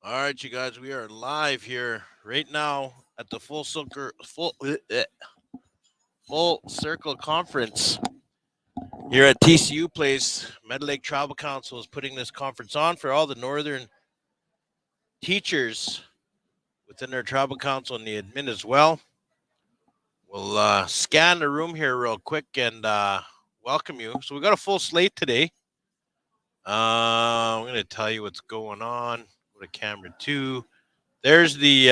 All right, you guys, we are live here right now at the Full Circle Conference here at TCU Place. Med Lake Tribal Council is putting this conference on for all the northern teachers within their tribal council and the admin as well. We'll scan the room here real quick and welcome you. So we got a full slate today. I'm going to tell you what's going on. Go to camera 2. There's the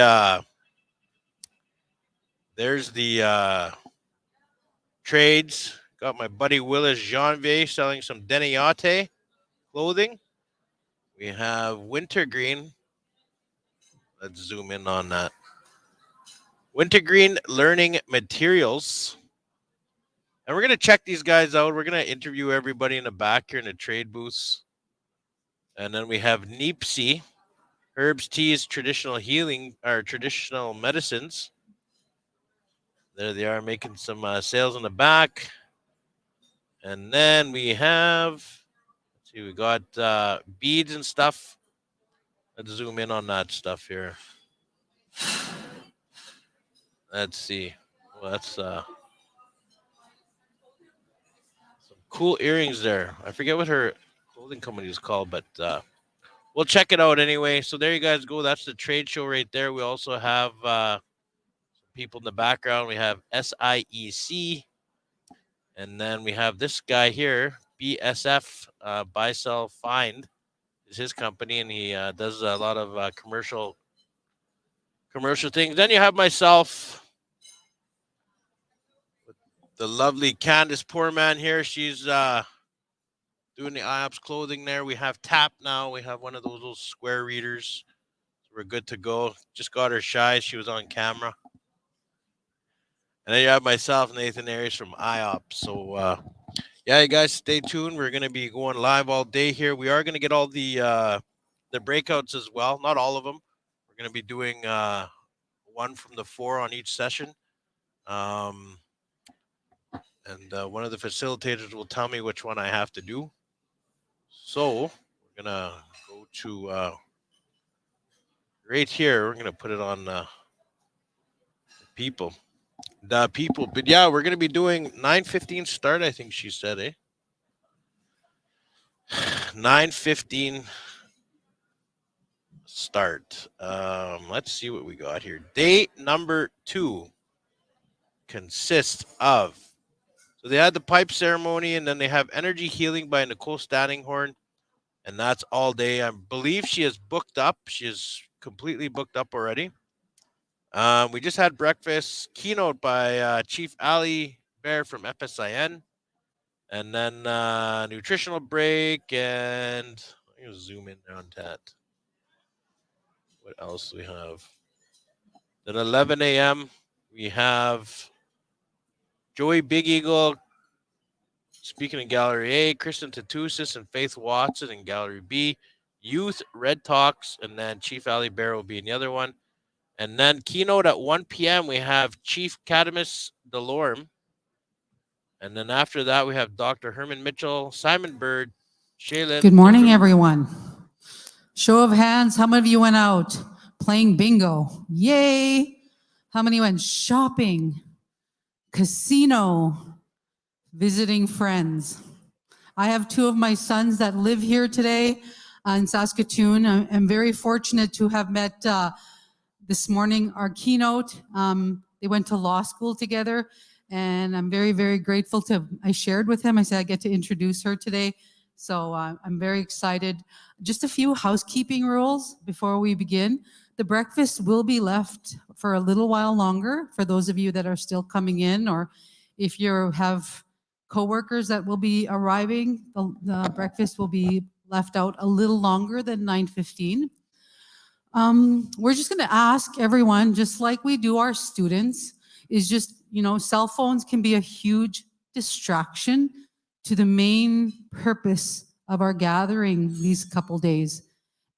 trades. Got my buddy Willis Janvier selling some Deniate clothing. We have Wintergreen. Let's zoom in on that. Wintergreen Learning Materials. And we're going to check these guys out. We're going to interview everybody in the back here in the trade booths. And then we have Neepsy, Herbs, Teas, Traditional Healing, or Traditional Medicines. There they are making some sales in the back. And then we have, let's see, we got beads and stuff. Let's zoom in on that stuff here. Let's see. Well, that's some cool earrings there. I forget what her clothing company is called, but we'll check it out anyway. So there you guys go. That's the trade show right there. We also have some people in the background. We have SIEC. And then we have this guy here, BSF, Buy, Sell, Find is his company, and he does a lot of commercial things. Then you have myself, the lovely Candace Poorman here. She's doing the IOPS clothing there. We have Tap now. We have one of those little square readers. So we're good to go. Just got her shy. She was on camera. And then you have myself, Nathan Ayers from IOPS. So, yeah, you guys stay tuned. We're going to be going live all day here. We are going to get all the breakouts as well. Not all of them. We're going to be doing one from the 4 on each session. And one of the facilitators will tell me which one I have to do. So we're going to go to right here. We're going to put it on the people. But yeah, we're going to be doing 9:15 start, I think she said, 9:15 start. Let's see what we got here. Day number 2 consists of, so they had the pipe ceremony, and then they have energy healing by Nicole Standinghorn, and that's all day. I believe she is booked up. She is completely booked up already. We just had breakfast, keynote by Chief Ali Bear from FSIN, and then nutritional break, and I'm going to zoom in on that. What else do we have? At 11 a.m., we have Joey Big Eagle speaking in Gallery A, Kristen Tatusis and Faith Watson in Gallery B, Youth Red Talks, and then Chief Ali Bear will be in the other one. And then keynote at 1 p.m., we have Chief Cadamus Delorme. And then after that, we have Dr. Herman Mitchell, Simon Bird, Shaylin. Good morning, everyone. Show of hands, how many of you went out playing bingo? Yay! How many went shopping, casino, visiting friends? I have 2 of my sons that live here today in Saskatoon. I'm very fortunate to have met this morning our keynote. They went to law school together, and I'm very, very grateful I shared with him. I said I get to introduce her today. So I'm very excited. Just a few housekeeping rules before we begin. The breakfast will be left for a little while longer for those of you that are still coming in, or if you have coworkers that will be arriving, the breakfast will be left out a little longer than 9:15. We're just going to ask everyone, just like we do our students, is just, cell phones can be a huge distraction to the main purpose of our gathering these couple days.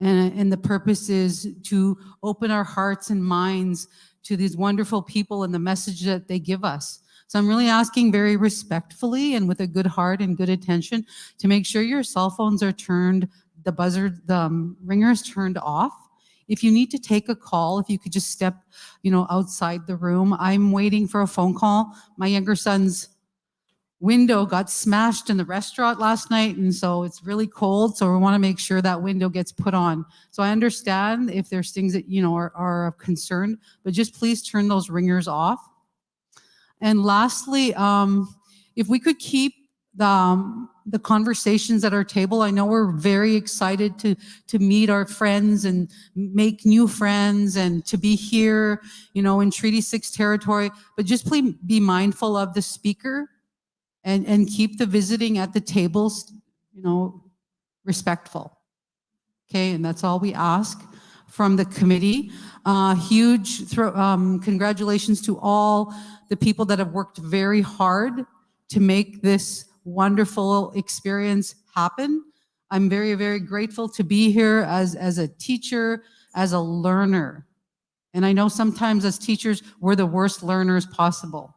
And the purpose is to open our hearts and minds to these wonderful people and the message that they give us. So I'm really asking very respectfully and with a good heart and good attention to make sure your cell phones are turned, the buzzer, the ringer is turned off. If you need to take a call, if you could just step, outside the room. I'm waiting for a phone call. My younger son's window got smashed in the restaurant last night, and so it's really cold, so we want to make sure that window gets put on. So I understand if there's things that are of concern, but just please turn those ringers off. And lastly, if we could keep the conversations at our table. I know we're very excited to meet our friends and make new friends and to be here, in Treaty 6 territory, but just please be mindful of the speaker and keep the visiting at the tables, respectful. Okay, and that's all we ask from the committee. Huge congratulations to all the people that have worked very hard to make this wonderful experience happen. I'm very, very grateful to be here as a teacher, as a learner. And I know sometimes as teachers, we're the worst learners possible.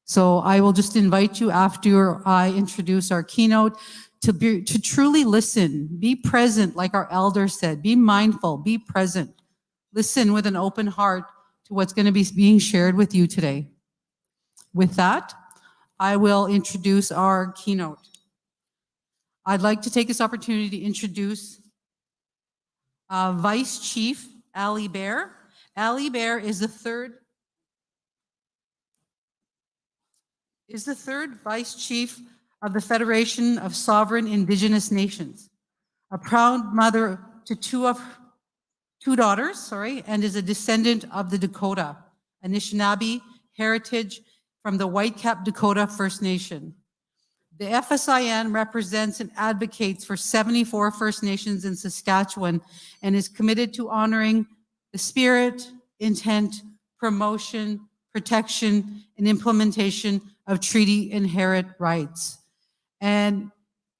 So I will just invite you after I introduce our keynote to truly listen, be present, like our elder said, be mindful, be present. Listen with an open heart to what's going to be being shared with you today. With that, I will introduce our keynote. I'd like to take this opportunity to introduce Vice Chief Ali Bear. Ali Bear is the third Vice Chief of the Federation of Sovereign Indigenous Nations, a proud mother to two daughters, and is a descendant of the Dakota, Anishinaabe heritage from the Whitecap Dakota First Nation. The FSIN represents and advocates for 74 First Nations in Saskatchewan and is committed to honoring the spirit, intent, promotion, protection, and implementation of treaty inherent rights. And,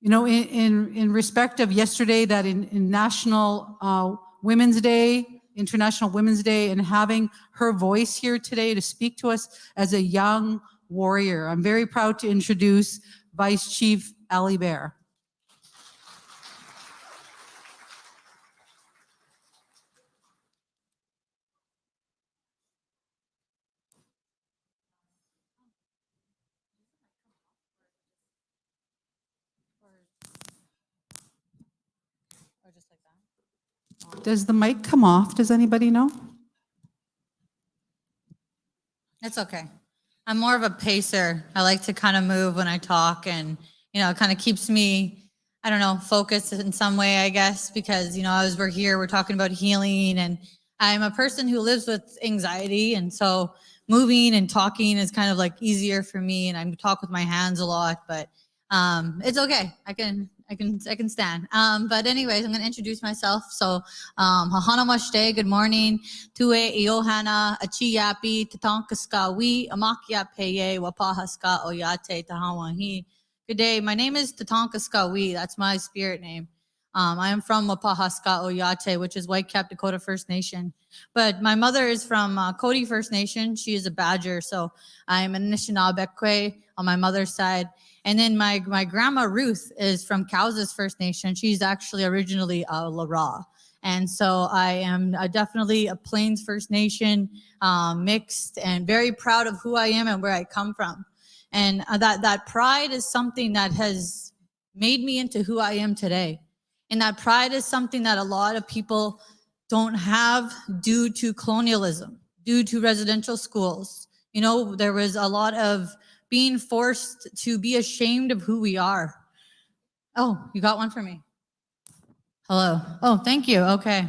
in respect of yesterday, that in National Women's Day, International Women's Day, and having her voice here today to speak to us as a young warrior, I'm very proud to introduce Vice Chief Ali Bear. Does the mic come off? Does anybody know? It's okay. I'm more of a pacer. I like to kind of move when I talk, and it kind of keeps me, focused in some way, I guess, because as we're talking about healing, and I'm a person who lives with anxiety, and so moving and talking is kind of like easier for me, and I talk with my hands a lot, but it's okay. I can stand. But anyways, I'm going to introduce myself. So, Hahana Mashte, good morning. Tue Iohana, Achiyapi, Tatankaskawi, Amakia Peye, Wapahaska Oyate, Tahawahi. Good day. My name is Tatankaskawi. That's my spirit name. I am from Wapahaska Oyate, which is Whitecap Dakota First Nation. But my mother is from Cody First Nation. She is a Badger. So I'm an Anishinaabe on my mother's side. And then my grandma Ruth is from Cowsas First Nation. She's actually originally a Lara. And so I am definitely a Plains First Nation mixed, and very proud of who I am and where I come from. And that pride is something that has made me into who I am today. And that pride is something that a lot of people don't have due to colonialism, due to residential schools. There was a lot of being forced to be ashamed of who we are. Oh, you got one for me. Hello. Oh, thank you. Okay.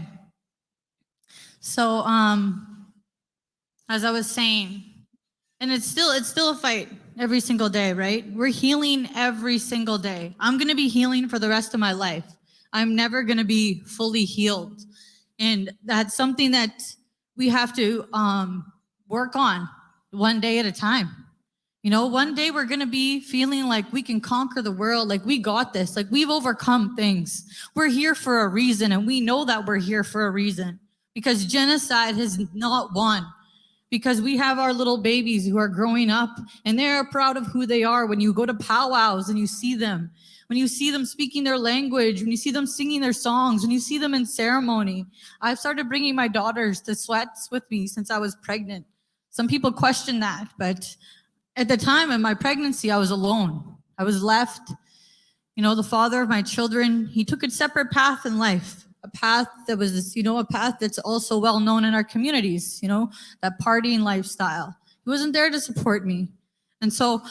So, as I was saying, and it's still a fight every single day, right? We're healing every single day. I'm going to be healing for the rest of my life. I'm never going to be fully healed. And that's something that we have to work on one day at a time. One day we're going to be feeling like we can conquer the world, like we got this, like we've overcome things. We're here for a reason, and we know that we're here for a reason, because genocide has not won. because we have our little babies who are growing up and they're proud of who they are. When you go to powwows and you see them, when you see them speaking their language, when you see them singing their songs, when you see them in ceremony. I've started bringing my daughters to sweats with me since I was pregnant. Some people question that, but at the time of my pregnancy, I was alone. I was left. You know, the father of my children, he took a separate path in life, a path that was, a path that's also well known in our communities, that partying lifestyle. He wasn't there to support me. And so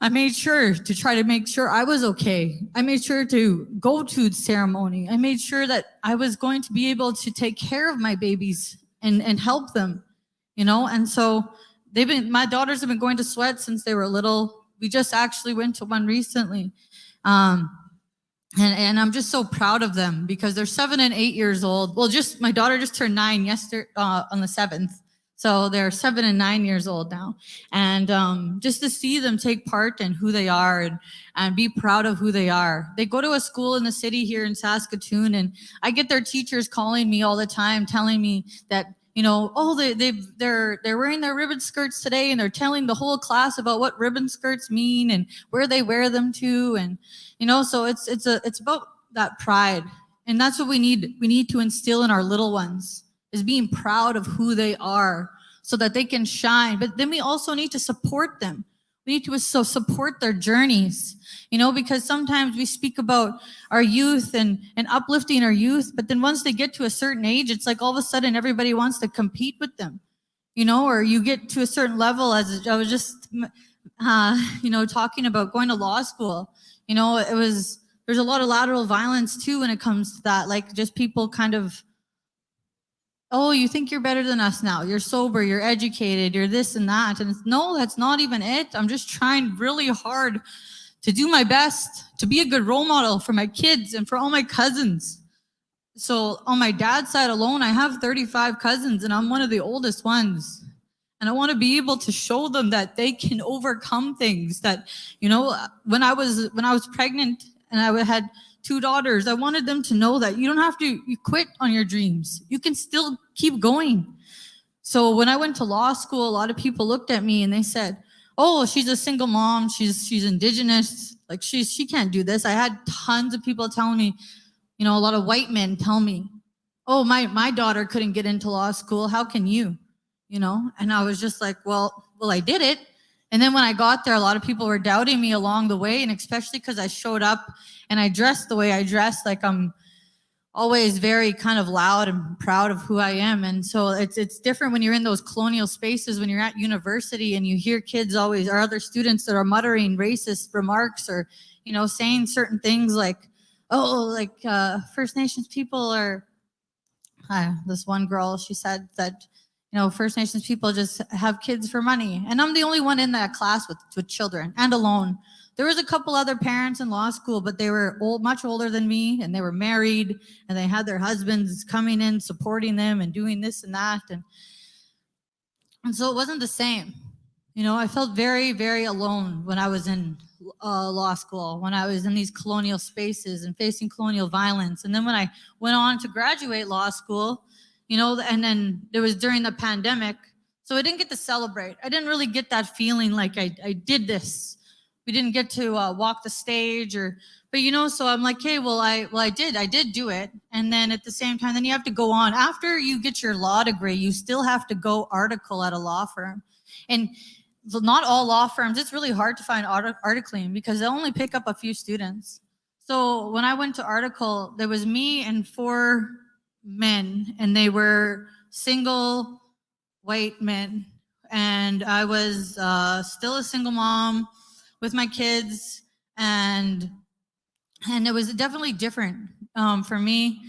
I made sure to try to make sure I was okay. I made sure to go to the ceremony. I made sure that I was going to be able to take care of my babies and help them, and so my daughters have been going to sweat since they were little. We just actually went to one recently. And I'm just so proud of them because they're 7 and 8 years old. Well, my daughter just turned 9 yesterday, on the 7th. So they're 7 and 9 years old now. And just to see them take part in who they are and be proud of who they are. They go to a school in the city here in Saskatoon, and I get their teachers calling me all the time, telling me that, they're wearing their ribbon skirts today, and they're telling the whole class about what ribbon skirts mean and where they wear them to. And, so it's about that pride. And that's what we need. We need to instill in our little ones, is being proud of who they are so that they can shine. But then we also need to support them. We need to support their journeys, because sometimes we speak about our youth and uplifting our youth, but then once they get to a certain age, it's like all of a sudden everybody wants to compete with them, or you get to a certain level. As I was just, talking about going to law school, there's a lot of lateral violence too when it comes to that, like just people kind of, oh, you think you're better than us now. You're sober, you're educated, you're this and that. And no, that's not even it. I'm just trying really hard to do my best, to be a good role model for my kids and for all my cousins. So on my dad's side alone, I have 35 cousins and I'm one of the oldest ones. And I want to be able to show them that they can overcome things that, when I was pregnant and I had 2 daughters, I wanted them to know that you don't have to quit on your dreams. You can still keep going. So when I went to law school, a lot of people looked at me and they said, oh, she's a single mom. She's Indigenous. Like she can't do this. I had tons of people telling me, a lot of white men tell me, oh, my daughter couldn't get into law school. How can you? And I was just like, well, I did it. And then when I got there, a lot of people were doubting me along the way, and especially because I showed up and I dressed the way I dressed, like I'm always very kind of loud and proud of who I am. And so it's different when you're in those colonial spaces, when you're at university and you hear kids always, or other students that are muttering racist remarks or, saying certain things like, First Nations people are, this one girl, she said that, First Nations people just have kids for money. And I'm the only one in that class with children and alone. There was a couple other parents in law school, but they were much older than me, and they were married, and they had their husbands coming in, supporting them and doing this and that. And so it wasn't the same. I felt very, very alone when I was in law school, when I was in these colonial spaces and facing colonial violence. And then when I went on to graduate law school, and then it was during the pandemic, so I didn't get to celebrate. I didn't really get that feeling like I did this. We didn't get to walk the stage but so I'm like, hey, I did do it. And then at the same time, then you have to go on. After you get your law degree, you still have to go article at a law firm. And not all law firms, it's really hard to find articling because they only pick up a few students. So when I went to article, there was me and 4 men, and they were single white men. And I was still a single mom with my kids, and it was definitely different for me.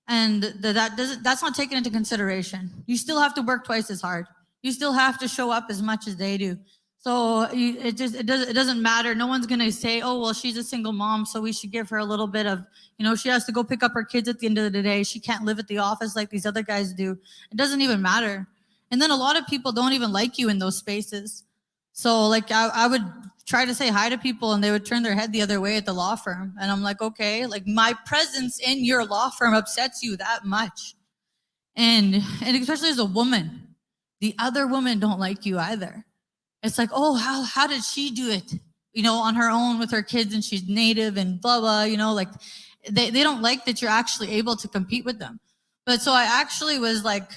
And that's not taken into consideration. You still have to work twice as hard. You still have to show up as much as they do. So it doesn't matter. No one's gonna say, oh, well, she's a single mom, so we should give her a little bit of, she has to go pick up her kids at the end of the day. She can't live at the office like these other guys do. It doesn't even matter. And then a lot of people don't even like you in those spaces. So like I would try to say hi to people and they would turn their head the other way at the law firm. And I'm like, okay, like my presence in your law firm upsets you that much. And especially as a woman, the other women don't like you either. It's like, oh, how did she do it? On her own with her kids, and she's native and blah, blah, like they don't like that you're actually able to compete with them. But so I actually was like,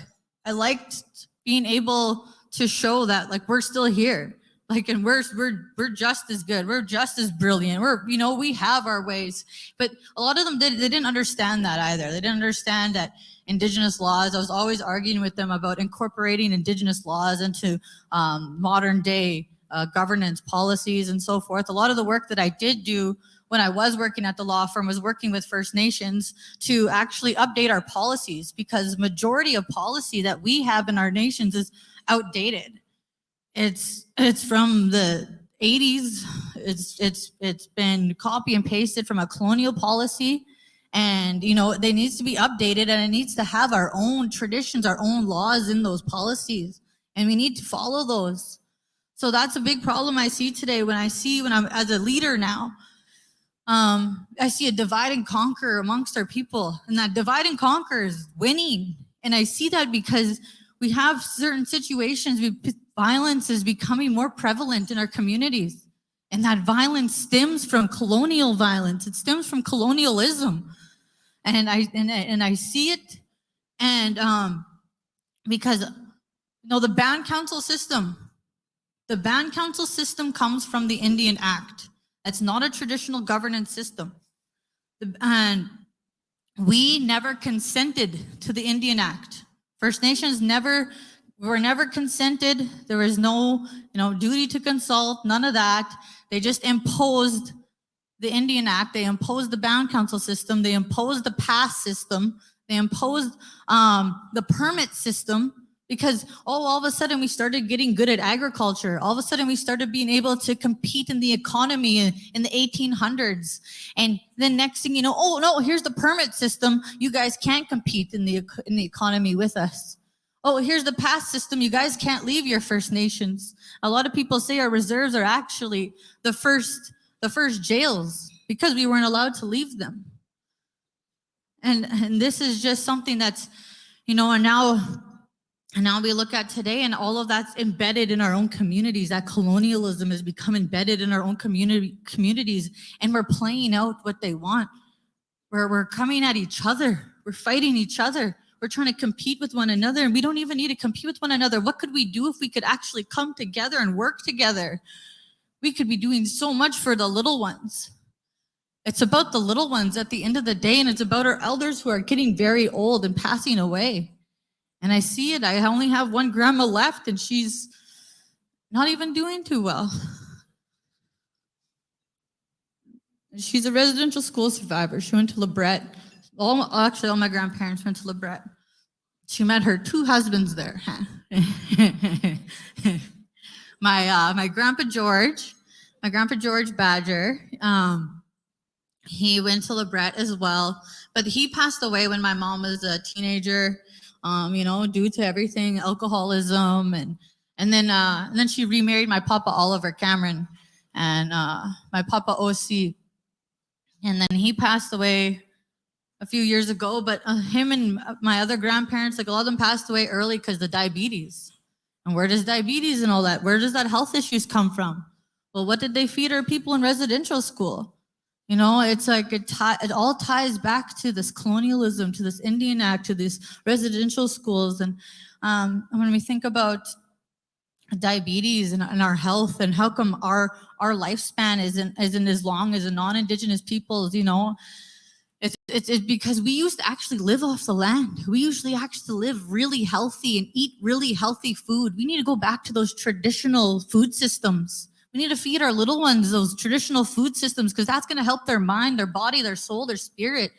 I liked being able to show that like we're still here. Like, and we're just as good. We're just as brilliant. We have our ways. But a lot of them they didn't understand that either. They didn't understand that Indigenous laws. I was always arguing with them about incorporating Indigenous laws into modern day governance policies and so forth. A lot of the work that I did do when I was working at the law firm was working with First Nations to actually update our policies, because majority of policy that we have in our nations is outdated. It's from the 80s. It's been copy and pasted from a colonial policy, and they needs to be updated, and it needs to have our own traditions, our own laws in those policies, and we need to follow those. So that's a big problem I see today when I'm as a leader now. I see a divide and conquer amongst our people, and that divide and conquer is winning. And I see that because we have certain situations, violence is becoming more prevalent in our communities. And that violence stems from colonial violence. It stems from colonialism. And I see it. And because the band council system comes from the Indian Act. It's not a traditional governance system. And we never consented to the Indian Act. First Nations were never consented. There was no, duty to consult, none of that. They just imposed the Indian Act. They imposed the band council system. They imposed the pass system. They imposed the permit system, because all of a sudden we started getting good at agriculture. All of a sudden we started being able to compete in the economy in the 1800s. And then next thing you know, oh no, here's the permit system. You guys can't compete in the economy with us. Oh, here's the pass system. You guys can't leave your First Nations. A lot of people say our reserves are actually the first jails, because we weren't allowed to leave them. And this is just something that's, and now we look at today, and all of that's embedded in our own communities. That colonialism has become embedded in our own communities, and we're playing out what they want. We're coming at each other. We're fighting each other. We're trying to compete with one another, and we don't even need to compete with one another. What could we do if we could actually come together and work together? We could be doing so much for the little ones. It's about the little ones at the end of the day, and it's about our elders who are getting very old and passing away. And I see it. I only have one grandma left, and she's not even doing too well. She's a residential school survivor. She went to LeBret. All my grandparents went to LeBret. She met her two husbands there. My grandpa George Badger, he went to LeBret as well, but he passed away when my mom was a teenager. Due to everything, alcoholism, and then she remarried my papa Oliver Cameron, and my papa OC, and then he passed away a few years ago. But him and my other grandparents, like a lot of them passed away early because of diabetes. And where does diabetes and all that? Where does that health issues come from? Well, what did they feed our people in residential school? It's like it all ties back to this colonialism, to this Indian Act, to these residential schools. And when we think about diabetes and our health, and how come our lifespan isn't as long as a non-Indigenous people's, it's because we used to actually live off the land. We usually actually live really healthy and eat really healthy food. We need to go back to those traditional food systems. We need to feed our little ones those traditional food systems, because that's going to help their mind, their body, their soul, their spirit.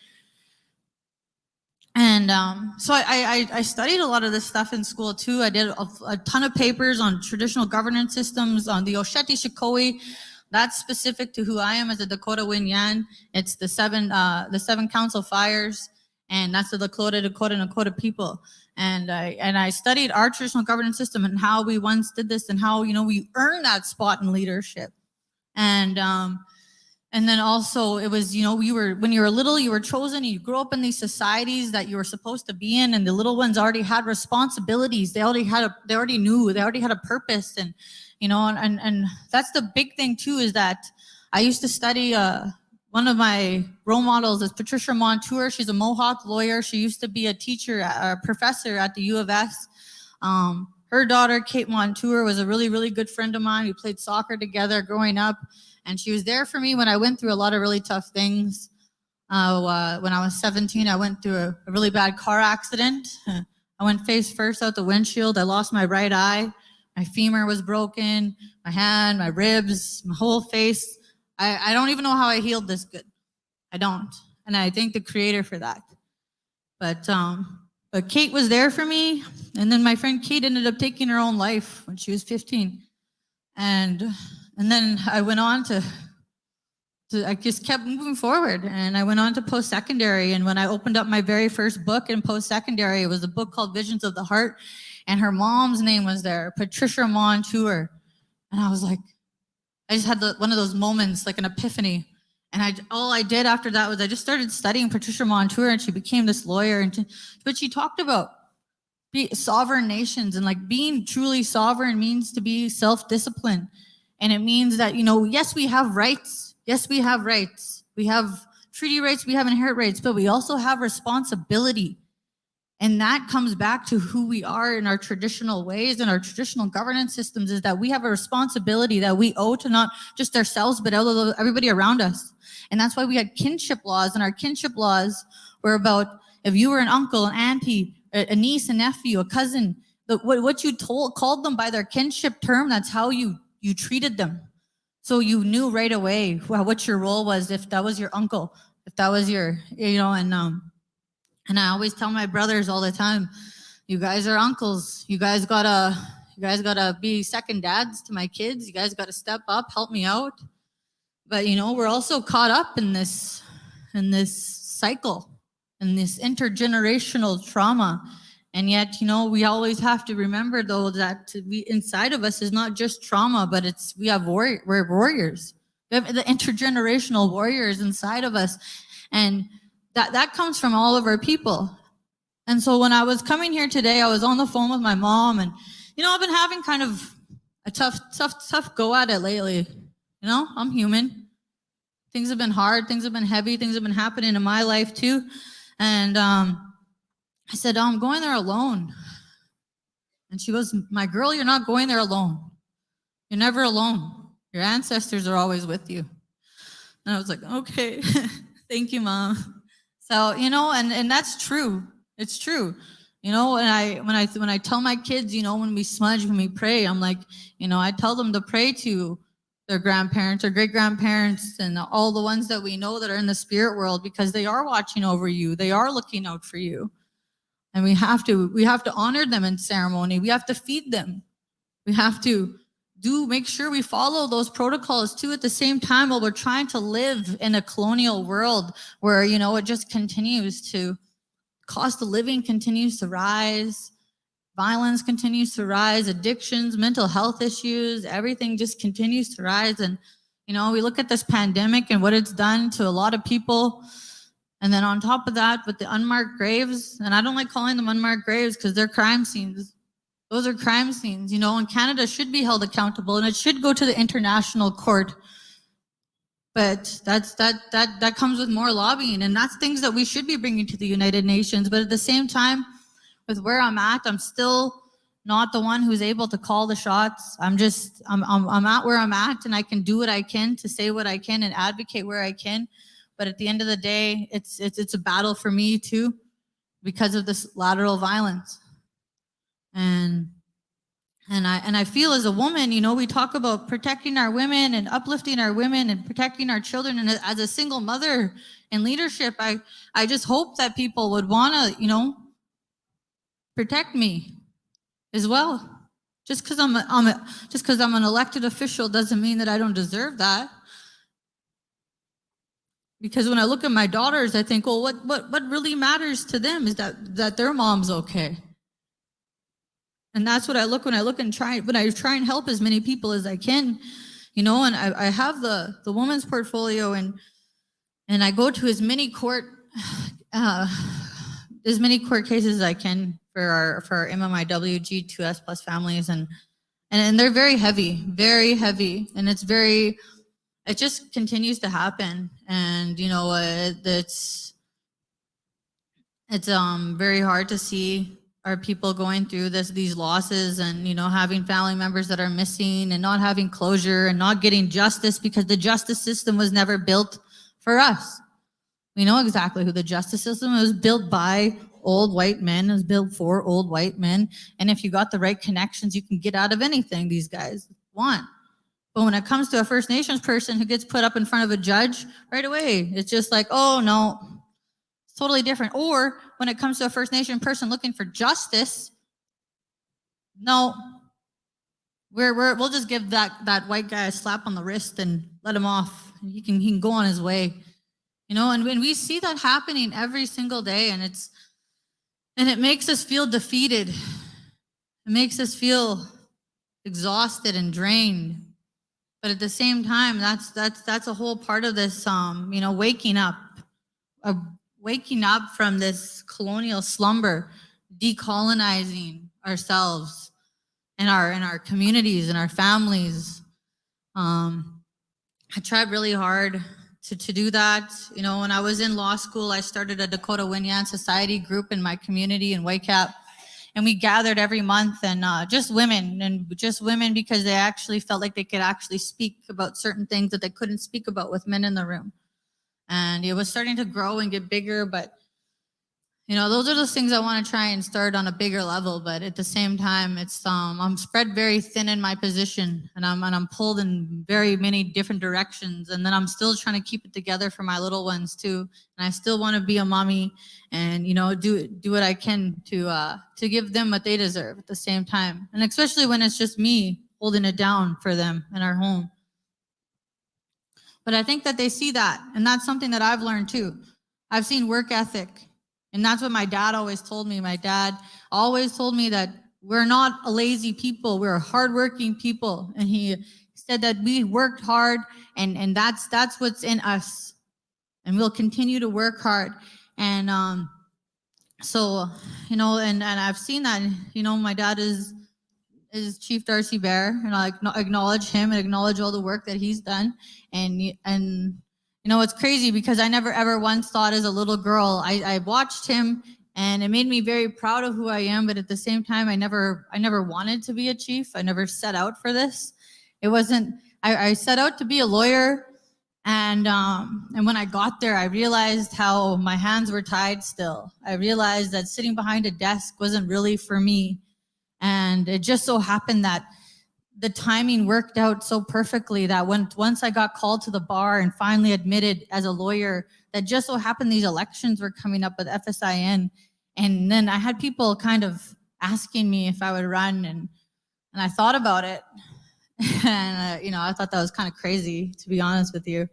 And so I studied a lot of this stuff in school too. I did a ton of papers on traditional governance systems, on the Oceti-Sakowin. That's specific to who I am as a Dakota Winyan. It's the seven council fires, and that's the Dakota people. And I studied our traditional governance system and how we once did this, and how we earned that spot in leadership. And And then also it was, when you were little, you were chosen, you grew up in these societies that you were supposed to be in, and the little ones already had responsibilities. They already knew, they already had a purpose. And, and that's the big thing too, is that I used to study, one of my role models is Patricia Montour. She's a Mohawk lawyer. She used to be a teacher, a professor at the U of S. Her daughter, Kate Montour, was a really, really good friend of mine. We played soccer together growing up. And she was there for me when I went through a lot of really tough things. When I was 17, I went through a really bad car accident. I went face first out the windshield. I lost my right eye. My femur was broken, my hand, my ribs, my whole face. I don't even know how I healed this good. I don't. And I thank the Creator for that. But Kate was there for me. And then my friend Kate ended up taking her own life when she was 15. And then I went on I just kept moving forward, and I went on to post-secondary. And when I opened up my very first book in post-secondary, it was a book called Visions of the Heart, and her mom's name was there, Patricia Montour. And I was like, I just had one of those moments, like an epiphany. And all I did after that was I just started studying Patricia Montour, and she became this lawyer. But she talked about sovereign nations, and like being truly sovereign means to be self-disciplined. And it means that, yes, we have rights. Yes, we have rights. We have treaty rights. We have inherent rights, but we also have responsibility. And that comes back to who we are in our traditional ways and our traditional governance systems, is that we have a responsibility that we owe to not just ourselves, but everybody around us. And that's why we had kinship laws, and our kinship laws were about if you were an uncle, an auntie, a niece, a nephew, a cousin, what you called them by their kinship term, that's how you treated them. So you knew right away what your role was, if that was your uncle, if that was your, and I always tell my brothers all the time, you guys are uncles. You guys gotta be second dads to my kids. You guys gotta step up, help me out. But we're also caught up in this cycle, in this intergenerational trauma. And yet, we always have to remember, though, that inside of us is not just trauma, but we're warriors. We have the intergenerational warriors inside of us. And that comes from all of our people. And so when I was coming here today, I was on the phone with my mom, and, I've been having kind of a tough go at it lately. I'm human. Things have been hard. Things have been heavy. Things have been happening in my life too. And, I said, I'm going there alone. And she goes, my girl, you're not going there alone. You're never alone. Your ancestors are always with you. And I was like, okay, thank you, Mom. So, and that's true. It's true. And when I tell my kids, when we smudge, when we pray, I'm like, I tell them to pray to their grandparents or great-grandparents and all the ones that we know that are in the spirit world, because they are watching over you. They are looking out for you. And we have to honor them in ceremony. We have to feed them. We have to make sure we follow those protocols too at the same time, while we're trying to live in a colonial world where, it just continues to, cost of living continues to rise, violence continues to rise, addictions, mental health issues, everything just continues to rise. And, we look at this pandemic and what it's done to a lot of people. And then on top of that, with the unmarked graves, and I don't like calling them unmarked graves because they're crime scenes. Those are crime scenes, and Canada should be held accountable, and it should go to the international court. But that comes with more lobbying, and that's things that we should be bringing to the United Nations. But at the same time, with where I'm at, I'm still not the one who's able to call the shots. I'm at where I'm at, and I can do what I can to say what I can and advocate where I can. But at the end of the day, it's a battle for me too, because of this lateral violence. And I feel as a woman, we talk about protecting our women and uplifting our women and protecting our children. And as a single mother in leadership, I just hope that people would want to, protect me as well. Just because I'm an elected official doesn't mean that I don't deserve that. Because when I look at my daughters, I think, well, what really matters to them is that their mom's okay. And that's what I look when I try and help as many people as I can. you know, and I have the woman's portfolio, and I go to as many court cases as I can for our MMIW G2S plus families, and they're very heavy, and it just continues to happen. And you know, it's very hard to see our people going through these losses, and you know, having family members that are missing and not having closure and not getting justice, because the justice system was never built for us. We know exactly who the justice system was built by. Old white men. It was built for old white men. And if you got the right connections, you can get out of anything these guys want. But when it comes to a First Nations person who gets put up in front of a judge, right away, it's just like, oh no, it's totally different. Or when it comes to a First Nation person looking for justice, no, we'll just give that white guy a slap on the wrist and let him off. He can go on his way. You know, and we see that happening every single day, and it makes us feel defeated. It makes us feel exhausted and drained. But at the same time, that's a whole part of this, you know, waking up from this colonial slumber, decolonizing ourselves and our communities and our families. I tried really hard to do that. You know, when I was in law school, I started a Dakota Winyan Society group in my community in Whitecap, and we gathered every month, and just women because they actually felt like they could actually speak about certain things that they couldn't speak about with men in the room. And it was starting to grow and get bigger, but you know, those are those things I want to try and start on a bigger level. But at the same time, it's I'm spread very thin in my position, and I'm pulled in very many different directions. And then I'm still trying to keep it together for my little ones too. And I still want to be a mommy, and you know, do what I can to give them what they deserve at the same time. And especially when it's just me holding it down for them in our home. But I think that they see that, and that's something that I've learned too. I've seen work ethic. And that's what my dad always told me. My dad always told me that we're not a lazy people. We're hardworking people. And he said that we worked hard, and that's what's in us. And we'll continue to work hard. And so, you know, and I've seen that, you know, my dad is Chief Darcy Bear, and I acknowledge him and acknowledge all the work that he's done. And you know, it's crazy because I never ever once thought as a little girl, I watched him, and it made me very proud of who I am. But at the same time, I never wanted to be a chief. I never set out for this. It wasn't, I set out to be a lawyer. And when I got there, I realized how my hands were tied still. I realized that sitting behind a desk wasn't really for me. And it just so happened that the timing worked out so perfectly that once I got called to the bar and finally admitted as a lawyer, that just so happened these elections were coming up with FSIN. And then I had people kind of asking me if I would run, and I thought about it. And, you know, I thought that was kind of crazy, to be honest with you.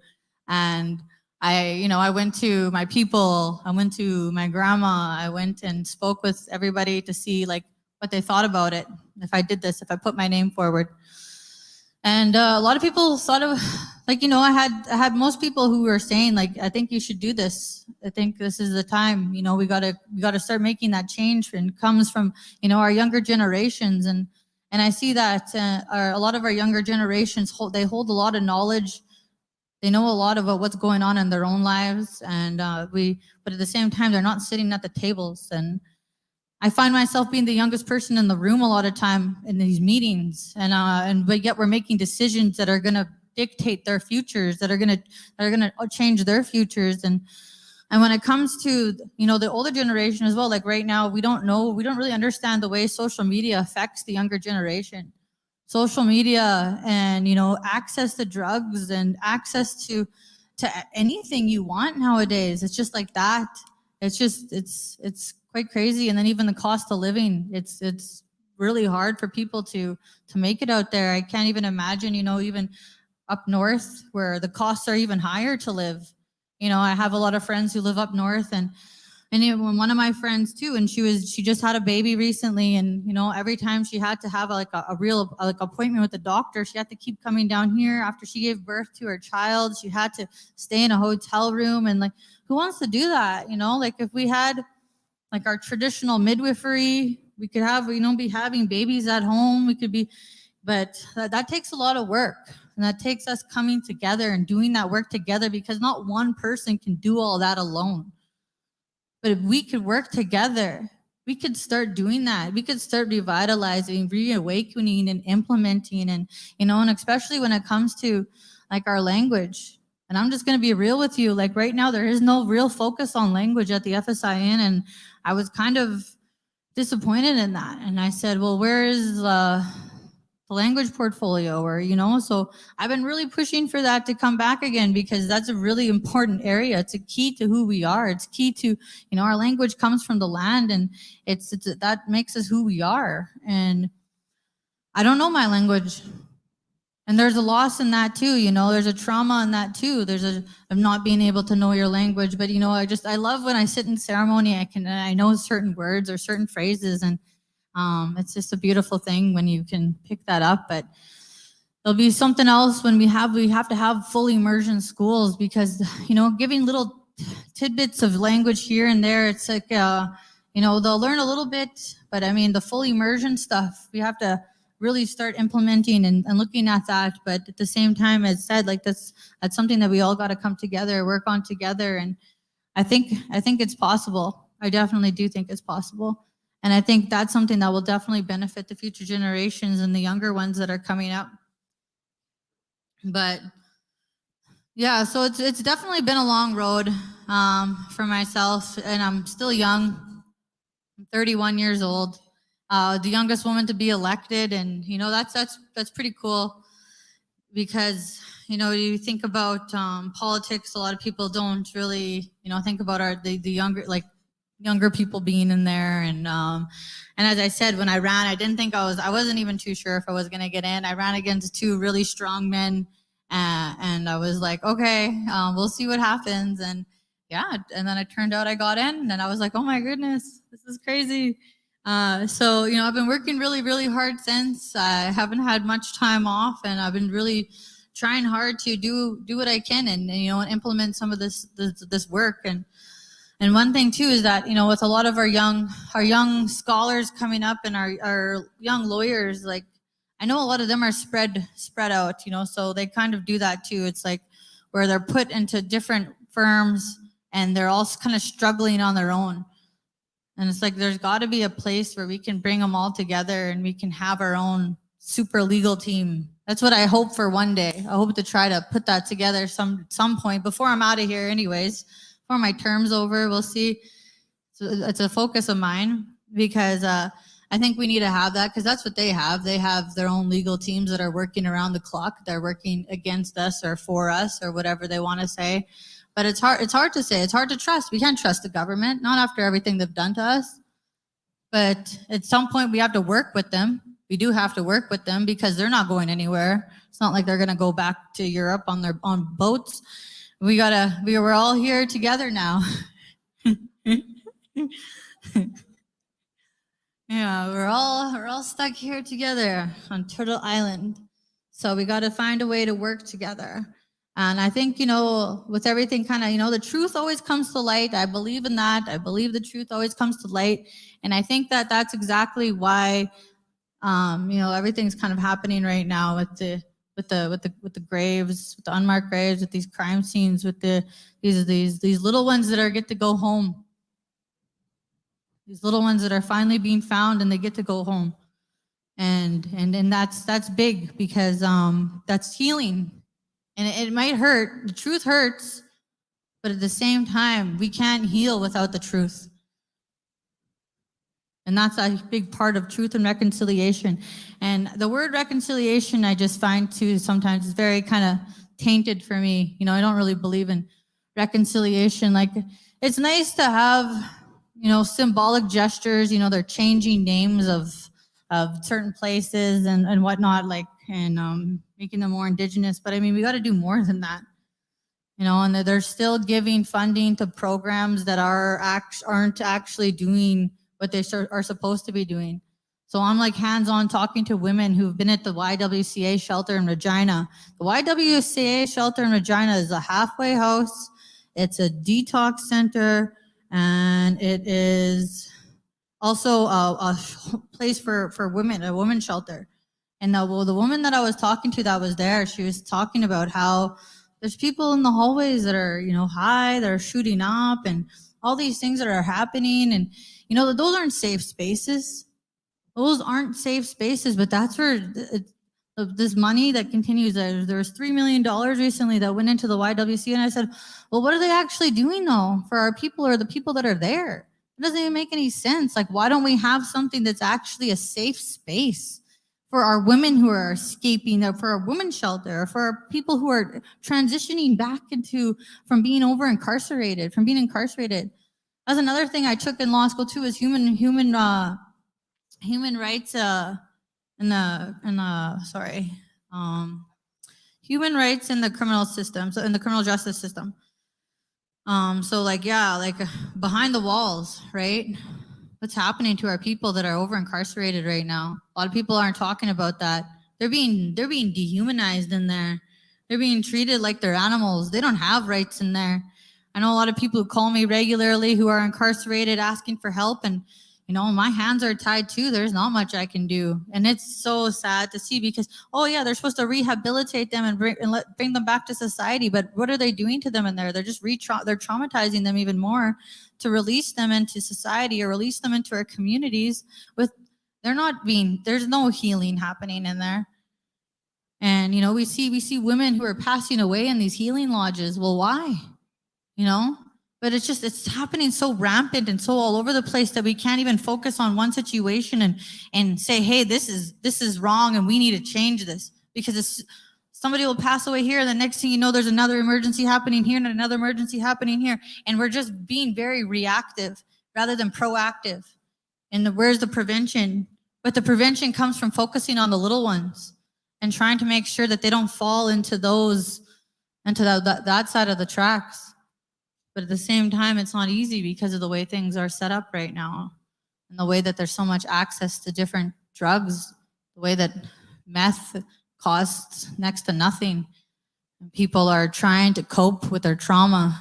And I went to my people, I went to my grandma, I went and spoke with everybody to see like what they thought about it. If I did this, if I put my name forward. And a lot of people thought of, like, you know, I had most people who were saying like, I think you should do this. I think this is the time, you know, we gotta start making that change, and it comes from, you know, our younger generations. And I see that a lot of our younger generations hold a lot of knowledge. They know a lot about what's going on in their own lives. And but at the same time, they're not sitting at the tables. And I find myself being the youngest person in the room a lot of time in these meetings, but yet we're making decisions that are going to dictate their futures, that are going to change their futures. And when it comes to, you know, the older generation as well, like right now, we don't really understand the way social media affects the younger generation. Social media and, you know, access to drugs and access to anything you want nowadays. It's just like that. It's quite crazy. And then even the cost of living, it's really hard for people to make it out there. I can't even imagine, you know, even up north where the costs are even higher to live. You know, I have a lot of friends who live up north, and And one of my friends too, and she just had a baby recently, and every time she had to have a real appointment with the doctor, she had to keep coming down here. After she gave birth to her child, she had to stay in a hotel room, and who wants to do that? If we had our traditional midwifery, we could have be having babies at home. We could be, but that takes a lot of work, and that takes us coming together and doing that work together, because not one person can do all that alone. But if we could work together, we could start doing that. We could start revitalizing, reawakening, and implementing, and and especially when it comes to our language. And I'm just going to be real with you. Right now, there is no real focus on language at the FSIN, and I was kind of disappointed in that. And I said, well, where is the language portfolio? Or so I've been really pushing for that to come back again, because that's a really important area. It's a key to who we are. It's key to our language comes from the land, and it's that makes us who we are. And I don't know my language, and there's a loss in that too. There's a trauma in that too. There's of not being able to know your language. But I love when I sit in ceremony, I know certain words or certain phrases, and it's just a beautiful thing when you can pick that up. But there'll be something else when we have to have full immersion schools, because giving little tidbits of language here and there, it's they'll learn a little bit, but the full immersion stuff, we have to really start implementing and looking at that. But at the same time, as said, that's something that we all got to come together, work on together. And I think it's possible. I definitely do think it's possible. And I think that's something that will definitely benefit the future generations and the younger ones that are coming up. But yeah, so it's definitely been a long road for myself, and I'm still young. I'm 31 years old, the youngest woman to be elected, and that's pretty cool, because you think about politics. A lot of people don't really think about the younger people being in there, and as I said, when I ran, I didn't think I wasn't even too sure if I was going to get in. I ran against two really strong men, and I was like, okay, we'll see what happens. And yeah, and then it turned out I got in, and I was like, oh my goodness, this is crazy. So I've been working really, really hard since. I haven't had much time off, and I've been really trying hard to do what I can, and implement some of this work. And one thing too is that with a lot of our young scholars coming up, and our young lawyers, I know a lot of them are spread out, so they kind of do that too. It's where they're put into different firms, and they're all kind of struggling on their own. And it's there's got to be a place where we can bring them all together, and we can have our own super legal team. That's what I hope for one day. I hope to try to put that together some point before I'm out of here anyways. Before my term's over, we'll see. So it's a focus of mine, because I think we need to have that, because that's what they have. They have their own legal teams that are working around the clock. They're working against us or for us or whatever they want to say. But it's hard to say. It's hard to trust. We can't trust the government, not after everything they've done to us. But at some point, we have to work with them. We do have to work with them, because they're not going anywhere. It's not like they're going to go back to Europe on boats. We're all here together now. Yeah, we're all stuck here together on Turtle Island. So we got to find a way to work together. And I think, with everything kind of, the truth always comes to light. I believe in that. I believe the truth always comes to light. And I think that that's exactly why, everything's kind of happening right now with the graves, with the unmarked graves, with these crime scenes, with these little ones that get to go home. These little ones that are finally being found, and they get to go home. And that's big, because that's healing. And it might hurt. The truth hurts, but at the same time, we can't heal without the truth. And that's a big part of truth and reconciliation. And the word reconciliation, I just find too, sometimes is very kind of tainted for me. I don't really believe in reconciliation. It's nice to have, symbolic gestures. They're changing names of certain places and whatnot, and making them more indigenous. But we got to do more than that. you know, and they're still giving funding to programs that aren't actually doing what they are supposed to be doing. So I'm like hands-on talking to women who've been at the YWCA shelter in Regina. The YWCA shelter in Regina is a halfway house. It's a detox center, and it is also a place for women, a women's shelter. And the woman that I was talking to that was there, she was talking about how there's people in the hallways that are, you know, high, that are shooting up, and all these things that are happening. And, you know, those aren't safe spaces. Those aren't safe spaces, but that's where this money that continues. There was $3 million recently that went into the YWCA, and I said, well, what are they actually doing though for our people or the people that are there? It doesn't even make any sense. Like, why don't we have something that's actually a safe space for our women who are escaping, or for our women's shelter, or for our people who are transitioning back from being incarcerated. That's another thing I took in law school too, is human rights human rights in the criminal system, so in the criminal justice system. So like behind the walls, right? What's happening to our people that are over incarcerated right now? A lot of people aren't talking about that. They're being dehumanized in there. They're being treated like they're animals. They don't have rights in there. I know a lot of people who call me regularly who are incarcerated asking for help, and you know, my hands are tied too. There's not much I can do. And it's so sad to see, because, oh yeah, they're supposed to rehabilitate them and bring them back to society. But what are they doing to them in there? They're just they're traumatizing them even more to release them into society or release them into our communities. There's no healing happening in there. And, you know, we see women who are passing away in these healing lodges. Well, why? You know? But it's happening so rampant and so all over the place that we can't even focus on one situation and say, hey, this is wrong and we need to change this, because somebody will pass away here, and the next thing you know, there's another emergency happening here and another emergency happening here, and we're just being very reactive rather than proactive. And where's the prevention? But the prevention comes from focusing on the little ones and trying to make sure that they don't fall into that side of the tracks. But at the same time, it's not easy because of the way things are set up right now, and the way that there's so much access to different drugs, the way that meth costs next to nothing. And people are trying to cope with their trauma,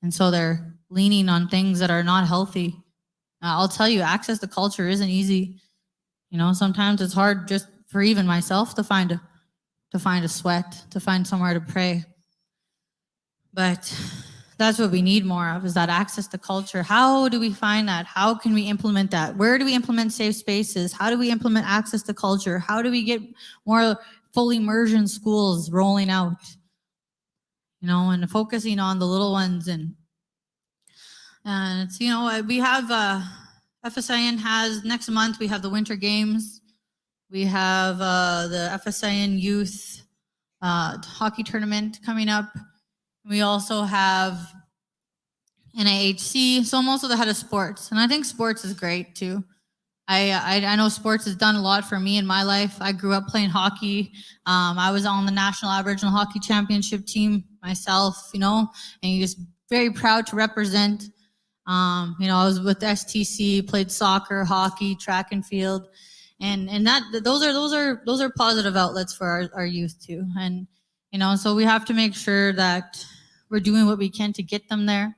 and so they're leaning on things that are not healthy. I'll tell you, access to culture isn't easy. You know, sometimes it's hard just for even myself to find a sweat, to find somewhere to pray. But that's what we need more of, is that access to culture. How do we find that? How can we implement that? Where do we implement safe spaces? How do we implement access to culture? How do we get more full immersion schools rolling out? You know, and focusing on the little ones. And it's, you know, we have FSIN has next month, we have the Winter Games. We have the FSIN Youth Hockey Tournament coming up. We also have NIHC, so I'm also the head of sports, and I think sports is great too. I know sports has done a lot for me in my life. I grew up playing hockey. I was on the National Aboriginal Hockey Championship team myself, you know, and you're just very proud to represent. You know, I was with STC, played soccer, hockey, track and field, and those are positive outlets for our youth too. And you know, so we have to make sure that we're doing what we can to get them there,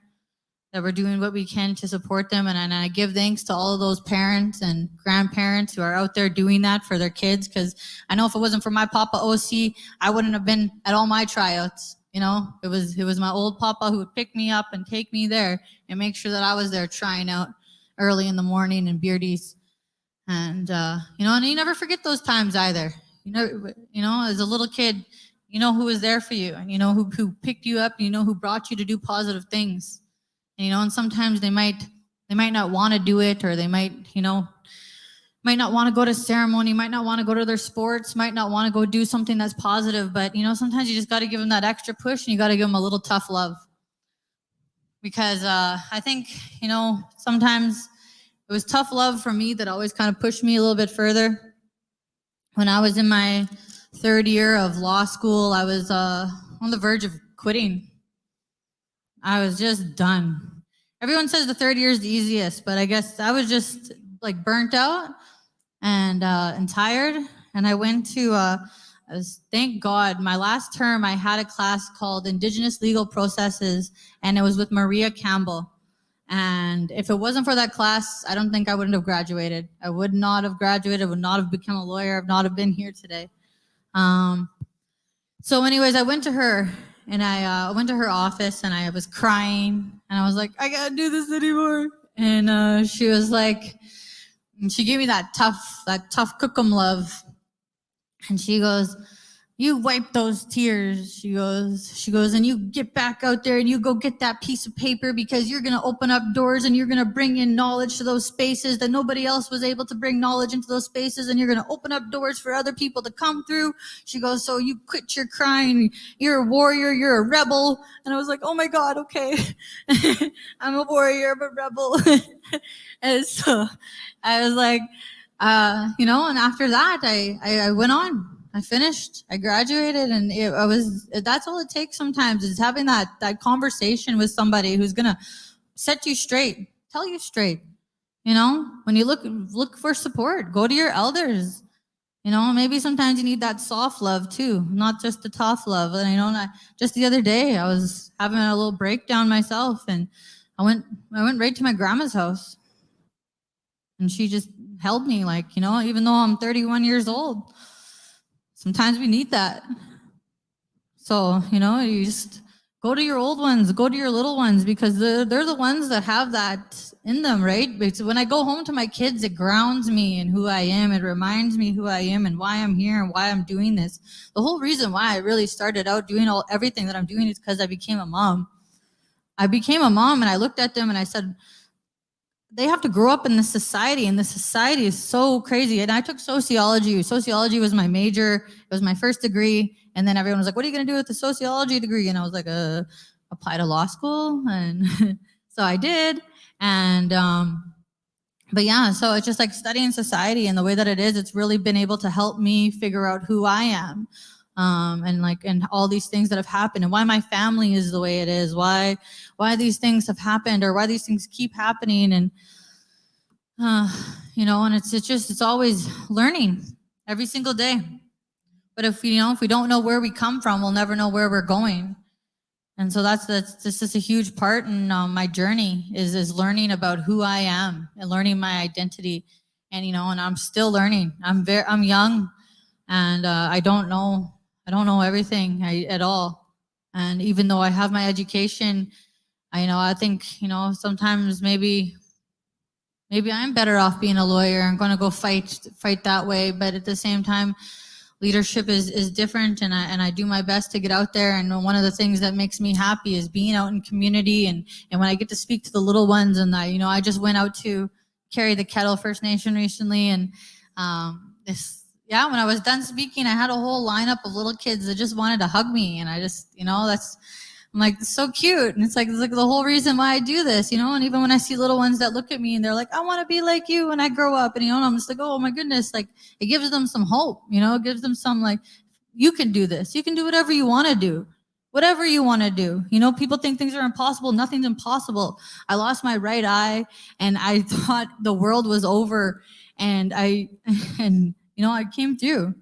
that we're doing what we can to support them. And I give thanks to all of those parents and grandparents who are out there doing that for their kids, because I know if it wasn't for my papa OC, I wouldn't have been at all my tryouts. You know, it was my old papa who would pick me up and take me there and make sure that I was there trying out early in the morning in Beardies. And, you know, and you never forget those times either. You know, as a little kid, you know who was there for you, and you know who picked you up, and you know who brought you to do positive things. And, you know, and sometimes they might not want to do it, or they might not want to go to ceremony, might not want to go to their sports, might not want to go do something that's positive. But, you know, sometimes you just got to give them that extra push, and you got to give them a little tough love. Because I think, you know, sometimes it was tough love for me that always kind of pushed me a little bit further. When I was in my third year of law school, I was on the verge of quitting. I was just done. Everyone says the third year is the easiest, but I guess I was just like burnt out and tired. And I went to thank God, my last term I had a class called Indigenous Legal Processes, and it was with Maria Campbell. And if it wasn't for that class, I don't think I wouldn't have graduated. I would not have graduated, would not have become a lawyer, would not have been here today. So anyways, I went to her and I went to her office and I was crying and I was like, I can't do this anymore. And she was like, she gave me that tough cookum love. And she goes, you wipe those tears. She goes, and you get back out there and you go get that piece of paper because you're going to open up doors and you're going to bring in knowledge to those spaces that nobody else was able to bring knowledge into those spaces. And you're going to open up doors for other people to come through. She goes, so you quit your crying. You're a warrior. You're a rebel. And I was like, oh my God, okay. I'm a warrior, I'm a rebel. And so I was like, and after that, I went on. I finished, I graduated, and that's all it takes sometimes is having that conversation with somebody who's going to set you straight, tell you straight. When you look for support, go to your elders. Maybe sometimes you need that soft love too, not just the tough love. And just the other day I was having a little breakdown myself, and I went right to my grandma's house, and she just held me even though I'm 31 years old. Sometimes we need that. So, you just go to your old ones, go to your little ones, because they're the ones that have that in them, right? Because when I go home to my kids, it grounds me in who I am. It reminds me who I am and why I'm here and why I'm doing this. The whole reason why I really started out doing everything that I'm doing is because I became a mom. I became a mom and I looked at them and I said, they have to grow up in this society, and the society is so crazy. And I took sociology. Sociology was my major. It was my first degree. And then everyone was like, what are you going to do with the sociology degree? And I was like, apply to law school. And so I did. And, but yeah, so it's just like studying society and the way that it is, it's really been able to help me figure out who I am. And all these things that have happened and why my family is the way it is, why these things have happened or why these things keep happening. And, and it's always learning every single day. But if we don't know where we come from, we'll never know where we're going. And so this is a huge part in my journey is learning about who I am and learning my identity. And, and I'm still learning. I'm young and I don't know everything at all. And even though I have my education, I think, sometimes maybe I'm better off being a lawyer. I'm going to go fight that way. But at the same time, leadership is different. And I do my best to get out there. And one of the things that makes me happy is being out in community. And when I get to speak to the little ones and I just went out to Carry the Kettle First Nation recently. And when I was done speaking, I had a whole lineup of little kids that just wanted to hug me. And I just, I'm like, it's so cute. And it's like the whole reason why I do this, and even when I see little ones that look at me and they're like, I want to be like you when I grow up. And, I'm just like, oh my goodness, like it gives them some hope, it gives them some like, you can do this. You can do whatever you want to do. Whatever you want to do. People think things are impossible. Nothing's impossible. I lost my right eye and I thought the world was over. And I came through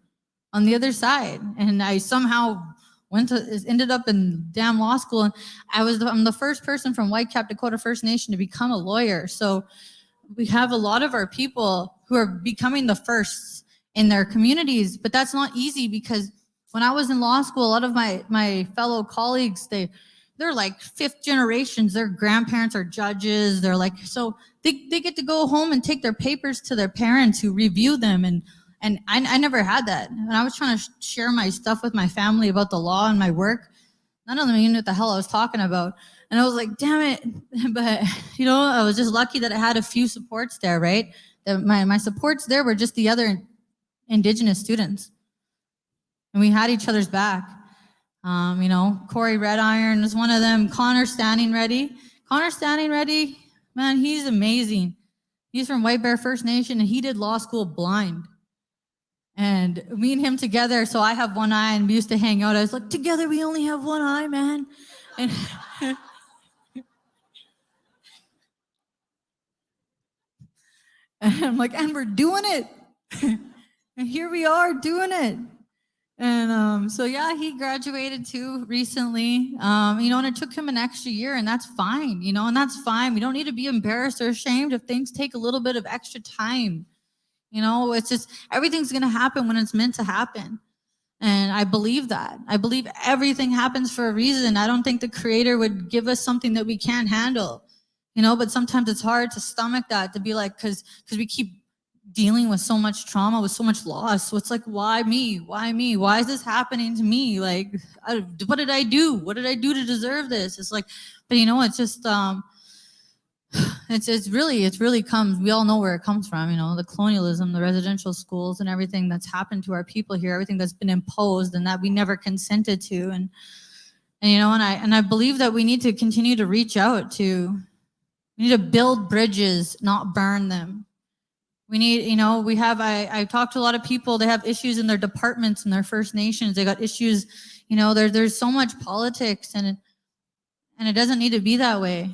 on the other side, and I somehow ended up in damn law school. And I'm the first person from Whitecap Dakota First Nation to become a lawyer. So we have a lot of our people who are becoming the firsts in their communities, but that's not easy because when I was in law school, a lot of my fellow colleagues, they're like fifth generations. Their grandparents are judges. They're like, so they get to go home and take their papers to their parents who review them. And I never had that. When I was trying to share my stuff with my family about the law and my work, none of them knew what the hell I was talking about. And I was like, damn it. But, I was just lucky that I had a few supports there, right? My supports there were just the other Indigenous students. And we had each other's back. Corey Red Iron is one of them. Connor Standing Ready, man, he's amazing. He's from White Bear First Nation, and he did law school blind. And me and him together, so I have one eye, and we used to hang out. I was like, together we only have one eye, man. And And I'm like, and we're doing it. And here we are doing it. And so yeah, he graduated too recently. And it took him an extra year, and that's fine, and that's fine. We don't need to be embarrassed or ashamed if things take a little bit of extra time. It's just everything's gonna happen when it's meant to happen. And I believe that. I believe everything happens for a reason. I don't think the Creator would give us something that we can't handle. But sometimes it's hard to stomach that, to be like, because we keep dealing with so much trauma, with so much loss. So it's like, why me? Why me? Why is this happening to me? Like, what did I do? What did I do to deserve this? It's like, but it's just, it's really comes, we all know where it comes from, the colonialism, the residential schools, and everything that's happened to our people here, everything that's been imposed and that we never consented to. And I believe that we need to continue to reach out to, we need to build bridges, not burn them. We need, I talked to a lot of people, they have issues in their departments and their First Nations. They got issues, there's so much politics, and it doesn't need to be that way,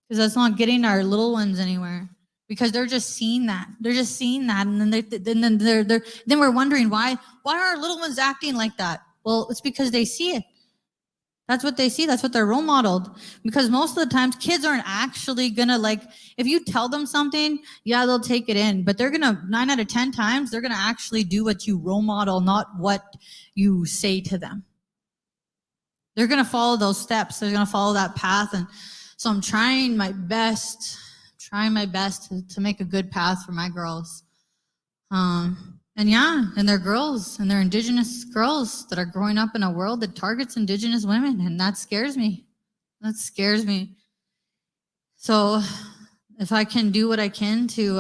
because that's not getting our little ones anywhere, because they're just seeing that. They're just seeing that. And then we're wondering why are our little ones acting like that? Well, it's because they see it. That's what they see. That's what they're role modeled. Because most of the times kids aren't actually gonna, like, if you tell them something, yeah, they'll take it in, but they're gonna, 9 out of 10 times, they're gonna actually do what you role model, not what you say to them. They're gonna follow those steps. They're gonna follow that path. And so I'm trying my best to make a good path for my girls. And they're girls, and they're Indigenous girls that are growing up in a world that targets Indigenous women, and that scares me. That scares me. So if I can do what I can to,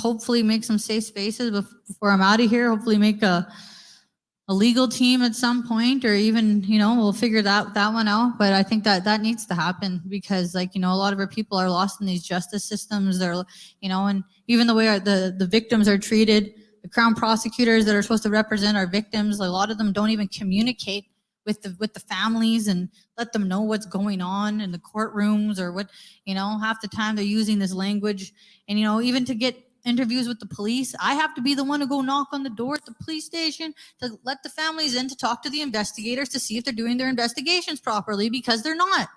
hopefully make some safe spaces before I'm out of here, hopefully make a legal team at some point, or even, we'll figure that one out. But I think that needs to happen, because a lot of our people are lost in these justice systems. They're, and even the way the victims are treated, the Crown prosecutors that are supposed to represent our victims, a lot of them don't even communicate with the families and let them know what's going on in the courtrooms, or what, half the time they're using this language. And, even to get interviews with the police, I have to be the one to go knock on the door at the police station to let the families in, to talk to the investigators, to see if they're doing their investigations properly, because they're not.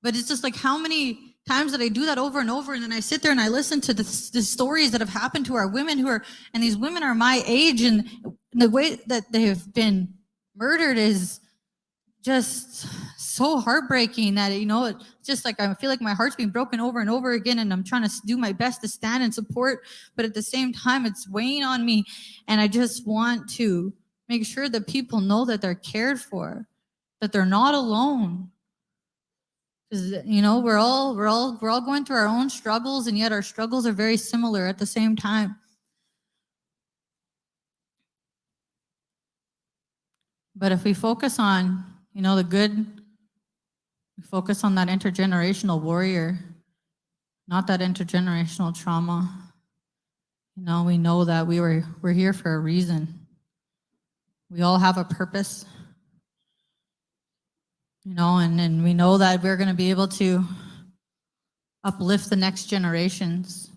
But it's just like, how many times did I do that over and over? And then I sit there and I listen to the stories that have happened to our women and these women are my age, and the way that they have been murdered is just so heartbreaking that, it's just like, I feel like my heart's being broken over and over again, and I'm trying to do my best to stand and support, but at the same time, it's weighing on me. And I just want to make sure that people know that they're cared for, that they're not alone. Because, we're all going through our own struggles, and yet our struggles are very similar at the same time. But if we focus on, the good, we focus on that intergenerational warrior, not that intergenerational trauma. We know that we're here for a reason. We all have a purpose. And we know that we're going to be able to uplift the next generations.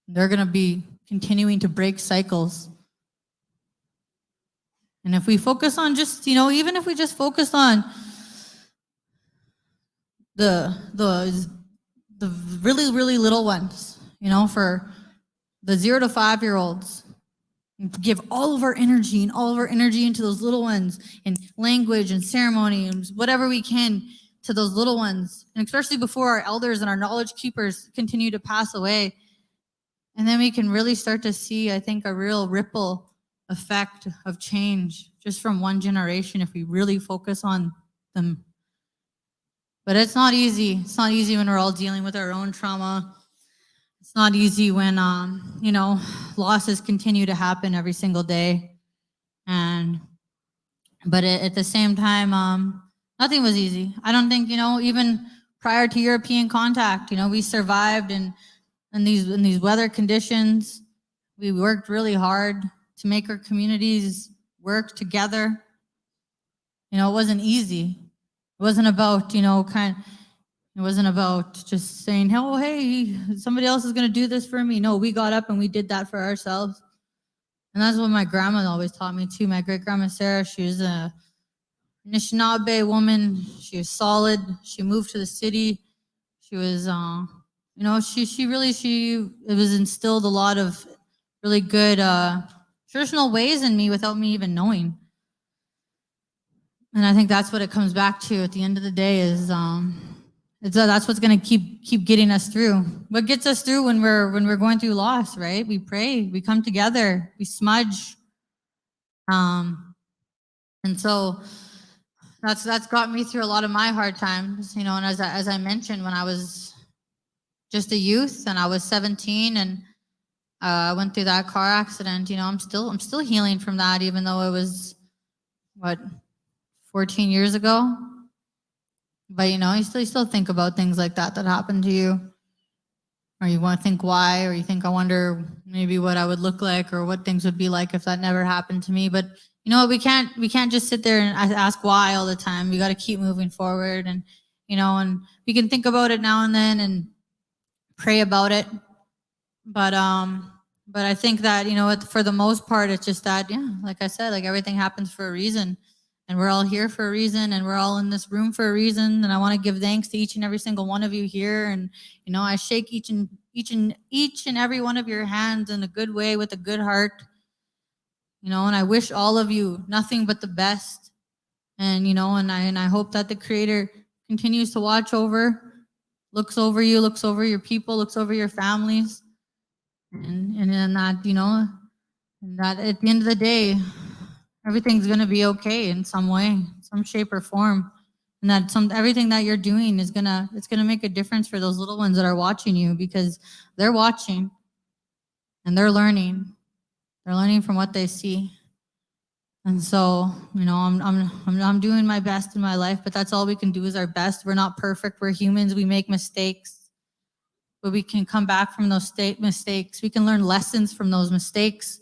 They're going to be continuing to break cycles. And if we focus on just, even if we just focus on the really, really little ones, for the 0 to 5 year olds, give all of our energy into those little ones, in language and ceremony and whatever we can to those little ones. And especially before our elders and our knowledge keepers continue to pass away. And then we can really start to see, I think, a real ripple effect of change just from one generation if we really focus on them. But it's not easy. It's not easy when we're all dealing with our own trauma. It's not easy when, losses continue to happen every single day. But at the same time, nothing was easy. I don't think, even prior to European contact, we survived in these weather conditions. We worked really hard to make our communities work together. It wasn't easy. It wasn't about, It wasn't about just saying, oh, hey, somebody else is going to do this for me. No, we got up and we did that for ourselves. And that's what my grandma always taught me too. My great grandma Sarah, she was a Anishinaabe woman. She was solid. She moved to the city. She was, it was instilled a lot of really good traditional ways in me without me even knowing. And I think that's what it comes back to at the end of the day is that's what's going to keep getting us through. What gets us through when we're going through loss, right? We pray, we come together, we smudge. And so that's got me through a lot of my hard times, and as I mentioned, when I was just a youth and I was 17 and I went through that car accident, I'm still healing from that, even though it was 14 years ago. But you still think about things like that happened to you, or you want to think why, or you think, I wonder maybe what I would look like or what things would be like if that never happened to me. But we can't just sit there and ask why all the time. We got to keep moving forward, and and we can think about it now and then and pray about it. But I think that for the most part, it's just that, like I said, like everything happens for a reason, and we're all here for a reason, and we're all in this room for a reason. And I want to give thanks to each and every single one of you here, and I shake each and every one of your hands in a good way with a good heart. And I wish all of you nothing but the best. And, and I hope that the Creator continues to looks over you, looks over your people, looks over your families. And then that, and that at the end of the day, everything's going to be okay in some way, some shape or form. And that everything that you're doing it's going to make a difference for those little ones that are watching you, because they're watching and they're learning. They're learning from what they see. And so, I'm doing my best in my life, but that's all we can do is our best. We're not perfect. We're humans. We make mistakes, but we can come back from those mistakes. We can learn lessons from those mistakes.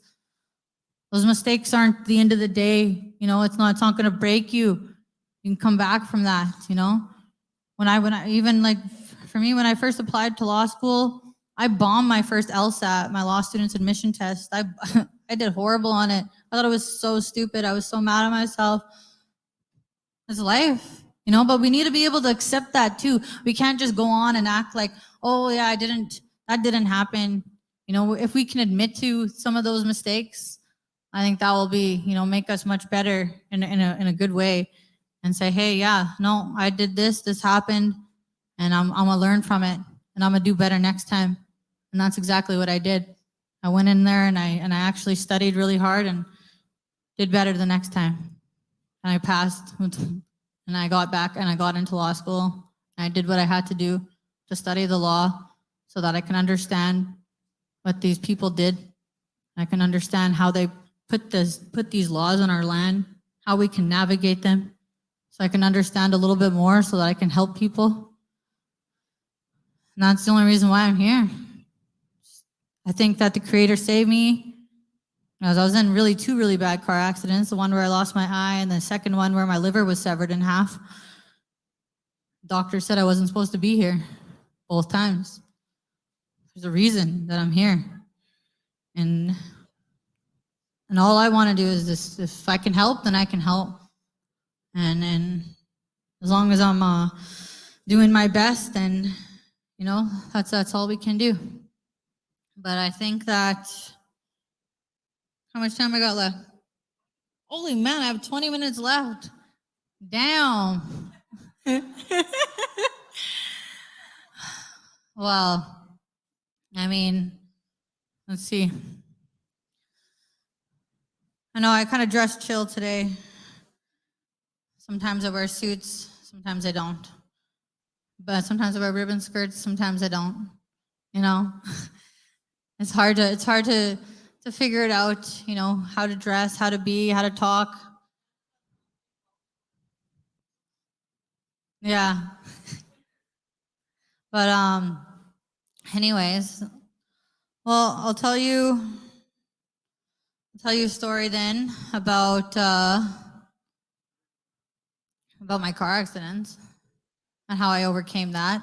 Those mistakes aren't the end of the day. It's not going to break you. You can come back from that. When I even, like, for me, when I first applied to law school, I bombed my first LSAT, my law students admission test. I did horrible on it. I thought it was so stupid. I was so mad at myself. It's life, but we need to be able to accept that too. We can't just go on and act like, oh yeah, that didn't happen. If we can admit to some of those mistakes, I think that will be, make us much better in a good way, and say, hey, yeah, no, I did this happened, and I'm gonna learn from it, and I'm gonna do better next time. And that's exactly what I did. I went in there and I actually studied really hard and did better the next time. And I passed, and I got back and I got into law school. And I did what I had to do to study the law so that I can understand what these people did. I can understand how they put these laws on our land, how we can navigate them, so I can understand a little bit more so that I can help people. And that's the only reason why I'm here. I think that the Creator saved me. I was in two really bad car accidents, the one where I lost my eye and the second one where my liver was severed in half. Doctor said I wasn't supposed to be here both times. There's a reason that I'm here. And all I want to do is this: if I can help, then I can help. And as long as I'm doing my best, then that's all we can do. But I think that, how much time I got left? Holy man, I have 20 minutes left. Damn. Well, let's see. I know I kind of dress chill today. Sometimes I wear suits, sometimes I don't. But sometimes I wear ribbon skirts, sometimes I don't. It's hard to figure it out, how to dress, how to be, how to talk. Yeah. But anyways, well, I'll tell you a story then about my car accidents. and how I overcame that.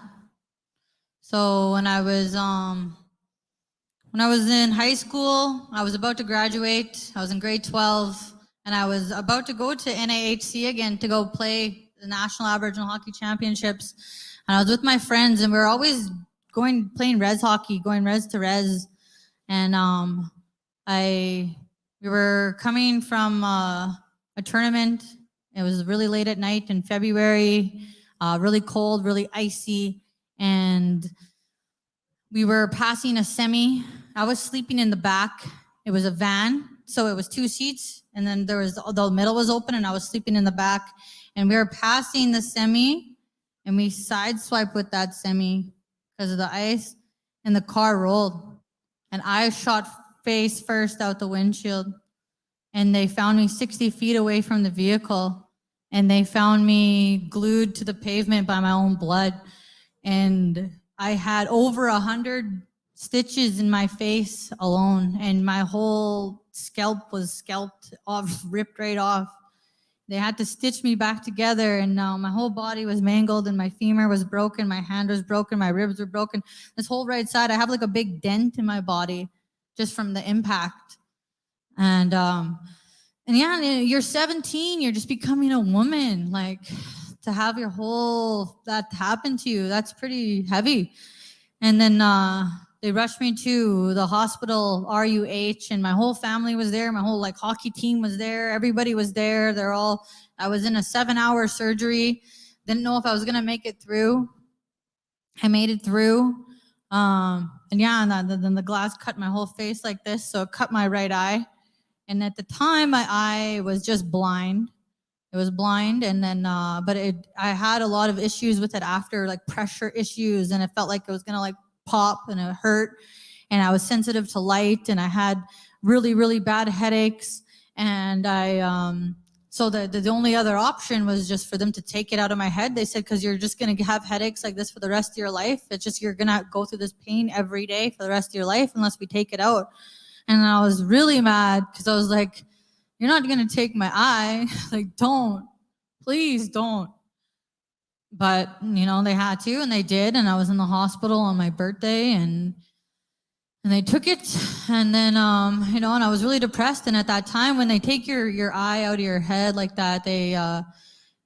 So when I was in high school, I was about to graduate. I was in grade 12, and I was about to go to NAHC again to go play the National Aboriginal Hockey Championships. And I was with my friends, and we were always playing res hockey, going res to res. And we were coming from a tournament. It was really late at night in February, really cold, really icy, and we were passing a semi. I was sleeping in the back. It was a van, so it was 2 seats, and then the middle was open, and I was sleeping in the back. And we were passing the semi, and we sideswiped with that semi because of the ice, and the car rolled, and I shot face first out the windshield. And they found me 60 feet away from the vehicle, and they found me glued to the pavement by my own blood. And I had over 100 stitches in my face alone, and my whole scalp was scalped off, ripped right off. They had to stitch me back together, and my whole body was mangled, and my femur was broken, my hand was broken, my ribs were broken. This whole right side, I have like a big dent in my body just from the impact. And yeah, you're 17, you're just becoming a woman. Like, to have your whole that happen to you, that's pretty heavy. And then they rushed me to the hospital, RUH, and my whole family was there. My whole like hockey team was there. Everybody was there. I was in a 7-hour surgery. Didn't know if I was gonna make it through. I made it through. And then the glass cut my whole face like this, so it cut my right eye. And at the time, my eye was just blind. It was blind, and then I had a lot of issues with it after, like pressure issues, and it felt like it was gonna like pop, and it hurt. And I was sensitive to light, and I had really, really bad headaches. And so the only other option was just for them to take it out of my head. They said, because you're just gonna have headaches like this for the rest of your life. It's just you're gonna go through this pain every day for the rest of your life unless we take it out. And I was really mad because I was like, you're not going to take my eye. Like, don't. Please don't. But, they had to, and they did. And I was in the hospital on my birthday, and they took it. And then, and I was really depressed. And at that time, when they take your eye out of your head like that,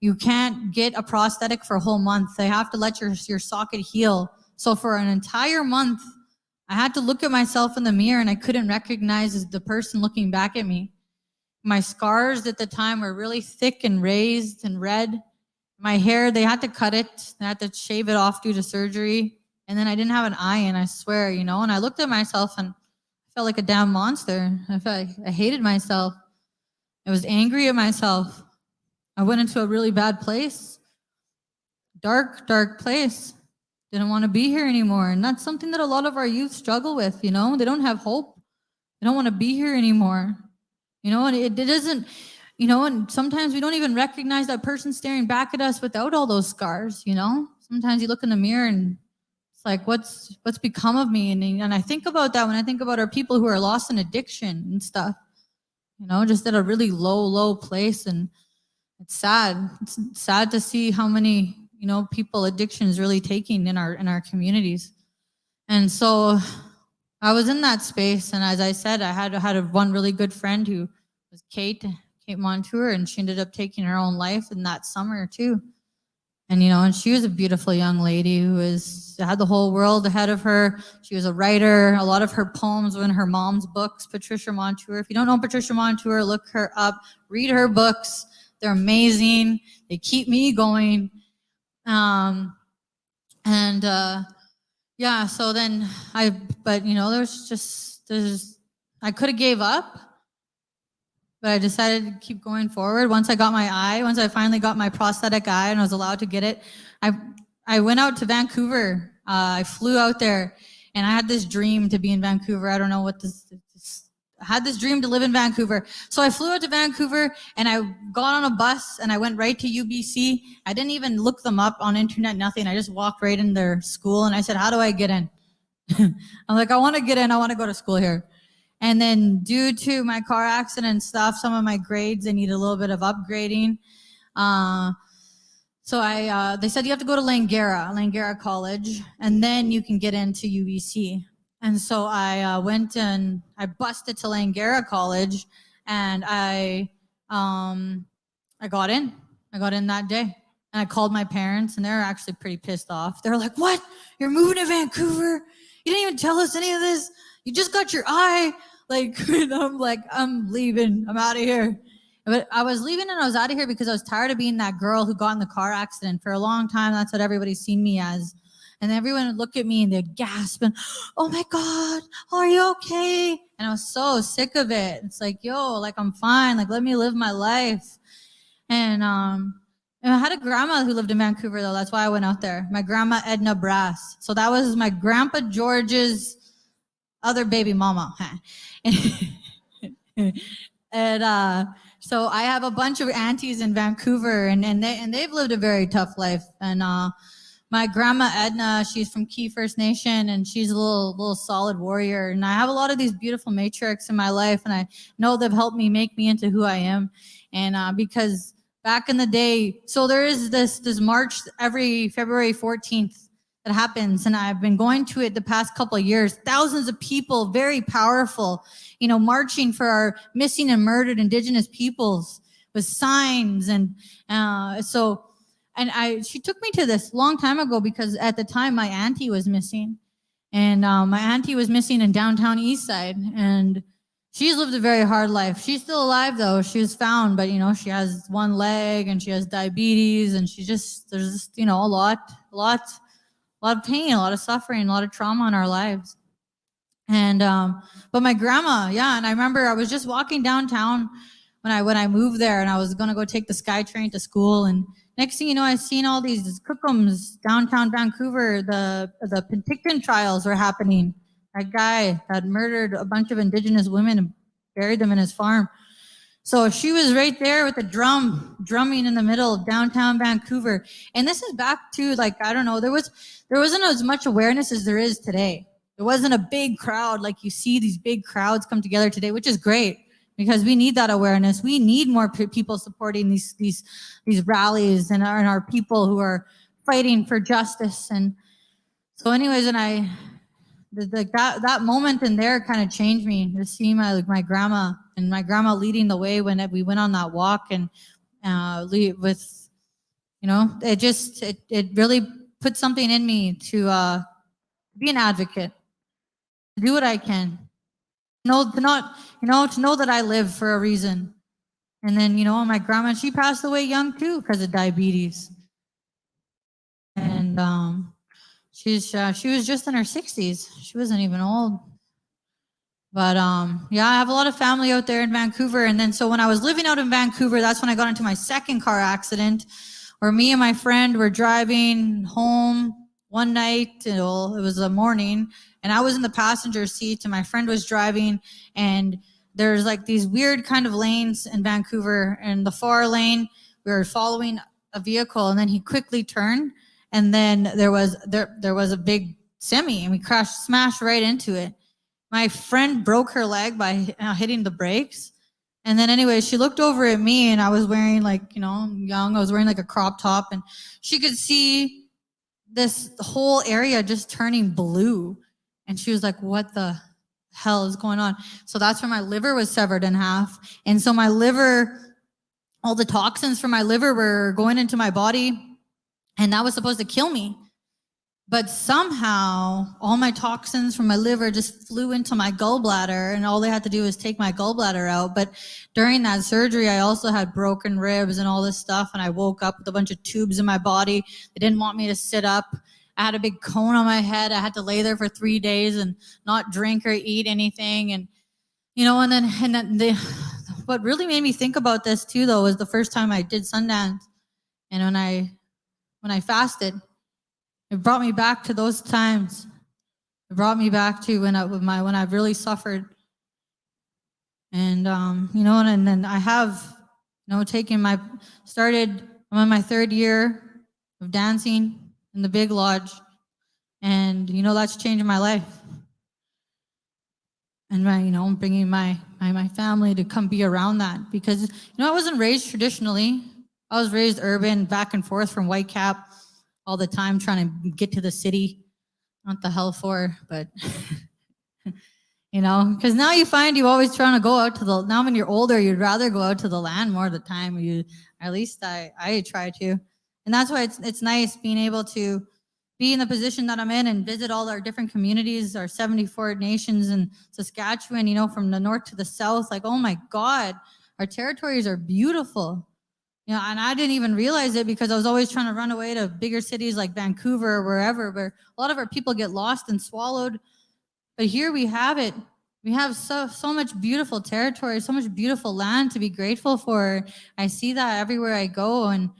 you can't get a prosthetic for a whole month. They have to let your socket heal. So for an entire month, I had to look at myself in the mirror, and I couldn't recognize the person looking back at me. My scars at the time were really thick and raised and red. My hair, they had to cut it. They had to shave it off due to surgery. And then I didn't have an eye, and I swear, and I looked at myself and I felt like a damn monster. I felt like I hated myself. I was angry at myself. I went into a really bad place. Dark, dark place. Didn't want to be here anymore. And that's something that a lot of our youth struggle with, They don't have hope. They don't want to be here anymore. And it isn't, and sometimes we don't even recognize that person staring back at us without all those scars, Sometimes you look in the mirror and it's like, what's become of me? And I think about that when I think about our people who are lost in addiction and stuff, just at a really low place. And it's sad. It's sad to see how many people addiction is really taking in our communities. And so I was in that space, and as I said, I had one really good friend who was Kate Montour, and she ended up taking her own life in that summer too. And and she was a beautiful young lady who had the whole world ahead of her. She was a writer. A lot of her poems were in her mom's books, Patricia Montour. If you don't know Patricia Montour, look her up, read her books. They're amazing. They keep me going. So then I could have gave up, but I decided to keep going forward. Once I finally got my prosthetic eye and I was allowed to get it, I went out to Vancouver. I flew out there, and I had this dream to be in Vancouver. I don't know what I had this dream to live in Vancouver. So I flew out to Vancouver, and I got on a bus, and I went right to UBC. I didn't even look them up on internet, nothing. I just walked right in their school, and I said, how do I get in? I'm like, I want to get in. I want to go to school here. And then due to my car accident stuff, some of my grades, they need a little bit of upgrading. So they said you have to go to Langara College, and then you can get into UBC. And so I went and I busted to Langara College, and I got in. I got in that day. And I called my parents, and they're actually pretty pissed off. They're like, "What? You're moving to Vancouver? You didn't even tell us any of this. You just got your eye." Like, and I'm like, "I'm leaving. I'm out of here." But I was leaving and I was out of here because I was tired of being that girl who got in the car accident. For a long time, that's what everybody's seen me as. And everyone would look at me and they'd gasp and, "Oh my God, are you okay?" And I was so sick of it. It's like, yo, like, I'm fine. Like, let me live my life. And I had a grandma who lived in Vancouver, though. That's why I went out there. My grandma, Edna Brass. So that was my grandpa George's other baby mama. And so I have a bunch of aunties in Vancouver, and they've lived a very tough life. And my grandma Edna, she's from Key First Nation, and she's a little solid warrior. And I have a lot of these beautiful matriarchs in my life, and I know they've helped me make me into who I am. And because back in the day, so there is this march every February 14th that happens, and I've been going to it the past couple of years. Thousands of people, very powerful, marching for our missing and murdered Indigenous peoples with signs. And she took me to this long time ago because at the time my auntie was missing, and my auntie was missing in downtown Eastside, and she's lived a very hard life. She's still alive though. She was found, but she has one leg and she has diabetes, and there's just a lot of pain, a lot of suffering, a lot of trauma in our lives. And but my grandma, yeah, and I remember I was just walking downtown when I moved there, and I was gonna go take the SkyTrain to school, and next thing you know, I seen all these Cookums downtown Vancouver. The Penticton trials were happening. That guy that murdered a bunch of Indigenous women and buried them in his farm. So she was right there with a drumming in the middle of downtown Vancouver. And this is back to, like, I don't know, there wasn't as much awareness as there is today. There wasn't a big crowd like you see these big crowds come together today, which is great because we need that awareness. We need more people supporting these rallies and our people who are fighting for justice. And so anyways, and that moment in there kind of changed me to see my grandma leading the way when we went on that walk, and with it really put something in me to be an advocate, to do what I can, to know that I live for a reason. And then my grandma, she passed away young too because of diabetes, and she was just in her 60s. She wasn't even old. But yeah, I have a lot of family out there in Vancouver. And then so when I was living out in Vancouver, that's when I got into my second car accident, where me and my friend were driving home one night. It was a morning, and I was in the passenger seat, and my friend was driving. And there's like these weird kind of lanes in Vancouver. And the far lane, we were following a vehicle, and then he quickly turned. And then there was a big semi, and we smashed right into it. My friend broke her leg by hitting the brakes. And then anyway, she looked over at me, and I was wearing young, I was wearing like a crop top, and she could see this whole area just turning blue. And she was like, "What the hell is going on?" So that's when my liver was severed in half. And so my liver, all the toxins from my liver were going into my body, and that was supposed to kill me. But somehow all my toxins from my liver just flew into my gallbladder, and all they had to do was take my gallbladder out. But during that surgery, I also had broken ribs and all this stuff, and I woke up with a bunch of tubes in my body. They didn't want me to sit up. I had a big cone on my head. I had to lay there for 3 days and not drink or eat anything. And what really made me think about this too, though, was the first time I did Sundance, and when I fasted. It brought me back to those times. It brought me back to when I really suffered. And and then I have I'm in my third year of dancing in the Big Lodge, and that's changing my life. And I'm bringing my family to come be around that, because I wasn't raised traditionally. I was raised urban, back and forth from Whitecap all the time, trying to get to the city. Not the hell for, but you know, because now you find you always trying to go out to the. Now when you're older, you'd rather go out to the land more of the time. At least I try to, and that's why it's nice being able to be in the position that I'm in and visit all our different communities, our 74 nations in Saskatchewan, you know, from the north to the south. Like, oh my God, our territories are beautiful. You know, and I didn't even realize it because I was always trying to run away to bigger cities like Vancouver or wherever, where a lot of our people get lost and swallowed. But here we have it. We have so much beautiful territory, so much beautiful land to be grateful for. I see that everywhere I go, and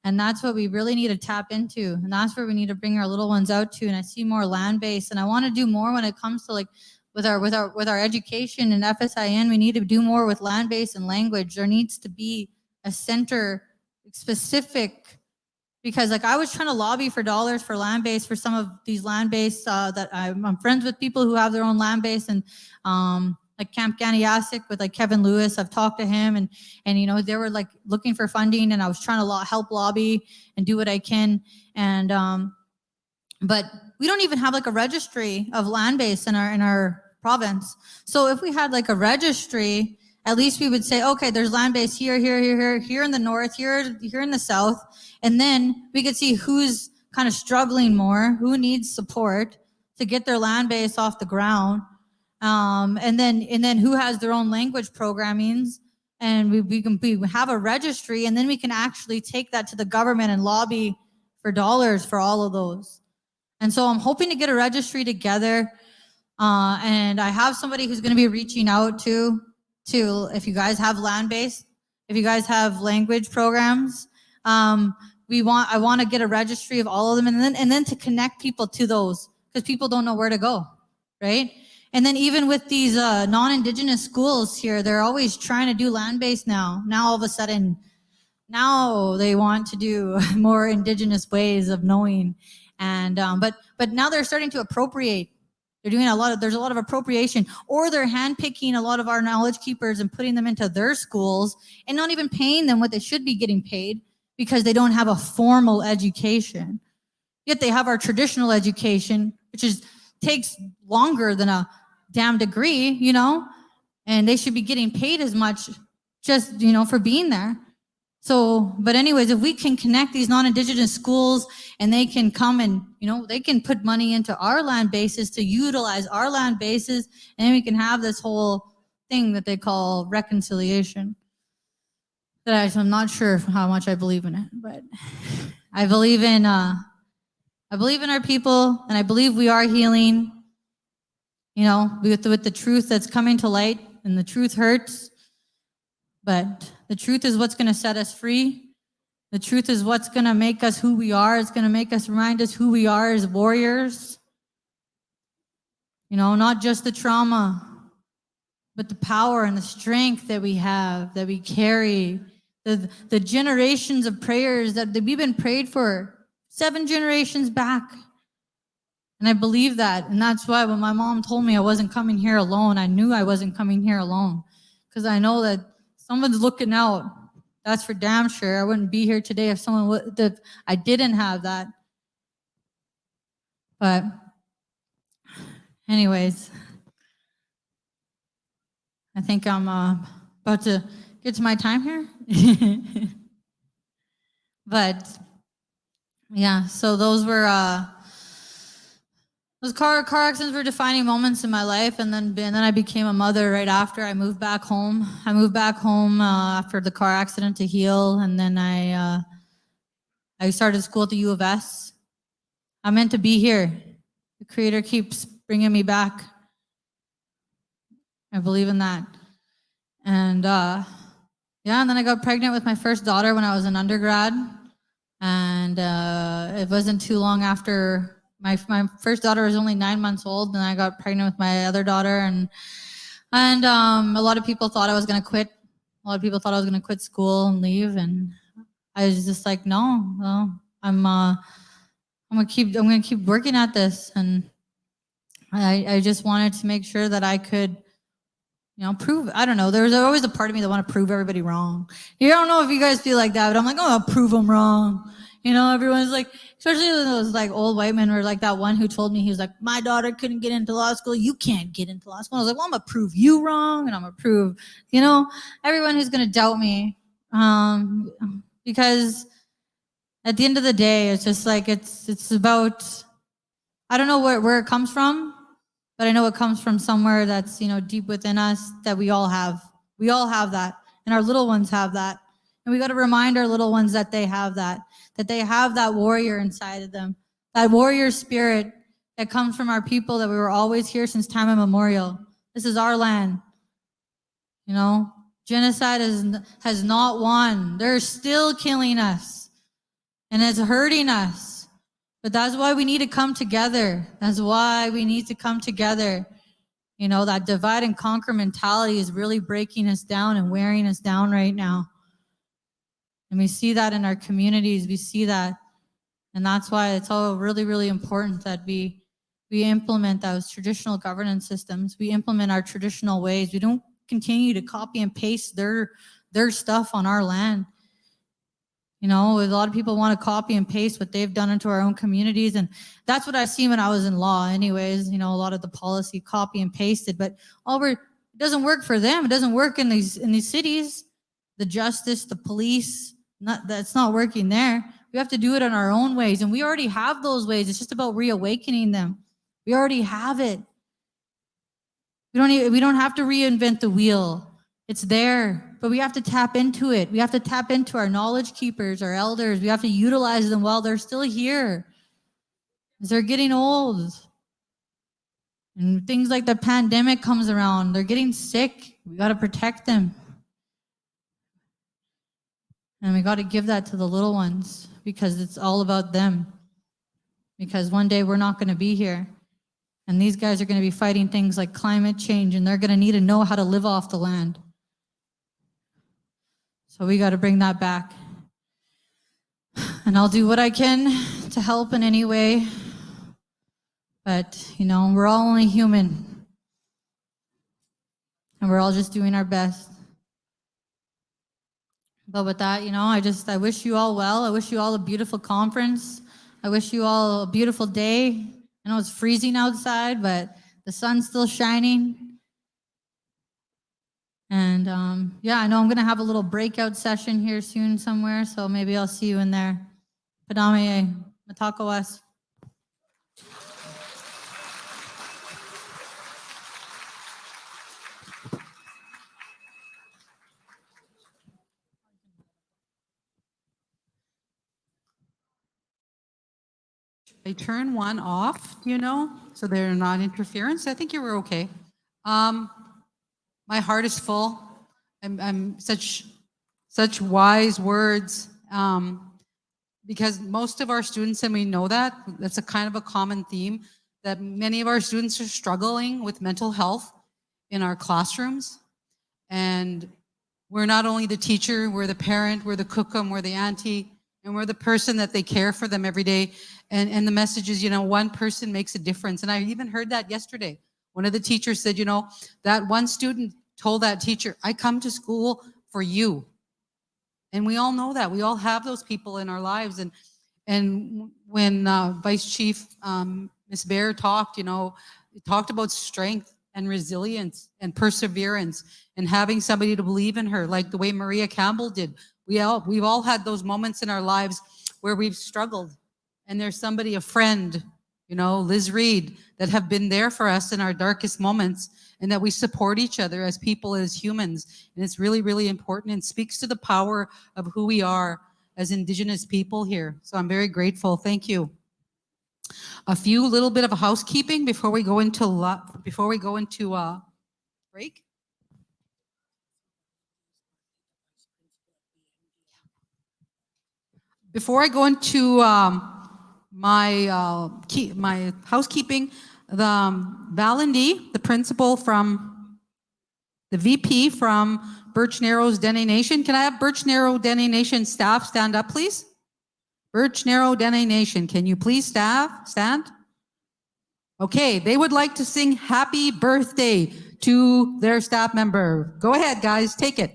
that's what we really need to tap into, and that's where we need to bring our little ones out to. And I see more land based, and I want to do more when it comes to like with our education and FSIN. We need to do more with land based and language. There needs to be a center specific, because like I was trying to lobby for dollars for land base for some of these land base that I'm friends with people who have their own land base, and like Camp Ganniasic with like Kevin Lewis. I've talked to him, and you know, they were like looking for funding, and I was trying to help lobby and do what I can. And but we don't even have like a registry of land base in our province. So if we had like a registry, at least we would say, okay, there's land base here in the north, here in the south, and then we could see who's kind of struggling more, who needs support to get their land base off the ground. And then who has their own language programmings, and we have a registry, and then we can actually take that to the government and lobby for dollars for all of those. And so I'm hoping to get a registry together, and I have somebody who's going to be reaching out to if you guys have land based, if you guys have language programs, I want to get a registry of all of them, and then to connect people to those, because people don't know where to go, right? And then even with these non-Indigenous schools here, they're always trying to do land-based now. Now all of a sudden, now they want to do more Indigenous ways of knowing. And but now they're starting to appropriate. They're doing there's a lot of appropriation, or they're handpicking a lot of our knowledge keepers and putting them into their schools and not even paying them what they should be getting paid, because they don't have a formal education. Yet they have our traditional education, which takes longer than a damn degree, you know, and they should be getting paid as much just, you know, for being there. So, but anyways, if we can connect these non-Indigenous schools, and they can come and, you know, they can put money into our land bases to utilize our land bases, and then we can have this whole thing that they call reconciliation. That I'm not sure how much I believe in it, but I believe in our people, and I believe we are healing, you know, with the truth that's coming to light, and the truth hurts, but the truth is what's going to set us free. The truth is what's going to make us who we are. It's going to make us, remind us who we are as warriors. You know, not just the trauma, but the power and the strength that we have, that we carry, the generations of prayers that we've been prayed for 7 generations back. And I believe that. And that's why when my mom told me I wasn't coming here alone, I knew I wasn't coming here alone, because I know that someone's looking out. That's for damn sure. I wouldn't be here today if I didn't have that. But anyways, I think I'm about to get to my time here. But yeah, so those were those car accidents were defining moments in my life, and then I became a mother right after. I moved back home. After the car accident to heal, and then I started school at the U of S. I'm meant to be here. The Creator keeps bringing me back. I believe in that. And yeah, and then I got pregnant with my first daughter when I was an undergrad, and it wasn't too long after. My first daughter was only 9 months old, and I got pregnant with my other daughter, and a lot of people thought I was going to quit. A lot of people thought I was going to quit school and leave, and I was just like, no, I'm going to keep working at this, and I just wanted to make sure that I could, prove, I don't know. There's always a part of me that want to prove everybody wrong. I don't know if you guys feel like that, but I'm like, oh, I'll prove them wrong. Everyone's like, especially those like old white men were like that one who told me, he was like, my daughter couldn't get into law school. You can't get into law school. I was like, well, I'm going to prove you wrong. And I'm going to prove, everyone who's going to doubt me. Because at the end of the day, it's just like, it's about, I don't know where it comes from. But I know it comes from somewhere that's, deep within us that we all have. We all have that. And our little ones have that. And we got to remind our little ones that they have that they have that warrior inside of them, that warrior spirit that comes from our people, that we were always here since time immemorial. This is our land. Genocide has not won. They're still killing us. And it's hurting us. But that's why we need to come together. That's why we need to come together. That divide and conquer mentality is really breaking us down and wearing us down right now. And we see that in our communities. We see that. And that's why it's all really, really important that we implement those traditional governance systems. We implement our traditional ways. We don't continue to copy and paste their stuff on our land. A lot of people want to copy and paste what they've done into our own communities. And that's what I see when I was in law anyways. A lot of the policy copy and pasted, but it doesn't work for them. It doesn't work in these cities. The justice, the police, that's not working there. We have to do it in our own ways. And we already have those ways. It's just about reawakening them. We already have it. We don't have to reinvent the wheel. It's there, but we have to tap into it. We have to tap into our knowledge keepers, our elders. We have to utilize them while they're still here. As they're getting old. And things like the pandemic comes around. They're getting sick. We got to protect them. And we got to give that to the little ones because it's all about them. Because one day we're not going to be here. And these guys are going to be fighting things like climate change, and they're going to need to know how to live off the land. So we got to bring that back. And I'll do what I can to help in any way. But, we're all only human. And we're all just doing our best. But with that, I wish you all well. I wish you all a beautiful conference. I wish you all a beautiful day. I know it's freezing outside, but the sun's still shining. And I know I'm going to have a little breakout session here soon somewhere, so maybe I'll see you in there. Padame, Matakawas. I turn one off, so they're not interference. I think you were okay. My heart is full. I'm such wise words, because most of our students, and we know that's a kind of a common theme, that many of our students are struggling with mental health in our classrooms. And we're not only the teacher, we're the parent, we're the cookum, we're the auntie, and we're the person that they care for them every day. And the message is, one person makes a difference. And I even heard that yesterday. One of the teachers said, that one student told that teacher, I come to school for you. And we all know that. We all have those people in our lives. And when Vice Chief Ms. Baer talked, talked about strength and resilience and perseverance and having somebody to believe in her, like the way Maria Campbell did. We've all had those moments in our lives where we've struggled. And there's somebody, a friend, Liz Reed, that have been there for us in our darkest moments, and that we support each other as people, as humans. And it's really, really important and speaks to the power of who we are as Indigenous people here. So I'm very grateful. Thank you. A few little bit of housekeeping before we go into break. Before I go into my housekeeping, the Valendy, the principal from the VP from Birch Narrows Dene Nation. Can I have Birch Narrow Dene Nation staff stand up, please? Birch Narrow Dene Nation, can you please stand? Okay, they would like to sing happy birthday to their staff member. Go ahead, guys, take it.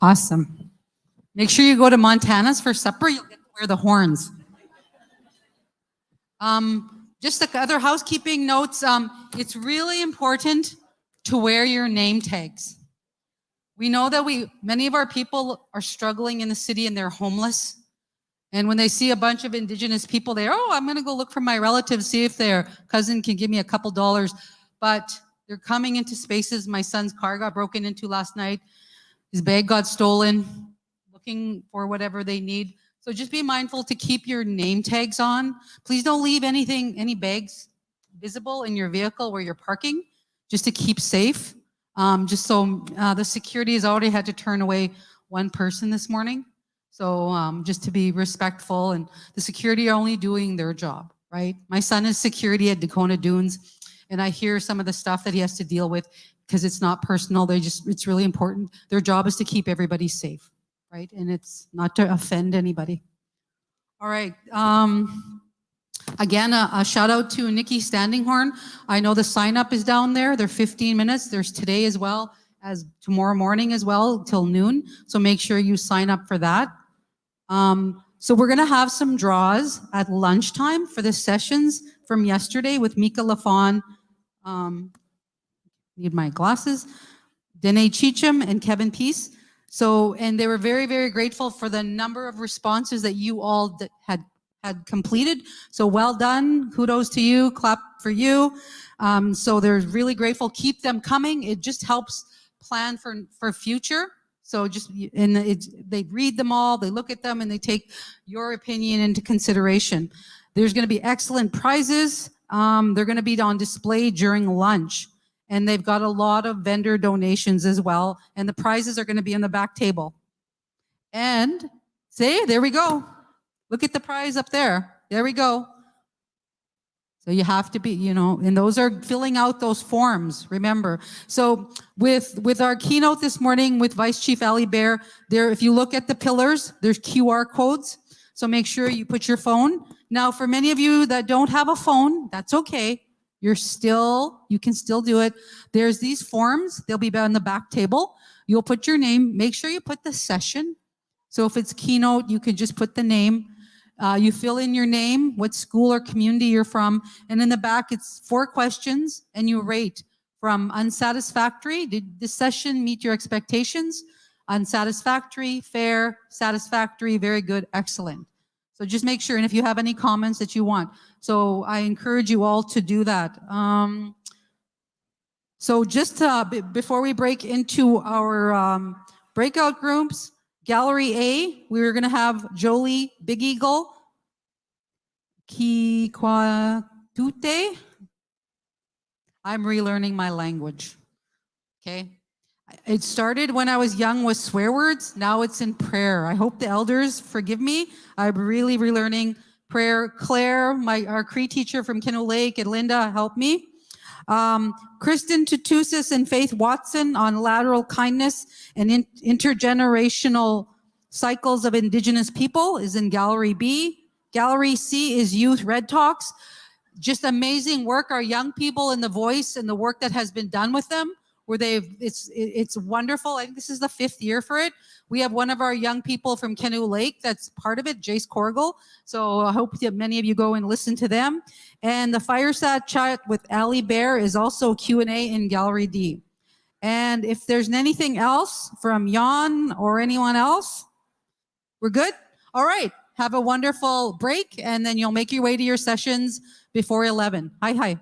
Awesome. Make sure you go to Montana's for supper. You'll get to wear the horns. Just the other housekeeping notes. It's really important to wear your name tags. We know that many of our people are struggling in the city and they're homeless. And when they see a bunch of Indigenous people, I'm going to go look for my relatives, see if their cousin can give me a couple dollars. But they're coming into spaces. My son's car got broken into last night. His bag got stolen, looking for whatever they need. So just be mindful to keep your name tags on. Please don't leave any bags visible in your vehicle where you're parking, just to keep safe. Just so the security has already had to turn away one person this morning. So just to be respectful, and the security are only doing their job, right? My son is security at Dakota Dunes, and I hear some of the stuff that he has to deal with because it's not personal. It's really important. Their job is to keep everybody safe, right? And it's not to offend anybody. All right. Again, a shout out to Nikki Standinghorn. I know the sign up is down there. They're 15 minutes. There's today as well as tomorrow morning as well till noon. So make sure you sign up for that. So we're going to have some draws at lunchtime for the sessions from yesterday with Mika Lafon. Need my glasses. Dene Cheecham and Kevin Peace. So, and they were very, very grateful for the number of responses that you all had completed. So well done. Kudos to you. Clap for you. So they're really grateful. Keep them coming. It just helps plan for future. So they read them all, they look at them, and they take your opinion into consideration. There's going to be excellent prizes. They're going to be on display during lunch. And they've got a lot of vendor donations as well. And the prizes are going to be on the back table. And there we go. Look at the prize up there. There we go. So you have to be, and those are filling out those forms, remember. So with our keynote this morning with Vice Chief Ali Bear, if you look at the pillars, there's QR codes. So make sure you put your phone. Now, for many of you that don't have a phone, that's okay. You can still do it. There's these forms. They'll be on the back table. You'll put your name. Make sure you put the session. So if it's keynote, you can just put the name. You fill in your name, what school or community you're from, and in the back it's 4 questions, and you rate from unsatisfactory, did this session meet your expectations? Unsatisfactory, fair, satisfactory, very good, excellent. So just make sure, and if you have any comments that you want. So I encourage you all to do that. So just before we break into our breakout groups, Gallery A, we were going to have Jolie Big Eagle, Kikwatute. I'm relearning my language. Okay. It started when I was young with swear words. Now it's in prayer. I hope the elders forgive me. I'm really relearning prayer. Claire, our Cree teacher from Kinnow Lake, and Linda helped me. Kristen Tutusis and Faith Watson on lateral kindness and intergenerational cycles of Indigenous people is in Gallery B. Gallery C is Youth Red Talks. Just amazing work. Our young people and the voice and the work that has been done with them, where it's wonderful. I think this is the 5th year for it. We have one of our young people from Kinnow Lake that's part of it, Jace Corrigal. So I hope that many of you go and listen to them. And the Fireside Chat with Ali Bear is also Q&A in Gallery D. And if there's anything else from Jan or anyone else, we're good? All right. Have a wonderful break, and then you'll make your way to your sessions before 11. Hi.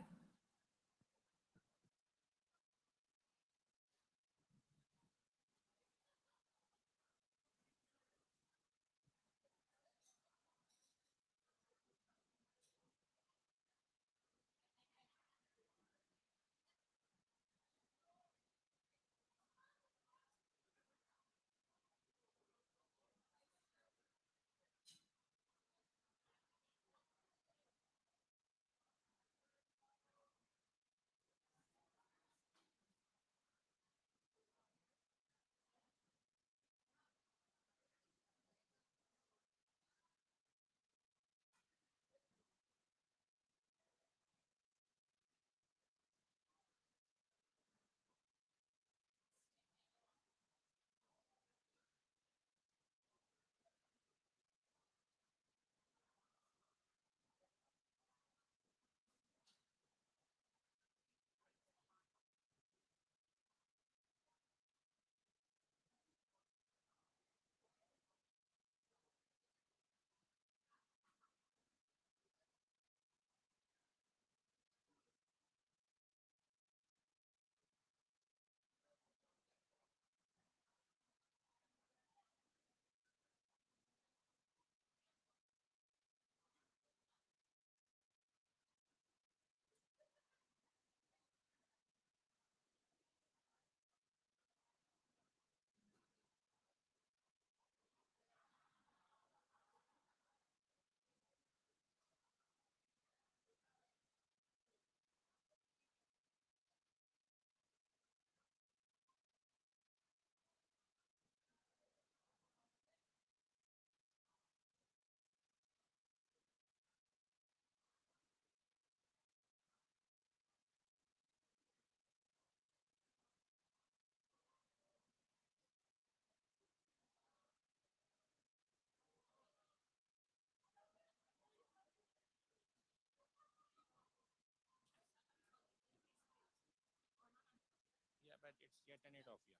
but it's yet an Ethiopia.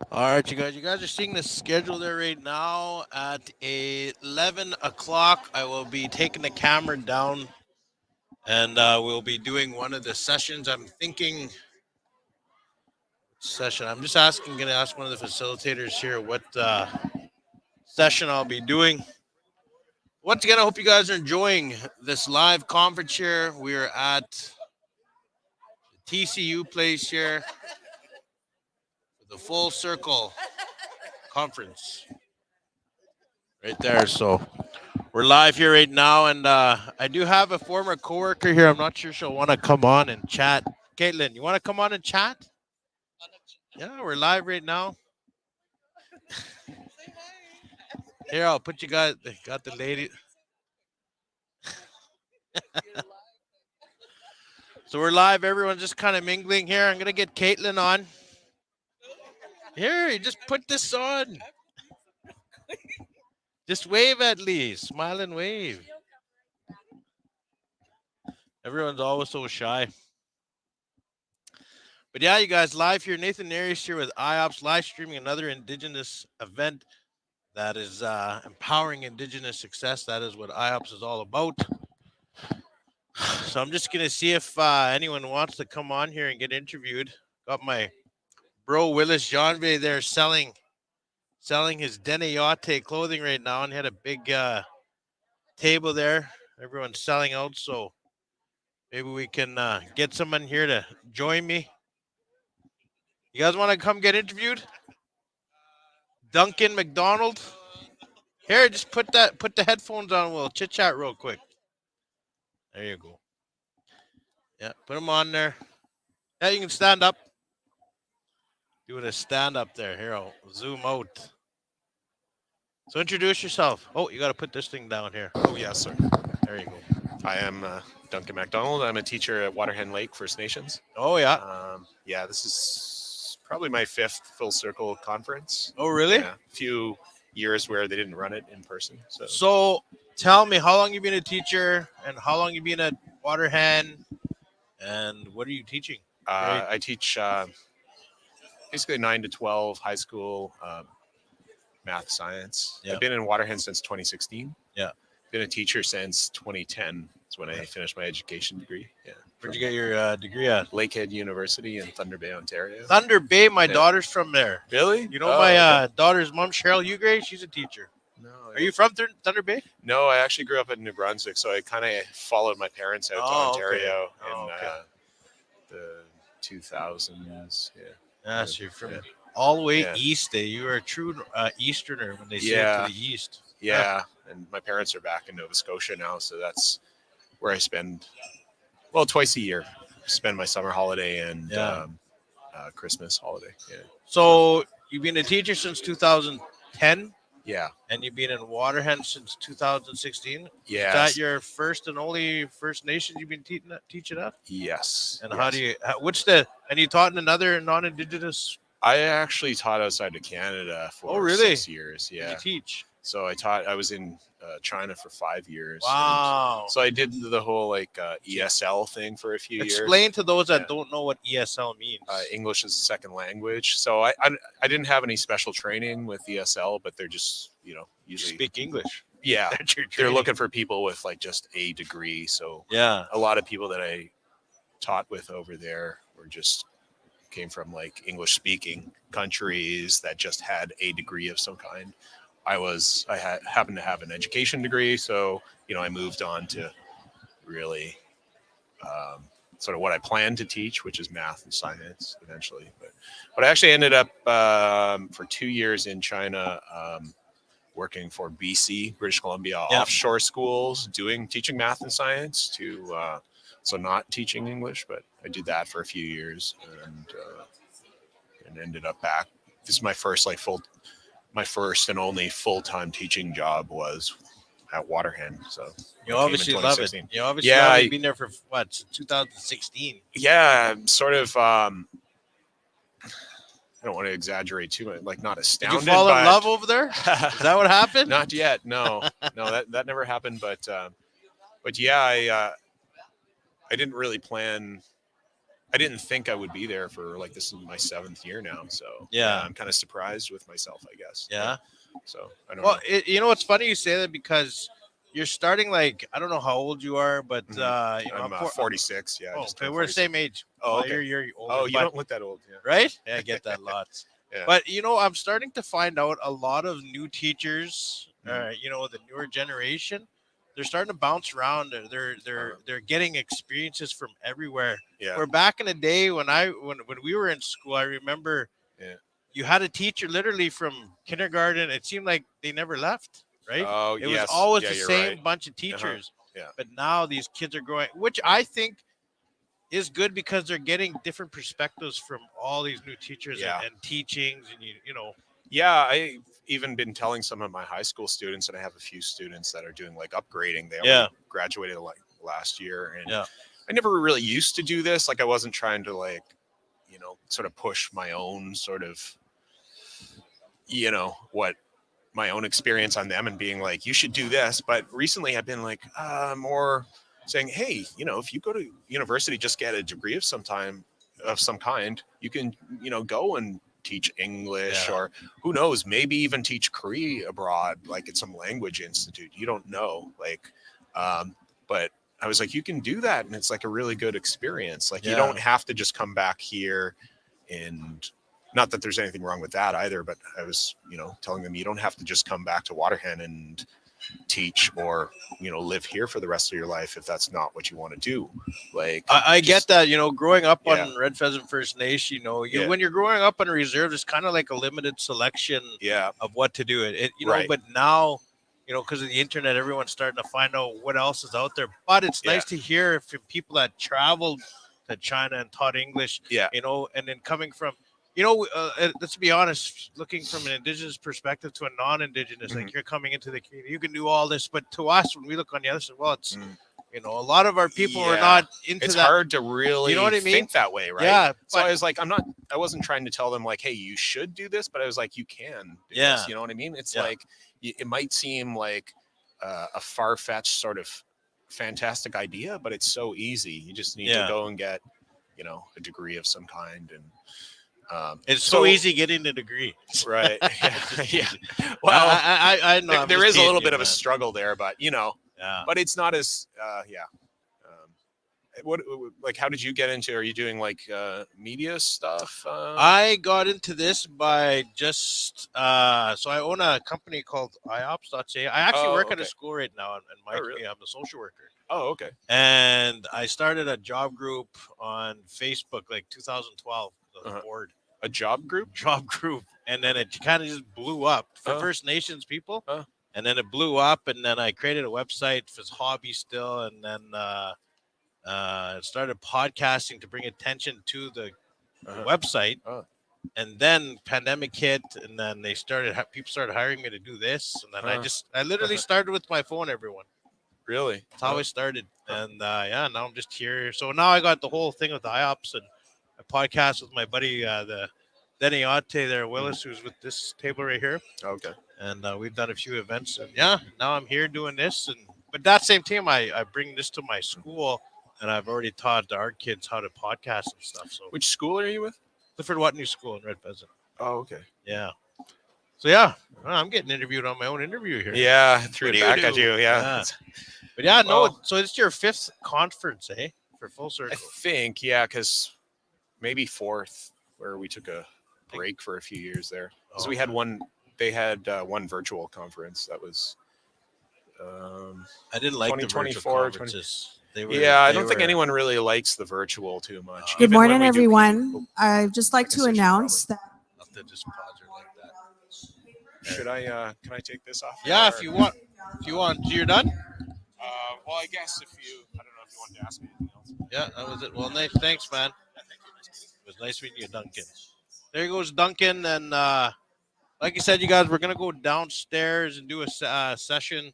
All right, you guys. You guys are seeing the schedule there right now. At 11 o'clock, I will be taking the camera down, and we'll be doing one of the sessions. I'm thinking session. I'm just asking, going to ask one of the facilitators here what session I'll be doing. Once again, I hope you guys are enjoying this live conference here. We are at the TCU place here, the Full Circle Conference right there. So we're live here right now, and I do have a former coworker here. I'm not sure she'll want to come on and chat. Caitlin, you want to come on and chat? Yeah, we're live right now. Here, I'll put you guys. Got the lady. So we're live. Everyone's just kind of mingling here. I'm gonna get Caitlin on. Here, you just put this on. Just wave at least. Smile and wave. Everyone's always so shy. But yeah, you guys, live here. Nathan Arias here with IOPS, live streaming another Indigenous event that is empowering Indigenous success. That is what IOPS is all about. So I'm just going to see if anyone wants to come on here and get interviewed. Got my bro Willis Janve there selling his Denayate clothing right now, and he had a big table there. Everyone's selling out, so maybe we can get someone here to join me. You guys want to come get interviewed? Duncan McDonald. Here, just put the headphones on. We'll chit chat real quick. There you go. Yeah, put them on there. Yeah, you can stand up. Doing a stand up there. Here, I'll zoom out. So introduce yourself. Oh, you got to put this thing down here. Oh, yes, sir. There you go. I am Duncan MacDonald. I'm a teacher at Waterhen Lake First Nations. Oh, yeah. Yeah, this is probably my 5th Full Circle conference. Oh, really? Yeah, a few years where they didn't run it in person. So tell me, how long you been a teacher, and how long you been at Waterhen, and what are you teaching? I teach basically 9 to 12 high school math, science. Yeah. I've been in Waterhen since 2016. Yeah. Been a teacher since 2010. That's when I finished my education degree. Yeah. Where'd you get your degree at? Lakehead University in Thunder Bay, Ontario. Thunder Bay. My daughter's from there. Really? You know my daughter's mom, Cheryl Hugray? She's a teacher. No. Are you from Thunder Bay? No, I actually grew up in New Brunswick, so I kind of followed my parents out to Ontario in the 2000s. Yeah. Yeah, so you're from all the way Yeah. east. You are a true Easterner when they say it to the east. Yeah, and my parents are back in Nova Scotia now, so that's where I spend, well, twice a year. Spend my summer holiday and Christmas holiday. Yeah. So you've been a teacher since 2010, Yeah. and you've been in Waterhen since 2016. Yeah. Is that your first and only First Nations you've been teaching at? Yes. And yes. how do you? And you taught in another non-Indigenous? I actually taught outside of Canada for 6 years. Yeah. Did you teach? So I was in China for 5 years. Wow. So I did the whole ESL thing for a few years. Explain to those that don't know what ESL means. English as a second language. So I didn't have any special training with ESL, but they're just usually speak English. Yeah, That's your they're training. looking for people with just a degree. So Yeah. a lot of people that I taught with over there came from English speaking countries that just had a degree of some kind. I happened to have an education degree, so I moved on to really sort of what I planned to teach, which is math and science eventually. But I actually ended up for 2 years in China, working for BC, British Columbia offshore schools, teaching math and science so not teaching English, but I did that for a few years and ended up back. This is my first my first and only full-time teaching job was at Waterhen. So you obviously love it. You obviously you've been there for what, since 2016? Yeah, sort of. I don't want to exaggerate too much. Not astounded. Did you fall in love over there? Is that what happened? Not yet. No, that never happened. But yeah, I didn't really plan I didn't think I would be there for like this is my 7th year now. So Yeah. I'm kind of surprised with myself, I guess. Yeah. So I don't Well, know. you know, it's funny you say that because you're starting like I don't know how old you are, but Mhm. you know, I'm 46. Yeah. I Oh, just okay, turned we're the 46. same age. Oh, Well, okay. you're older, Oh, you but, don't look that old. Yeah. right? Yeah, I get that lots. Yeah. But you know, I'm starting to find out a lot of new teachers. You know, the newer generation, they're starting to bounce around. They're getting experiences from everywhere. Yeah. Where back in the day when we were in school, I remember Yeah. you had a teacher literally from kindergarten. It seemed like they never left, right? Oh, It was yes. always Yeah, the you're same right. bunch of teachers. Yeah. But now these kids are growing, which I think is good because they're getting different perspectives from all these new teachers Yeah. and teachings, and you know. Yeah, I've even been telling some of my high school students, and I have a few students that are doing like upgrading. They Yeah. already graduated like last year, and Yeah. I never really used to do this. Like I wasn't trying to like, sort of push my own sort of, what my own experience on them and being like, you should do this. But recently I've been like, more saying, hey, if you go to university, just get a degree of some kind, you can, go and teach English Yeah. or who knows, maybe even teach Cree abroad, like at some language institute. You don't know. Like, but I was like, you can do that. And it's like a really good experience. Like you Yeah. don't have to just come back here and not that there's anything wrong with that either, but I was, telling them you don't have to just come back to Waterhen and teach or, live here for the rest of your life if that's not what you want to do. Like I get just- that, growing up Yeah. on Red Pheasant First Nation, Yeah. when you're growing up on a reserve, it's kind of like a limited selection Yeah. of what to do. Right. But now, because of the internet, everyone's starting to find out what else is out there. But it's Yeah. nice to hear from people that traveled to China and taught English, Yeah. and then coming from, let's be honest, looking from an indigenous perspective to a non-indigenous, like you're coming into the community, you can do all this, but to us, when we look on the other side, well, it's, a lot of our people are Yeah. not into It's that. hard to really You know what I mean? think that way, right? Yeah, So but- I was like, I wasn't trying to tell them like, hey, you should do this, but I was like, you can do Yeah. this. You know what I mean? It's Yeah. like, it might seem like a far-fetched sort of fantastic idea, but it's so easy. You just need Yeah. to go and get, a degree of some kind. And It's so easy getting the degree. right. Yeah. Yeah. Well, Well, I know there is a little bit of a struggle there, but Yeah. but it's not as yeah. What like how did you get into? Are you doing like media stuff? I got into this by just so I own a company called iops.ca. I actually Oh, work at a okay. school right now in my Oh, really? I'm a social worker. Oh, okay. And I started a job group on Facebook like 2012. I was Uh-huh. bored. A job group? Job group, and then it kind of just blew up for Oh. First Nations people. Oh. And then it blew up, and then I created a website for his hobby still, and then started podcasting to bring attention to the Uh-huh. website. Oh. And then pandemic hit, and then people started hiring me to do this, and then I literally started with my phone. Everyone, Really? that's how I started, and yeah, now I'm just here. So now I got the whole thing with the IOPS, and I podcast with my buddy, the Denny Otte there, Willis, who's with this table right here, Okay. and we've done a few events. And yeah, now I'm here doing this, but that same team, I bring this to my school, and I've already taught our kids how to podcast and stuff. So Which school are you with? Clifford Watney School in Red Pheasant. Oh, okay. Yeah. So yeah, I'm getting interviewed on my own interview here. Yeah, threw What it do you back at do? you. Yeah. Yeah. But yeah, no. Well- So it's your 5th conference, eh? For Full I Circle. think, yeah, because maybe 4th, where we took a break for a few years there. Because Oh, we had one, they had one virtual conference that was. I didn't like the 2024, virtual conferences. They were, Yeah, I they don't think were- anyone really likes the virtual too much. Good Even when morning, we do- everyone. I'd just like guess to I should announce that I'll have to just pause her like that. Should I? Can I take this off? Yeah, Or- if you want. If you want, you're done. Well, I guess if you, I don't know if you wanted to ask me anything else. Yeah, that was it. Well, nice. Thanks, man. It was nice meeting you, Duncan. There goes Duncan, and like you said, you guys, we're gonna go downstairs and do a session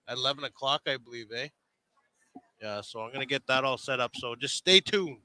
at 11 o'clock, I believe, eh? Yeah, so I'm gonna get that all set up. So just stay tuned.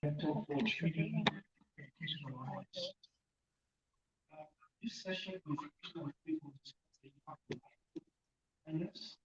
Mental for treating digital lives. This session is people discussing kindness.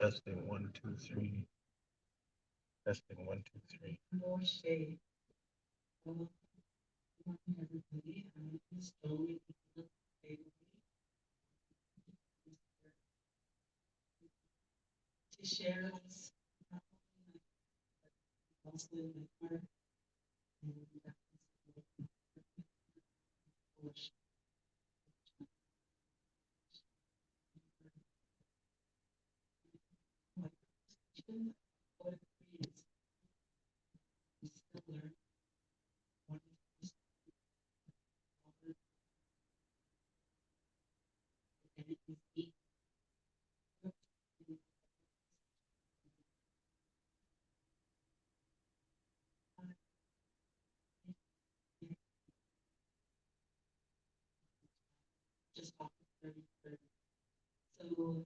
Testing 1, 2, 3. Testing 1, 2, 3. More shade. Everybody, slowly to share this also in my heart and what it is, we still learn what it is and it is easy. Just off the 33rd. So you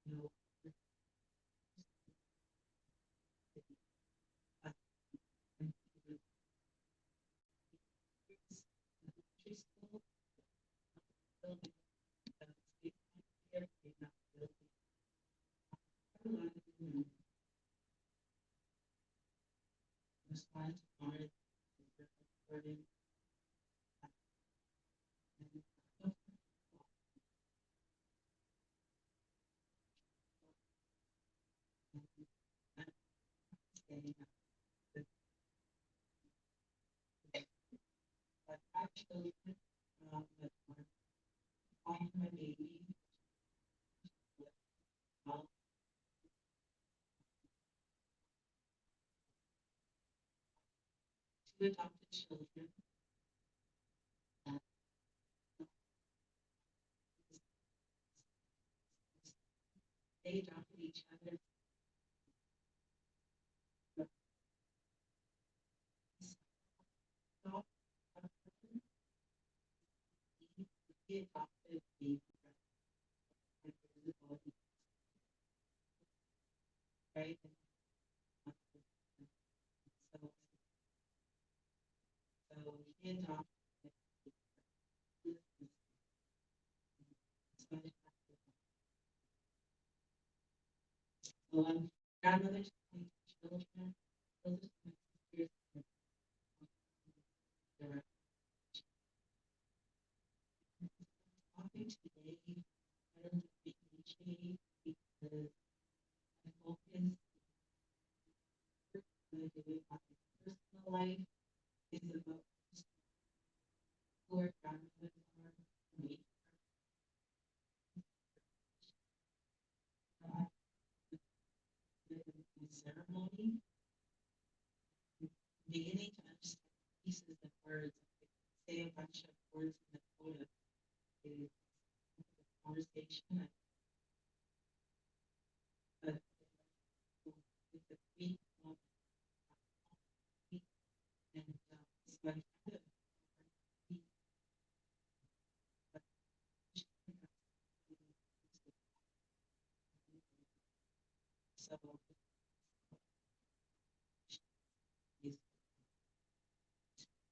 know, respond to honor children, that are fine my baby. Well, two adopted children. uh, They adopted each other. He adopted me. Right? So he adopted me. So I'm grandmother to my children. Those are my sisters. They're talking today. I don't think we because I focus on doing my personal life is about who our grandmothers are for me. The ceremony, beginning to understand pieces of words, say a bunch of words in the quota is conversation, but it's a Greek and so I kind of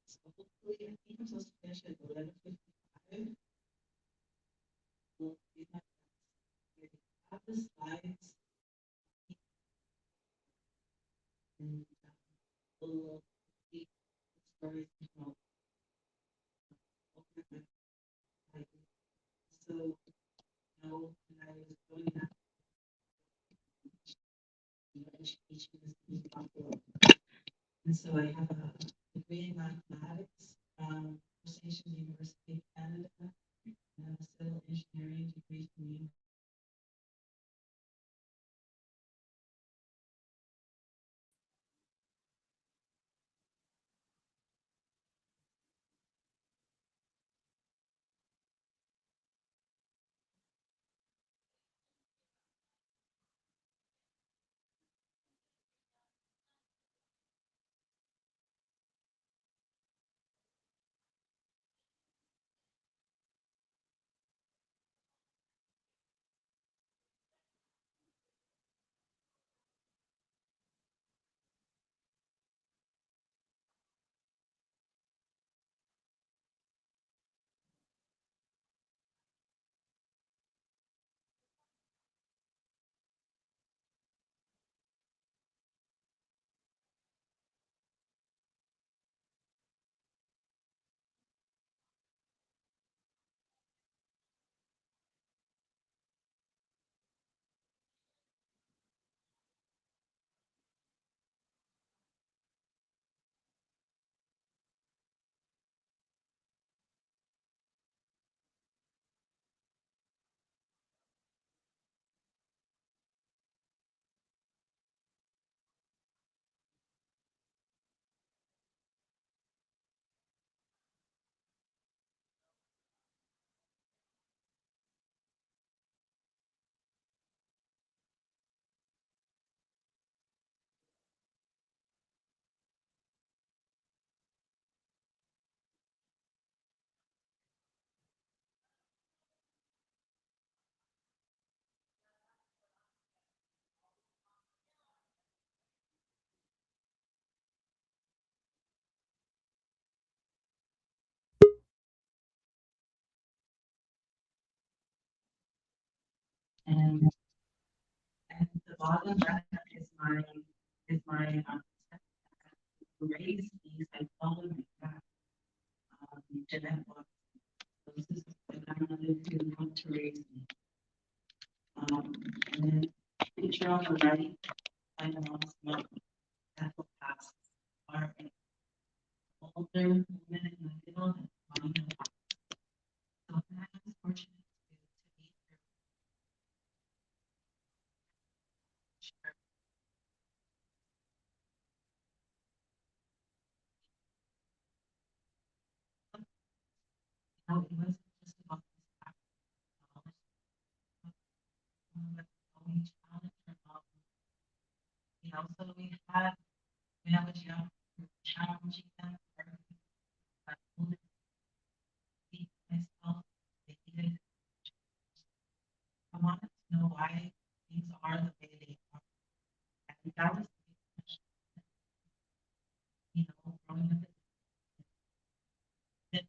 so hopefully I think I'm supposed to finish at 11:55. We'll do my best. I have the slides and we'll see the stories from so when I was growing up, education is being popular. And so I have a degree in mathematics from First Nations University of Canada and a civil engineering degree from the and the bottom left is my raised these I followed my path. Jeanette Watson. So this is the grandmother who helped to raise me. And then picture on the right, my mom's mom, Ethel passed. Are an older woman in the middle, and it wasn't just about this act of knowledge, but how we challenge our knowledge. You know, so we had, when I was young, we were challenging them, I told myself, they needed, I wanted to know why things are the way they are. And that was the big question, you know, growing up at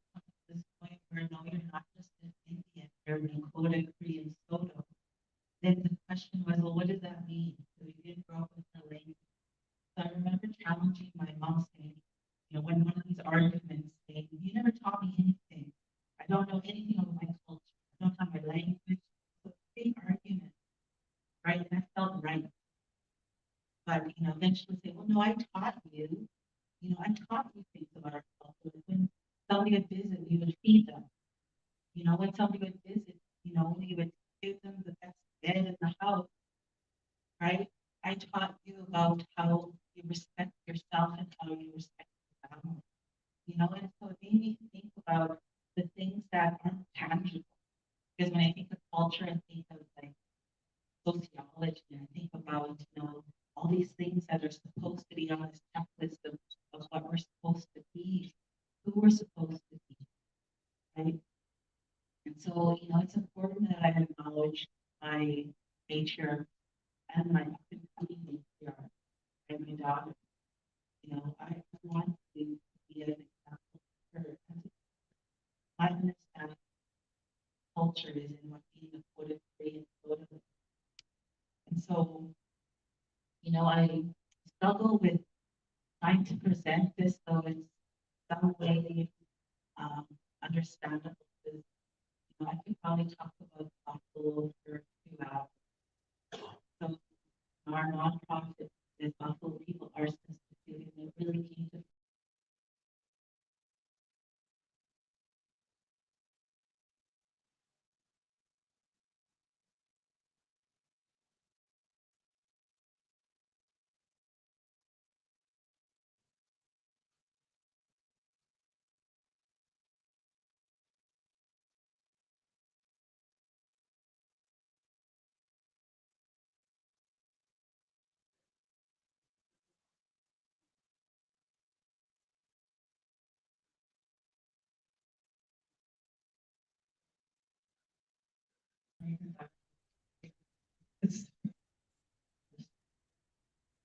this point where no, you're not just an Indian, you're an Lakota Korean Soto. Then the question was, well, what does that mean? So we didn't grow up with the language. So I remember challenging my mom saying, you know, when one of these arguments saying, you never taught me anything. I don't know anything about my culture. I don't have my language. So big argument, right? And I felt right. But you know, then she would say, well, no, I taught you. You know, I taught you things about our culture. When somebody would visit, we would feed them. You know, when somebody would visit, you know, we would give them the best bed in the house, right? I taught you about how you respect yourself and how you respect your family. You know, and so it made me think about the things that aren't tangible. Because when I think of culture, I think of like sociology, and I think about, you know, all these things that are supposed to be on this checklist of what we're supposed to be, who we're supposed to be, right? And so, you know, it's important that I acknowledge my nature and my up and coming nature and my daughter. You know, I want to be an example for her. And I understand culture is in what being a Dakota Korean Dakota. And so, you know, I struggle with trying to present this so it's some way understandable. Because, you know, I could probably talk about Buffalo for 2 hours. So our nonprofit is Buffalo People Arts Institute, and it really came to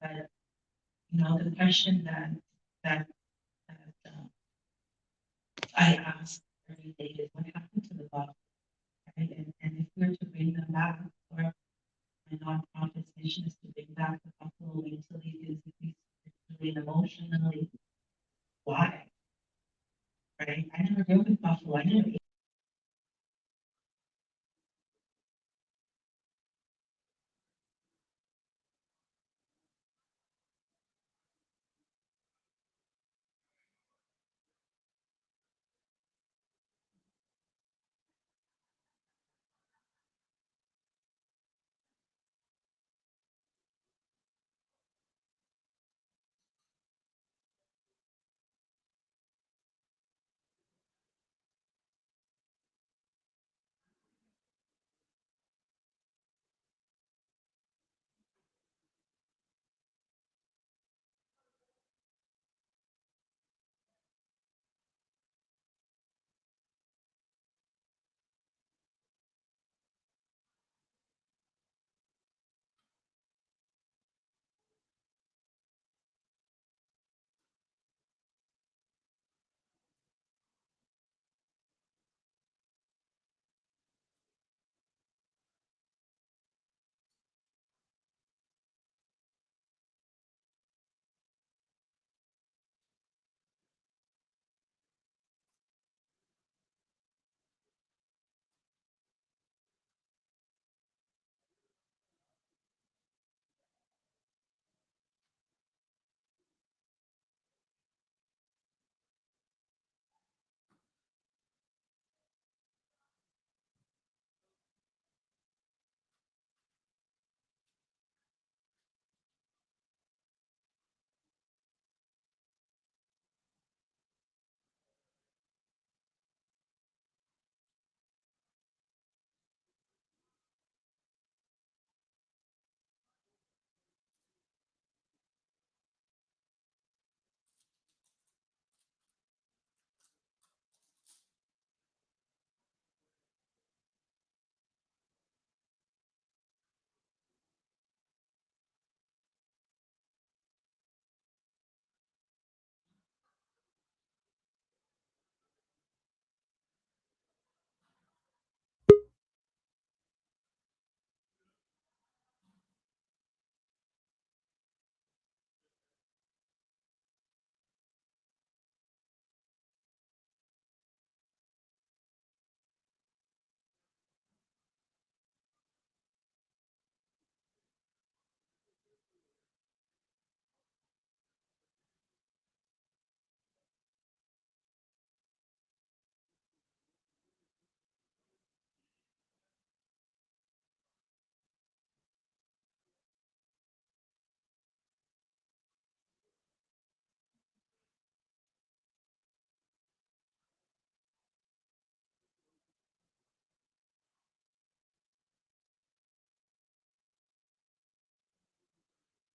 that, you know, the question that I ask every day is what happened to the body, right? And if we're to bring them back, or my nonprofit's mission is to bring back the Buffalo mentally, physically, spiritually, and emotionally. Why? Right? I never grew up in Buffalo. I never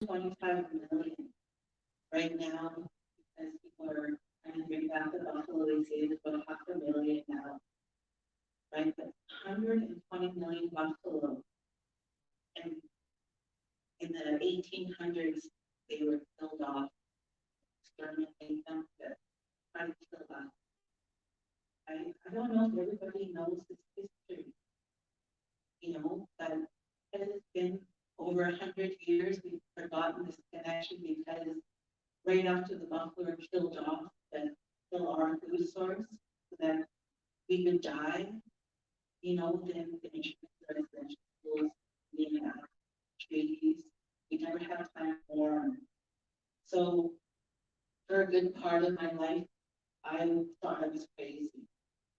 25 million right now, because people are trying to bring back the buffalo, they say it's about 500,000 now. Right, but 120 million buffalo. And in the 1800s, they were killed off, exterminating them to try to kill us. I don't know if everybody knows this history, you know, but it's been over 100 years, we've forgotten this connection because right after the buffalo are killed off, that kill our food source, so that we would die, you know, then the residential schools, we have treaties, we never have time for them. So for a good part of my life, I thought I was crazy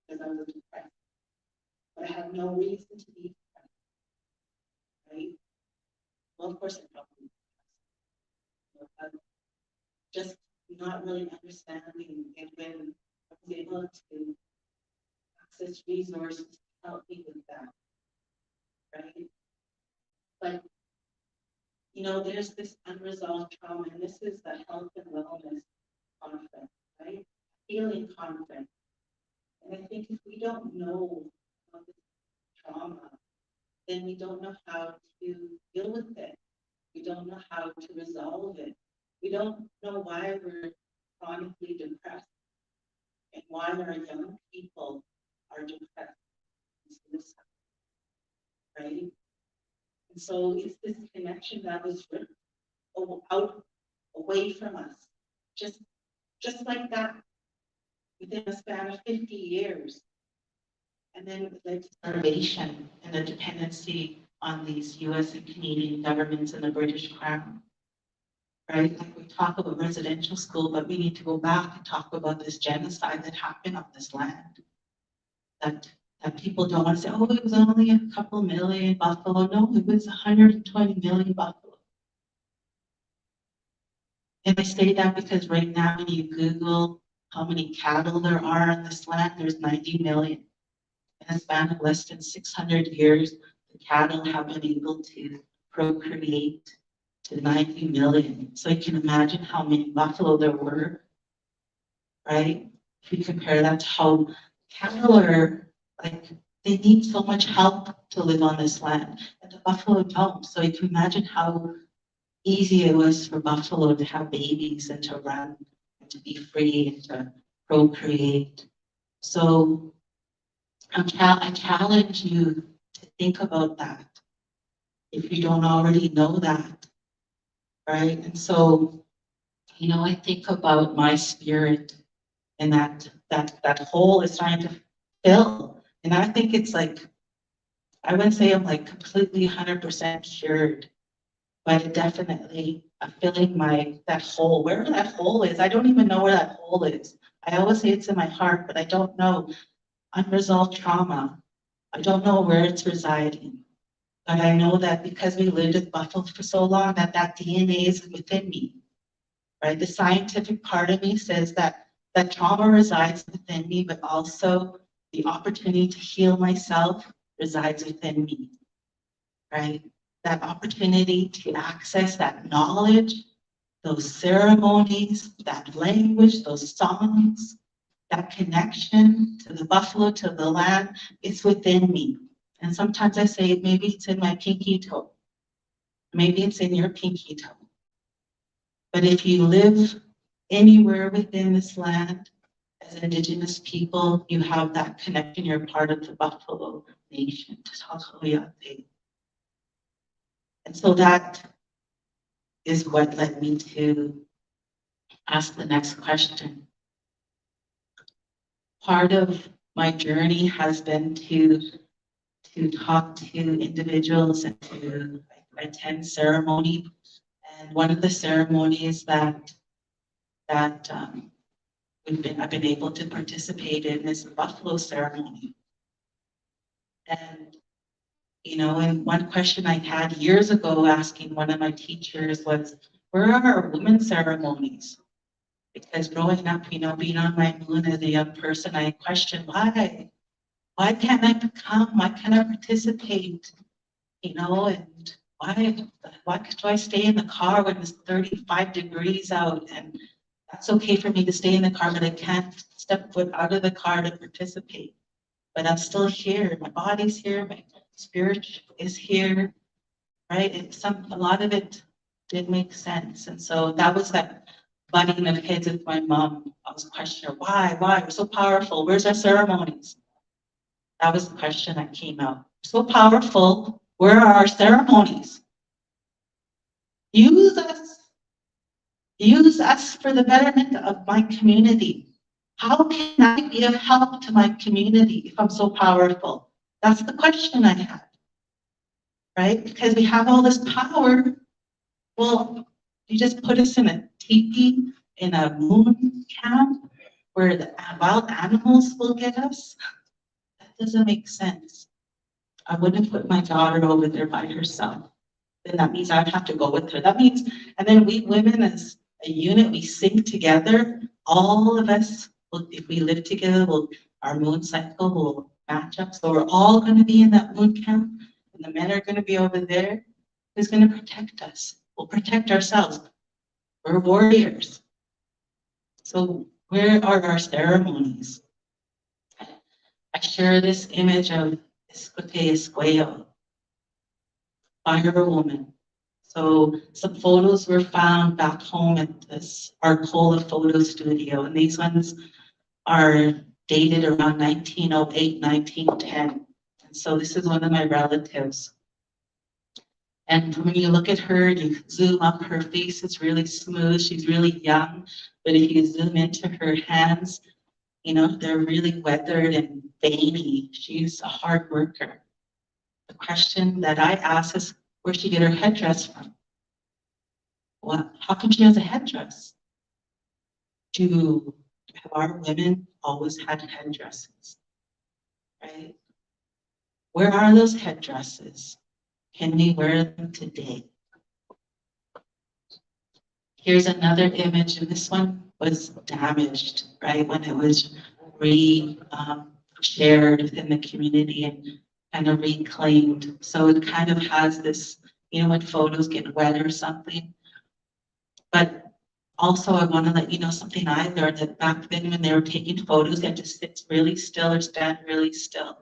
because I was depressed. But I had no reason to be depressed, right? Well, of course I probably was depressed. But just not really understanding, and when I was able to access resources to help me with that, right? But you know, there's this unresolved trauma, and this is the health and wellness conflict, right? Healing conflict. And I think if we don't know about this trauma, then we don't know how to deal with it. We don't know how to resolve it. We don't know why we're chronically depressed and why our young people are depressed and suicide, right? And so it's this connection that was ripped out away from us, just like that, within a span of 50 years. And then it led to starvation and a dependency on these US and Canadian governments and the British Crown. Right? Like we talk about residential school, but we need to go back and talk about this genocide that happened on this land. That people don't want to say, oh, it was only a couple million buffalo. No, it was 120 million buffalo. And I say that because right now when you Google how many cattle there are on this land, there's 90 million. In a span of less than 600 years, the cattle have been able to procreate to 90 million. So you can imagine how many buffalo there were, right? If you compare that to how cattle are, like, they need so much help to live on this land, and the buffalo don't. So you can imagine how easy it was for buffalo to have babies and to run and to be free and to procreate. So I challenge you to think about that if you don't already know that, right? And so, you know, I think about my spirit and that hole is trying to fill. And I think it's like, I wouldn't say I'm like completely 100% cured, but definitely I'm filling that hole, wherever that hole is. I don't even know where that hole is. I always say it's in my heart, but I don't know. Unresolved trauma. I don't know where it's residing, but I know that because we lived with buffalo for so long, that DNA is within me, right? The scientific part of me says that trauma resides within me, but also the opportunity to heal myself resides within me, right? That opportunity to access that knowledge, those ceremonies, that language, those songs, that connection to the buffalo, to the land, it's within me. And sometimes I say, maybe it's in my pinky toe. Maybe it's in your pinky toe. But if you live anywhere within this land, as Indigenous people, you have that connection. You're part of the Buffalo Nation. And so that is what led me to ask the next question. Part of my journey has been to talk to individuals and to attend ceremony. And one of the ceremonies that I've been able to participate in is the buffalo ceremony. And you know, and one question I had years ago asking one of my teachers was, where are our women's ceremonies? Because growing up, you know, being on my moon as a young person, I questioned why can't I become, why can't I participate, you know, and why do I stay in the car when it's 35 degrees out? And that's okay for me to stay in the car, but I can't step foot out of the car to participate. But I'm still here. My body's here. My spirit is here, right? A lot of it did make sense. And so that was that butting of heads with my mom. I was questioning why? We're so powerful. Where's our ceremonies? That was the question that came out. So powerful. Where are our ceremonies? Use us. Use us for the betterment of my community. How can I be of help to my community if I'm so powerful? That's the question I had, right? Because we have all this power. Well, you just put us in a teepee in a moon camp where the wild animals will get us? That doesn't make sense. I wouldn't put my daughter over there by herself. Then that means I'd have to go with her. That means, and then we women as a unit, we sing together. All of us, if we live together, our moon cycle will match up. So we're all going to be in that moon camp, and the men are going to be over there. Who's going to protect us? We'll protect ourselves. We're warriors. So where are our ceremonies? I share this image of Escote Escuello, Fire Woman. So some photos were found back home at this Arcola photo studio, and these ones are dated around 1908, 1910. And so this is one of my relatives. And when you look at her, you zoom up, her face is really smooth, she's really young, but if you zoom into her hands, you know, they're really weathered and veiny. She's a hard worker. The question that I ask is, where'd she get her headdress from? How come she has a headdress? Have our women always had headdresses, right? Where are those headdresses? Can we wear them today? Here's another image, and this one was damaged, right? When it was shared within the community and kind of reclaimed. So it kind of has this, you know, when photos get wet or something. But also I want to let you know something I learned, that back then when they were taking photos, they had to sit really still or stand really still.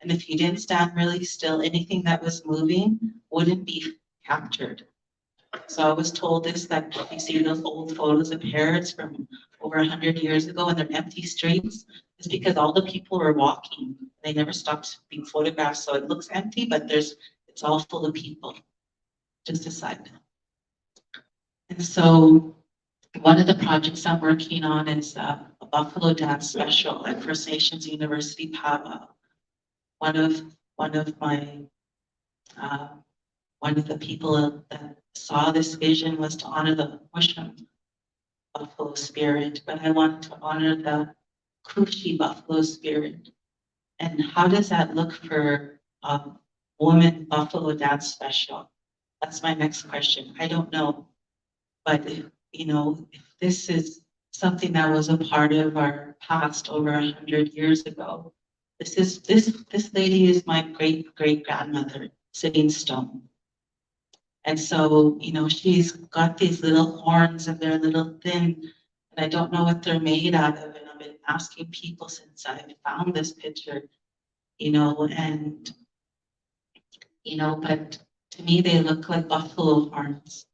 And if you didn't stand really still, anything that was moving wouldn't be captured. So I was told this, that you see those old photos of Paris from over 100 years ago and they're empty streets, it's because all the people were walking. They never stopped being photographed, so it looks empty, but it's all full of people. Just a side note. And so one of the projects I'm working on is a Buffalo dance special at First Nations University, Powwow. One of the people that saw this vision was to honor the Musqueam Buffalo spirit, but I wanted to honor the Coochie Buffalo spirit. And how does that look for a woman Buffalo dance special? That's my next question. I don't know, but if this is something that was a part of our past over 100 years ago, this lady is my great grandmother, Sitting Stone. And so, she's got these little horns and they're a little thin, and I don't know what they're made out of. And I've been asking people since I found this picture, but to me, they look like buffalo horns.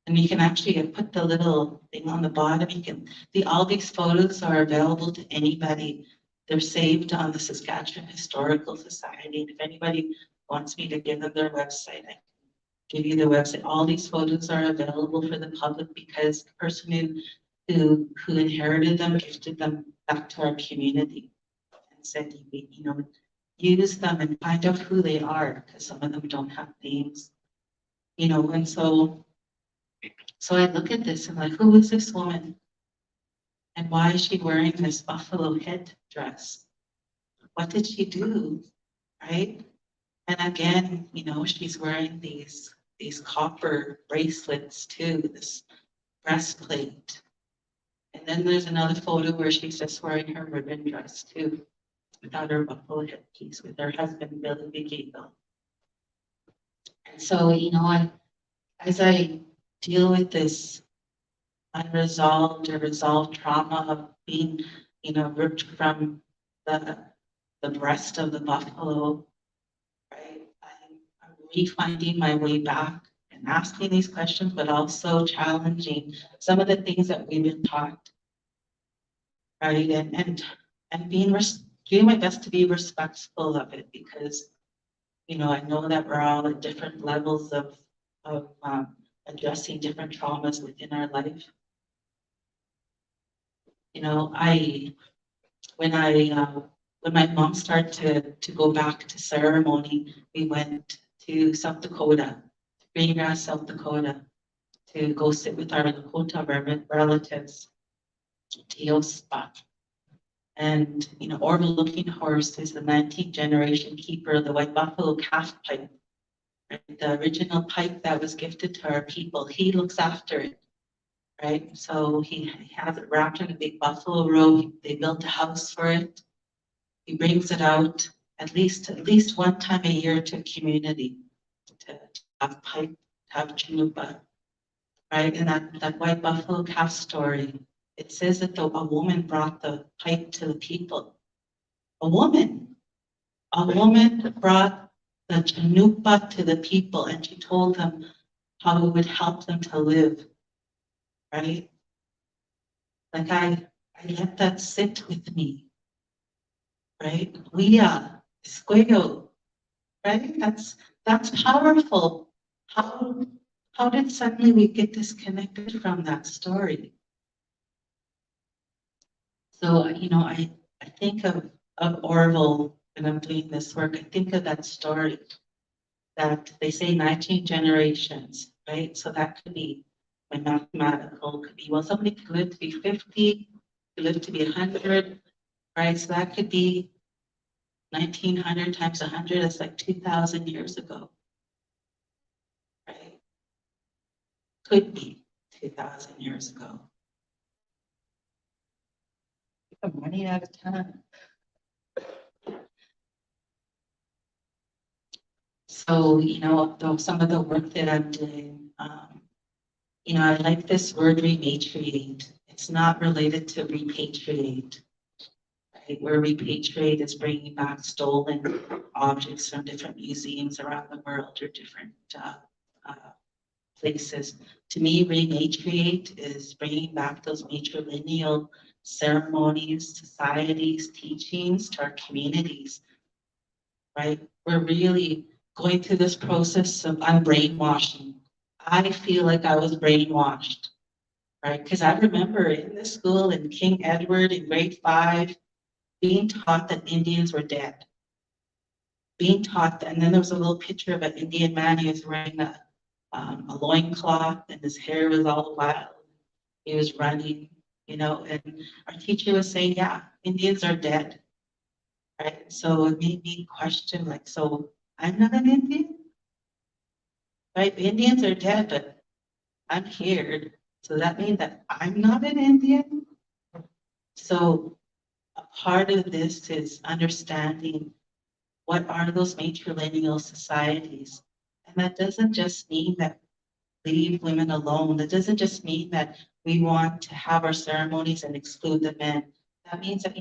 And you can actually put the little thing on the bottom. All these photos are available to anybody. They're saved on the Saskatchewan Historical Society. And if anybody wants me to give them their website, I give you the website. All these photos are available for the public because the person who inherited them gifted them back to our community and said, use them and find out who they are, because some of them don't have names, and so I look at this and like, who is this woman? And why is she wearing this buffalo head dress? What did she do? Right? And again, she's wearing these copper bracelets too, this breastplate. And then there's another photo where she's just wearing her ribbon dress too, without her buffalo headpiece, with her husband, Billy Big Eagle. And so, as I deal with this unresolved or resolved trauma of being, ripped from the breast of the buffalo, right? I'm refinding my way back and asking these questions, but also challenging some of the things that we've been taught, right? And doing my best to be respectful of it, because I know that we're all at different levels of addressing different traumas within our life. I when my mom started to go back to ceremony, we went to South Dakota, Greengrass, South Dakota, to go sit with our Lakota relatives, Teospa. And, Orville Looking Horse is the 19th generation keeper of the White Buffalo calf pipe. Right? The original pipe that was gifted to our people, he looks after it. Right? So he has it wrapped in a big buffalo robe. They built a house for it. He brings it out at least one time a year to a community to have pipe, to have chanupa, right? And that white buffalo calf story, it says that a woman brought the pipe to the people. A woman brought the chanupa to the people, and she told them how it would help them to live, right? Like I let that sit with me, right? Escuello, right? That's powerful. How did suddenly we get disconnected from that story? So, I think of Orville when I'm doing this work. I think of that story that they say 19 generations, right? So that could be when mathematical, could be, well, somebody could live to be 50, could live to be 100, right? So that could be 1900 times 100, that's like 2,000 years ago, right? Could be 2,000 years ago. I'm running out of time. So, some of the work that I'm doing, I like this word repatriate. It's not related to repatriate, right? Where repatriate is bringing back stolen objects from different museums around the world or different places. To me, repatriate is bringing back those matrilineal ceremonies, societies, teachings to our communities, right? We're really going through this process of unbrainwashing. I feel like I was brainwashed, right? Because I remember in the school in King Edward in grade 5, being taught that Indians were dead. Being taught that, and then there was a little picture of an Indian man. He was wearing a loincloth and his hair was all wild. He was running, and our teacher was saying, yeah, Indians are dead. Right? So it made me question, like, so I'm not an Indian? Right? The Indians are dead, but I'm here. So that means that I'm not an Indian? So a part of this is understanding what are those matrilineal societies. And that doesn't just mean that leave women alone. That doesn't just mean that we want to have our ceremonies and exclude the men. That means that,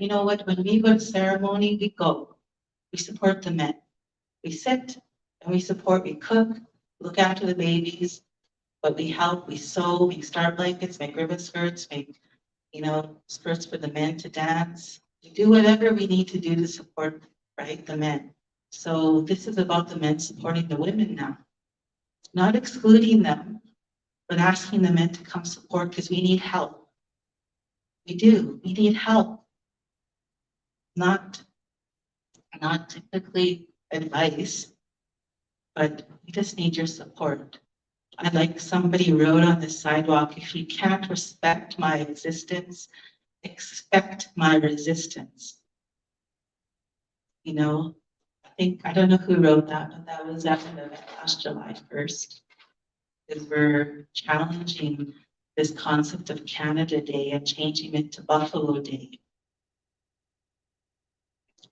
when we go to ceremony, we go. We support the men. We sit and we cook, look after the babies, but we help, we sew, we start blankets, make ribbon skirts, make, skirts for the men to dance. We do whatever we need to do to support, right, the men. So this is about the men supporting the women now. Not excluding them, but asking the men to come support because we need help. We do, we need help. Not typically advice, but we just need your support. I'd like somebody wrote on the sidewalk, if you can't respect my existence, expect my resistance. I don't know who wrote that, but that was at the last July 1st. Because we're challenging this concept of Canada Day and changing it to Buffalo Day.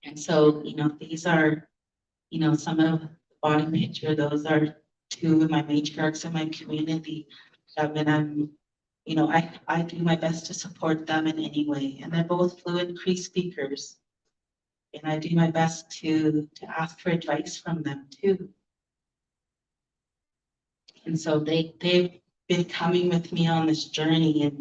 And so, these are, some of the bottom picture, those are two of my matriarchs in my community. And I'm, you know, I do my best to support them in any way. And they're both fluent Cree speakers. And I do my best to ask for advice from them too. And so they've been coming with me on this journey,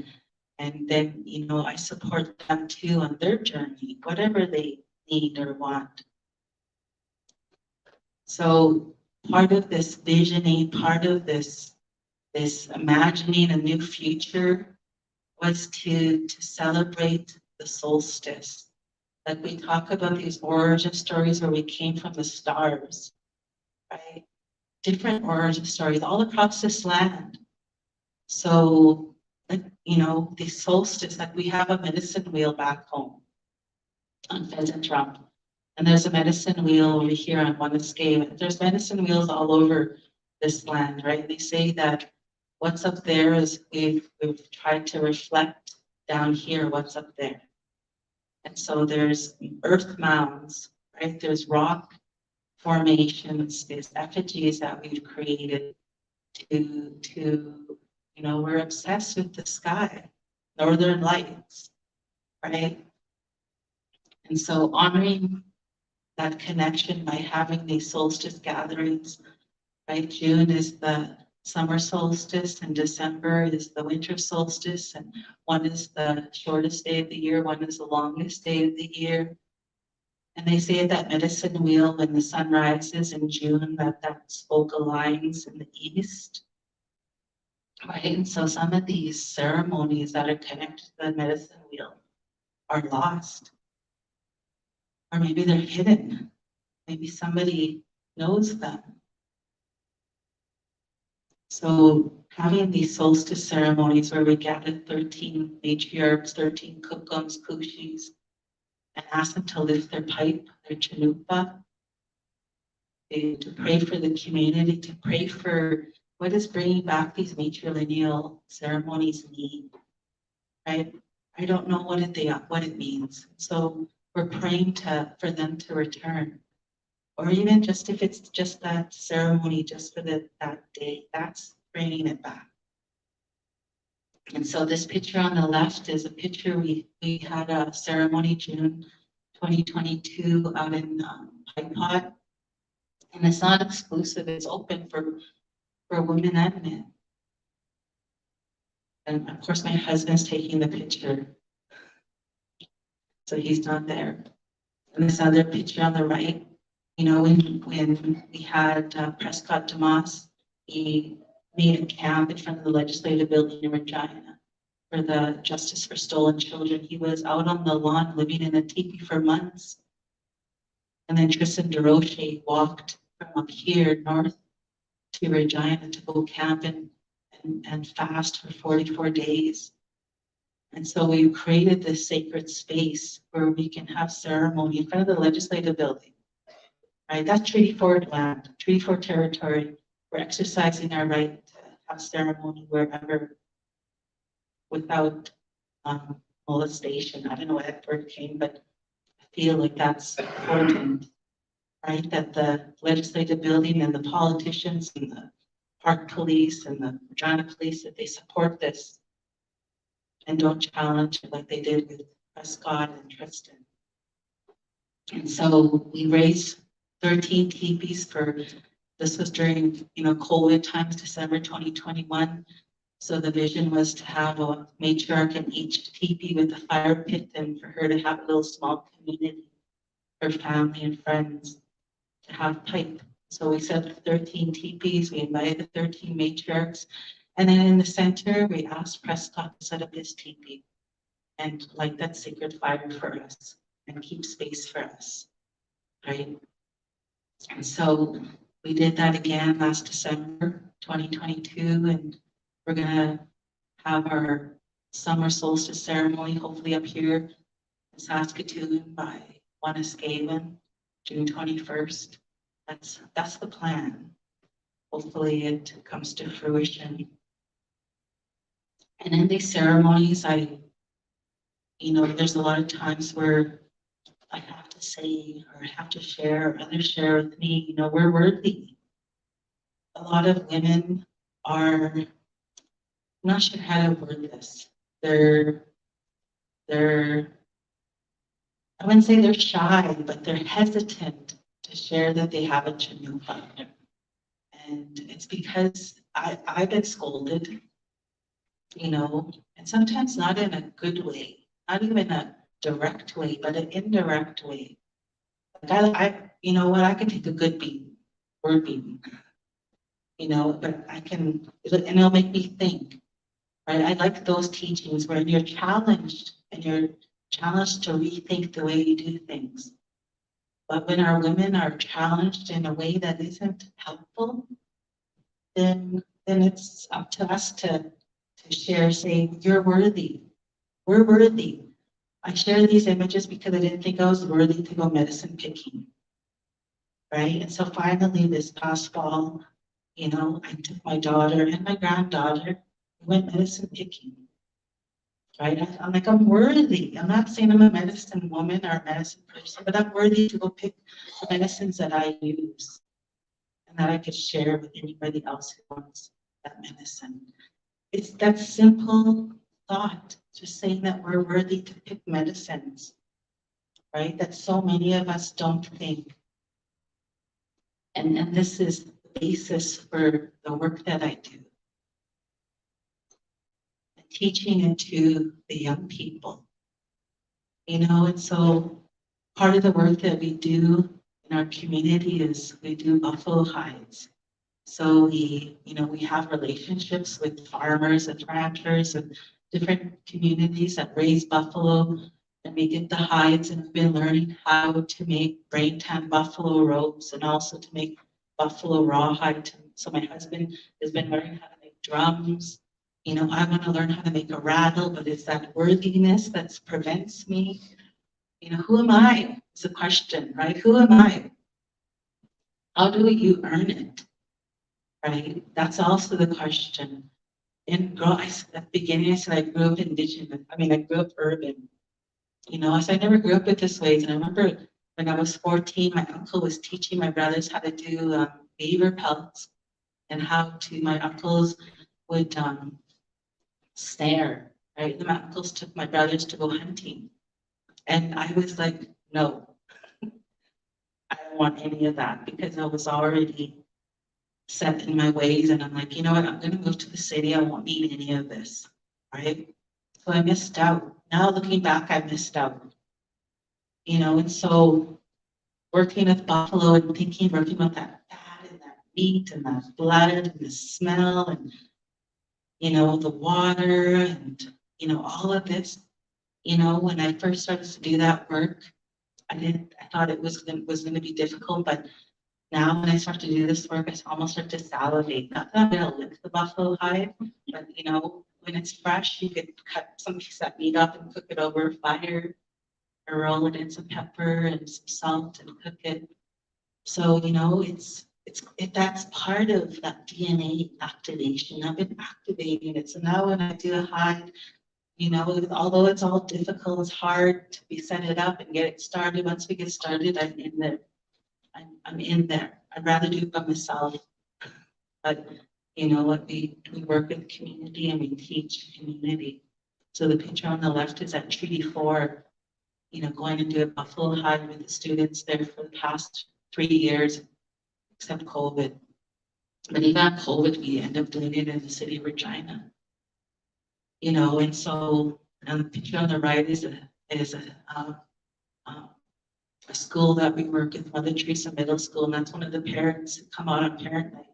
and then, you know, I support them too on their journey, whatever they need or want. So part of this visioning, part of this imagining a new future was to celebrate the solstice. Like we talk about these origin stories where we came from the stars, right? Different origin stories all across this land. So, like, you know, the solstice, like we have a medicine wheel back home on Pheasant Drum. And there's a medicine wheel over here on Wanuskewin. There's medicine wheels all over this land, right? They say that what's up there is we've tried to reflect down here what's up there. And so there's earth mounds, right? There's rock formations, there's effigies that we've created to you know, we're obsessed with the sky, northern lights, right? And so honoring that connection by having these solstice gatherings, right? June is the summer solstice and December is the winter solstice, and one is the shortest day of the year, one is the longest day of the year. And they say that medicine wheel, when the sun rises in June, that spoke aligns in the east, right? And so some of these ceremonies that are connected to the medicine wheel are lost, or maybe they're hidden. Maybe somebody knows them. So having these solstice ceremonies where we gather 13 matriarchs, 13 kukums, kushis, and ask them to lift their pipe, their chanupa, to pray for the community, to pray for what is bringing back these matrilineal ceremonies need, right? I don't know what it means. So we're praying for them to return. Or even just if it's just that ceremony, just for that day, that's bringing it back. And so this picture on the left is a picture we had a ceremony June 2022 out in Pine Pot. And it's not exclusive, it's open for women and men. And of course, my husband's taking the picture, so he's not there. And this other picture on the right, you know, when we had Prescott Damas, he made a camp in front of the legislative building in Regina for the Justice for Stolen Children. He was out on the lawn living in a teepee for months. And then Tristan DeRoche walked from up here north to Regina to go camp and fast for 44 days. And so we created this sacred space where we can have ceremony in front of the legislative building, right? That's Treaty 4 land, Treaty 4 territory. We're exercising our right to have ceremony wherever without molestation. I don't know where that word came, but I feel like that's important, right? That the legislative building and the politicians and the park police and the Regina police, that they support this and don't challenge it like they did with Prescott and Tristan. And so we raised 13 teepees this was during, you know, COVID times, December 2021. So the vision was to have a matriarch in each teepee with a fire pit, and for her to have a little small community, her family and friends to have pipe. So we set up 13 teepees, we invited the 13 matriarchs, and then in the center, we asked Prescott to set up his teepee and light that sacred fire for us and keep space for us, right? And so we did that again last December 2022, and we're gonna have our summer solstice ceremony, hopefully up here in Saskatoon by Wanuskewin, June 21st. That's the plan. Hopefully it comes to fruition. And in these ceremonies, you know, there's a lot of times where I have to say or have to share, or others share with me, you know, we're worthy a lot of women are, I'm not sure how to word this. They're, I wouldn't say they're shy, but they're hesitant to share that they have a genuine partner. And it's because I've been scolded, you know, and sometimes not in a good way, not even a direct way, but an indirect way. Like you know what, I can take a good beating, word beating, you know, but and it'll make me think, right? I like those teachings where you're challenged and you're challenged to rethink the way you do things. But when our women are challenged in a way that isn't helpful, then it's up to us to share, saying, you're worthy. We're worthy. I share these images because I didn't think I was worthy to go medicine picking. Right? And so finally this past fall, you know, I took my daughter and my granddaughter, we went medicine picking. Right? I'm like, I'm worthy. I'm not saying I'm a medicine woman or a medicine person, but I'm worthy to go pick the medicines that I use and that I could share with anybody else who wants that medicine. It's that simple thought, just saying that we're worthy to pick medicines, right? That so many of us don't think. And this is the basis for the work that I do. Teaching it to the young people. You know, and so part of the work that we do in our community is we do buffalo hides. So we have relationships with farmers and ranchers and different communities that raise buffalo, and we get the hides, and we've been learning how to make brain tan buffalo robes and also to make buffalo rawhide. So my husband has been learning how to make drums. You know, I want to learn how to make a rattle, but it's that worthiness that prevents me. You know, who am I? It's a question, right? Who am I? How do you earn it? Right? That's also the question. At the beginning, I said I grew up indigenous. I grew up urban. You know, so I never grew up with this ways. And I remember when I was 14, my uncle was teaching my brothers how to do beaver pelts and my uncles would snare, right? And my uncles took my brothers to go hunting. And I was like, no, I don't want any of that because I was already set in my ways. And I'm like, you know what? I'm going to move to the city. I won't need any of this, right? So I missed out. Now looking back, I missed out. You know, and so working with buffalo and working with that fat and that meat and that blood and the smell and, you know, the water and, you know, all of this, you know, when I first started to do that work, I thought it was going to be difficult, but now when I start to do this work, I almost start to salivate. Not that I'm going to lick the buffalo hide, but, you know, when it's fresh, you could cut some piece of that meat up and cook it over a fire or roll it in some pepper and some salt and cook it. So, you know, that's part of that DNA activation. I've been activating it. So now when I do a hide, you know, although it's all difficult, it's hard to set it up and get it started. Once we get started, I'm in there. I'm in there. I'd rather do it by myself. But you know what, we work with community and we teach community. So the picture on the left is at Treaty 4, you know, going to do a buffalo hide with the students there for the past 3 years, except COVID. But even at COVID, we end up doing it in the city of Regina. You know, and so the picture on the right is a school that we work with, Mother Teresa Middle School, and that's one of the parents who come out on parent night.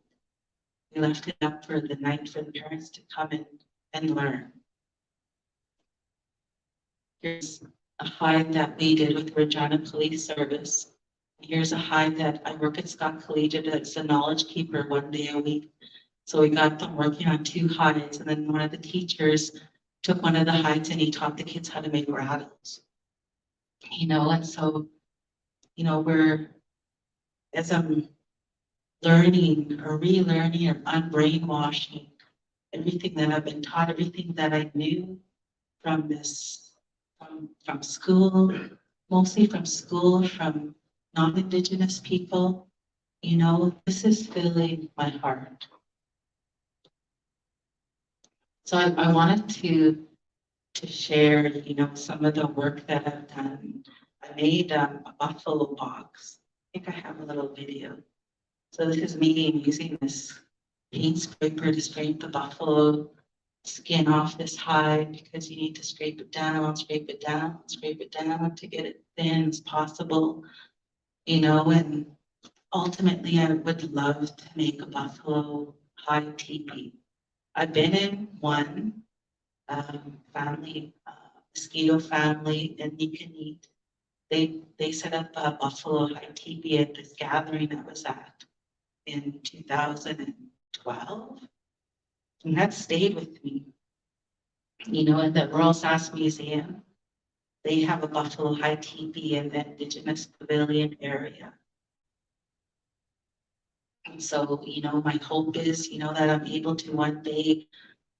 We left it up for the night for the parents to come in and learn. Here's a hide that we did with Regina Police Service. Here's a hide that I work at Scott Collegiate as a knowledge keeper 1 day a week. So we got them working on 2 hides, and then one of the teachers took one of the hides and he taught the kids how to make rattles. You know, and so, you know, as I'm learning or relearning or unbrainwashing everything that I've been taught, everything that I knew from from school, mostly from school, from non-Indigenous people, you know, this is filling my heart. So I wanted to share, you know, some of the work that I've done. I made a buffalo box. I think I have a little video. So this is me using this paint scraper to scrape the buffalo skin off this hide, because you need to scrape it down, scrape it down, scrape it down to get it thin as possible, you know, and ultimately I would love to make a buffalo hide teepee. I've been in one family, mosquito family in Nicanite. They set up a buffalo hide teepee at this gathering I was at in 2012. And that stayed with me. You know, at the Royal Sass Museum, they have a buffalo hide teepee in the Indigenous Pavilion area. And so, you know, my hope is, you know, that I'm able to one day,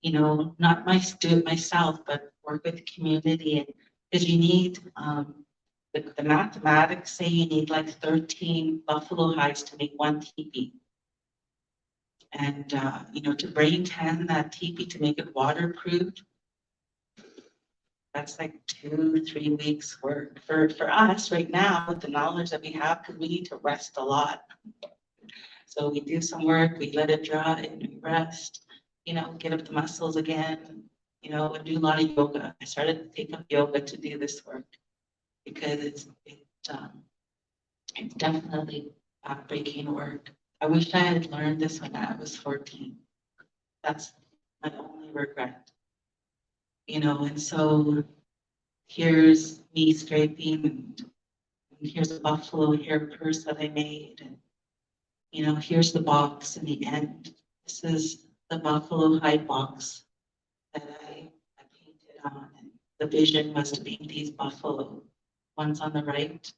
you know, not do it myself, but work with the community. And because you need, the mathematics say you need like 13 buffalo hides to make one teepee. And, you know, to brain tan that teepee to make it waterproof, that's like 2-3 weeks work for us right now with the knowledge that we have, because we need to rest a lot. So we do some work, we let it dry and we rest, you know, get up the muscles again, you know, and do a lot of yoga. I started to take up yoga to do this work because it's definitely backbreaking work. I wish I had learned this when I was 14. That's my only regret. You know, and so here's me scraping, and here's a buffalo hair purse that I made, and you know, here's the box in the end. This is the buffalo hide box that I painted on, and the vision was to paint these buffalo, ones on the right,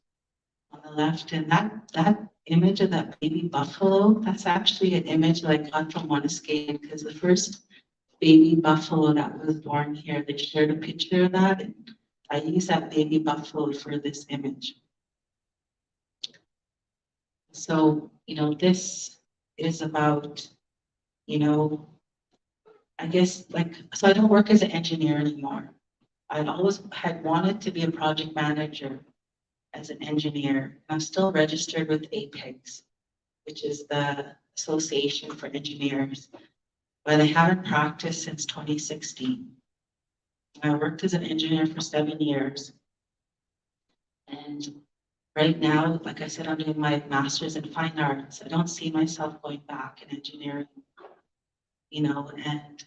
on the left, and that image of that baby buffalo, that's actually an image that I got from Moniscaine, because the first baby buffalo that was born here, they shared a picture of that, and I use that baby buffalo for this image. So, you know, this is about, you know, I guess like, so I don't work as an engineer anymore. I always had wanted to be a project manager as an engineer. I'm still registered with APEX, which is the Association for Engineers, but I haven't practiced since 2016. I worked as an engineer for 7 years. And right now, like I said, I'm doing my master's in fine arts. I don't see myself going back in engineering, you know, and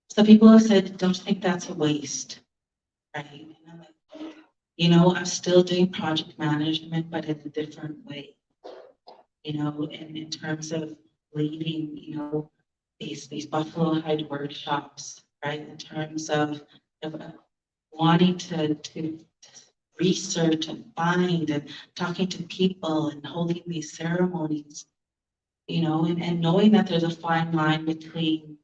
so people have said, don't think that's a waste, right? And I'm like, you know, I'm still doing project management, but in a different way, you know, and in terms of leading, you know, these buffalo hide workshops, right? In terms of wanting to research and find and talking to people and holding these ceremonies, you know, and knowing that there's a fine line between,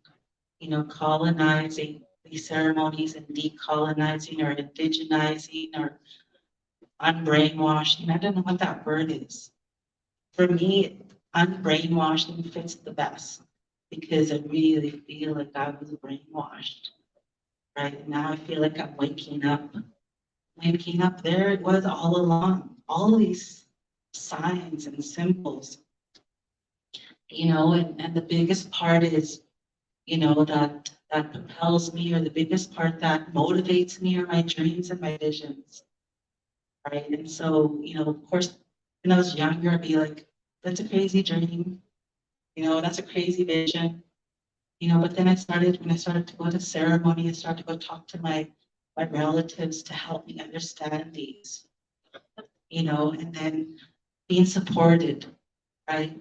you know, colonizing these ceremonies and decolonizing or indigenizing or unbrainwashing. I don't know what that word is. For me, unbrainwashing fits the best because I really feel like I was brainwashed. Right now, I feel like I'm waking up. Waking up, there it was all along. All these signs and symbols, you know, and the biggest part is, you know, that propels me, or the biggest part that motivates me are my dreams and my visions. Right. And so, you know, of course, when I was younger, I'd be like, that's a crazy dream. You know, that's a crazy vision. You know, but then when I started to go to ceremony, I started to go talk to my relatives to help me understand these, you know, and then being supported, right?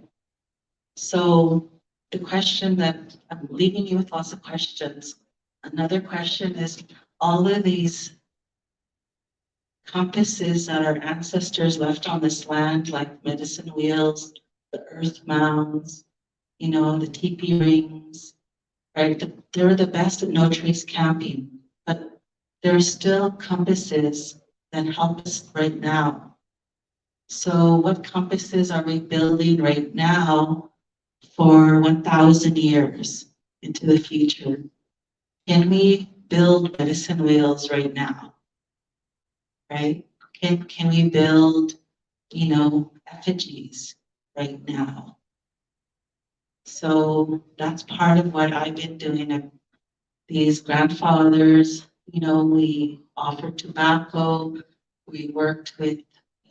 So the question that I'm leaving you with, lots of questions. Another question is, all of these compasses that our ancestors left on this land, like medicine wheels, the earth mounds, you know, the teepee rings, right? They're the best at no trace camping, but there are still compasses that help us right now. So what campuses are we building right now for 1,000 years into the future? Can we build medicine wheels right now? Right? Can we build, effigies right now? So that's part of what I've been doing. These grandfathers, we offered tobacco. We worked with,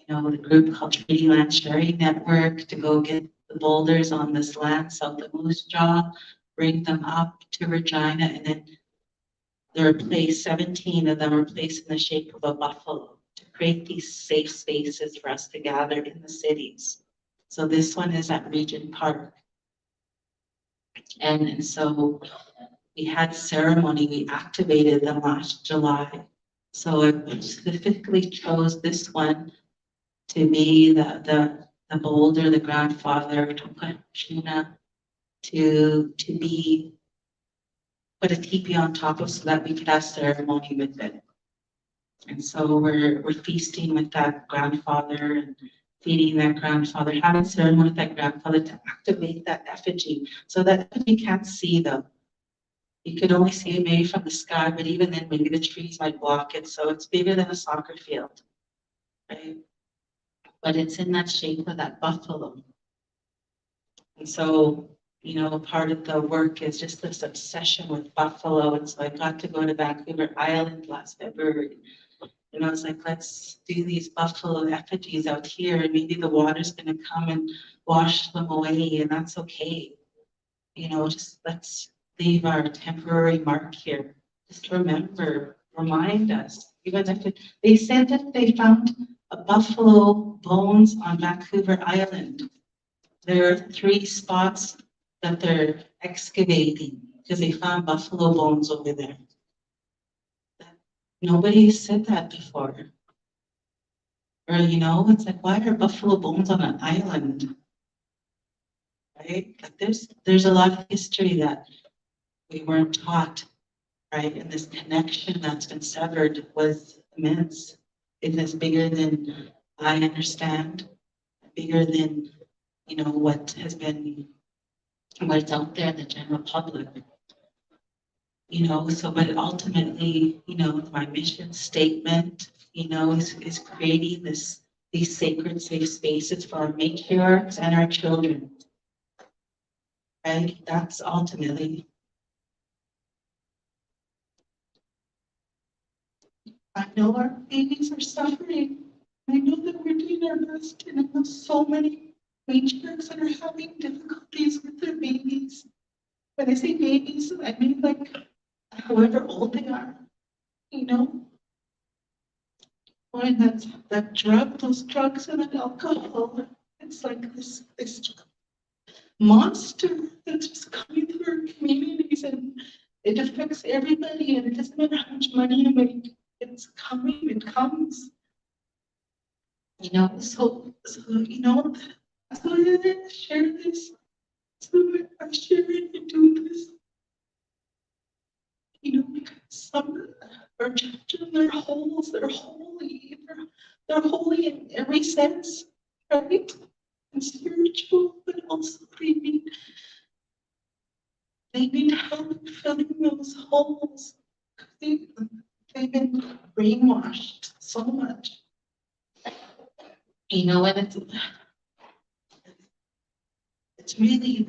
the group called Treaty Land Sharing Network to go get the boulders on this land south of Moose Jaw, bring them up to Regina, and then they're placed, 17 of them are placed in the shape of a buffalo to create these safe spaces for us to gather in the cities. So this one is at Regent Park. And so we had ceremony, we activated them last July. So I specifically chose this one to be the boulder, the grandfather, Tokashuna, to be put a teepee on top of so that we could have ceremony with it. And so we're feasting with that grandfather and feeding that grandfather, having ceremony with that grandfather to activate that effigy. So that effigy can't see them. You could only see it maybe from the sky, but even then maybe the trees might block it. So it's bigger than a soccer field, right? But it's in that shape of that buffalo. And so, part of the work is just this obsession with buffalo. And so I got to go to Vancouver Island last February. And I was like, let's do these buffalo effigies out here. And maybe the water's going to come and wash them away. And that's okay. Just let's leave our temporary mark here. Just remember, remind us. Even if they said that they found a buffalo bones on Vancouver Island. There are 3 spots that they're excavating because they found buffalo bones over there. Nobody said that before. Or, it's like, why are buffalo bones on an island? Right? Like there's a lot of history that we weren't taught, right? And this connection that's been severed was immense. It is bigger than I understand, bigger than, what has been, what's out there in the general public. So, but ultimately, my mission statement, is creating these sacred safe spaces for our matriarchs and our children. Right? That's ultimately. I know our babies are suffering. I know that we're doing our best, and I know so many matriarchs that are having difficulties with their babies. When I say babies, I mean like however old they are, Boy, those drugs and that alcohol, it's like this monster that's just coming through our communities, and it affects everybody, and it doesn't matter how much money you make, it's coming, it comes. So I share this. So I'm sharing and doing this. Because some are children, they're holes, they're holy, they're holy in every sense, right? And spiritual, but also they need help filling those holes. They've been brainwashed so much. And it's really,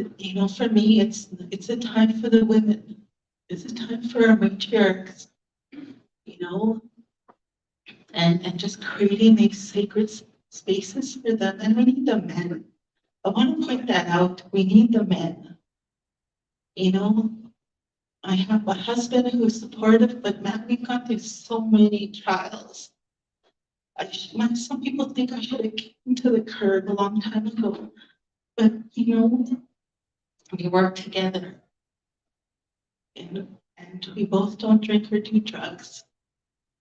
for me, it's a time for the women. It's a time for our matriarchs, and just creating these sacred spaces for them. And we need the men. I want to point that out. We need the men. I have a husband who's supportive, but man, we've gone through so many trials. Some people think I should have came to the curb a long time ago, but we work together. And we both don't drink or do drugs.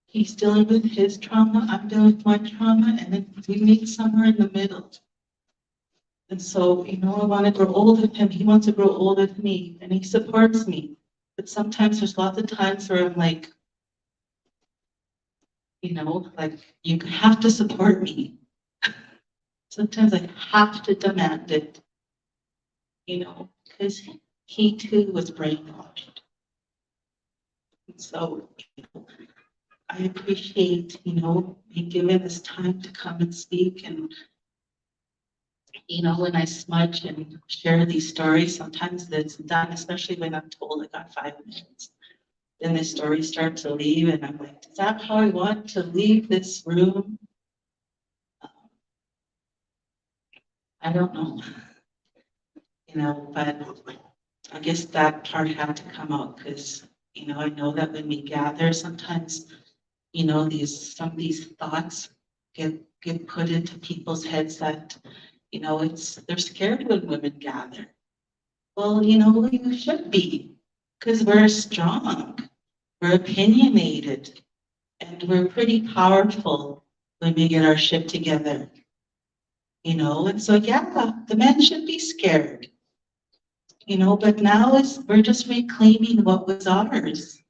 He's dealing with his trauma, I'm dealing with my trauma, and then we meet somewhere in the middle. And so, I want to grow old with him. He wants to grow old with me, and he supports me. But sometimes there's lots of times where I'm like, like, you have to support me. sometimes I have to demand it, because he too was brainwashed. And so, I appreciate, being given this time to come and speak. And, when I smudge and share these stories, sometimes it's done, especially when I'm told I got 5 minutes. Then the stories start to leave, and I'm like, is that how I want to leave this room? I don't know, but I guess that part had to come out because, I know that when we gather, sometimes, some of these thoughts get put into people's heads that, they're scared when women gather. Well, you should be, because we're strong, we're opinionated, and we're pretty powerful when we get our shit together. And so, yeah, the men should be scared, but now we're just reclaiming what was ours.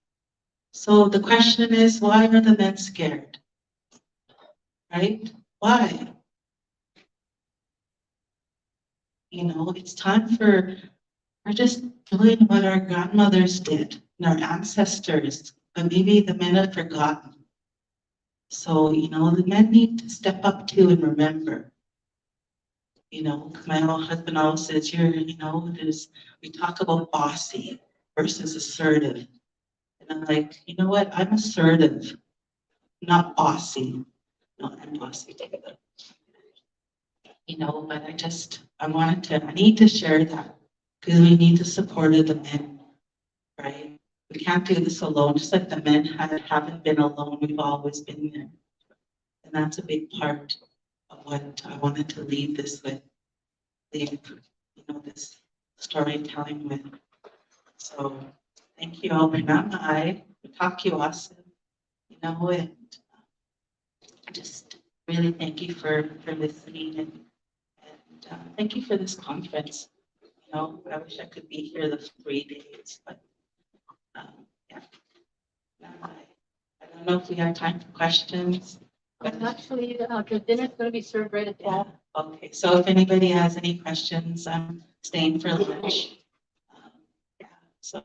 So the question is, why are the men scared? Right? Why? It's time we're just doing what our grandmothers did and our ancestors, but maybe the men have forgotten. So, the men need to step up too and remember. My old husband always says, we talk about bossy versus assertive. And I'm like, you know what? I'm assertive, not bossy. No, I'm bossy together. But I need to share that because we need the support of the men, right? We can't do this alone, just like the men haven't been alone, we've always been there. And that's a big part of what I wanted to leave this with, this storytelling with. So thank you all. I talk to you awesome, and just really thank you for listening and thank you for this conference. I wish I could be here the 3 days, but yeah. I don't know if we have time for questions. Actually, the dinner's going to be served right at 12. Okay, so if anybody has any questions, I'm staying for lunch. Yeah, so.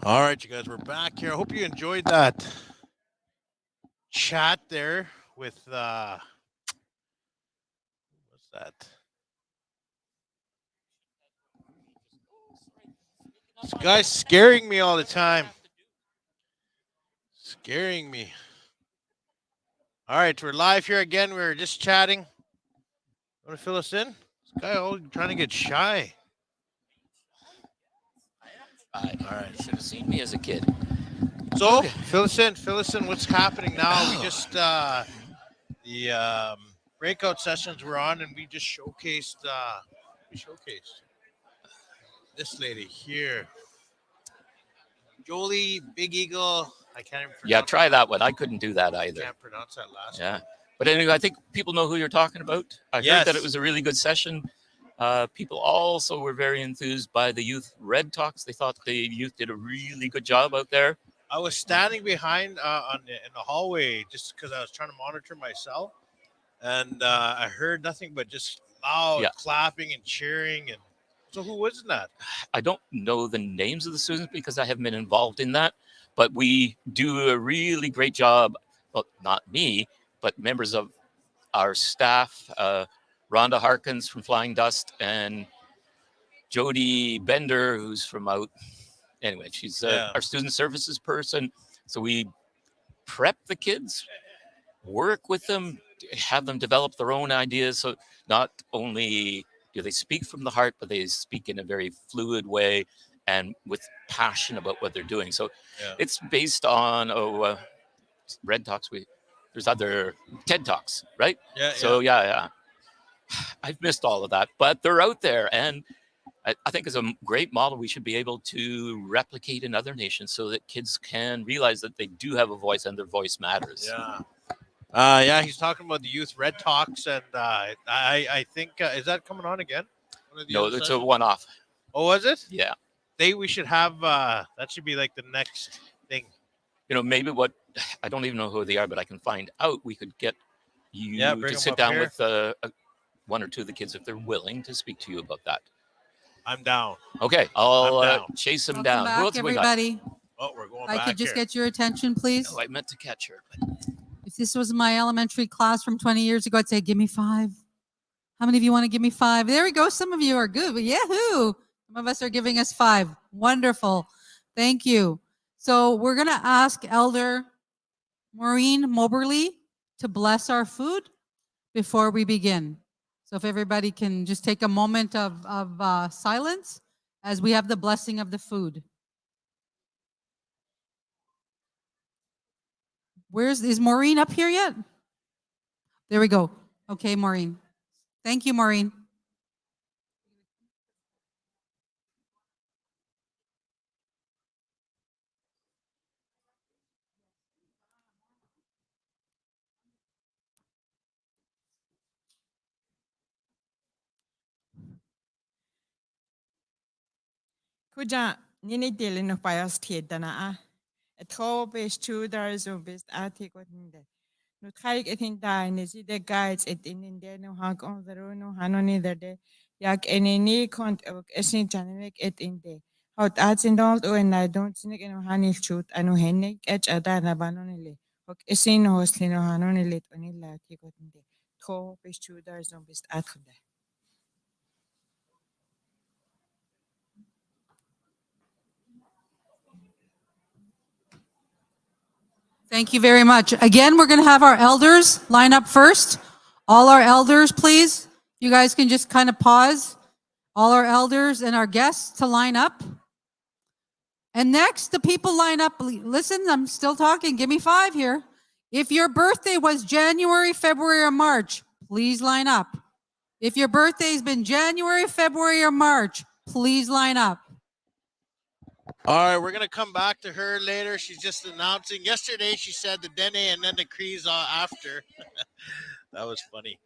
All right, you guys, we're back here. I hope you enjoyed that chat there with what's that? This guy's scaring me all the time. Scaring me. All right, we're live here again. We were just chatting. Want to fill us in? This guy always trying to get shy. All All right. You should have seen me as a kid. So Okay. fill us in. Fill us in. What's happening now? We just the breakout sessions were on, and we just showcased. This lady here, Jolie Big Eagle. I can't even. Yeah, pronounce try that one. I couldn't do that I either. can't pronounce that last. Yeah. But anyway, I think people know who you're talking about. I heard that Yes. it was a really good session. People also were very enthused by the youth Red Talks. They thought the youth did a really good job out there. I was standing behind in the hallway just because I was trying to monitor myself, and I heard nothing but just loud Yeah. clapping and cheering. And so, who was that? I don't know the names of the students because I haven't been involved in that, but we do a really great job. Well, not me, but members of our staff, Rhonda Harkins from Flying Dust and Jody Bender, who's from out. Anyway, she's Yeah. our student services person. So we prep the kids, work with them, have them develop their own ideas. So not only do they speak from the heart, but they speak in a very fluid way and with passion about what they're doing. So Yeah. it's based on Red Talks. There's other TED Talks, right? Yeah. So yeah, I've missed all of that, but they're out there, and I think it's a great model we should be able to replicate in other nations so that kids can realize that they do have a voice and their voice matters. Yeah. Yeah, he's talking about the youth Red Talks, and I think is that coming on again? One of the No, other it's a sessions? one-off. Oh, was it? Yeah. We should have that should be like the next thing. You know, maybe I don't even know who they are, but I can find out. We could get you Yeah, bring to 'em sit up down here. with one or two of the kids if they're willing to speak to you about that. I'm down. Okay, I'll I'm down. chase them Welcome down. back, Who else we got? everybody. Oh, we're going If I back could just here. get your attention, please. Oh, I meant to catch her. But If this was my elementary class from 20 years ago, I'd say, give me 5. How many of you want to give me 5? There we go. Some of you are good, but yahoo! Some of us are giving us 5. Wonderful. Thank you. So we're going to ask Elder Maureen Moberly to bless our food before we begin. So if everybody can just take a moment of silence as we have the blessing of the food. Is Maureen up here yet? There we go. Okay, Maureen. Thank you, Maureen. Kuja nini dili no payas tiedana a. Et hoop is two daar zo best artikel ninde. No kijk het in daar ne zie de guides et in de no hak on the no hanoni de jak enini kont ook is niet janemek et in de. Hout arts in don't o en I don't sinik no hanil shoot anu hennik et ada na banonile. Ook is in hosli no hanonile onila artikel ninde. Hoop is two daar zo best artikel. Thank you very much. Again, we're going to have our elders line up first. All our elders, please. You guys can just kind of pause. All our elders and our guests to line up. And next, the people line up. Listen, I'm still talking. Give me 5 here. If your birthday was January, February, or March, please line up. If your birthday's been January, February, or March, please line up. All right, we're gonna come back to her later. She's just announcing. Yesterday, she said the Dene and then the Crees after. That was funny.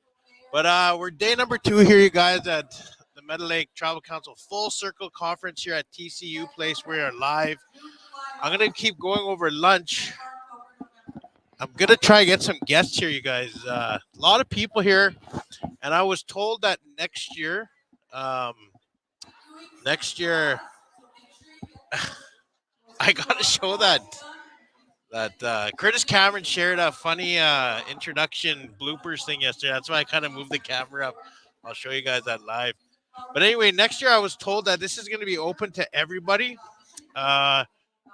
But we're day number 2 here, you guys, at the Meadow Lake Tribal Council Full Circle Conference here at TCU Place. We are live. I'm gonna keep going over lunch. I'm gonna try to get some guests here, you guys. A lot of people here, and I was told that next year. I gotta show that. Curtis Cameron shared a funny introduction bloopers thing yesterday. That's why I kind of moved the camera up. I'll show you guys that live. But anyway, next year I was told that this is going to be open to everybody.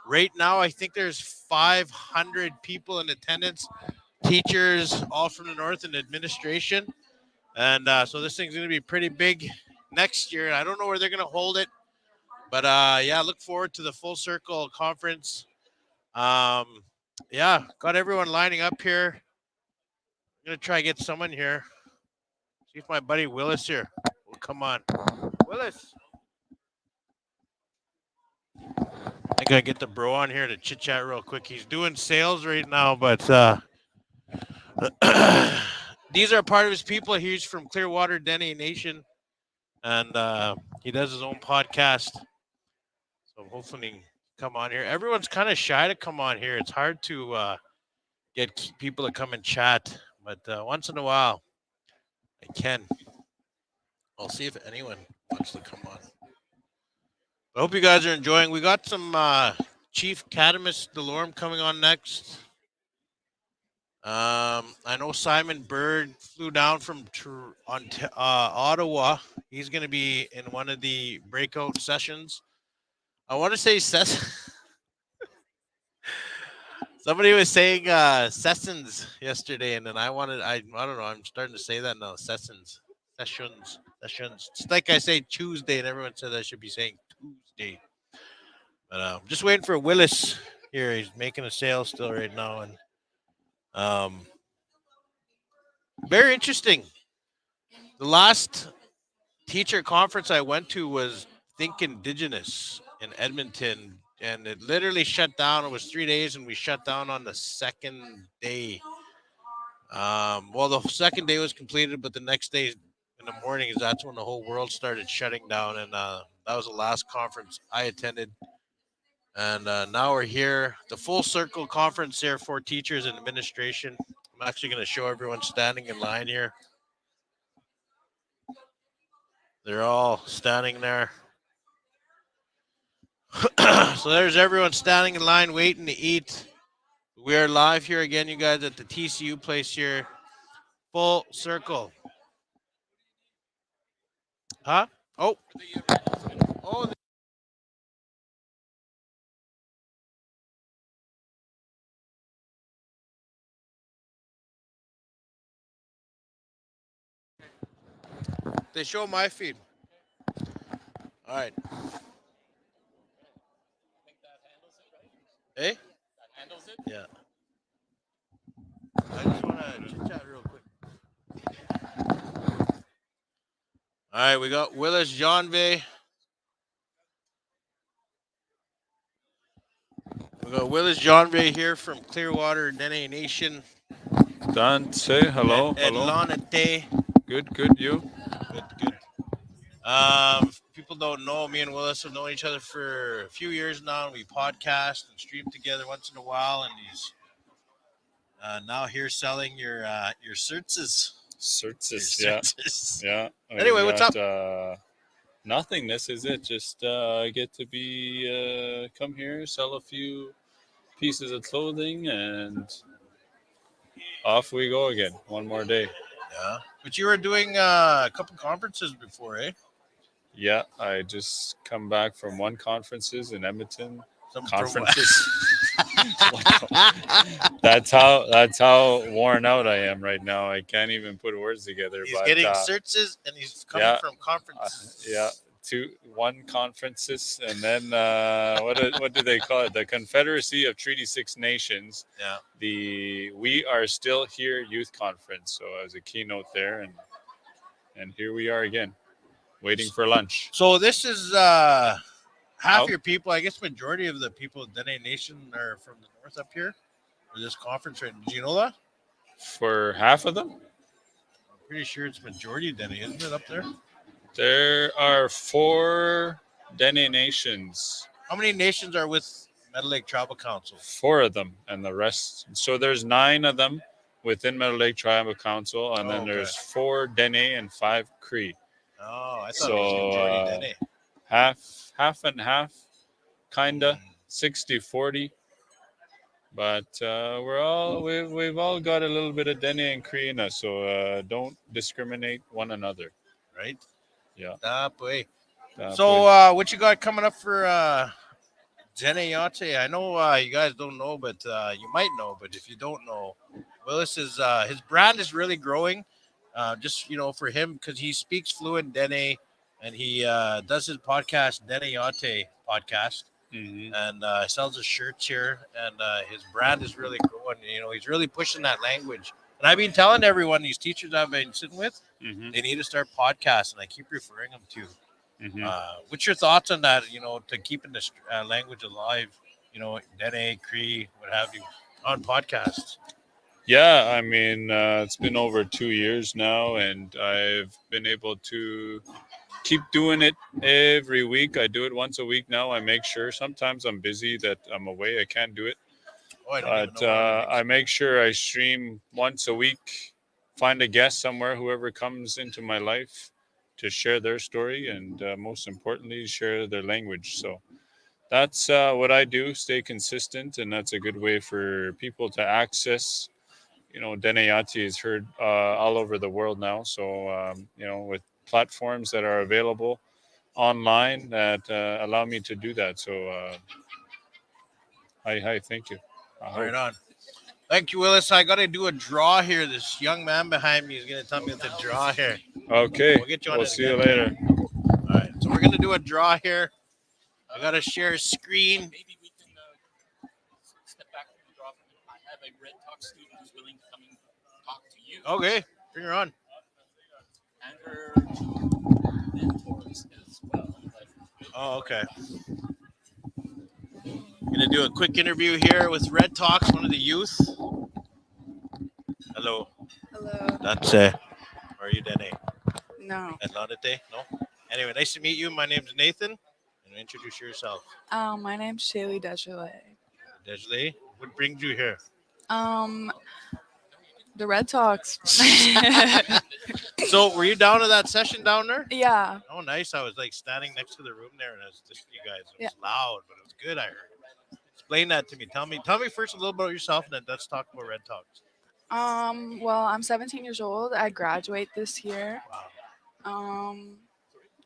Right now, I think there's 500 people in attendance, teachers, all from the north, and administration. And so this thing's going to be pretty big next year. I don't know where they're going to hold it, but yeah, look forward to the Full Circle Conference. Yeah, got everyone lining up here. I'm going to try to get someone here. See if my buddy Willis here will come on. Willis. I gotta get the bro on here to chit chat real quick. He's doing sales right now, but these are part of his people. He's from Clearwater Dene Nation, and he does his own podcast. So hopefully he can come on here. Everyone's kind of shy to come on here. It's hard to get people to come and chat, but once in a while I can. I'll see if anyone wants to come on. I hope you guys are enjoying. We got some Chief Cadamus Delorme coming on next. I know Simon Bird flew down from Ottawa. He's going to be in one of the breakout sessions. I want to say somebody was saying sessions yesterday, and then I don't know. I'm starting to say that now. Sessions. It's like I say Tuesday, and everyone says I should be saying Tuesday. But I'm just waiting for Willis here. He's making a sale still right now, and very interesting. The last teacher conference I went to was Think Indigenous in Edmonton, and it literally shut down. It was 3 days, and we shut down on the second day. Well, the second day was completed, but the next day in the morning that's when the whole world started shutting down, and that was the last conference I attended. And now we're here, the Full Circle Conference here for teachers and administration. I'm actually going to show everyone standing in line here. They're all standing there. So there's everyone standing in line waiting to eat. We are live here again, you guys, at the TCU place here. Full Circle. Huh? Oh. Oh. They show my feed. All right. Eh? That handles it? Yeah. I just want to chit chat real quick. All right, we got Willis Janve. We got Willis Janve here from Clearwater Dene Nation. Dan, say hello. And Hello. Lanate. Good. You? Good. People don't know, me and Willis have known each other for a few years now. We podcast and stream together once in a while, and he's now here selling your certs. Certs, Your yeah. certs. Yeah. Anyway, what's up? Nothing. This is it. Just get to be come here, sell a few pieces of clothing, and off we go again. One more day. Yeah. But you were doing a couple conferences before, eh? Yeah, I just come back from one conferences in Edmonton. Some Conferences. That's how worn out I am right now. I can't even put words together. He's but, getting certs and he's coming from conferences. Yeah, one conferences, and then what do they call it? The Confederacy of Treaty 6 Nations. Yeah. The We Are Still Here Youth Conference. So I was a keynote there, and here we are again, waiting for lunch. So this is half Oh. your people. I guess majority of the people of Dene Nation are from the north up here for this conference. Right? Did you know that? For half of them, I'm pretty sure it's majority Dene, isn't it up there? there are 4 Dene Nations. How many nations are with Meadow Lake Tribal Council? 4 of them, and the rest. So there's 9 of them within Meadow Lake Tribal Council, and then Okay. there's 4 Dene and 5 Cree. Oh, I thought it was majority Dene. Half and half, kinda. 60-40. But we've all got a little bit of Dene and Cree in us, so don't discriminate one another. Right? Yeah. Boy. That So way. what you got coming up for Dene Yate? I know you guys don't know, but you might know. But if you don't know, Willis is his brand is really growing. Just for him because he speaks fluent Dene, and he does his podcast Dene Yate podcast, and sells his shirts here, and his brand is really growing. He's really pushing that language. And I've been telling everyone, these teachers I've been sitting with, they need to start podcasts, and I keep referring them to. What's your thoughts on that? To keeping this language alive, Dene, Cree, what have you, on podcasts. Yeah, I mean, it's been over 2 years now, and I've been able to keep doing it every week. I do it once a week now. I make sure. Sometimes I'm busy that I'm away. I can't do it. Oh, I don't even But know what it I is. make sure I stream once a week, find a guest somewhere, whoever comes into my life, to share their story and most importantly, share their language. So that's what I do, stay consistent. And that's a good way for people to access. Dene Yate is heard all over the world now. So, with platforms that are available online that allow me to do that. So, hi, thank you. Right on. Thank you, Willis. I got to do a draw here. This young man behind me is going to tell me what to draw here. Okay. We'll get you on We'll it see you again. later. All right. So we're going to do a draw here. I got to share a screen. Maybe we can step back from the drop. I have a Red Talk student who's willing to come and talk to you. Okay. Bring her on. And her mentors as well. Oh, okay. Gonna do a quick interview here with Red Talks, one of the youth. Hello. Hello. That's How are you, Dene? No. Atlante? No. Anyway, nice to meet you. My name's Nathan. And introduce yourself. My name's Shaylee Desjardins. Desley, what brings you here? The Red Talks. So, were you down to that session down there? Yeah. Oh, nice. I was standing next to the room there, and I was listening to you guys. It was Yeah. loud, but it was good. I heard. Explain that to me. Tell me first a little about yourself, and then let's talk about Red Talks. Well, I'm 17 years old. I graduate this year. Wow.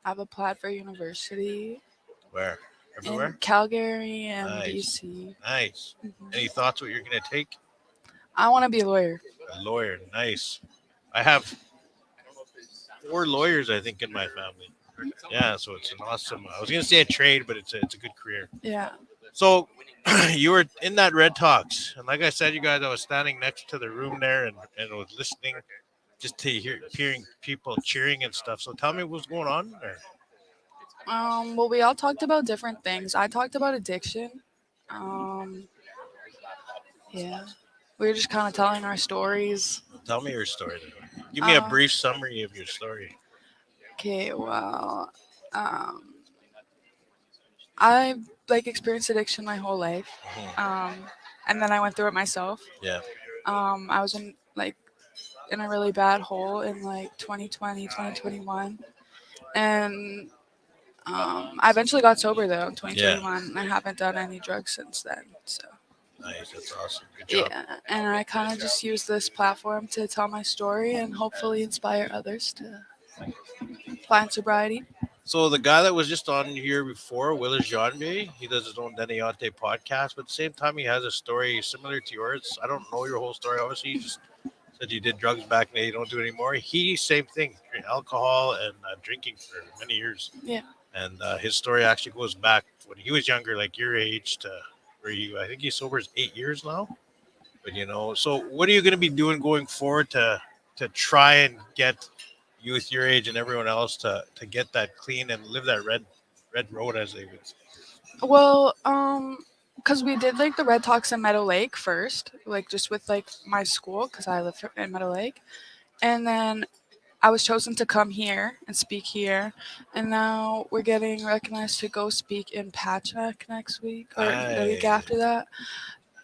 I've applied for university Where? Everywhere? in Calgary and Nice. BC. Nice. Mhm. Any thoughts what you're gonna take? I want to be a lawyer. A lawyer. Nice. I have 4 lawyers, I think, in my family. Yeah, so it's an awesome. I was gonna say a trade, but it's a good career. Yeah. So you were in that Red Talks, and like I said, you guys, I was standing next to the room there, and was listening, just to hearing people cheering and stuff. So tell me what's going on there. Well, we all talked about different things. I talked about addiction. Yeah. We were just kind of telling our stories. Tell me your story. Give me a Um, brief summary of your story. Okay, well, I experienced addiction my whole life. And then I went through it myself. Yeah. I was in a really bad hole in 2020, 2021. And I eventually got sober though in 2021. And I haven't done any drugs since then. So Nice. That's awesome. Good job. yeah, and I kind of just use this platform to tell my story and hopefully inspire others to find sobriety. So the guy that was just on here before, Willis Janvier, he does his own Dene Yate podcast, but at the same time, he has a story similar to yours. I don't know your whole story, obviously. You just said you did drugs back then, you don't do it anymore. He, same thing, alcohol and drinking for many years. Yeah. And his story actually goes back when he was younger, like your age, to where I think he's sober 8 years now. But, so what are you going to be doing going forward to try and get youth your age and everyone else to get that clean and live that red road, as they would say? Well, because we did the Red Talks in Meadow Lake first, just with my school, because I live in Meadow Lake, and then I was chosen to come here and speak here, and now we're getting recognized to go speak in Patchogue next week or the week Aye. after that,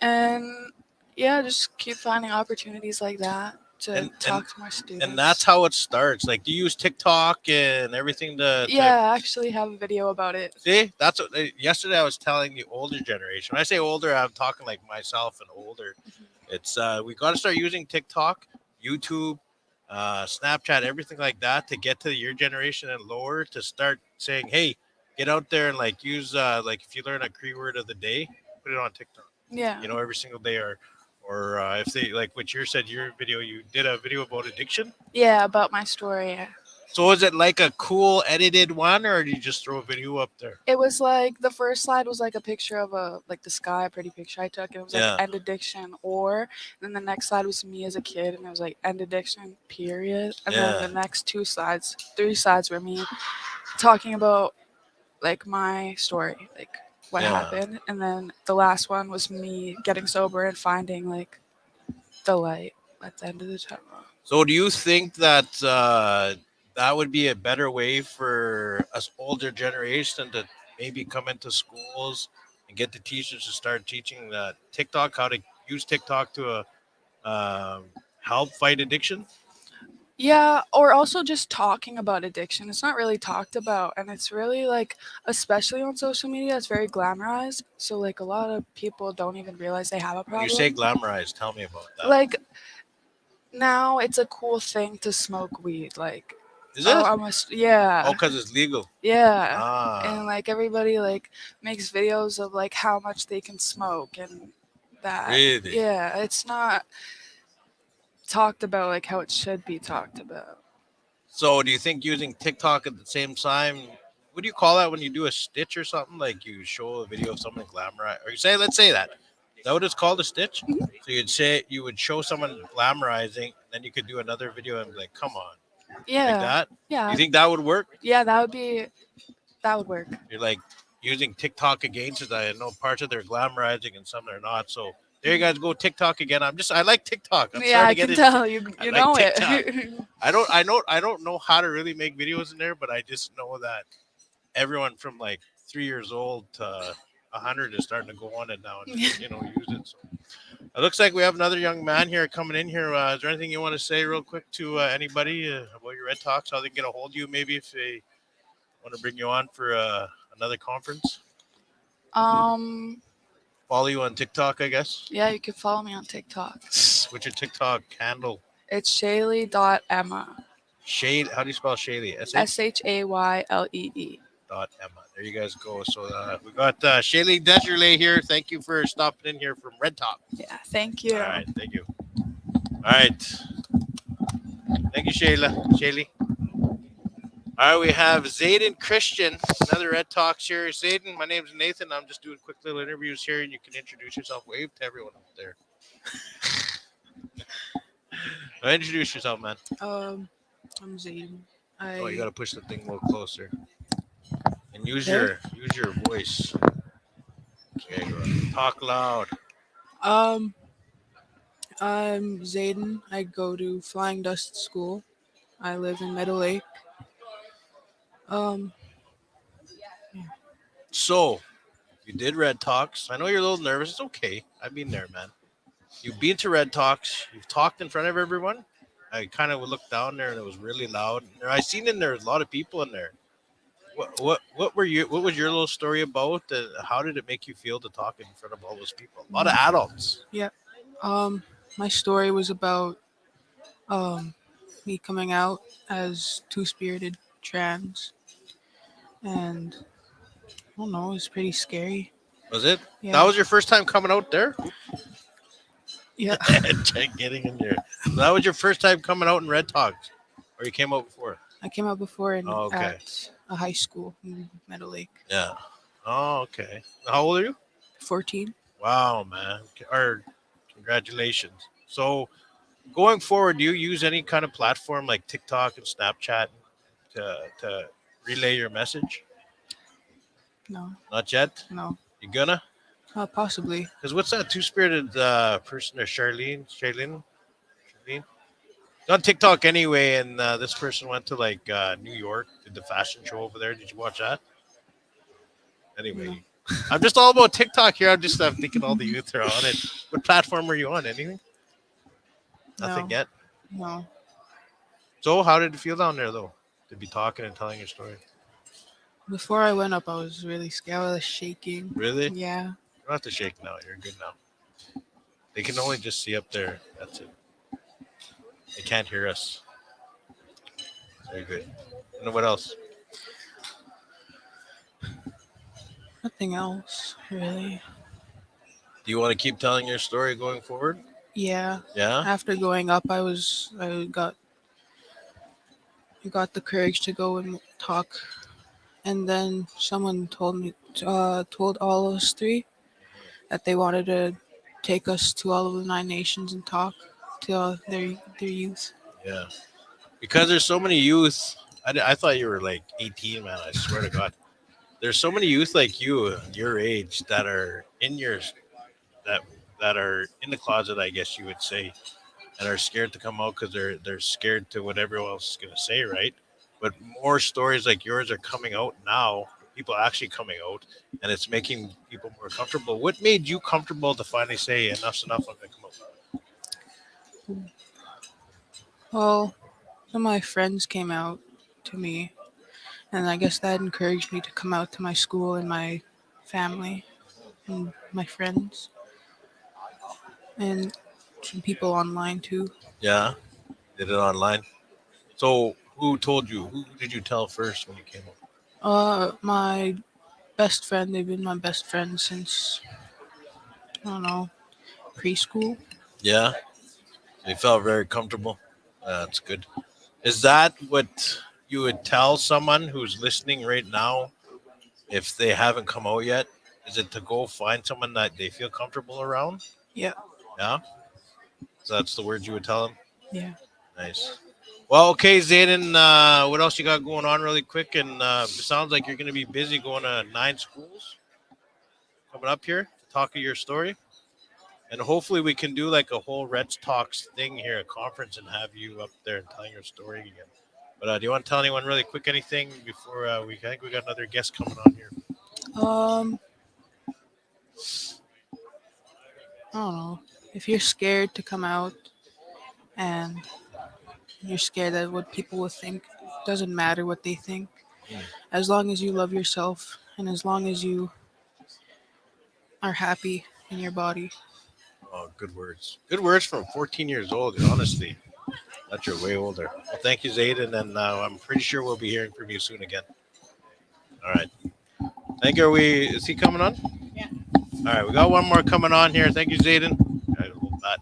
and yeah, just keep finding opportunities like that to talk to my students. And that's how it starts. Like, do you use TikTok and everything to Yeah, I actually have a video about it. see? That's what yesterday I was telling the older generation. When I say older, I'm talking like myself and older. It's we got to start using TikTok, YouTube, Snapchat, everything like that to get to your generation and lower to start saying, hey, get out there and like use like if you learn a Cree word of the day, put it on TikTok. Yeah. You know, every single day, or if they like what you said, your video, you did a video about addiction. Yeah, about my story. So is it like a cool edited one, or did you just throw a video up there? It was like the first slide was like a picture of the sky, a pretty picture I took, and it was like Yeah. end addiction or. And then the next slide was me as a kid, and it was like end addiction period. And Yeah. then the next three slides were me talking about like my story, like what Yeah. happened, and then the last one was me getting sober and finding like the light at the end of the tunnel. So do you think that that would be a better way for us older generation to maybe come into schools and get the teachers to start teaching TikTok, how to use TikTok to help fight addiction? Yeah, or also just talking about addiction. It's not really talked about, and it's really like, especially on social media, it's very glamorized. So like a lot of people don't even realize they have a When problem. you say glamorized, tell me about that. Like now it's a cool thing to smoke weed. Like Is it? yeah. Oh, because it's legal. Yeah. Ah. And like everybody like makes videos of like how much they can smoke and that. Really? Yeah, it's not talked about like how it should be talked about. So do you think using TikTok at the same time, what do you call that when you do a stitch or something? Like you show a video of someone glamorized, or you say, let's say that. Is that what it's called, a stitch? So you would show someone glamorizing, then you could do another video and be like, come on. Yeah. Like that? Yeah. You think that would work? Yeah, that would work. You're like using TikTok against it. I know parts of they're glamorizing and some they're not. So there you guys go, TikTok again. I like TikTok. I'm Yeah, I starting to can get tell into- you I know like it. TikTok. I don't know how to really make videos in there, but I just know that everyone from like 3 years old to 100 is starting to go on it now and use it. So it looks like we have another young man here coming in here. Is there anything you want to say real quick to anybody about your Red Talks? How they can get a hold of you? Maybe if they want to bring you on for another conference. Follow you on TikTok, I guess. Yeah, you can follow me on TikTok. What's your TikTok handle? It's Shaylee.Emma. Shade. How do you spell Shaylee? SHAYLEE. Emma. There you guys go. So we got Shaylee Deserlet here. Thank you for stopping in here from Red Top. Yeah, thank you. All right, thank you. All right. Thank you, Shaylee. All right, we have Zayden Christian, another Red Talks here. Zayden, my name's Nathan. I'm just doing quick little interviews here, and you can introduce yourself. Wave to everyone up there. Introduce yourself, man. I'm Zayden. Oh, you got to push the thing a little closer. And use There? your voice. Okay, go ahead. Talk loud. I'm Zayden. I go to Flying Dust School. I live in Meadow Lake. So, you did Red Talks. I know you're a little nervous. It's okay. I've been there, man. You've been to Red Talks. You've talked in front of everyone. I kind of looked down there and it was really loud. I seen in there a lot of people in there. What was your little story about? How did it make you feel to talk in front of all those people? A lot of adults. Yeah. My story was about me coming out as two-spirited trans, and I don't know, it was pretty scary. Was it? Yeah. That was your first time coming out there? Yeah. Getting in there. That was your first time coming out in Red Talks, or you came out before? I came out before Oh, okay. at a high school in Meadow Lake. Yeah. Oh, okay. How old are you? 14. Wow, man. Congratulations. So, going forward, do you use any kind of platform like TikTok and Snapchat to relay your message? No. Not yet? No. You gonna? Possibly. Because what's that two-spirited person there, Charlene? On TikTok anyway, and this person went to like New York, did the fashion show over there. Did you watch that? Anyway, No. I'm just all about TikTok here. I'm thinking all the youth are on it. What platform are you on? Anything? Nothing No. yet? No. So how did it feel down there though? To be talking and telling your story. Before I went up, I was really scared. I was shaking. Really? Yeah. You don't have to shake now. You're good now. They can only just see up there. That's it. They can't hear us. Very good. And what else? Nothing else, really. Do you want to keep telling your story going forward? Yeah. Yeah. After going up, I got the courage to go and talk, and then someone told all of us three that they wanted to take us to all of the 9 nations and talk to their youth. Yeah. Because there's so many youth. I thought you were like 18, man. I swear to God. There's so many youth like you, your age, that are in your that are in the closet, I guess you would say, and are scared to come out because they're scared to what everyone else is gonna say, right? But more stories like yours are coming out now. People are actually coming out, and it's making people more comfortable. What made you comfortable to finally say enough's enough? I'm gonna come out. Well, some of my friends came out to me, and I guess that encouraged me to come out to my school and my family and my friends and some people online too. Yeah, did it online. So who told you? Who did you tell first when you came out? My best friend. They've been my best friend since I don't know preschool. Yeah, they felt very comfortable. That's good. Is that what you would tell someone who's listening right now if they haven't come out yet? Is it to go find someone that they feel comfortable around? Yeah. Yeah. So that's the words you would tell them. Yeah. Nice. Well, okay, Zayden. What else you got going on, really quick? And it sounds like you're going to be busy going to 9 schools coming up here to talk of your story. And hopefully we can do like a whole Reds Talks thing here, a conference, and have you up there and telling your story again. But do you want to tell anyone really quick anything before I think we got another guest coming on here? I don't know. If you're scared to come out and you're scared that what people will think, doesn't matter what they think. As long as you love yourself and as long as you are happy in your body. Oh, good words. Good words from 14 years old, honestly. That you're way older. Well, thank you, Zayden, and I'm pretty sure we'll be hearing from you soon again. All right. Thank you. Is he coming on? Yeah. All right, we got one more coming on here. Thank you, Zayden. All right, hold that.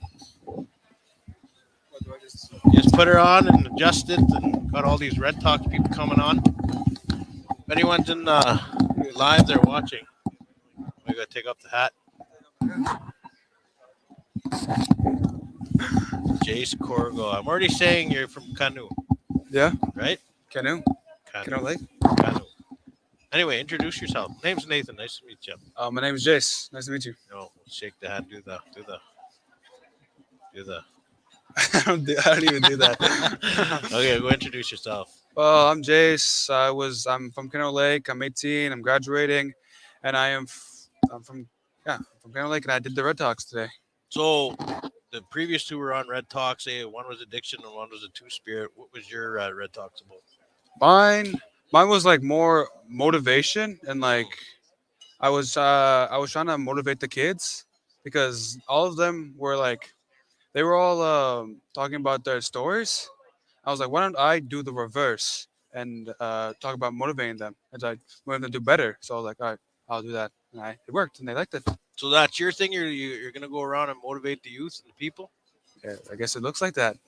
Just put her on and adjust it, and got all these Red Talks people coming on. If anyone's in live, they're watching. We gotta take off the hat. Jace Corgo. I'm already saying you're from Canoe. Yeah. Right? Canoe. Canoe Lake. Canoe. Anyway, introduce yourself. Name's Nathan. Nice to meet you. My name is Jace. Nice to meet you. No, shake the hand. Do the. I don't even do that. Okay, go introduce yourself. Well, I'm Jace. I'm from Canoe Lake. I'm 18. I'm graduating, and I'm from Canoe Lake, and I did the Red Talks today. So the previous two were on Red Talks. One was addiction and one was a two-spirit. What was your Red Talks about? Mine was like more motivation, and like I was trying to motivate the kids because all of them were like they were all talking about their stories. I was like, why don't I do the reverse and talk about motivating them and I want them to do better? So I was like, all right, I'll do that, and it worked, and they liked it. So that's your thing. You're gonna go around and motivate the youth and the people. Yeah, I guess it looks like that.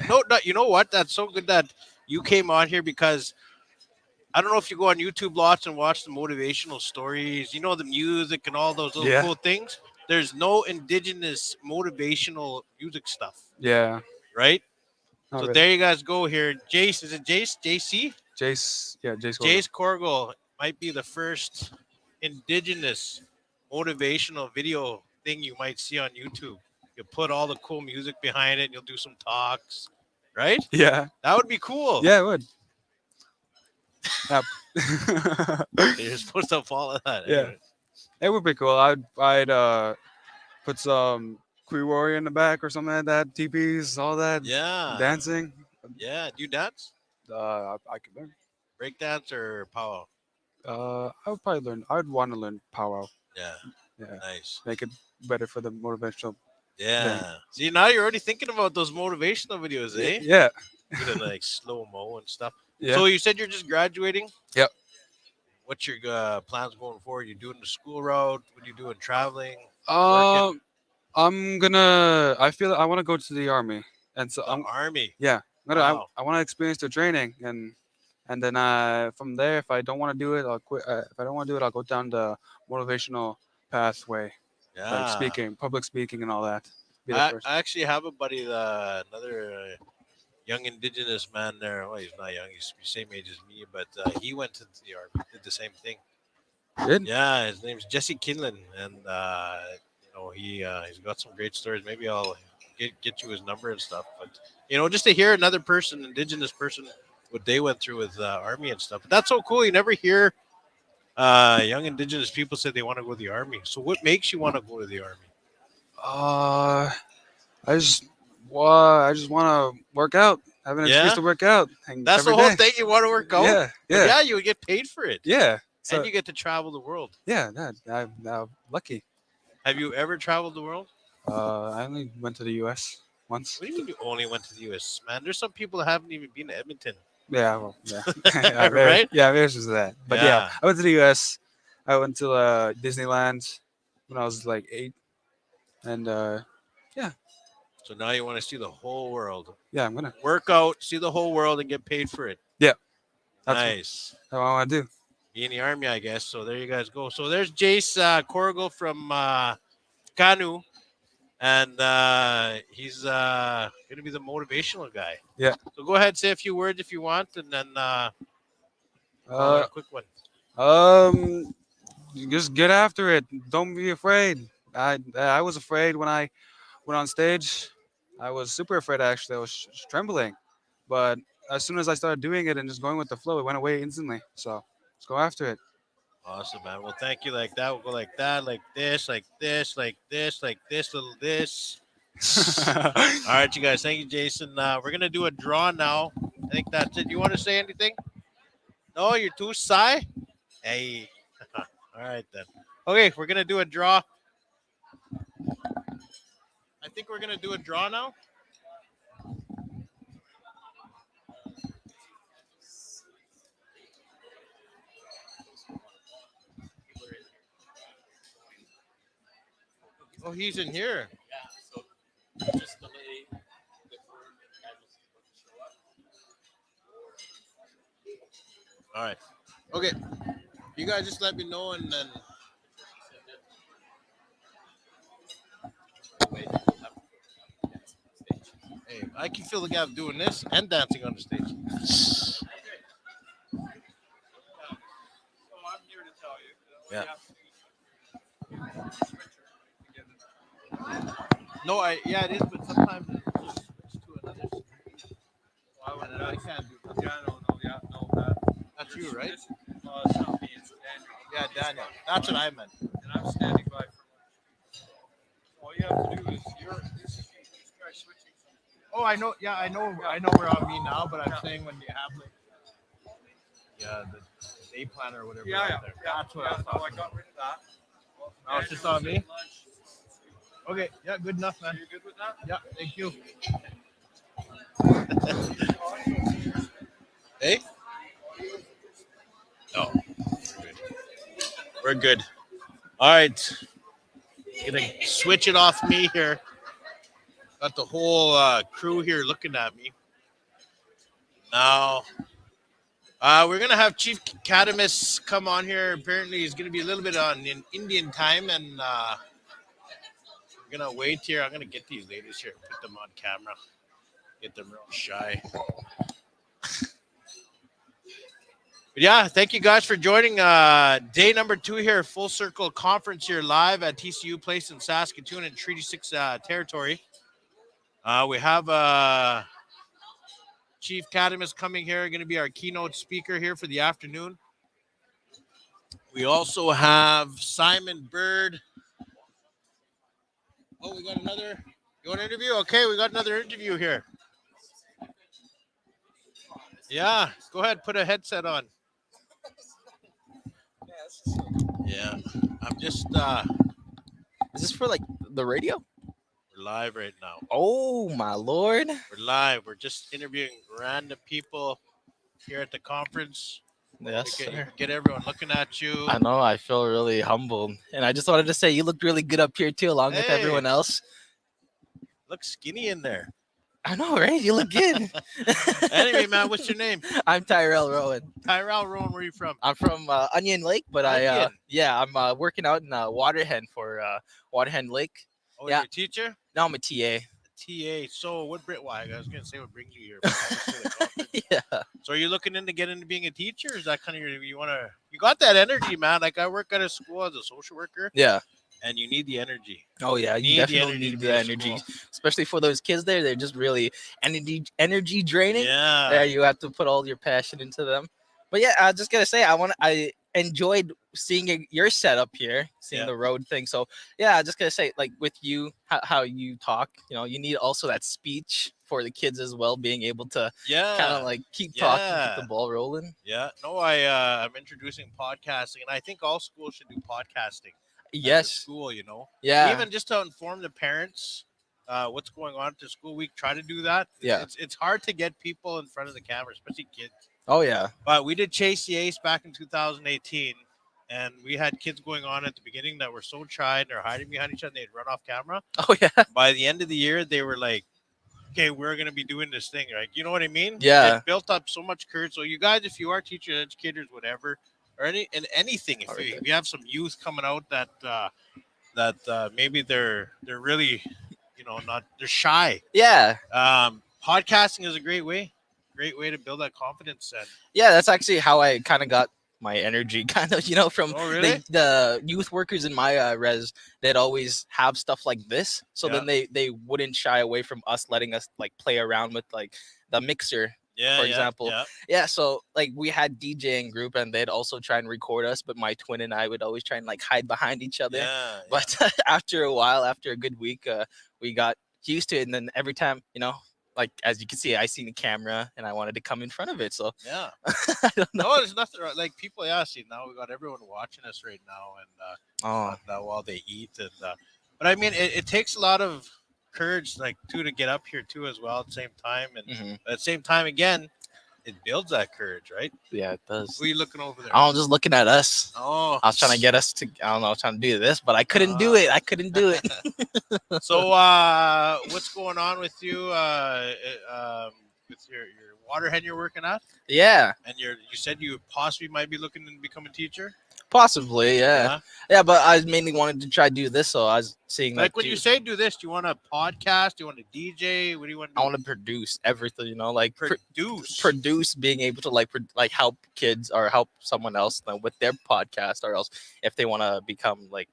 No, you know what? That's so good that you came on here because I don't know if you go on YouTube lots and watch the motivational stories. You know the music and all those little cool things. There's no indigenous motivational music stuff. Yeah. Right. Not So really. there you guys go here. Jace, is it Jace? JC? Jace. Yeah, Jace. Jace Corgo might be the first indigenous motivational video thing you might see on YouTube. You put all the cool music behind it and you'll do some talks, right? Yeah. That would be cool. Yeah, it would. Yep. You're supposed to follow that. Yeah. It would be cool. I'd put some Cree warrior in the back or something like that. TPs, all that. Yeah. Dancing. Yeah. Do you dance? I could learn. Break dance or powwow? I would probably learn. I would want to learn powwow. Yeah. Yeah. Nice. Make it better for the motivational. Yeah. See, now you're already thinking about those motivational videos, eh? Yeah. Good like slow mo and stuff. Yeah. So you said you're just graduating. Yep. What's your plans going forward? You doing the school route? What are you doing traveling? I'm gonna. I feel I want to go to the army, and so The army. Yeah, Wow. I want to experience the training, and then from there, if I don't want to do it, I'll quit. If I don't want to do it, I'll go down the motivational pathway, Yeah. like speaking, public speaking, and all that. Be the I first. actually have a buddy, another young Indigenous man there. Well, he's not young; he's the same age as me, but he went to the army, did the same thing. Good. Yeah, his name's Jesse Kinlan, and he's got some great stories. Maybe I'll get you his number and stuff. But just to hear another person, Indigenous person, what they went through with army and stuff. But that's so cool. You never hear young Indigenous people say they want to go to the army. So what makes you want to go to the army? I just want to work out. Have an excuse Yeah? to work out. and That's the every whole day. thing. You want to work out. Yeah, But yeah. yeah. You would get paid for it. Yeah. So And you get to travel the world. yeah, I'm lucky. Have you ever traveled the world? I only went to the U.S. once. What do you mean you only went to the U.S., man? There's some people that haven't even been to Edmonton. Yeah, well, yeah. Right? Yeah, there's just that. But Yeah. yeah, I went to the U.S. I went to Disneyland when I was like 8, and So now you want to see the whole world. yeah, I'm gonna. Work out, see the whole world, and get paid for it. Yeah, that's Nice. what I want to do. Be in the army, I guess. So there you guys go. So there's Jace Corrigal from Kanu, and he's going to be the motivational guy. Yeah. So go ahead, say a few words if you want, and then call it a quick one. Just get after it. Don't be afraid. I was afraid when I went on stage. I was super afraid, actually. I was trembling, but as soon as I started doing it and just going with the flow, it went away instantly. So let's go after it. Awesome, man. Well, thank you like that. We'll go like that, like this, like this, like this, like this, little this. All right, you guys. Thank you, Jason. We're going to do a draw now. I think that's it. You want to say anything? No, you're too shy? Hey. All right, then. Okay, we're going to do a draw. I think we're going to do a draw now. Oh, he's in here. Yeah, so just delay before All right. Okay. You guys just let me know and then. Hey, I can feel the gap doing this and dancing on the stage. Yeah. No, it is, but sometimes it just switches to another. And I can't do that. That's you, right? It's not me, it's Daniel. Yeah, Daniel. That's what I meant. And I'm standing by for lunch. All you have to do is just try switching. Oh, I know. Yeah, I know we're on me now, but I'm saying when you have the day planner or whatever. Yeah. There. That's what I was No, I talking got about. rid of that. Oh, it's just on me? Okay. Yeah, good enough, man. You good with that? Yeah, thank you. Hey? No. We're good. All right. Gonna switch it off me here. Got the whole crew here looking at me. Now, we're gonna have Chief Cadamus come on here. Apparently, he's gonna be a little bit on in Indian time, and we're gonna wait here. I'm gonna get these ladies here, put them on camera, get them real shy. But yeah, thank you guys for joining day number 2 here, Full Circle Conference here live at TCU Place in Saskatoon in Treaty 6 territory. We have Chief Cadamus coming here, going to be our keynote speaker here for the afternoon. We also have Simon Bird. Oh, we got another. You want an interview? Okay, we got another interview here. Yeah, go ahead. Put a headset on. Yeah, I'm just. Is this for like the radio? We're live right now. Oh my lord! We're live. We're just interviewing random people here at the conference. Yes, Get, sir. get everyone looking at you. I know. I feel really humbled, and I just wanted to say you looked really good up here too, along with Hey. everyone else. Look skinny in there. I know, right? You look good. Anyway, man, what's your name? I'm Tyrell Rowan. Tyrell Rowan. Where are you from? I'm from Onion Lake, but Onion. I'm working out in Waterhen for Waterhen Lake. Oh, Yeah. you're a teacher? Now I'm a TA. TA. So what? Why? I was gonna say what brings you here. but obviously the conference. Yeah. So are you looking into getting into being a teacher? Or is that kind of you want to? You got that energy, man. Like I work at a school as a social worker, Yeah. and you need the energy. Oh yeah, Need you the definitely energy to need be the at energy, school. especially for those kids there. They're just really energy draining. Yeah. Yeah, you have to put all your passion into them. But yeah, I just gotta say, I enjoyed seeing your setup here, seeing Yeah. the road thing. So yeah, I just gotta say, like with you, how you talk, you need also that speech for the kids as well, being able to Yeah. kind of like keep talking, Yeah. keep the ball rolling. Yeah. No, I'm introducing podcasting, and I think all schools should do podcasting. At the Yes. school, Yeah. even just to inform the parents what's going on at the school week. Try to do that. Yeah. It's hard to get people in front of the camera, especially kids. Oh yeah. But we did Chase the Ace back in 2018, and we had kids going on at the beginning that were so shy and they're hiding behind each other. And they'd run off camera. Oh yeah. By the end of the year, they were like, "Okay, we're gonna be doing this thing, right?" You know what I mean? Yeah. It built up so much courage. So you guys, if you are teachers, educators, whatever, or anything, if you have some youth coming out that maybe they're really, they're shy. Yeah. Podcasting is a great way to build that confidence. And Yeah, that's actually how I kind of got my energy, kind of, from Oh, really? the youth workers in my res. They'd always have stuff like this, so Yeah. then they wouldn't shy away from us letting us like play around with like the mixer, yeah, for yeah, example. yeah. Yeah, so like we had DJing group, and they'd also try and record us, but my twin and I would always try and like hide behind each other. Yeah, But after a while, after a good week, we got used to it, and then every time, like as you can see, I seen the camera and I wanted to come in front of it. So Yeah. I don't know. No, there's nothing wrong. Like people, see, now we got everyone watching us right now, and while they eat, and but I mean, it takes a lot of courage, like to get up here too, as well at the same time, and Mhm. at the same time, again, it builds that courage, right? Yeah, it does. Who are you looking over there? I was just looking at us. Oh, I was trying to get us to, I don't know, trying to do this, but I couldn't do it. I couldn't do it. So, what's going on with you? With your water hen you're working at, Yeah, and you said you possibly might be looking to become a teacher. possibly. Yeah. Yeah, but I mainly wanted to try to do this. So I was seeing Like that when you say do this, do you want a podcast? Do you want a DJ? What do you want? I want to produce everything, like produce. being able to like help kids or help someone else with their podcast, or else if they want to become like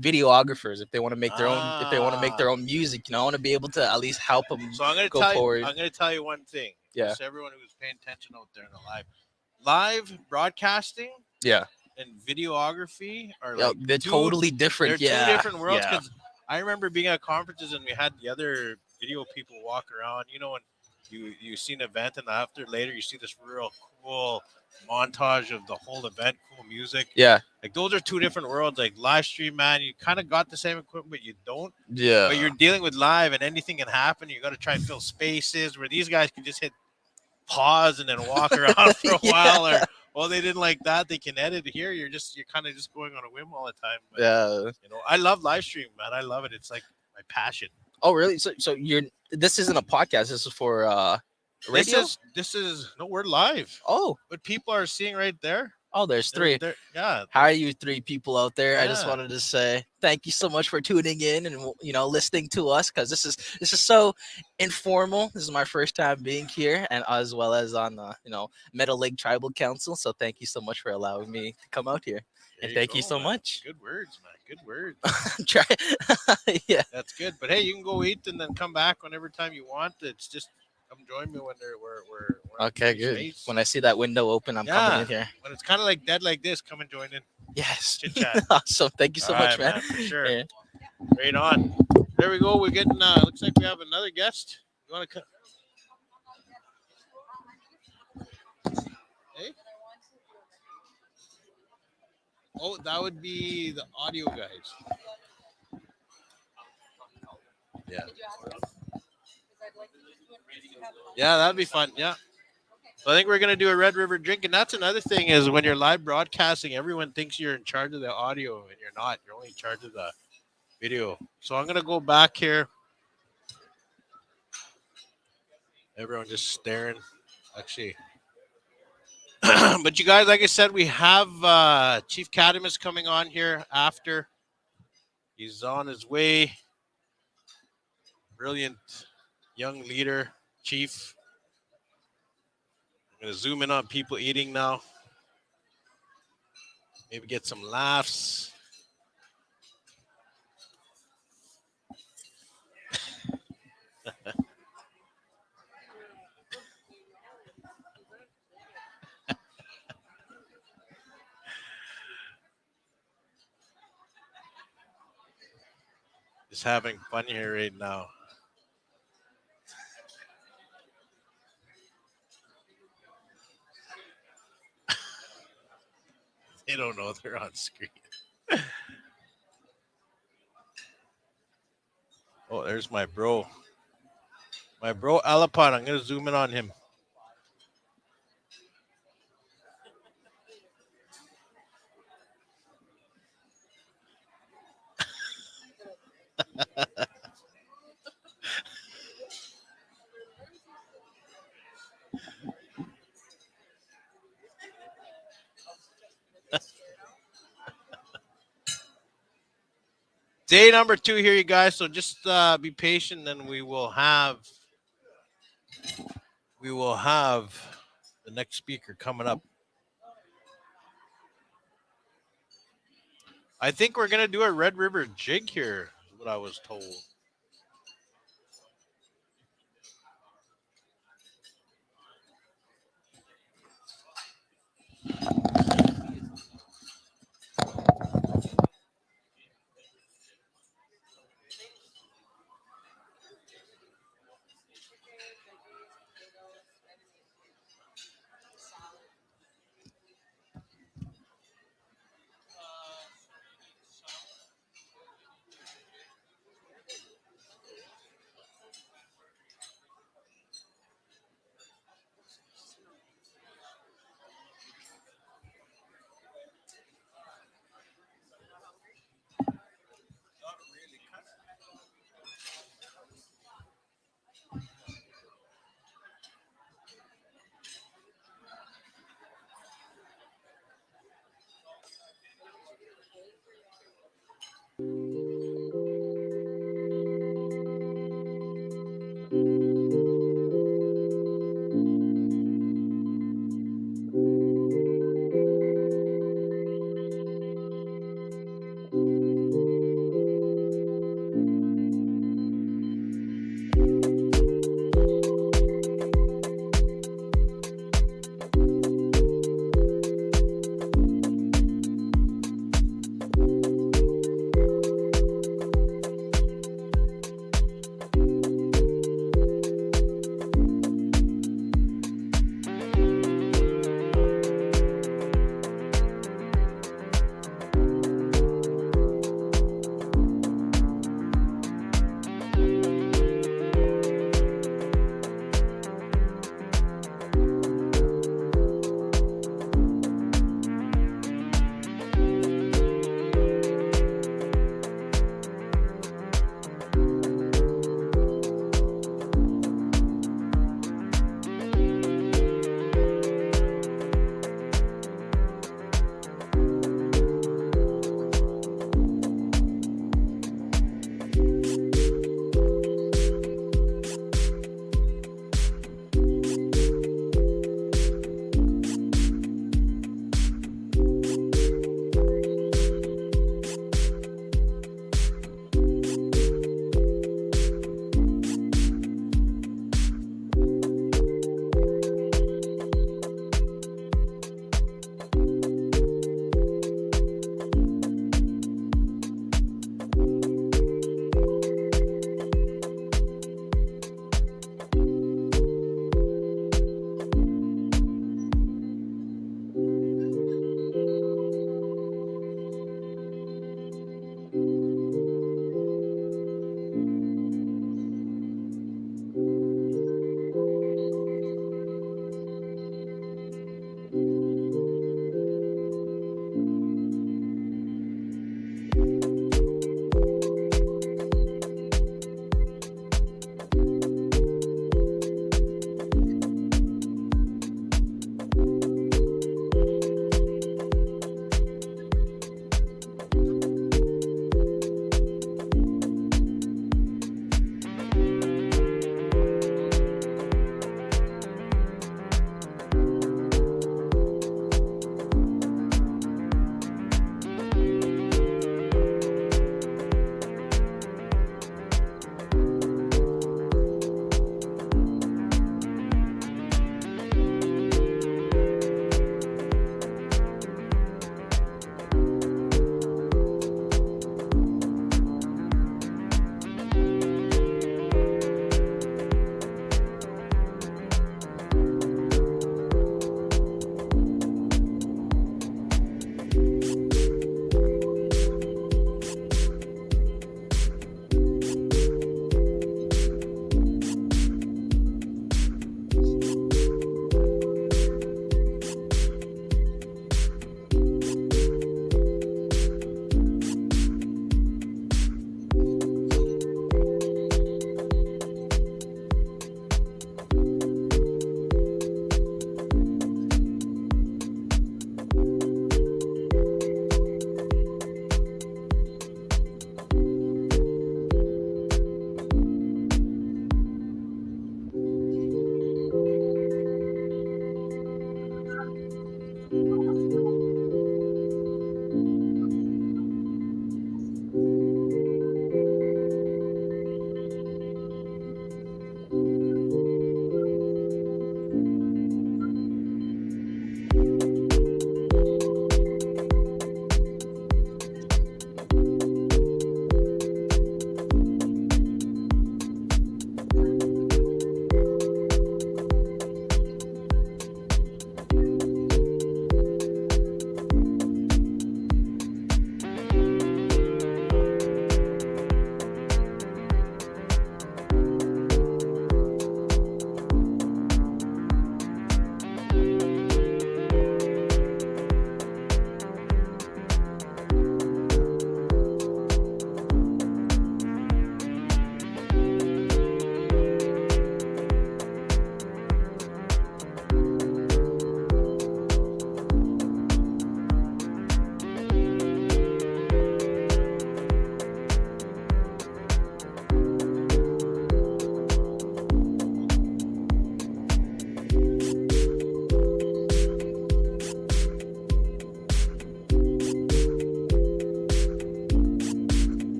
videographers, if they want to make their own, if they want to make their own music, I want to be able to at least help them So I'm gonna go tell forward. you. I'm gonna tell you one thing. Yeah. Just everyone who's paying attention out there in the live broadcasting Yeah. and videography are Yeah, like they're totally different. They're Yeah. two different worlds. Yeah. Because I remember being at conferences and we had the other video people walk around. And you see an event and later you see this real cool montage of the whole event, cool music. Yeah. Like those are two different worlds. Like live stream, man, you kind of got the same equipment, but you don't. Yeah. But you're dealing with live, and anything can happen. You got to try and fill spaces where these guys can just hit pause and then walk around for a while. Or well, they didn't like that. They can edit here. You're kind of just going on a whim all the time. But, Yeah. I love live stream, man. I love it. It's like my passion. Oh, really? So this isn't a podcast. This is for radio. This is no, we're live. Oh, what people are seeing right there. Oh, there's three. Yeah. How are you three people out there? I just Yeah. wanted to say thank you so much for tuning in and listening to us, because this is so informal. This is my first time being here, and as well as on Meadow Lake Tribal Council. So thank you so much for allowing me to come out here, and thank you go, so man. much. Good words, man. Good words. Try. Yeah. That's good. But hey, you can go eat and then come back whenever time you want. It's just come join me when we're Okay, in good. space. When I see that window open, I'm coming in here. When it's kind of like dead like this, come and join in. Yes. Chit chat. Awesome. Thank you so All much, right, man. for sure. Yeah. Right on. There we go. We're getting. Looks like we have another guest. You want to come? Hey. Oh, that would be the audio guys. Yeah. Yeah, that'd be fun. Yeah. So I think we're gonna do a Red River drink, and that's another thing is when you're live broadcasting, everyone thinks you're in charge of the audio, and you're not. You're only in charge of the video. So I'm gonna go back here. Everyone just staring. Actually, but you guys, like I said, we have Chief Cadimus coming on here after. He's on his way. Brilliant young leader, Chief. I'm going to zoom in on people eating now. Maybe get some laughs. Just having fun here right now. They don't know they're on screen. Oh, there's my bro. My bro Alapon. I'm going to zoom in on him. Day number 2 here, you guys. So just be patient, and we will have the next speaker coming up. I think we're gonna do a Red River jig here, is what I was told.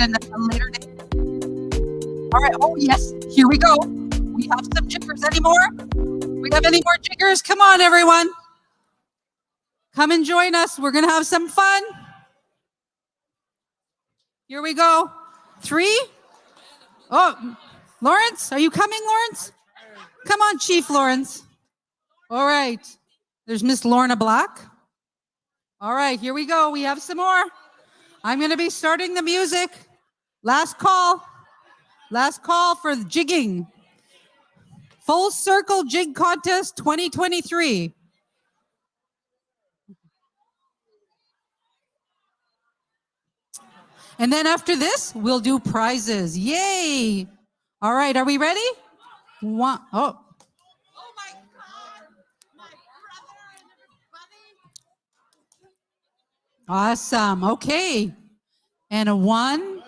it in a later date. All right. Oh, yes. Here we go. We have some jiggers. Any more? We have any more jiggers? Come on, everyone. Come and join us. We're going to have some fun. Here we go. 3. Oh, Lawrence, are you coming, Lawrence? Come on, Chief Lawrence. All right. There's Miss Lorna Black. All right, here we go. We have some more. I'm going to be starting the music. Last call. Last call for jigging. Full Circle Jig Contest 2023. And then after this, we'll do prizes. Yay! All right, are we ready? One. Oh. Awesome. Okay. And a 1.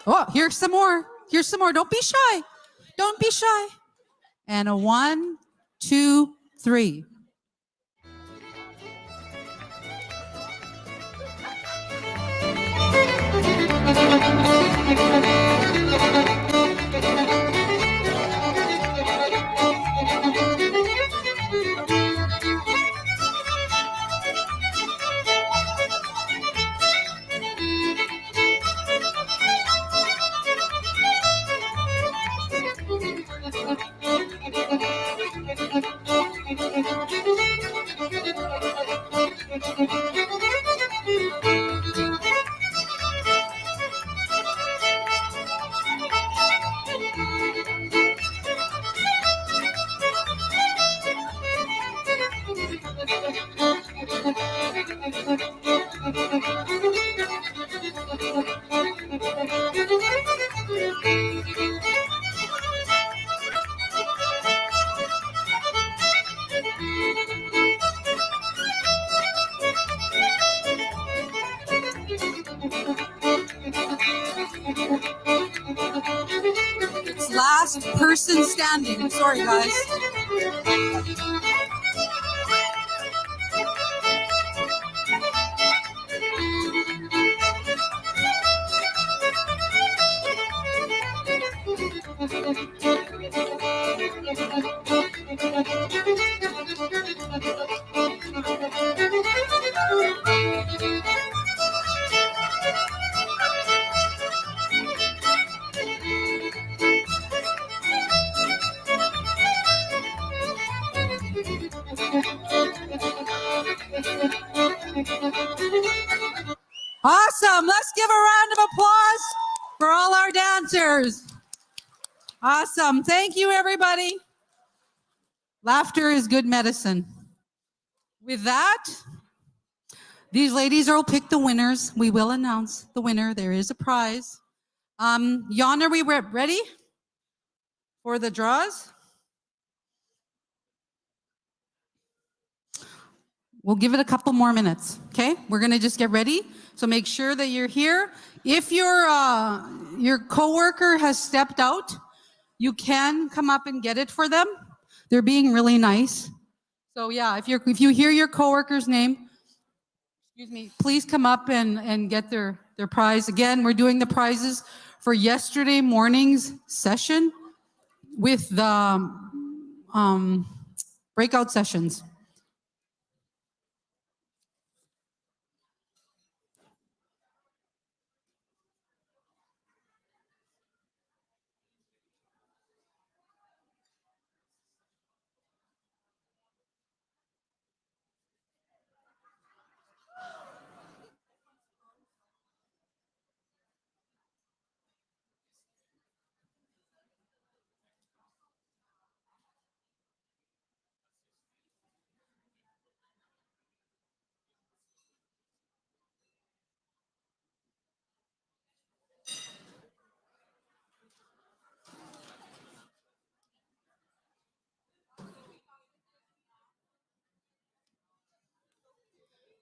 Oh, here's some more. Here's some more. Don't be shy. Don't be shy. And a 1, 2, 3. It's last person standing. Sorry, guys. Awesome. Let's give a round of applause for all our dancers. Awesome. Thank you, everybody. Laughter is good medicine. With that, these ladies will pick the winners. We will announce the winner. There is a prize. Jan, are we ready for the draws? We'll give it a couple more minutes, okay? We're gonna just get ready. So make sure that you're here. If your coworker has stepped out, you can come up and get it for them. They're being really nice. So yeah, if you hear your coworker's name, excuse me, please come up and get their prize. Again, we're doing the prizes for yesterday morning's session with the breakout sessions.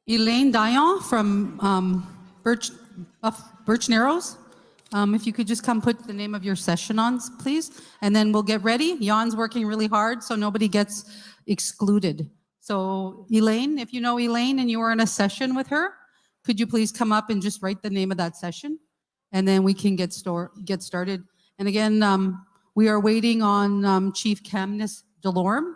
Elaine Dion from Birch Narrows. If you could just come put the name of your session on, please, and then we'll get ready. Jan's working really hard, so nobody gets excluded. So Elaine, if you know Elaine and you were in a session with her, could you please come up and just write the name of that session? and then we can get started. And again, we are waiting on Chief Camnus Delorme.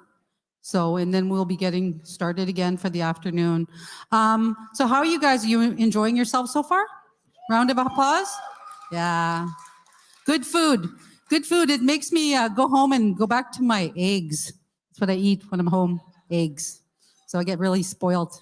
So, and then we'll be getting started again for the afternoon. So how are you guys? Are you enjoying yourself so far? Round of applause? Yeah. Good food. Good food. It makes me go home and go back to my eggs. That's what I eat when I'm home, eggs. So I get really spoiled.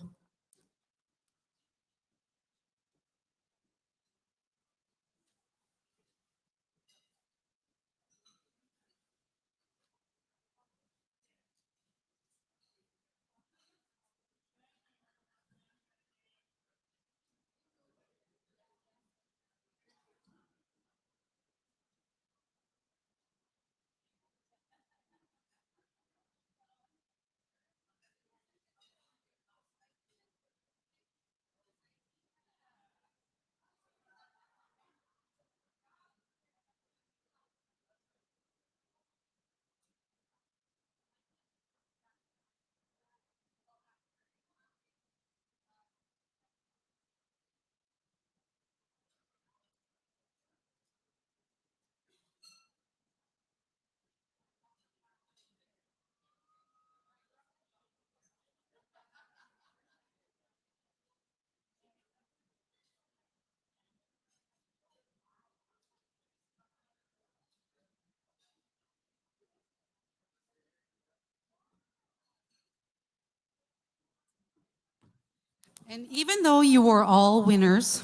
And even though you were all winners,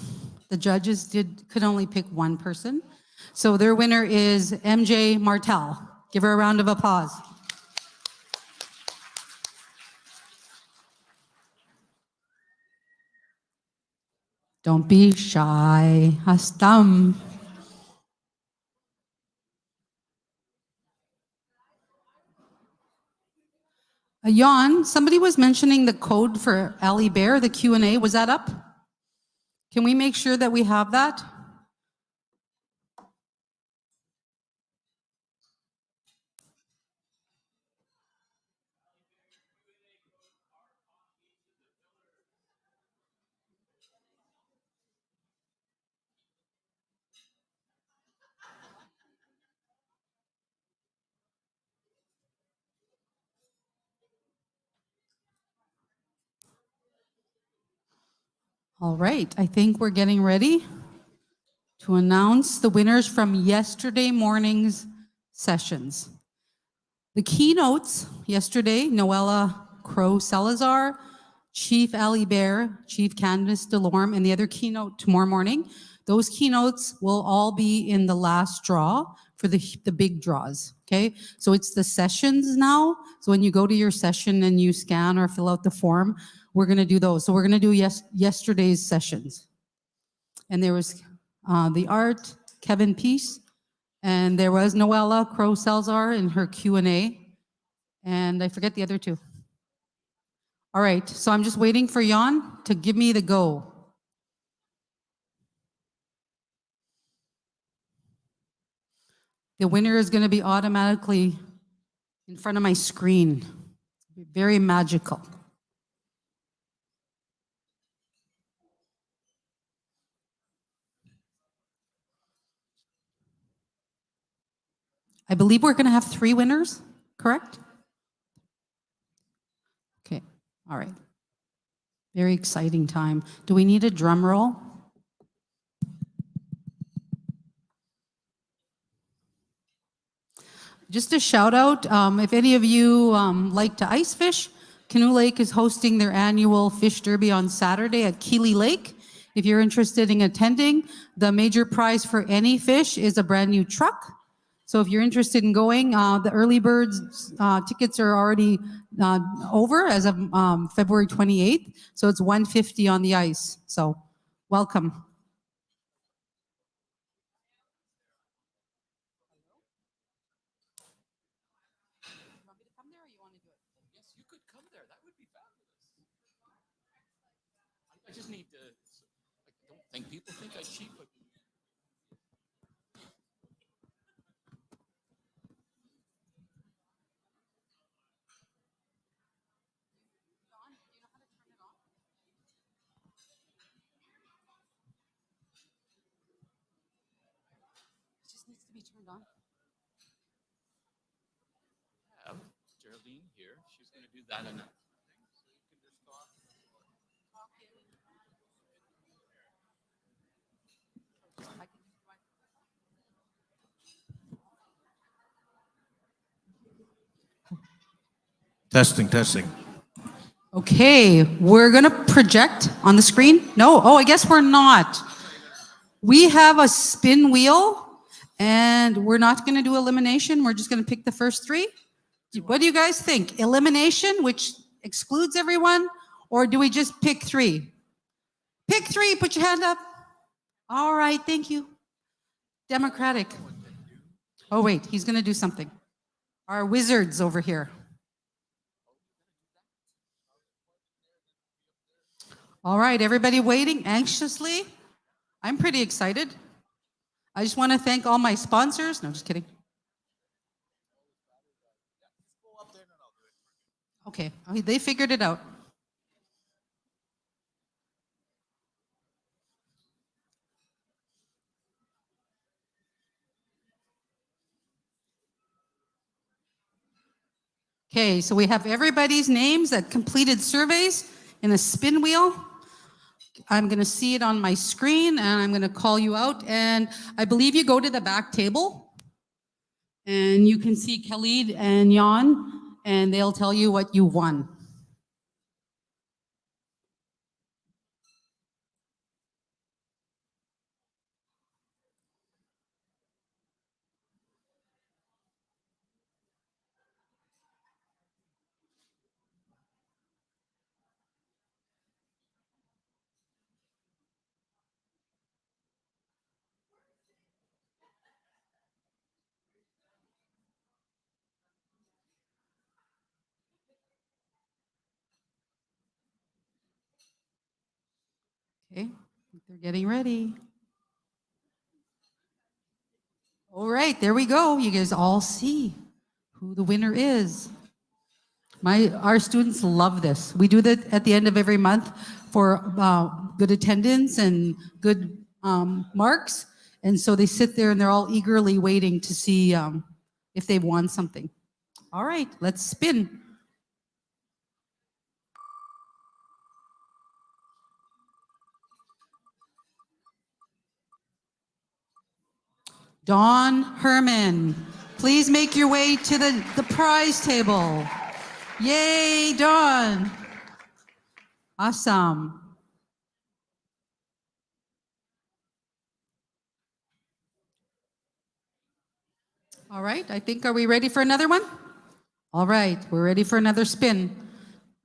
the judges could only pick one person. So their winner is MJ Martel. Give her a round of applause. Don't be shy. Hastam. Jan, somebody was mentioning the code for Ali Bear, the Q&A. Was that up? Can we make sure that we have that? All right, I think we're getting ready to announce the winners from yesterday morning's sessions. The keynotes yesterday, Noella Crow Salazar, Chief Ali Bear, Chief Candace Delorme, and the other keynote tomorrow morning. Those keynotes will all be in the last draw for the big draws, okay? So it's the sessions now. So when you go to your session and you scan or fill out the form, we're gonna do those. So we're gonna do yesterday's sessions. And there was the art, Kevin Peace, and there was Noella Crow Salazar in her Q&A, and I forget the other two. All right, so I'm just waiting for Jan to give me the go. The winner is going to be automatically in front of my screen. Very magical. I believe we're going to have 3 winners, correct? Okay, all right. Very exciting time. Do we need a drum roll? Just a shout out, if any of you like to ice fish, Canoe Lake is hosting their annual fish derby on Saturday at Keeley Lake. If you're interested in attending, the major prize for any fish is a brand new truck. So if you're interested in going, the early birds tickets are already over as of February 28th. So it's $150 on the ice. So welcome. I just need to. I don't think people think I cheat, but. be turned on. Have Geraldine here. She's going to do that announcement. So you can just talk. Testing, testing. Okay, we're gonna project on the screen. No, oh, I guess we're not. We have a spin wheel and we're not gonna do elimination. We're just gonna pick the first three. What do you guys think? Elimination, which excludes everyone, or do we just pick three? Pick three, put your hand up. All right, thank you. Democratic. Oh wait, he's gonna do something. Our wizards over here. All right, everybody waiting anxiously. I'm pretty excited. I just want to thank all my sponsors. No, just kidding. Okay, they figured it out. Okay, so we have everybody's names that completed surveys in a spin wheel. I'm going to see it on my screen and I'm going to call you out. And I believe you go to the back table and you can see Khalid and Jan and they'll tell you what you won. Okay, they're getting ready. All right, there we go. You guys all see who the winner is. Our students love this. We do that at the end of every month for good attendance and good marks. And so they sit there and they're all eagerly waiting to see if they've won something. All right, let's spin. Dawn Herman, please make your way to the prize table. Yay, Dawn. Awesome. All right, I think, are we ready for another one? All right, we're ready for another spin.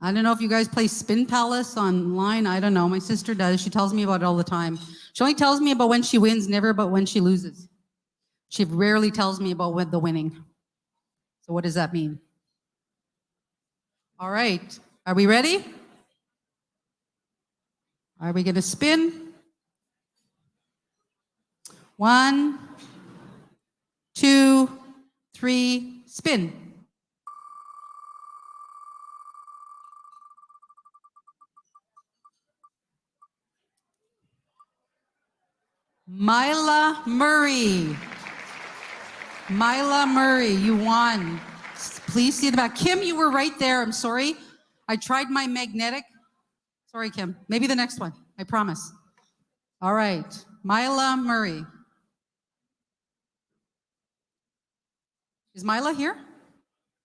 I don't know if you guys play Spin Palace online. I don't know. My sister does. She tells me about it all the time. She only tells me about when she wins, never about when she loses. She rarely tells me about when the winning. So what does that mean? All right, are we ready? Are we going to spin? 1, 2, 3, spin. Mila Murray. Mila Murray, you won. Please see the back. Kim, you were right there. I'm sorry. I tried my magnetic. Sorry, Kim. Maybe the next one. I promise. All right. Mila Murray. Is Mila here?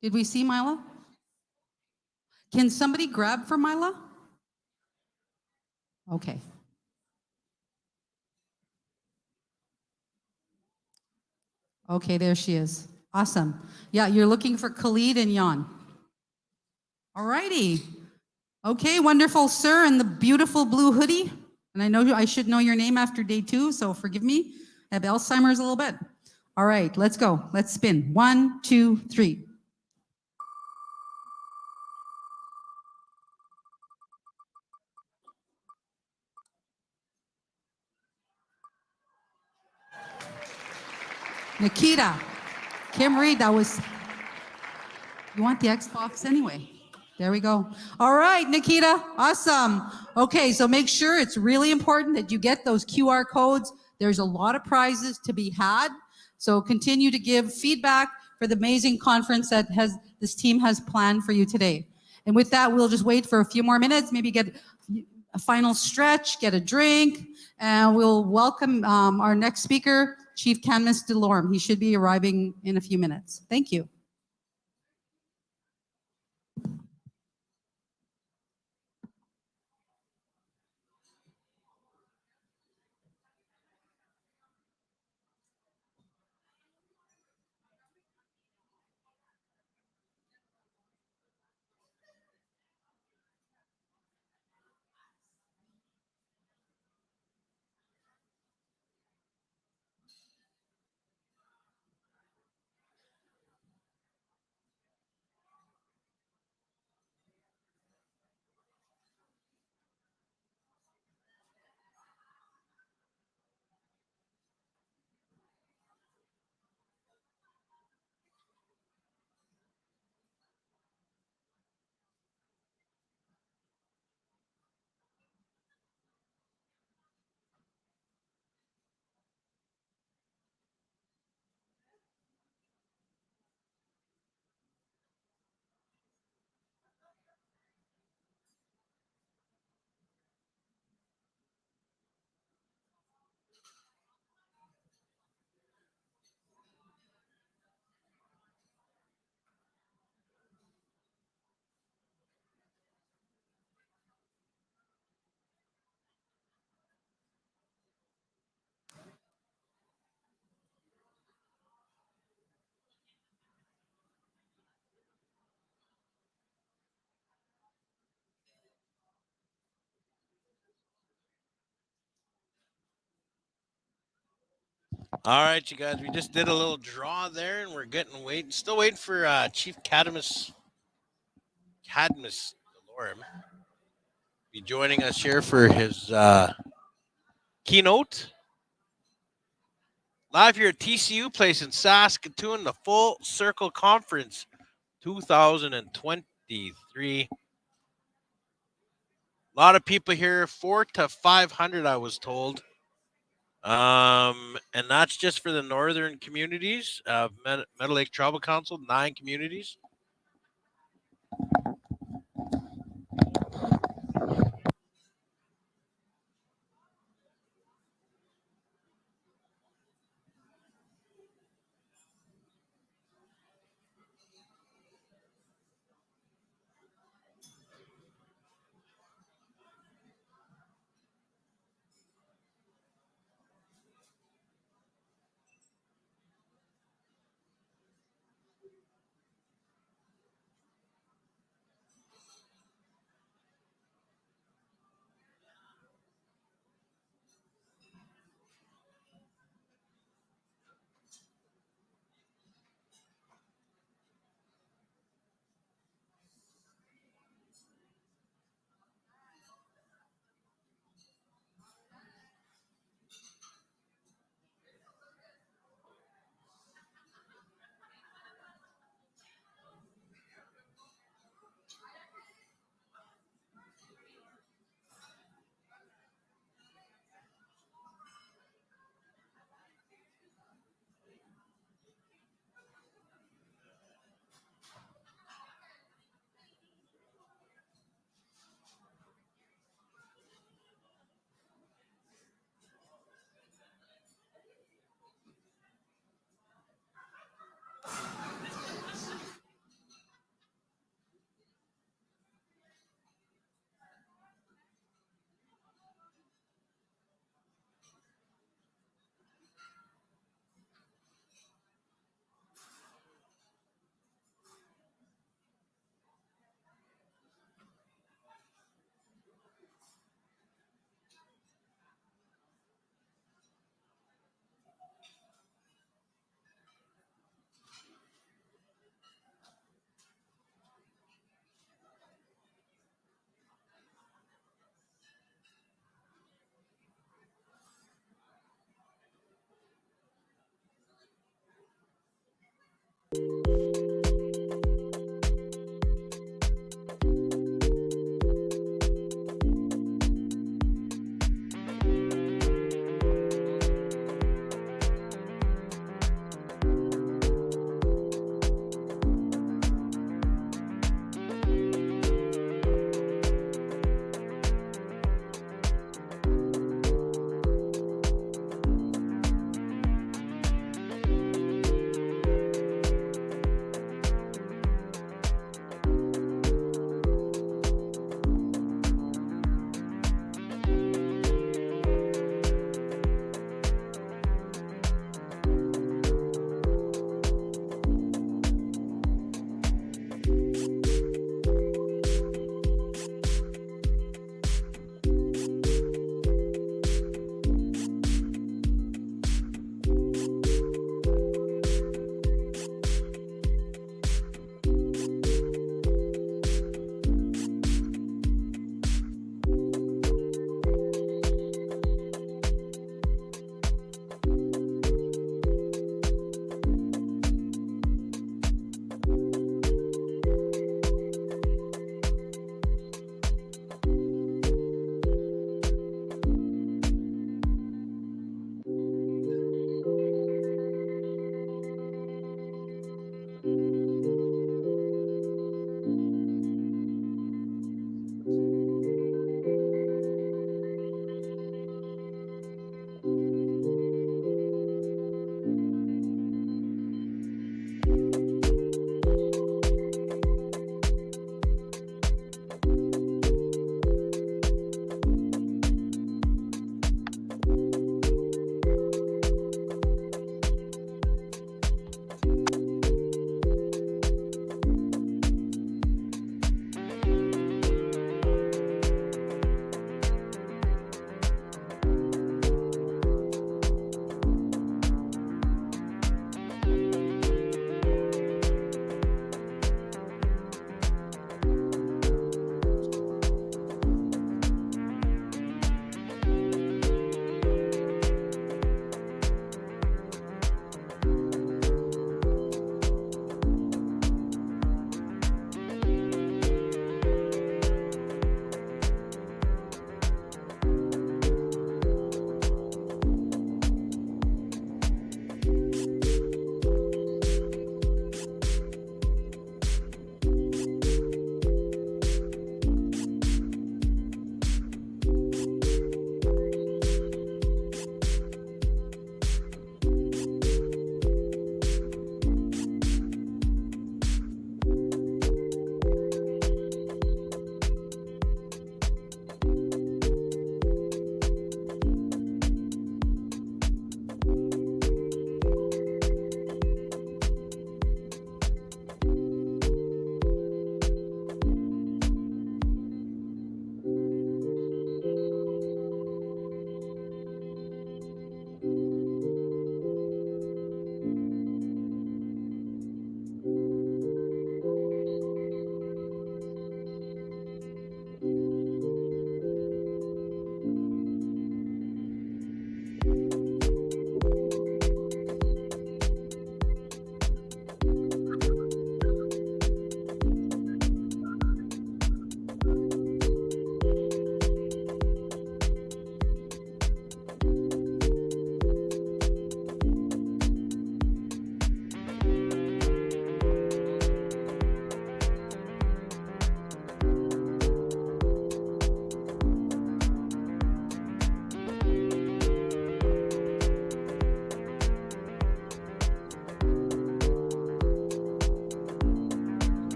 Did we see Mila? Can somebody grab for Mila? Okay. Okay, there she is. Awesome. Yeah, you're looking for Khalid and Jan. All righty. Okay, wonderful, sir, in the beautiful blue hoodie. And I know I should know your name after day 2, so forgive me. I have Alzheimer's a little bit. All right, let's go. Let's spin. 1, 2, 3. Nikita. Kim Reed, that was, you want the Xbox anyway. There we go. All right, Nikita, awesome. Okay, so make sure it's really important that you get those QR codes. There's a lot of prizes to be had. So continue to give feedback for the amazing conference that this team has planned for you today. And with that, we'll just wait for a few more minutes, maybe get a final stretch, get a drink, and we'll welcome our next speaker, Chief Cadmus Delorme. He should be arriving in a few minutes. Thank you. All right, you guys, we just did a little draw there, and we're still waiting for Chief Cadmus Delorme be joining us here for his keynote. Live here at TCU Place in Saskatoon, the Full Circle Conference 2023. A lot of people here, 400 to 500, I was told. And that's just for the northern communities of Meadow Lake Tribal Council, 9 communities.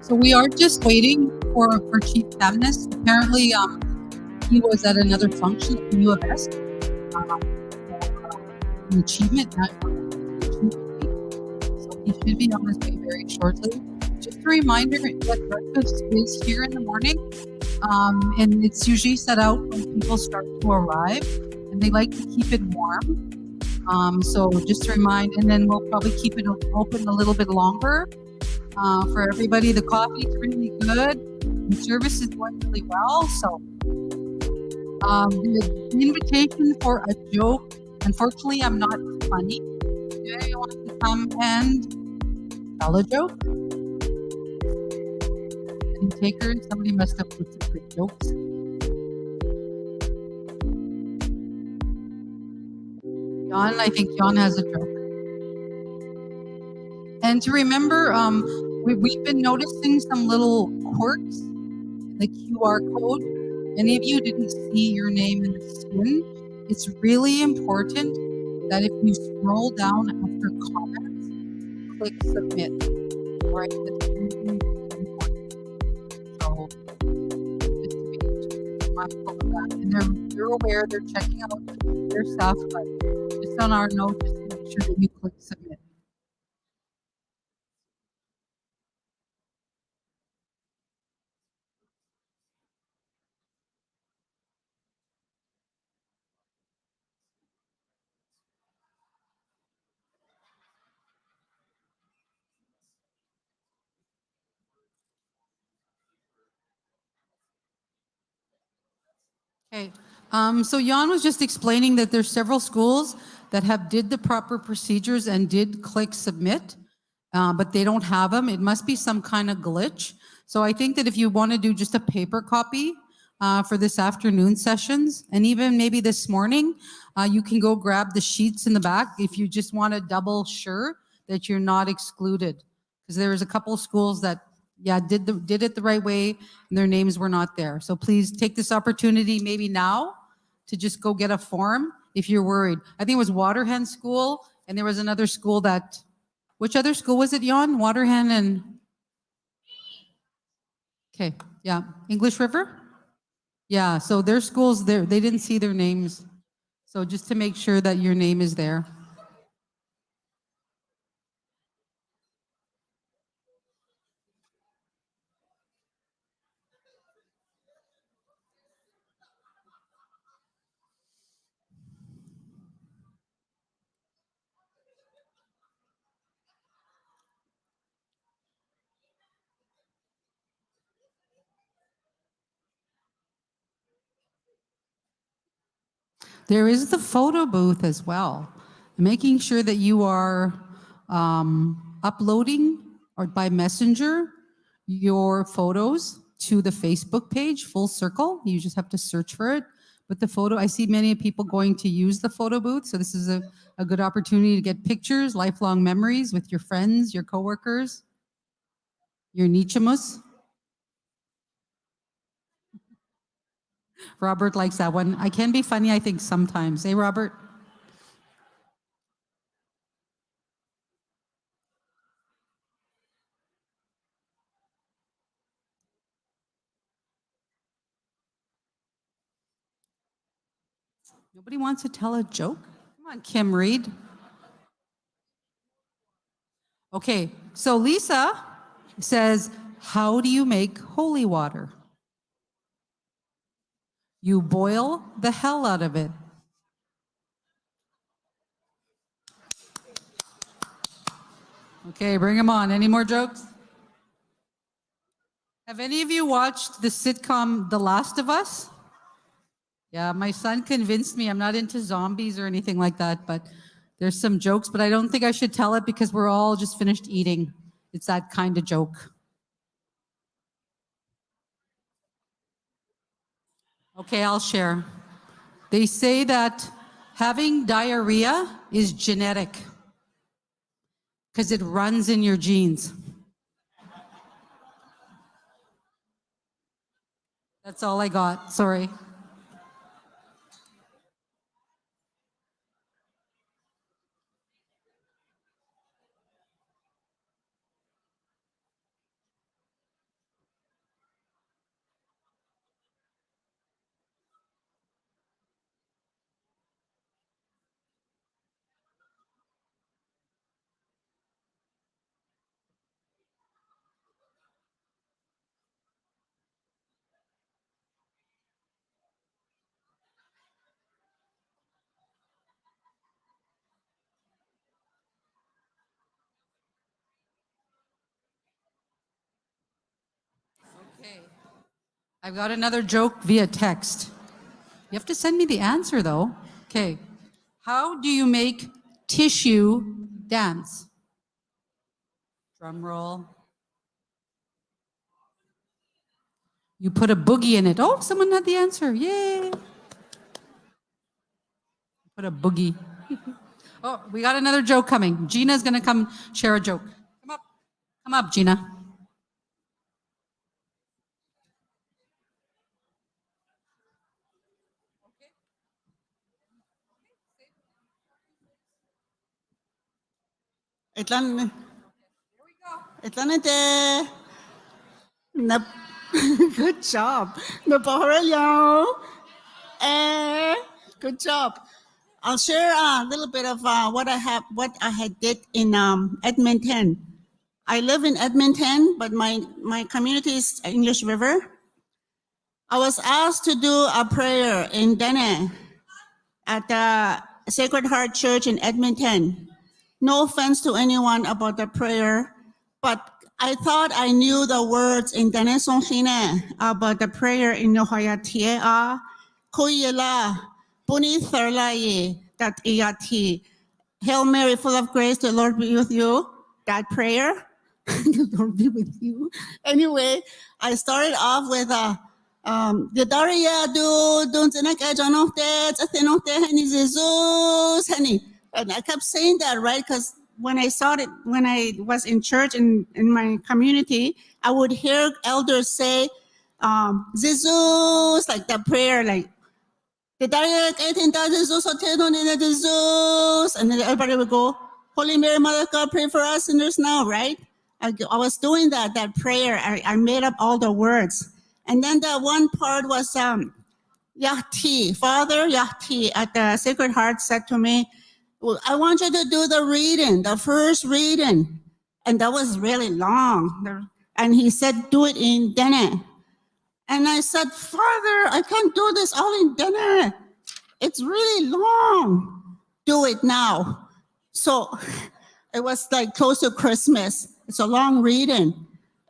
So we are just waiting for Chief Camness. Apparently, he was at another function at the U of S. An achievement, so he should be on his way very shortly. Just a reminder that breakfast is here in the morning, and it's usually set out when people start to arrive, and they like to keep it warm. So just to remind, and then we'll probably keep it open a little bit longer for everybody. The coffee is really good. The service is going really well. So the invitation for a joke. Unfortunately, I'm not funny. Do anyone want to come and tell a joke? Any takers? Somebody must have put some good jokes. John, I think John has a joke. And to remember, we've been noticing some little quirks in the QR code. Many of you didn't see your name in the skin. It's really important that if you scroll down after comments, click submit. All right, that's really important. So just to be mindful of that. And they're aware, they're checking out their stuff, but just on our note, just to make sure that you click submit. Okay, so Jan was just explaining that there's several schools that have did the proper procedures and did click submit, but they don't have them. It must be some kind of glitch. So I think that if you want to do just a paper copy for this afternoon sessions, and even maybe this morning, you can go grab the sheets in the back if you just want to double sure that you're not excluded. Because there's a couple of schools that did it the right way, and their names were not there. So please take this opportunity maybe now to just go get a form if you're worried. I think it was Waterhen School, and there was another school that, which other school was it, Jan? Waterhen and, okay, yeah, English River? Yeah, so their schools, they didn't see their names. So just to make sure that your name is there. There is the photo booth as well. Making sure that you are uploading or by messenger your photos to the Facebook page, Full Circle. You just have to search for it. But the photo, I see many people going to use the photo booth. So this is a good opportunity to get pictures, lifelong memories with your friends, your coworkers, your Nietzschemus. Robert likes that one. I can be funny, I think, sometimes. Hey, Robert? Nobody wants to tell a joke? Come on, Kim Reed. Okay, so Lisa says, how do you make holy water? You boil the hell out of it. Okay, bring them on. Any more jokes? Have any of you watched the sitcom The Last of Us? Yeah, my son convinced me. I'm not into zombies or anything like that, but there's some jokes, but I don't think I should tell it because we're all just finished eating. It's that kind of joke. Okay, I'll share. They say that having diarrhea is genetic because it runs in your genes. That's all I got. Sorry. I've got another joke via text. You have to send me the answer though. Okay. How do you make tissue dance? Drum roll. You put a boogie in it. Oh, someone had the answer. Yay. Put a boogie. Oh, we got another joke coming. Gina's going to come share a joke. Come up. Come up, Gina. Itlan Itlanete. Good job. Napoleon. Good job. I'll share a little bit of what I had did in Edmonton. I live in Edmonton, but my community is English River. I was asked to do a prayer in Dene at the Sacred Heart Church in Edmonton. No offense to anyone about the prayer, but I thought I knew the words in Dene Songshine about the prayer in Nohaya Tiea, Koyela, Puni Tharlaye, that Iyati. Hail Mary, full of grace, the Lord be with you. That prayer, the Lord be with you. Anyway, I started off with the Daria do don't honey. And I kept saying that, right? Because when I was in church in my community, I would hear elders say, Jesus, like the prayer, like the Daria Jesus, and then everybody would go, Holy Mary, Mother of God, pray for us sinners now, right? I was doing that prayer. I made up all the words. And then the one part was Yahti, Father Yahti at the Sacred Heart said to me, well, I want you to do the reading, the first reading. And that was really long. And he said, do it in Dene. And I said, Father, I can't do this all in Dene. It's really long. Do it now. So it was like close to Christmas. It's a long reading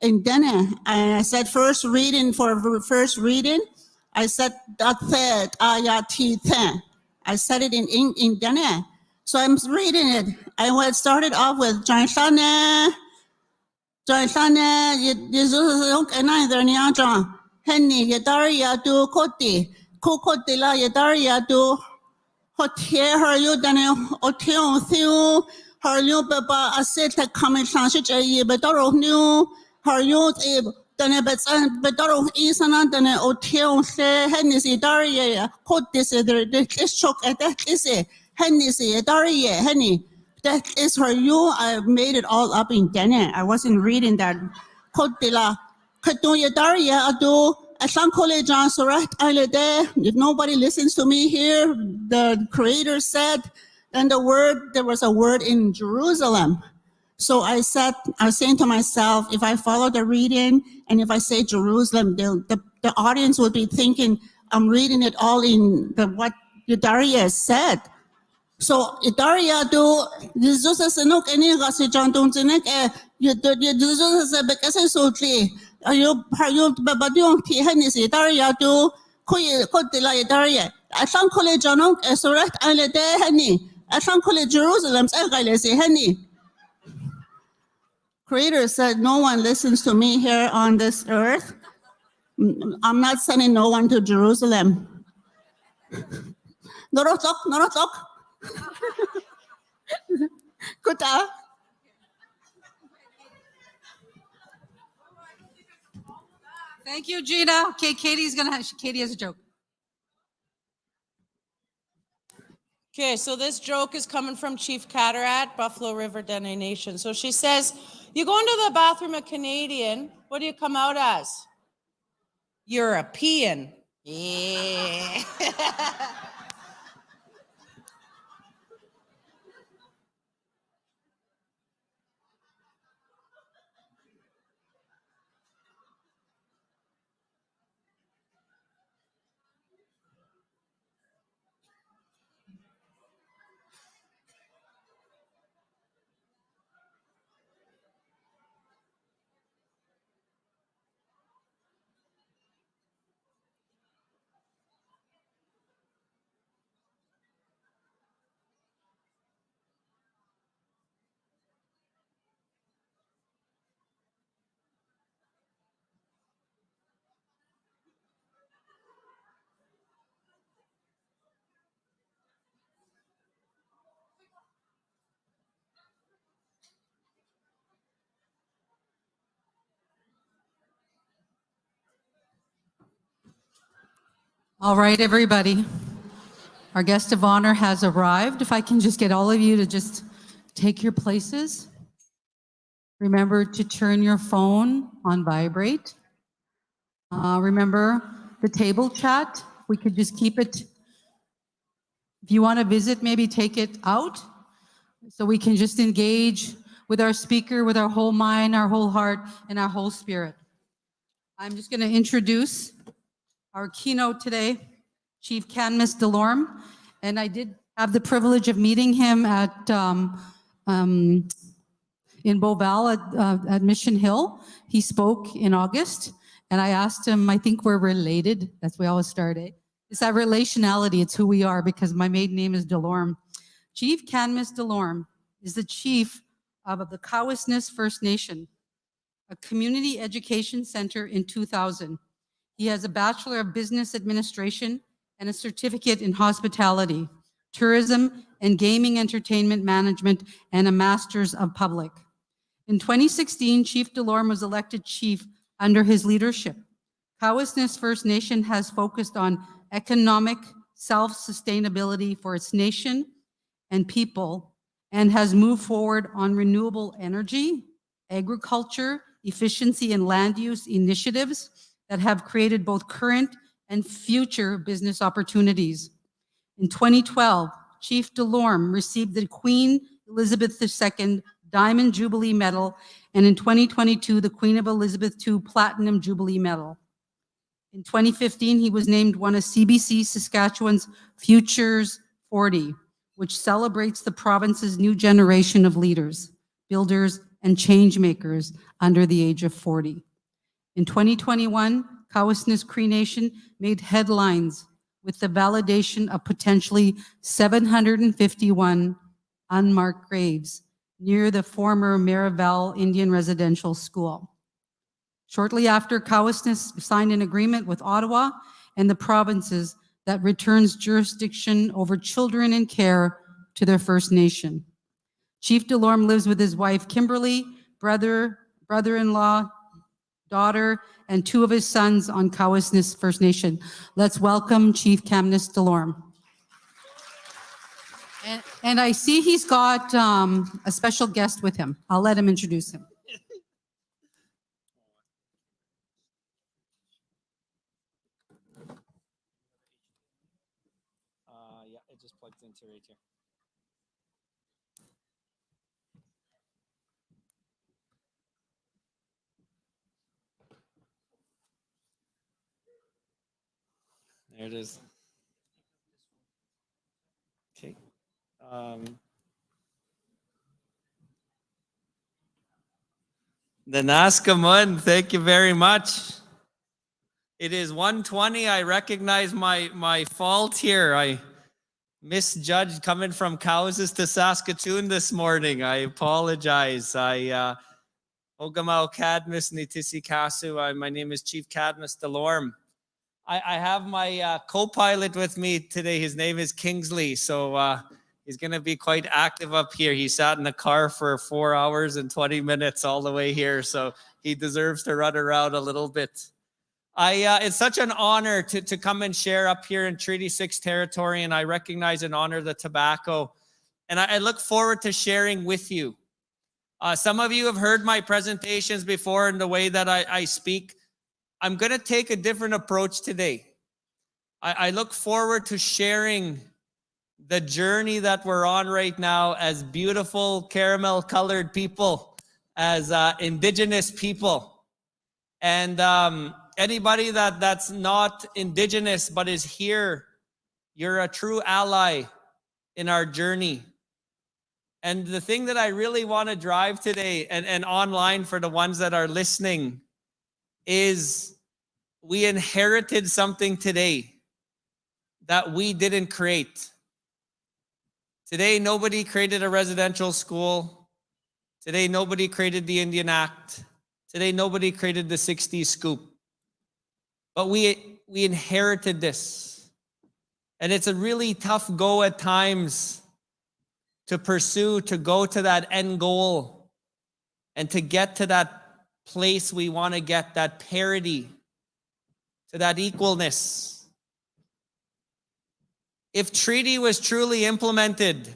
in Dene. And I said, first reading, I said, Dathet Ayati Ten. I said it in Dene. So I'm reading it. I started off with Joinshane, Jesus, and either Niajan, Henny, Yadaria do Koti, Kokotila Yadaria do Hotier, her you than Otion Thew, her you Baba, a set a common change, a bedoro new, her youth, than a bedoro is another Otion, Henny, Daria, Kotis, this choke at that is it. Henny, Daria, Henny. That is her you. I made it all up in Dene. I wasn't reading that. Kotila. Katuya Daria Adu. Ashankole John Surat Ailede. If nobody listens to me here, the creator said, then there was a word in Jerusalem. So I was saying to myself, if I follow the reading and if I say Jerusalem, the audience will be thinking I'm reading it all in what Daria said. So Daria do Jesus senok any gasi jantong tinek Jesus bekase sotli ayo babadiong ti henisi Daria do koy kodila Daria asang kole janong esorat alede hani asang kole Jerusalem se hani. Creator said no one listens to me here on this earth. I'm not sending no one to Jerusalem. Norotok. Kuta. Thank you, Gina. Okay, Katie has a joke. Okay, so this joke is coming from Chief Cataract, Buffalo River Dene Nation. So she says, you go into the bathroom a Canadian, what do you come out as? European. Yeah. All right, everybody. Our guest of honor has arrived. If I can just get all of you to just take your places. Remember to turn your phone on vibrate. Remember the table chat. We could just keep it. If you want to visit, maybe take it out so we can just engage with our speaker with our whole mind, our whole heart, and our whole spirit. I'm just going to introduce our keynote today, Chief Cadmus Delorme. And I did have the privilege of meeting him at in Beauval at Mission Hill. He spoke in August, and I asked him, I think we're related. That's where we always start, eh? It's that relationality. It's who we are, because my maiden name is Delorme. Chief Cadmus Delorme is the chief of the Cowessness First Nation, a community education center in 2000. He has a Bachelor of Business Administration and a certificate in hospitality, tourism, and gaming entertainment management, and a Master's of Public. In 2016, Chief Delorme was elected chief under his leadership. Cowessness First Nation has focused on economic self-sustainability for its nation and people, and has moved forward on renewable energy, agriculture, efficiency, and land use initiatives that have created both current and future business opportunities. In 2012, Chief Delorme received the Queen Elizabeth II Diamond Jubilee Medal, and in 2022, the Queen of Elizabeth II Platinum Jubilee Medal. In 2015, he was named one of CBC Saskatchewan's Futures 40, which celebrates the province's new generation of leaders, builders, and change makers under the age of 40. In 2021, Cowessness Cree Nation made headlines with the validation of potentially 751 unmarked graves near the former Marival Indian Residential School. Shortly after, Cowessness signed an agreement with Ottawa and the provinces that returns jurisdiction over children in care to their First Nation. Chief Delorme lives with his wife, Kimberly, brother-in-law, daughter, and two of his sons on Cowessness First Nation. Let's welcome Chief Cadmus Delorme. And I see he's got a special guest with him. I'll let him introduce him. Yeah, it just plugs into right here. There it is. Okay. The Naskamun, thank you very much. It is 1:20. I recognize my fault here. I misjudged coming from Cowessness to Saskatoon this morning. I apologize. Ogamau Cadmus Nitisi Kasu. My name is Chief Cadmus Delorme. I have my co-pilot with me today. His name is Kingsley. So he's going to be quite active up here. He sat in the car for 4 hours and 20 minutes all the way here. So he deserves to run around a little bit. It's such an honor to come and share up here in Treaty 6 territory, and I recognize and honor the tobacco. And I look forward to sharing with you. Some of you have heard my presentations before in the way that I speak. I'm going to take a different approach today. I look forward to sharing the journey that we're on right now as beautiful caramel-colored people, as Indigenous people. And anybody that's not Indigenous but is here, you're a true ally in our journey. And the thing that I really want to drive today, and online for the ones that are listening, is we inherited something today that we didn't create. Today, nobody created a residential school. Today, nobody created the Indian Act. Today, nobody created the 60s scoop. But we inherited this. And it's a really tough go at times to pursue, to go to that end goal, and to get to that place we want to get, that parity, to that equalness. If treaty was truly implemented,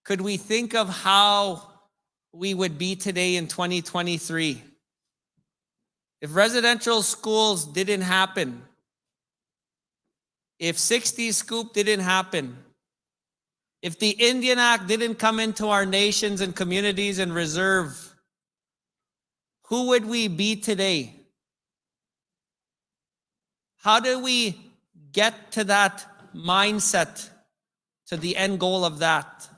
could we think of how we would be today in 2023? If residential schools didn't happen, if 60 Scoop didn't happen, if the Indian Act didn't come into our nations and communities and reserve, who would we be today? How do we get to that mindset, to the end goal of that?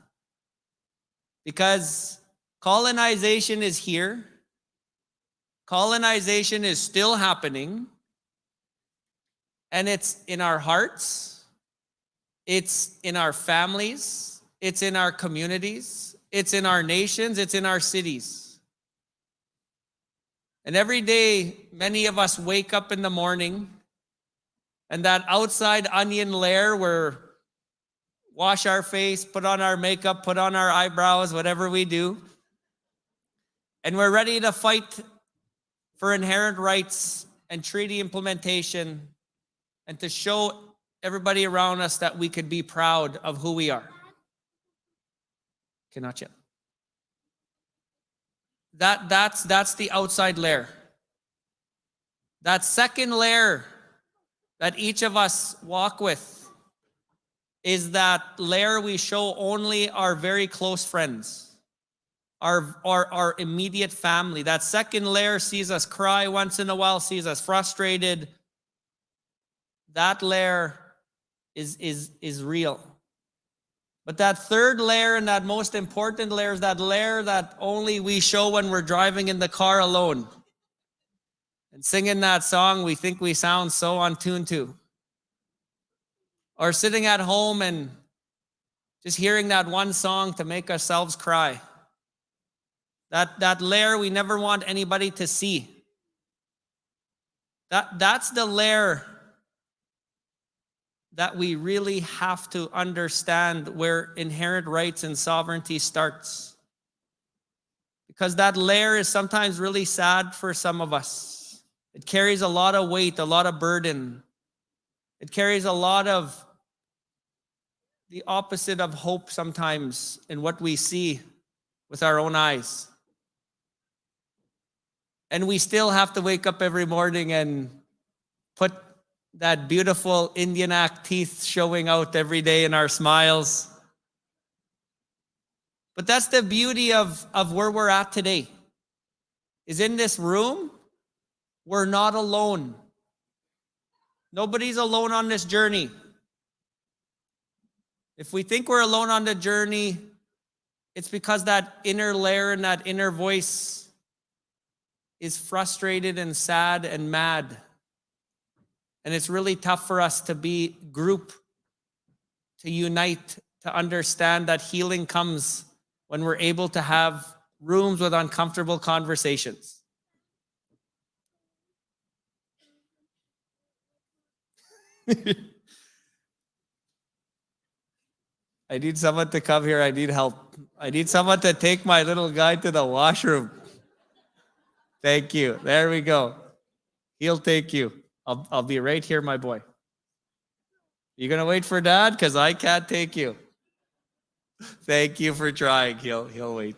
Because colonization is here. Colonization is still happening. And it's in our hearts. It's in our families. It's in our communities. It's in our nations. It's in our cities. And every day, many of us wake up in the morning, and that outside onion layer where wash our face, put on our makeup, put on our eyebrows, whatever we do, and we're ready to fight for inherent rights and treaty implementation, and to show everybody around us that we could be proud of who we are. Okay, not yet. That's the outside layer. That second layer that each of us walk with is that layer we show only our very close friends, our immediate family. That second layer sees us cry once in a while, sees us frustrated. That layer is real. But that third layer, and that most important layer, is that layer that only we show when we're driving in the car alone and singing that song we think we sound so on tune to. Or sitting at home and just hearing that one song to make ourselves cry. That layer we never want anybody to see. That's the layer that we really have to understand where inherent rights and sovereignty starts. Because that layer is sometimes really sad for some of us. It carries a lot of weight, a lot of burden. It carries a lot of the opposite of hope sometimes in what we see with our own eyes. And we still have to wake up every morning and put that beautiful Indian Act teeth showing out every day in our smiles. But that's the beauty of where we're at today. Is in this room, we're not alone. Nobody's alone on this journey. If we think we're alone on the journey, it's because that inner layer and that inner voice is frustrated and sad and mad. And it's really tough for us to be group, to unite, to understand that healing comes when we're able to have rooms with uncomfortable conversations. I need someone to come here. I need help. I need someone to take my little guy to the washroom. Thank you. There we go. He'll take you. I'll be right here, my boy. You gonna wait for Dad? Because I can't take you. Thank you for trying. He'll wait.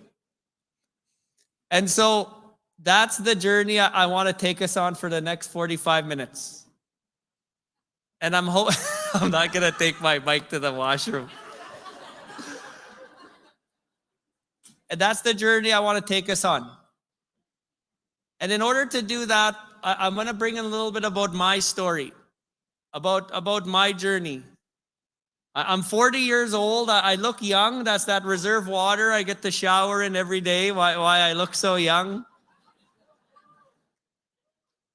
And so that's the journey I want to take us on for the next 45 minutes. And I'm not gonna take my bike to the washroom. And that's the journey I want to take us on. And in order to do that, I'm going to bring in a little bit about my story, about my journey. I'm 40 years old. I look young. That's that reserve water I get to shower in every day. Why I look so young.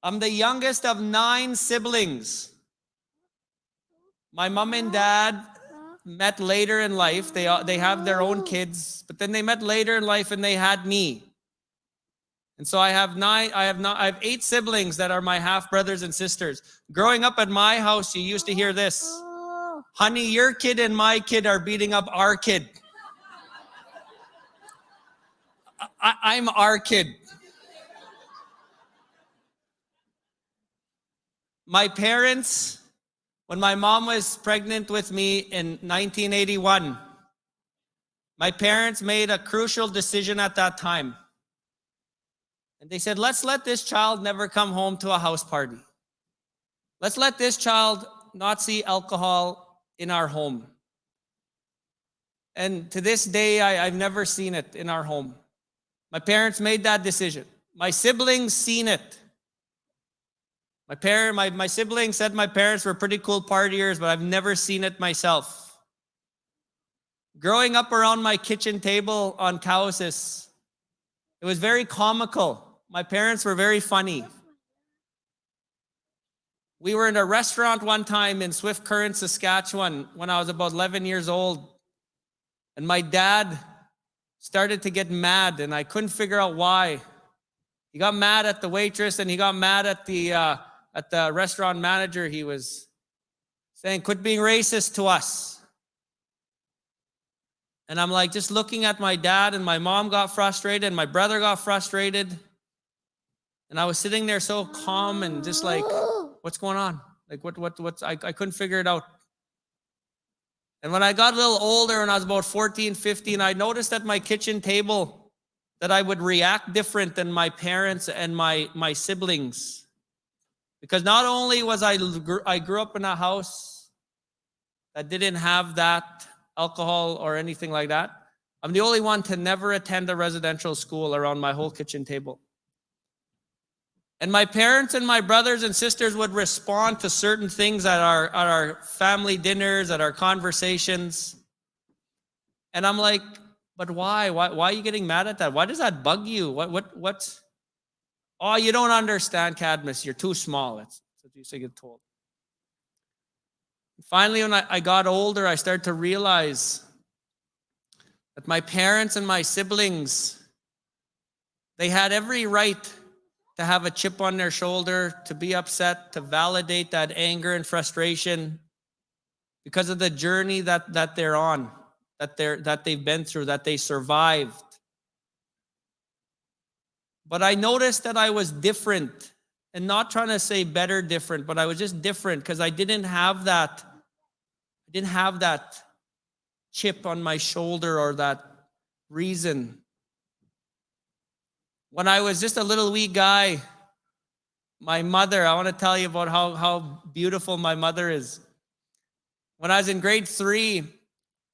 I'm the youngest of 9 siblings. My mom and dad met later in life. They have their own kids, but then they met later in life and they had me. And so I have 8 siblings that are my half brothers and sisters. Growing up at my house, you used to hear this: "Honey, your kid and my kid are beating up our kid." I'm our kid. My parents When my mom was pregnant with me in 1981, my parents made a crucial decision at that time. And they said, let's let this child never come home to a house party. Let's let this child not see alcohol in our home. And to this day, I've never seen it in our home. My parents made that decision. My siblings seen it. My siblings said my parents were pretty cool partiers, but I've never seen it myself. Growing up around my kitchen table on Cowsis, it was very comical. My parents were very funny. We were in a restaurant one time in Swift Current, Saskatchewan, when I was about 11 years old. And my dad started to get mad, and I couldn't figure out why. He got mad at the waitress, and he got mad at the restaurant manager. He was saying, quit being racist to us. And I'm like, just looking at my dad, and my mom got frustrated, and my brother got frustrated. And I was sitting there so calm and just like, what's going on? Like, I couldn't figure it out. And when I got a little older, when I was about 14, 15, I noticed at my kitchen table that I would react different than my parents and my siblings. Because not only was I grew up in a house that didn't have that alcohol or anything like that, I'm the only one to never attend a residential school around my whole kitchen table. And my parents and my brothers and sisters would respond to certain things at our family dinners, at our conversations. And I'm like, but why? Why are you getting mad at that? Why does that bug you? What? Oh, you don't understand, Cadmus. You're too small. That's what you used to get told. Finally, when I got older, I started to realize that my parents and my siblings, they had every right to have a chip on their shoulder, to be upset, to validate that anger and frustration because of the journey that they're on, that they've been through, that they survived. But I noticed that I was different, and not trying to say better different, but I was just different because I didn't have that chip on my shoulder or that reason. When I was just a little wee guy, my mother, I want to tell you about how beautiful my mother is. When I was in grade 3,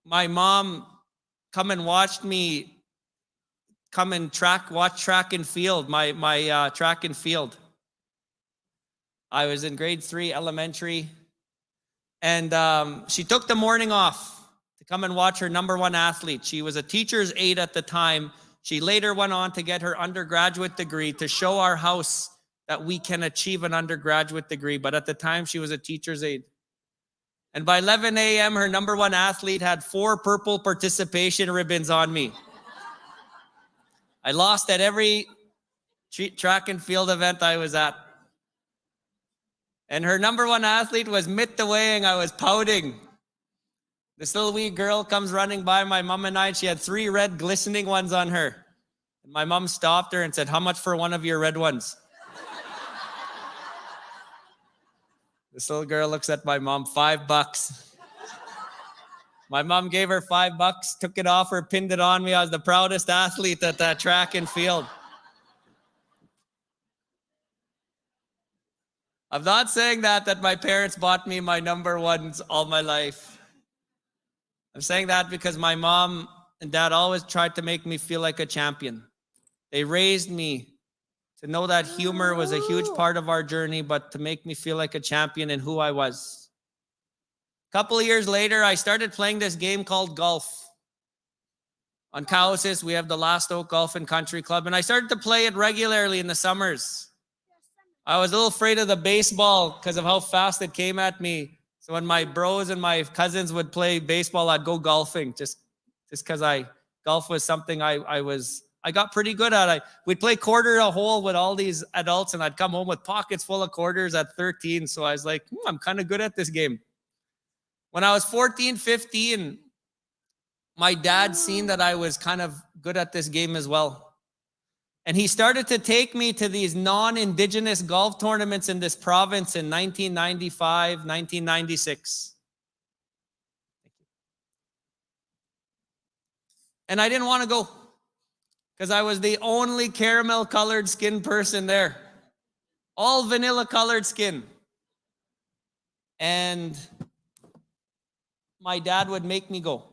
my mom come and watched me watch track and field, my track and field. I was in grade 3 elementary, and she took the morning off to come and watch her number 1 athlete. She was a teacher's aide at the time. She later went on to get her undergraduate degree to show our house that we can achieve an undergraduate degree. But at the time, she was a teacher's aide. And by 11 a.m., her number 1 athlete had 4 purple participation ribbons on me. I lost at every track and field event I was at. And her number 1 athlete was midway, and I was pouting. This little wee girl comes running by my mom and I, and she had 3 red glistening ones on her. And my mom stopped her and said, how much for one of your red ones? This little girl looks at my mom, $5. My mom gave her $5, took it off her, pinned it on me. I was the proudest athlete at that track and field. I'm not saying that my parents bought me my number 1s all my life. I'm saying that because my mom and dad always tried to make me feel like a champion. They raised me to know that humor was a huge part of our journey, but to make me feel like a champion in who I was. A couple of years later, I started playing this game called golf. On Cowsis, we have the Last Oak Golf and Country Club, and I started to play it regularly in the summers. I was a little afraid of the baseball because of how fast it came at me. So when my bros and my cousins would play baseball, I'd go golfing just because golf was something I got pretty good at. We'd play quarter a hole with all these adults, and I'd come home with pockets full of quarters at 13. So I was like, I'm kind of good at this game. When I was 14, 15, my dad seen that I was kind of good at this game as well. And he started to take me to these non-Indigenous golf tournaments in this province in 1995, 1996. And I didn't want to go because I was the only caramel colored skin person there. All vanilla colored skin. And my dad would make me go.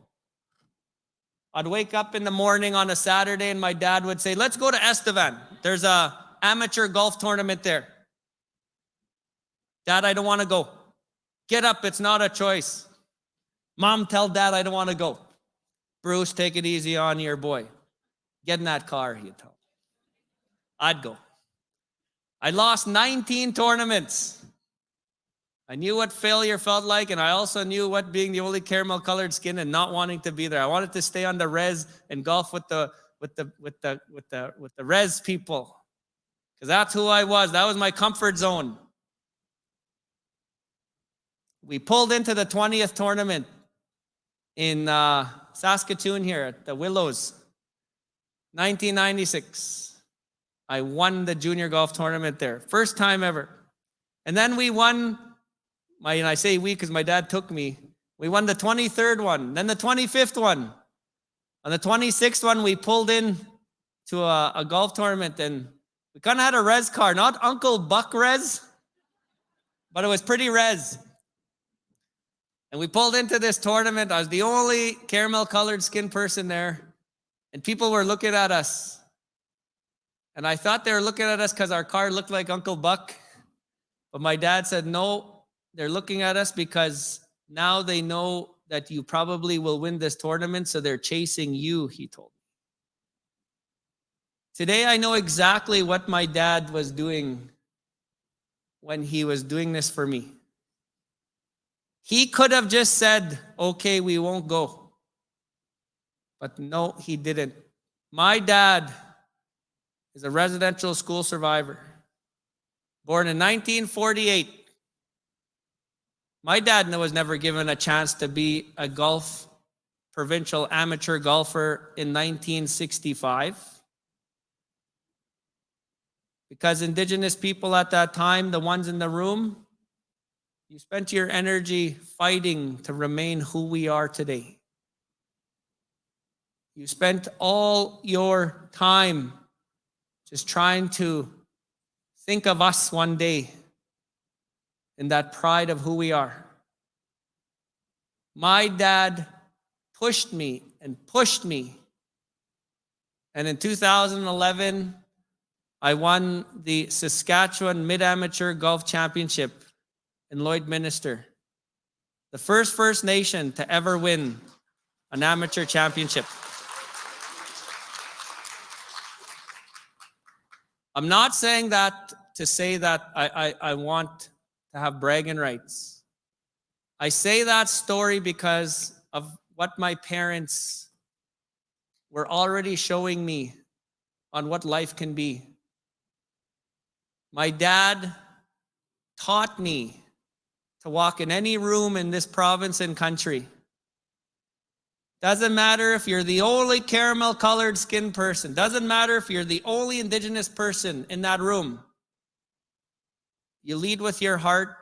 I'd wake up in the morning on a Saturday and my dad would say, let's go to Estevan. There's a amateur golf tournament there. Dad, I don't want to go. Get up, it's not a choice. Mom, tell Dad I don't want to go. Bruce, take it easy on your boy. Get in that car, he'd tell me. I'd go. I lost 19 tournaments. I knew what failure felt like, and I also knew what being the only caramel colored skin and not wanting to be there. I wanted to stay on the res and golf with the res people. Because that's who I was. That was my comfort zone. We pulled into the 20th tournament in Saskatoon here at the Willows. 1996. I won the junior golf tournament there. First time ever. And then we won, and I say we because my dad took me. We won the 23rd one, then the 25th one. On the 26th one, we pulled in to a golf tournament and we kind of had a res car, not Uncle Buck res, but it was pretty res. And we pulled into this tournament. I was the only caramel colored skin person there. And people were looking at us. And I thought they were looking at us because our car looked like Uncle Buck. But my dad said, no, they're looking at us because now they know that you probably will win this tournament. So they're chasing you, he told me. Today, I know exactly what my dad was doing when he was doing this for me. He could have just said, okay, we won't go. But no, he didn't. My dad is a residential school survivor. Born in 1948. My dad was never given a chance to be a golf provincial amateur golfer in 1965. Because Indigenous people at that time, the ones in the room, you spent your energy fighting to remain who we are today. You spent all your time just trying to think of us one day in that pride of who we are. My dad pushed me and pushed me. And in 2011, I won the Saskatchewan Mid-Amateur Golf Championship in Lloydminster. The first First Nation to ever win an amateur championship. I'm not saying that to say that I want to have bragging rights. I say that story because of what my parents were already showing me on what life can be. My dad taught me to walk in any room in this province and country. Doesn't matter if you're the only caramel colored skin person. Doesn't matter if you're the only Indigenous person in that room. You lead with your heart,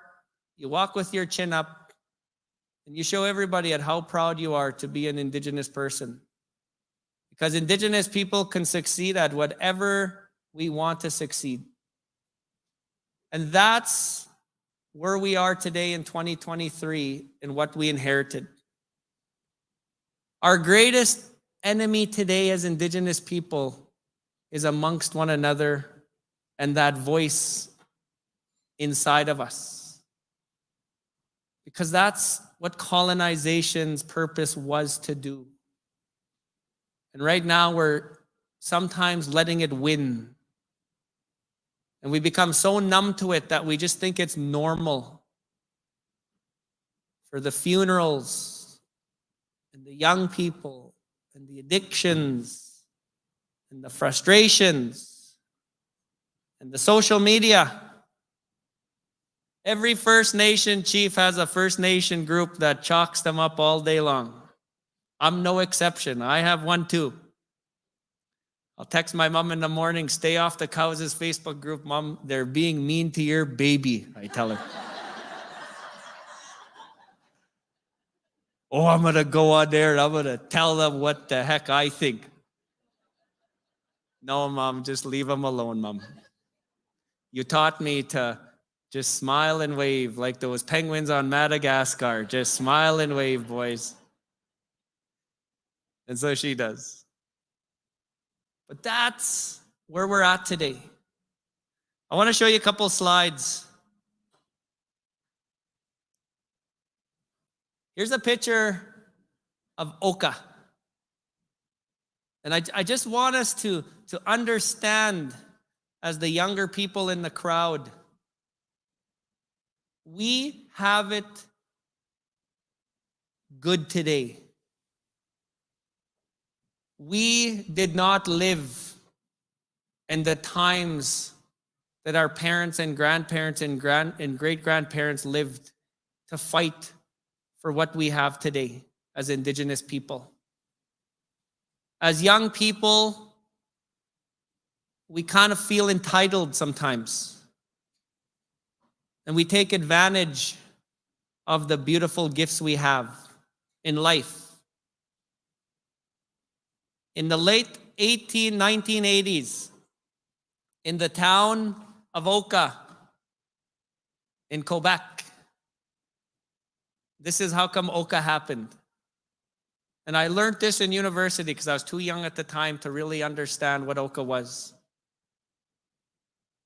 you walk with your chin up, and you show everybody at how proud you are to be an Indigenous person. Because Indigenous people can succeed at whatever we want to succeed. And that's where we are today in 2023 and what we inherited. Our greatest enemy today as Indigenous people is amongst one another and that voice inside of us. Because that's what colonization's purpose was to do. And right now we're sometimes letting it win. And we become so numb to it that we just think it's normal. For the funerals, and the young people, and the addictions, and the frustrations, and the social media. Every First Nation chief has a First Nation group that chalks them up all day long. I'm no exception. I have one too. I'll text my mom in the morning, stay off the cows' Facebook group. Mom, they're being mean to your baby, I tell her. Oh, I'm going to go on there and I'm going to tell them what the heck I think. No, Mom, just leave them alone, Mom. You taught me to just smile and wave like those penguins on Madagascar. Just smile and wave, boys. And so she does. But that's where we're at today. I want to show you a couple slides. Here's a picture of Oka. And I just want us to understand, as the younger people in the crowd, we have it good today. We did not live in the times that our parents and grandparents and great-grandparents lived to fight for what we have today as Indigenous people. As young people, we kind of feel entitled sometimes. And we take advantage of the beautiful gifts we have in life. In the late 1980s, in the town of Oka, in Quebec, this is how come Oka happened. And I learned this in university because I was too young at the time to really understand what Oka was.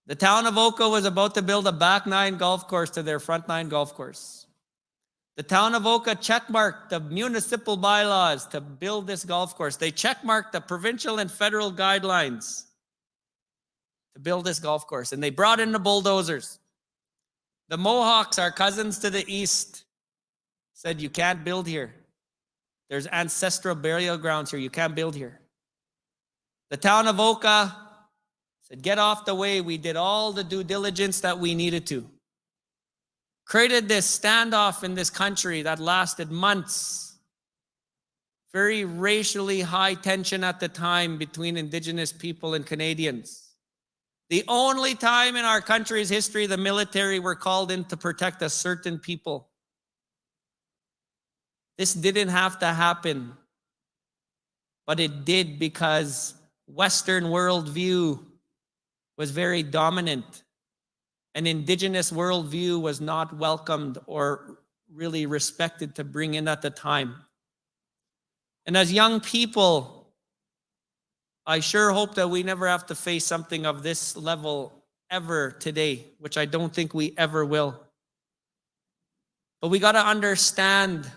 The town of Oka was about to build a back nine golf course to their front nine golf course. The town of Oka checkmarked the municipal bylaws to build this golf course. They checkmarked the provincial and federal guidelines to build this golf course. And they brought in the bulldozers. The Mohawks, our cousins to the east, said, you can't build here. There's ancestral burial grounds here. You can't build here. The town of Oka said, get off the way. We did all the due diligence that we needed to. Created this standoff in this country that lasted months. Very racially high tension at the time between Indigenous people and Canadians. The only time in our country's history the military were called in to protect a certain people. This didn't have to happen, but it did because Western worldview was very dominant. An Indigenous worldview was not welcomed or really respected to bring in at the time. And as young people, I sure hope that we never have to face something of this level ever today, which I don't think we ever will. But we got to understand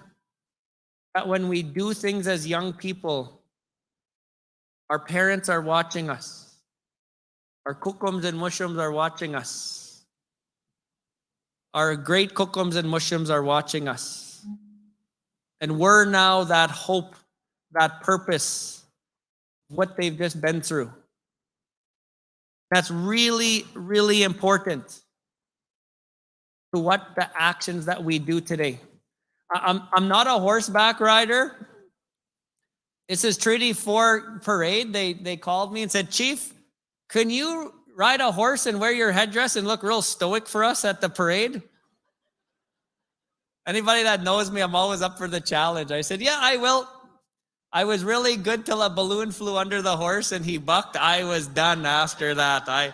that when we do things as young people, our parents are watching us. Our kukums and mushums are watching us. Our great kukums and mushums are watching us. And we're now that hope, that purpose, what they've just been through. That's really, really important to what the actions that we do today. I'm not a horseback rider. This is Treaty 4 parade. They called me and said, Chief, can you ride a horse and wear your headdress and look real stoic for us at the parade? Anybody that knows me, I'm always up for the challenge. I said, yeah, I will. I was really good till a balloon flew under the horse and he bucked. I was done after that.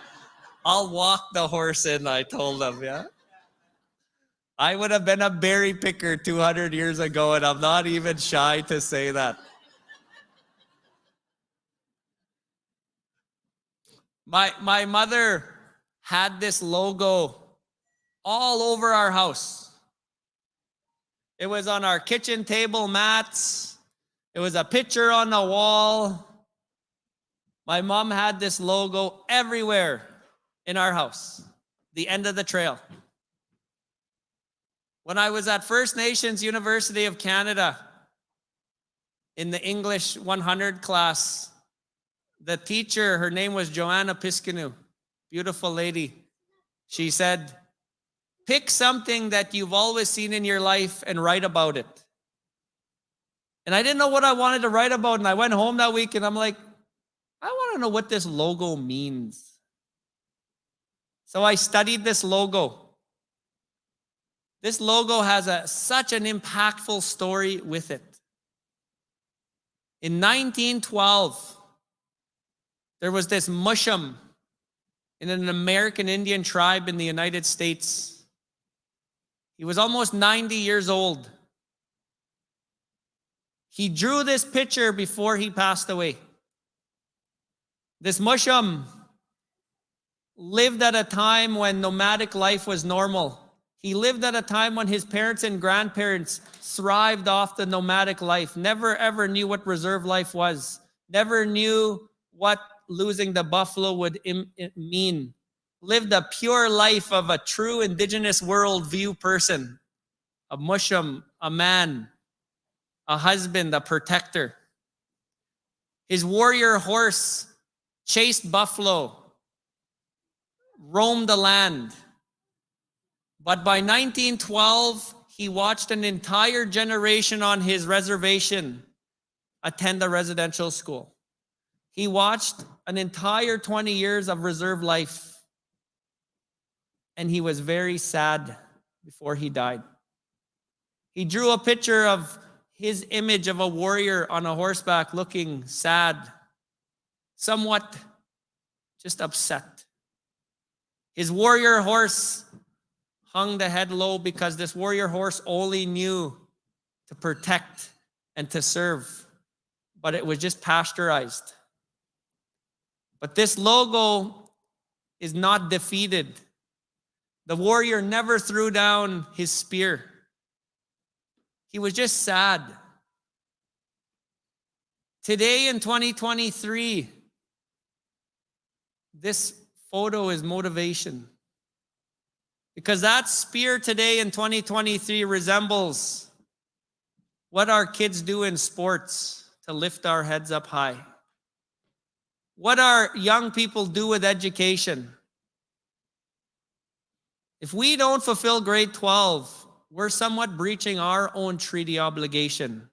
I'll walk the horse in, I told him, yeah. I would have been a berry picker 200 years ago, and I'm not even shy to say that. My mother had this logo all over our house. It was on our kitchen table mats. It was a picture on the wall. My mom had this logo everywhere in our house, the end of the trail. When I was at First Nations University of Canada in the English 100 class, the teacher, her name was Joanna Piskanu, beautiful lady. She said, pick something that you've always seen in your life and write about it. And I didn't know what I wanted to write about. And I went home that week and I'm like, I want to know what this logo means. So I studied this logo. This logo has such an impactful story with it. In 1912, there was this Mushum in an American Indian tribe in the United States. He was almost 90 years old. He drew this picture before he passed away. This Mushum lived at a time when nomadic life was normal. He lived at a time when his parents and grandparents thrived off the nomadic life, never ever knew what reserve life was, never knew what losing the buffalo would mean, lived a pure life of a true indigenous worldview person, a Mushum, a man, a husband, a protector. His warrior horse chased buffalo, roamed the land. But by 1912, he watched an entire generation on his reservation attend a residential school. He watched an entire 20 years of reserve life. And he was very sad before he died. He drew a picture of his image of a warrior on a horseback looking sad, somewhat just upset. His warrior horse hung the head low because this warrior horse only knew to protect and to serve, but it was just pasteurized. But this logo is not defeated. The warrior never threw down his spear. He was just sad. Today in 2023, this photo is motivation. Because that spear today in 2023 resembles what our kids do in sports to lift our heads up high. What our young people do with education. If we don't fulfill grade 12, we're somewhat breaching our own treaty obligation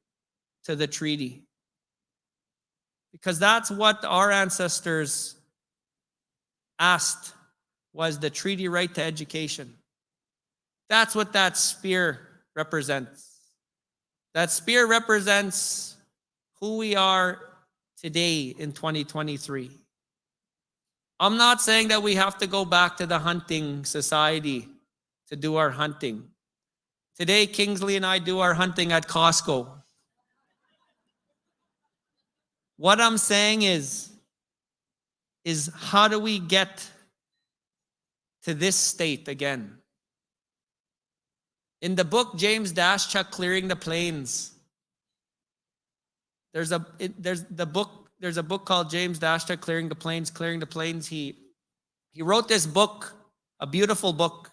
to the treaty. Because that's what our ancestors asked, was the treaty right to education. That's what that spear represents. That spear represents who we are today in 2023. I'm not saying that we have to go back to the hunting society to do our hunting. Today, Kingsley and I do our hunting at Costco. What I'm saying is how do we get to this state again? In the book James Daschuk, Clearing the Plains, there's a book called James Daschuk, Clearing the Plains. He wrote this book, a beautiful book.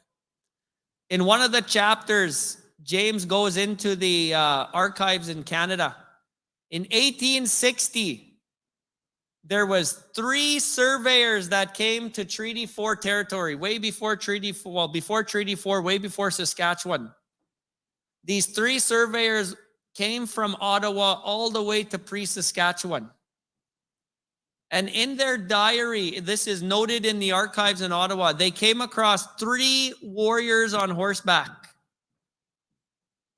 In one of the chapters, James goes into the archives in Canada. In 1860, there was 3 surveyors that came to Treaty 4 territory, way before Treaty 4, well, before Treaty 4, way before Saskatchewan. These 3 surveyors came from Ottawa all the way to pre-Saskatchewan. And in their diary, this is noted in the archives in Ottawa, they came across 3 warriors on horseback.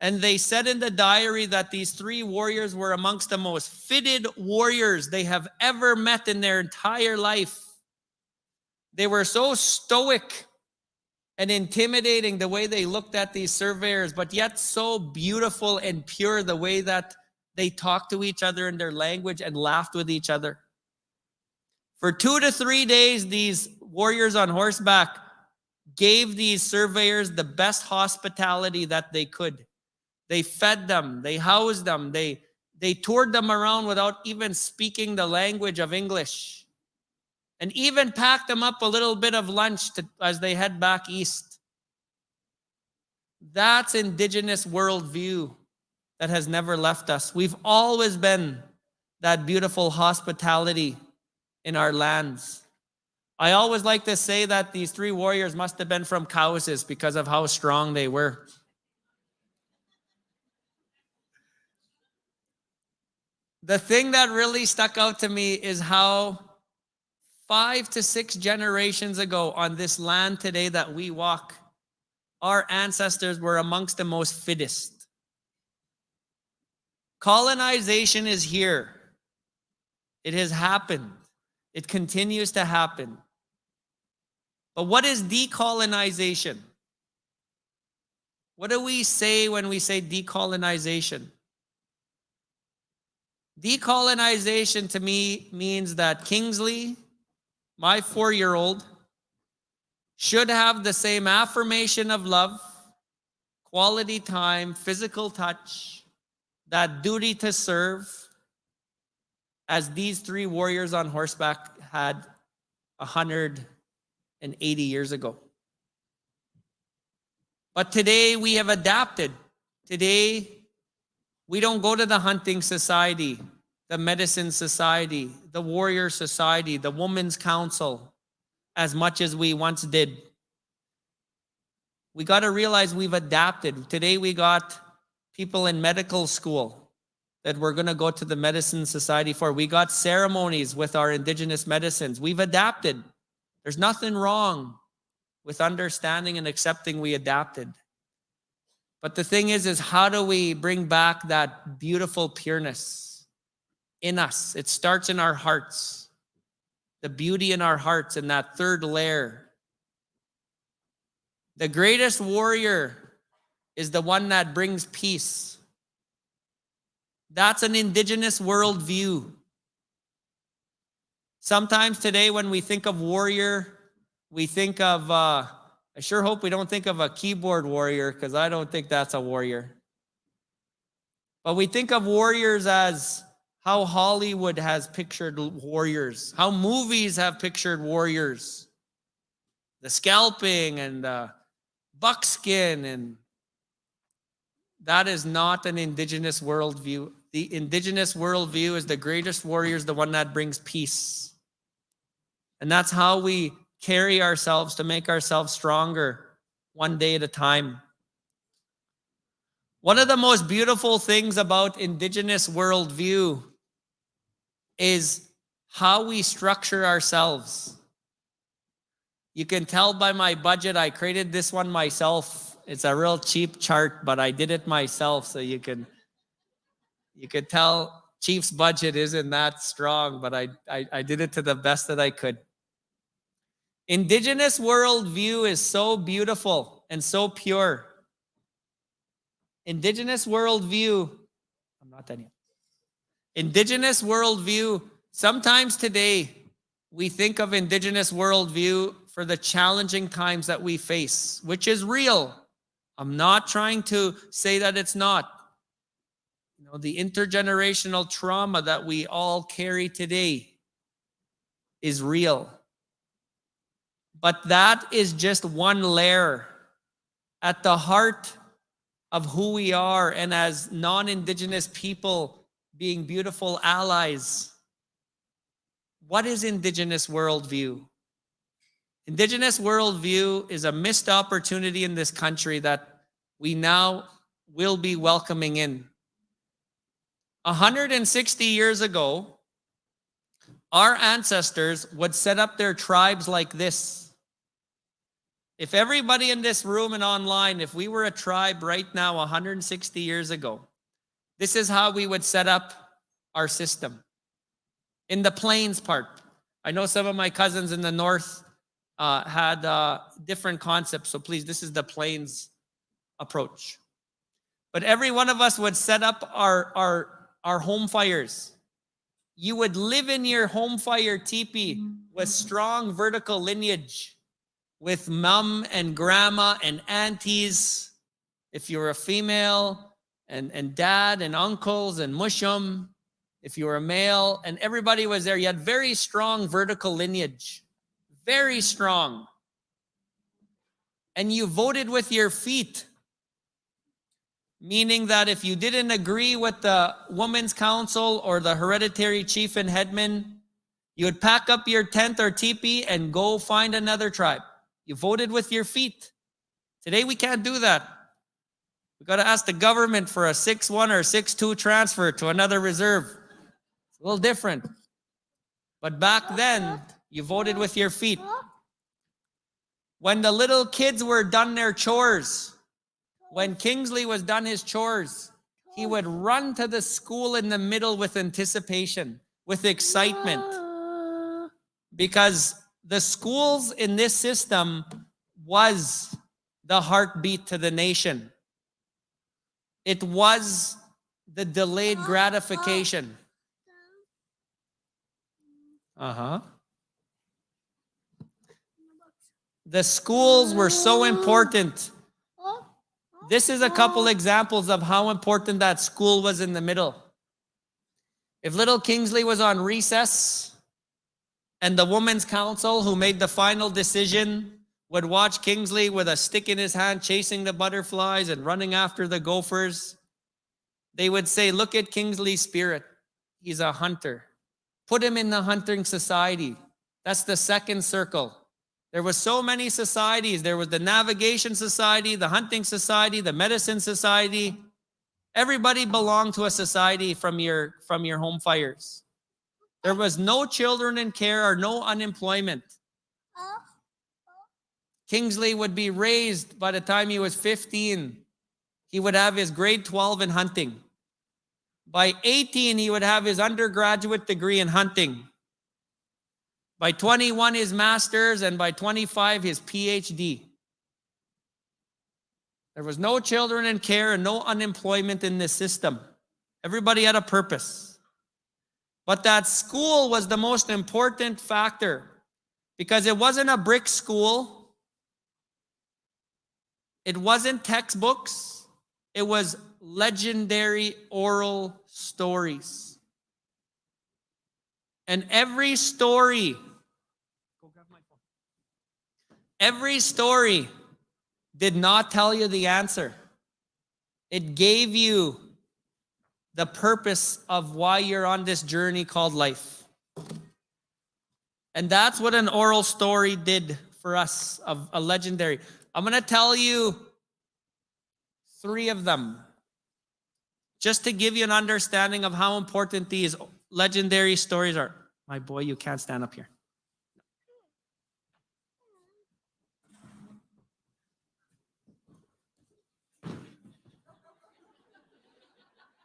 And they said in the diary that these 3 warriors were amongst the most fitted warriors they have ever met in their entire life. They were so stoic and intimidating the way they looked at these surveyors, but yet so beautiful and pure the way that they talked to each other in their language and laughed with each other. For 2 to 3 days, these warriors on horseback gave these surveyors the best hospitality that they could. They fed them, they housed them, they toured them around without even speaking the language of English, and even packed them up a little bit of lunch as they head back east. That's Indigenous worldview that has never left us. We've always been that beautiful hospitality in our lands. I always like to say that these 3 warriors must have been from Cowessess because of how strong they were. The thing that really stuck out to me is how 5 to 6 generations ago on this land today that we walk, our ancestors were amongst the most fittest. Colonization is here. It has happened. It continues to happen. But what is decolonization? What do we say when we say decolonization? Decolonization to me means that Kingsley, my 4-year-old, should have the same affirmation of love, quality time, physical touch, that duty to serve, as these 3 warriors on horseback had 180 years ago. But today we have adapted. Today we don't go to the hunting society, the medicine society, the warrior society, the women's council as much as we once did. We got to realize we've adapted. Today we got people in medical school that we're going to go to the medicine society for. We got ceremonies with our indigenous medicines. We've adapted. There's nothing wrong with understanding and accepting we adapted. But the thing is how do we bring back that beautiful pureness in us? It starts in our hearts. The beauty in our hearts, and that third layer. The greatest warrior is the one that brings peace. That's an indigenous worldview. Sometimes today when we think of warrior, we think of, I sure hope we don't think of a keyboard warrior, because I don't think that's a warrior. But we think of warriors as how Hollywood has pictured warriors, how movies have pictured warriors. The scalping and the buckskin, and that is not an indigenous worldview. The indigenous worldview is the greatest warrior is the one that brings peace. And that's how we carry ourselves to make ourselves stronger one day at a time. One of the most beautiful things about indigenous worldview is how we structure ourselves. You can tell by my budget, I created this one myself. It's a real cheap chart, but I did it myself, so you could tell Chief's budget isn't that strong, but I did it to the best that I could. Indigenous worldview is so beautiful and so pure. Indigenous worldview, I'm not done yet. Indigenous worldview, sometimes today we think of indigenous worldview for the challenging times that we face, which is real. I'm not trying to say that it's not. You know, the intergenerational trauma that we all carry today is real. But that is just one layer. At the heart of who we are, and as non-indigenous people being beautiful allies, what is indigenous worldview? Indigenous worldview is a missed opportunity in this country that we now will be welcoming in. 160 years ago, our ancestors would set up their tribes like this. If everybody in this room and online, if we were a tribe right now 160 years ago, this is how we would set up our system. In the plains part, I know some of my cousins in the north had different concepts, so please, this is the plains approach. But every one of us would set up our home fires. You would live in your home fire teepee with strong vertical lineage, with mom and grandma and aunties, if you were a female, and dad and uncles and mushum, if you were a male, and everybody was there. You had very strong vertical lineage, very strong. And you voted with your feet, meaning that if you didn't agree with the women's council or the hereditary chief and headman, you would pack up your tent or teepee and go find another tribe. You voted with your feet. Today we can't do that. We got to ask the government for a 6-1 or 6-2 transfer to another reserve. It's a little different. But back then, You voted with your feet. When the little kids were done their chores, when Kingsley was done his chores, he would run to the school in the middle with anticipation, with excitement. Because the schools in this system was the heartbeat to the nation. It was the delayed gratification. The schools were so important. This is a couple examples of how important that school was in the middle. If little Kingsley was on recess and the Women's Council, who made the final decision, would watch Kingsley with a stick in his hand chasing the butterflies and running after the gophers, they would say, look at Kingsley's spirit. He's a hunter. Put him in the hunting society. That's the second circle. There were so many societies. There was the navigation society, the hunting society, the medicine society. Everybody belonged to a society from your home fires. There was no children in care or no unemployment. Kingsley would be raised by the time he was 15. He would have his grade 12 in hunting. By 18, he would have his undergraduate degree in hunting. By 21, his master's, and by 25, his PhD. There was no children in care and no unemployment in this system. Everybody had a purpose. But that school was the most important factor because it wasn't a brick school. It wasn't textbooks. It was legendary oral stories. And every story did not tell you the answer. It gave you the purpose of why you're on this journey called life. And that's what an oral story did for us, of a legendary. I'm going to tell you 3 of them, just to give you an understanding of how important these legendary stories are. My boy, you can't stand up here.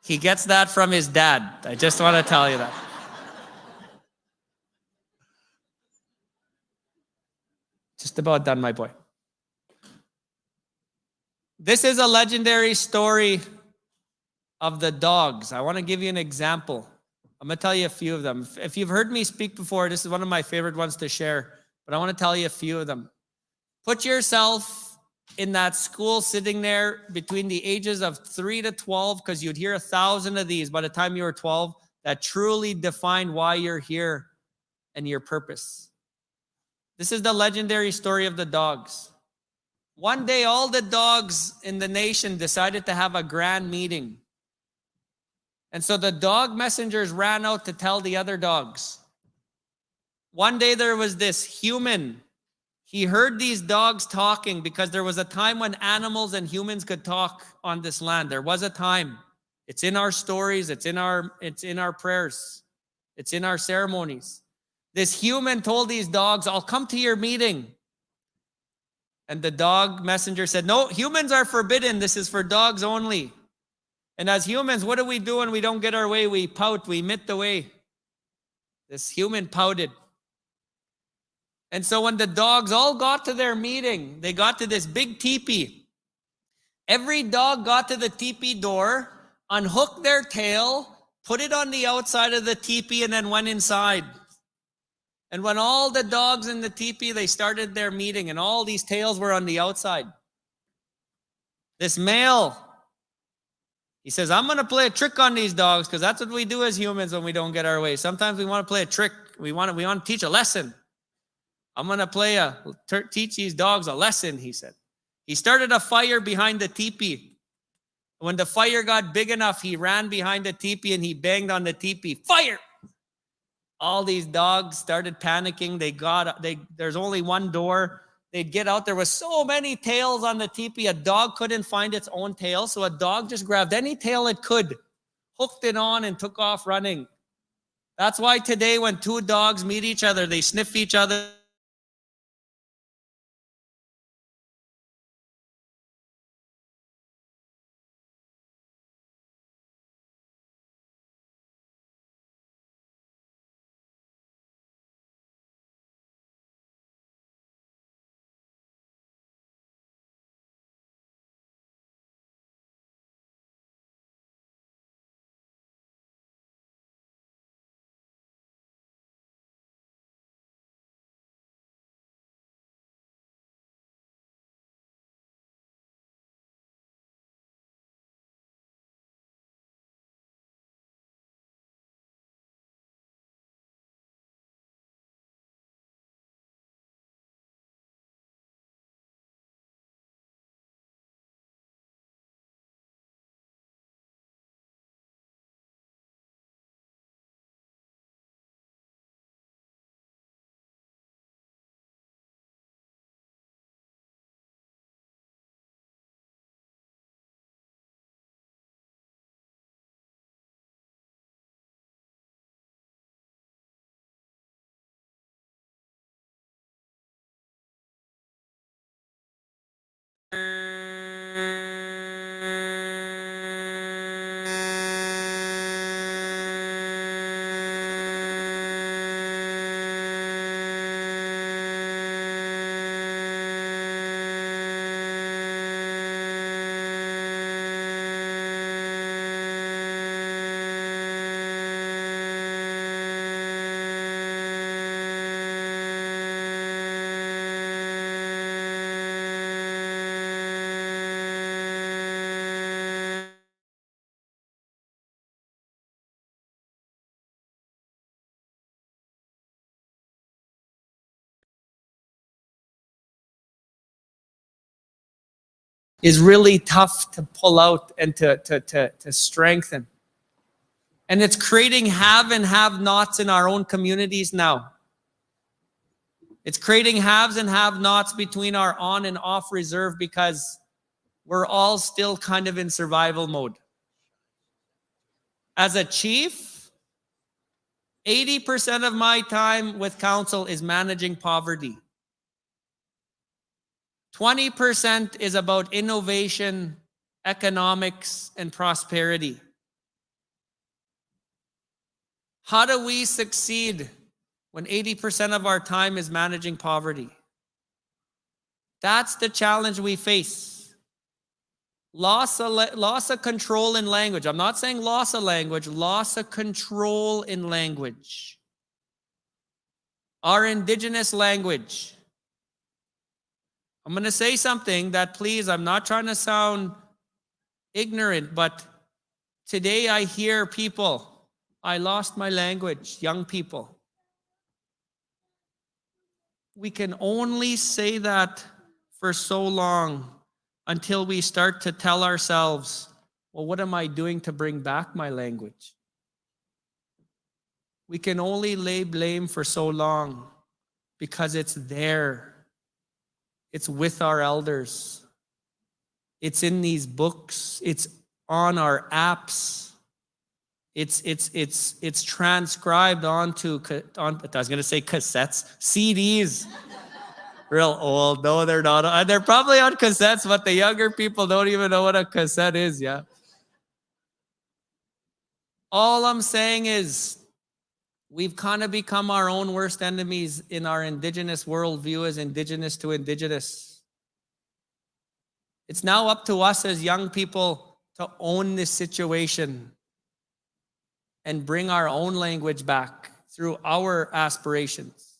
He gets that from his dad. I just want to tell you that. Just about done, my boy. This is a legendary story of the dogs. I want to give you an example. I'm going to tell you a few of them. If you've heard me speak before, this is one of my favorite ones to share, but I want to tell you a few of them. Put yourself in that school sitting there between the ages of 3 to 12, because you'd hear 1,000 of these by the time you were 12 that truly define why you're here and your purpose. This is the legendary story of the dogs. One day, all the dogs in the nation decided to have a grand meeting. And so the dog messengers ran out to tell the other dogs. One day there was this human. He heard these dogs talking because there was a time when animals and humans could talk on this land. There was a time. It's in our stories. It's in our prayers. It's in our ceremonies. This human told these dogs, I'll come to your meeting. And the dog messenger said, no, humans are forbidden. This is for dogs only. And as humans, what do we do when we don't get our way? We pout, we emit the way. This human pouted. And so when the dogs all got to their meeting, they got to this big teepee. Every dog got to the teepee door, unhooked their tail, put it on the outside of the teepee, and then went inside. And when all the dogs in the teepee, they started their meeting, and all these tails were on the outside. This male, he says, I'm going to play a trick on these dogs, because that's what we do as humans when we don't get our way. Sometimes we want to play a trick. We want to teach a lesson. I'm going to teach these dogs a lesson, he said. He started a fire behind the teepee. When the fire got big enough, he ran behind the teepee and he banged on the teepee. Fire! All these dogs started panicking. There's only one door. They'd get out. There was so many tails on the teepee. A dog couldn't find its own tail. So a dog just grabbed any tail it could, hooked it on, and took off running. That's why today when two dogs meet each other, they sniff each other. Is really tough to pull out and to strengthen. And it's creating have and have nots in our own communities now. It's creating haves and have nots between our on and off reserve because we're all still kind of in survival mode. As a chief, 80% of my time with council is managing poverty. 20% is about innovation, economics, and prosperity. How do we succeed when 80% of our time is managing poverty? That's the challenge we face. Loss of control in language. I'm not saying loss of language, loss of control in language. Our indigenous language. I'm going to say something that, please, I'm not trying to sound ignorant, but today I hear people, I lost my language, young people. We can only say that for so long until we start to tell ourselves, well, what am I doing to bring back my language? We can only lay blame for so long because it's there. It's with our elders. It's in these books. It's on our apps. It's transcribed onto I was going to say cassettes, CDs. Real old. No, they're not. They're probably on cassettes, but the younger people don't even know what a cassette is, yeah. All I'm saying is we've kind of become our own worst enemies in our indigenous worldview as indigenous to indigenous. It's now up to us as young people to own this situation and bring our own language back through our aspirations.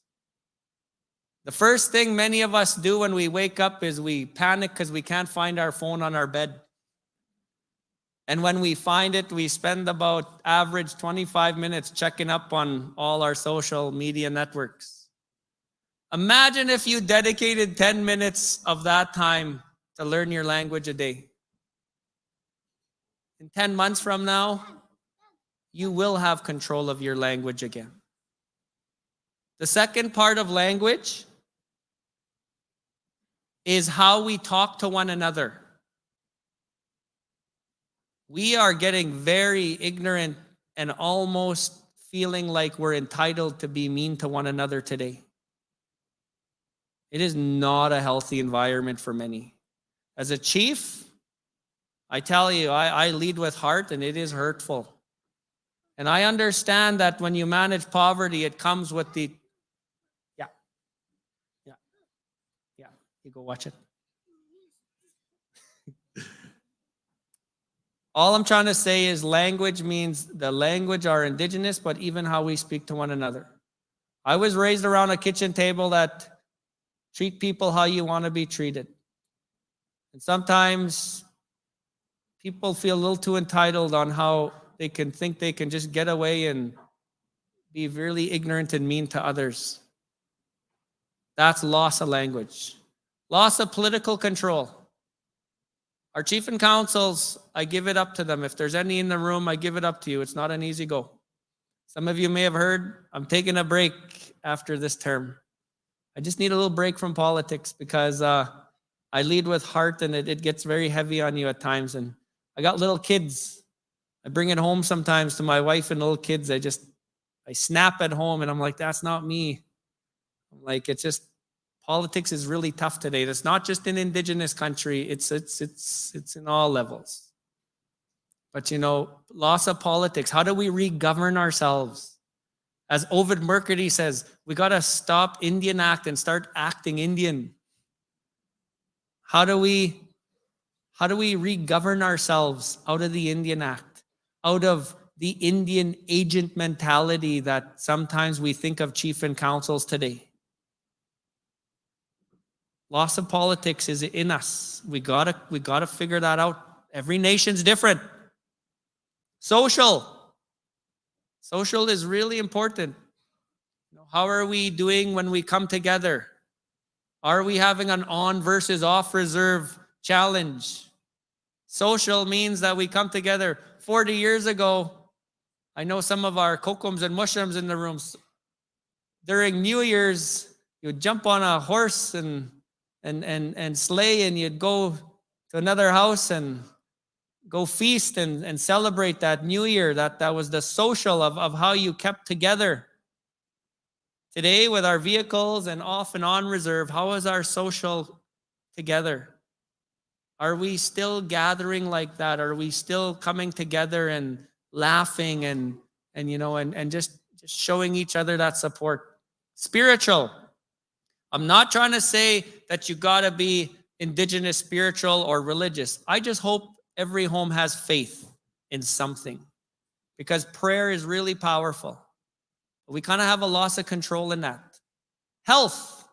The first thing many of us do when we wake up is we panic because we can't find our phone on our bed. And when we find it, we spend about average 25 minutes checking up on all our social media networks. Imagine if you dedicated 10 minutes of that time to learn your language a day. In 10 months from now, you will have control of your language again. The second part of language is how we talk to one another. We are getting very ignorant and almost feeling like we're entitled to be mean to one another today. It is not a healthy environment for many. As a chief, I tell you, I lead with heart, and it is hurtful. And I understand that when you manage poverty, it comes with the, yeah, you go watch it. All I'm trying to say is language means the language are indigenous, but even how we speak to one another. I was raised around a kitchen table that treat people how you want to be treated. And sometimes people feel a little too entitled on how they can think they can just get away and be really ignorant and mean to others. That's loss of language. Loss of political control. Our chief and councils, I give it up to them. If there's any in the room, I give it up to you. It's not an easy go. Some of you may have heard, I'm taking a break after this term. I just need a little break from politics because I lead with heart, and it gets very heavy on you at times. And I got little kids. I bring it home sometimes to my wife and little kids. I snap at home, and I'm like, that's not me. I'm like, it's just, politics is really tough today. It's not just an indigenous country. It's in all levels. But loss of politics. How do we re-govern ourselves? As Ovid Mercury says, we got to stop Indian act and start acting Indian. How do we re-govern ourselves out of the Indian act, out of the Indian agent mentality that sometimes we think of chief and councils today? Loss of politics is in us. We gotta figure that out. Every nation's different. Social is really important. How are we doing when we come together? Are we having an on versus off reserve challenge? Social means that we come together. 40 years ago, I know some of our kokums and mushrooms in the rooms. During New Year's, you would jump on a horse and sleigh, and you'd go to another house and go feast and celebrate that New Year. That was the social of how you kept together. Today, with our vehicles and off and on reserve, how is our social together? Are we still gathering like that? Are we still coming together and laughing and just showing each other that support? Spiritual. I'm not trying to say that you got to be indigenous, spiritual, or religious. I just hope every home has faith in something, because prayer is really powerful. We kind of have a loss of control in that. Health.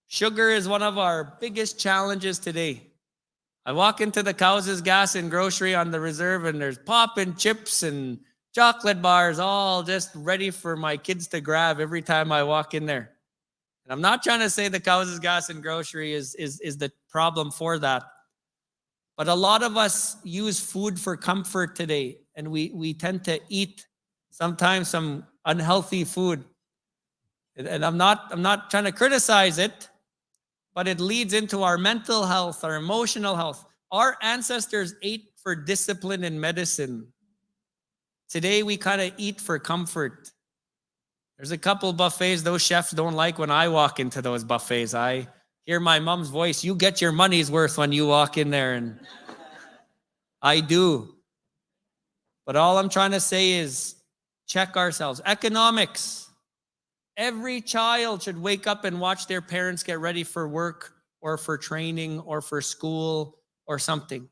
Sugar is one of our biggest challenges today. I walk into the Cows's Gas and Grocery on the reserve, and there's pop and chips and chocolate bars all just ready for my kids to grab every time I walk in there. And I'm not trying to say the Cows's Gas and Grocery is the problem for that. But a lot of us use food for comfort today, and we tend to eat sometimes some unhealthy food. And I'm not trying to criticize it, but it leads into our mental health, our emotional health. Our ancestors ate for discipline and medicine. Today, we kind of eat for comfort. There's a couple buffets those chefs don't like when I walk into those buffets. I hear my mom's voice, you get your money's worth when you walk in there, and I do. But all I'm trying to say is check ourselves. Economics. Every child should wake up and watch their parents get ready for work or for training or for school or something.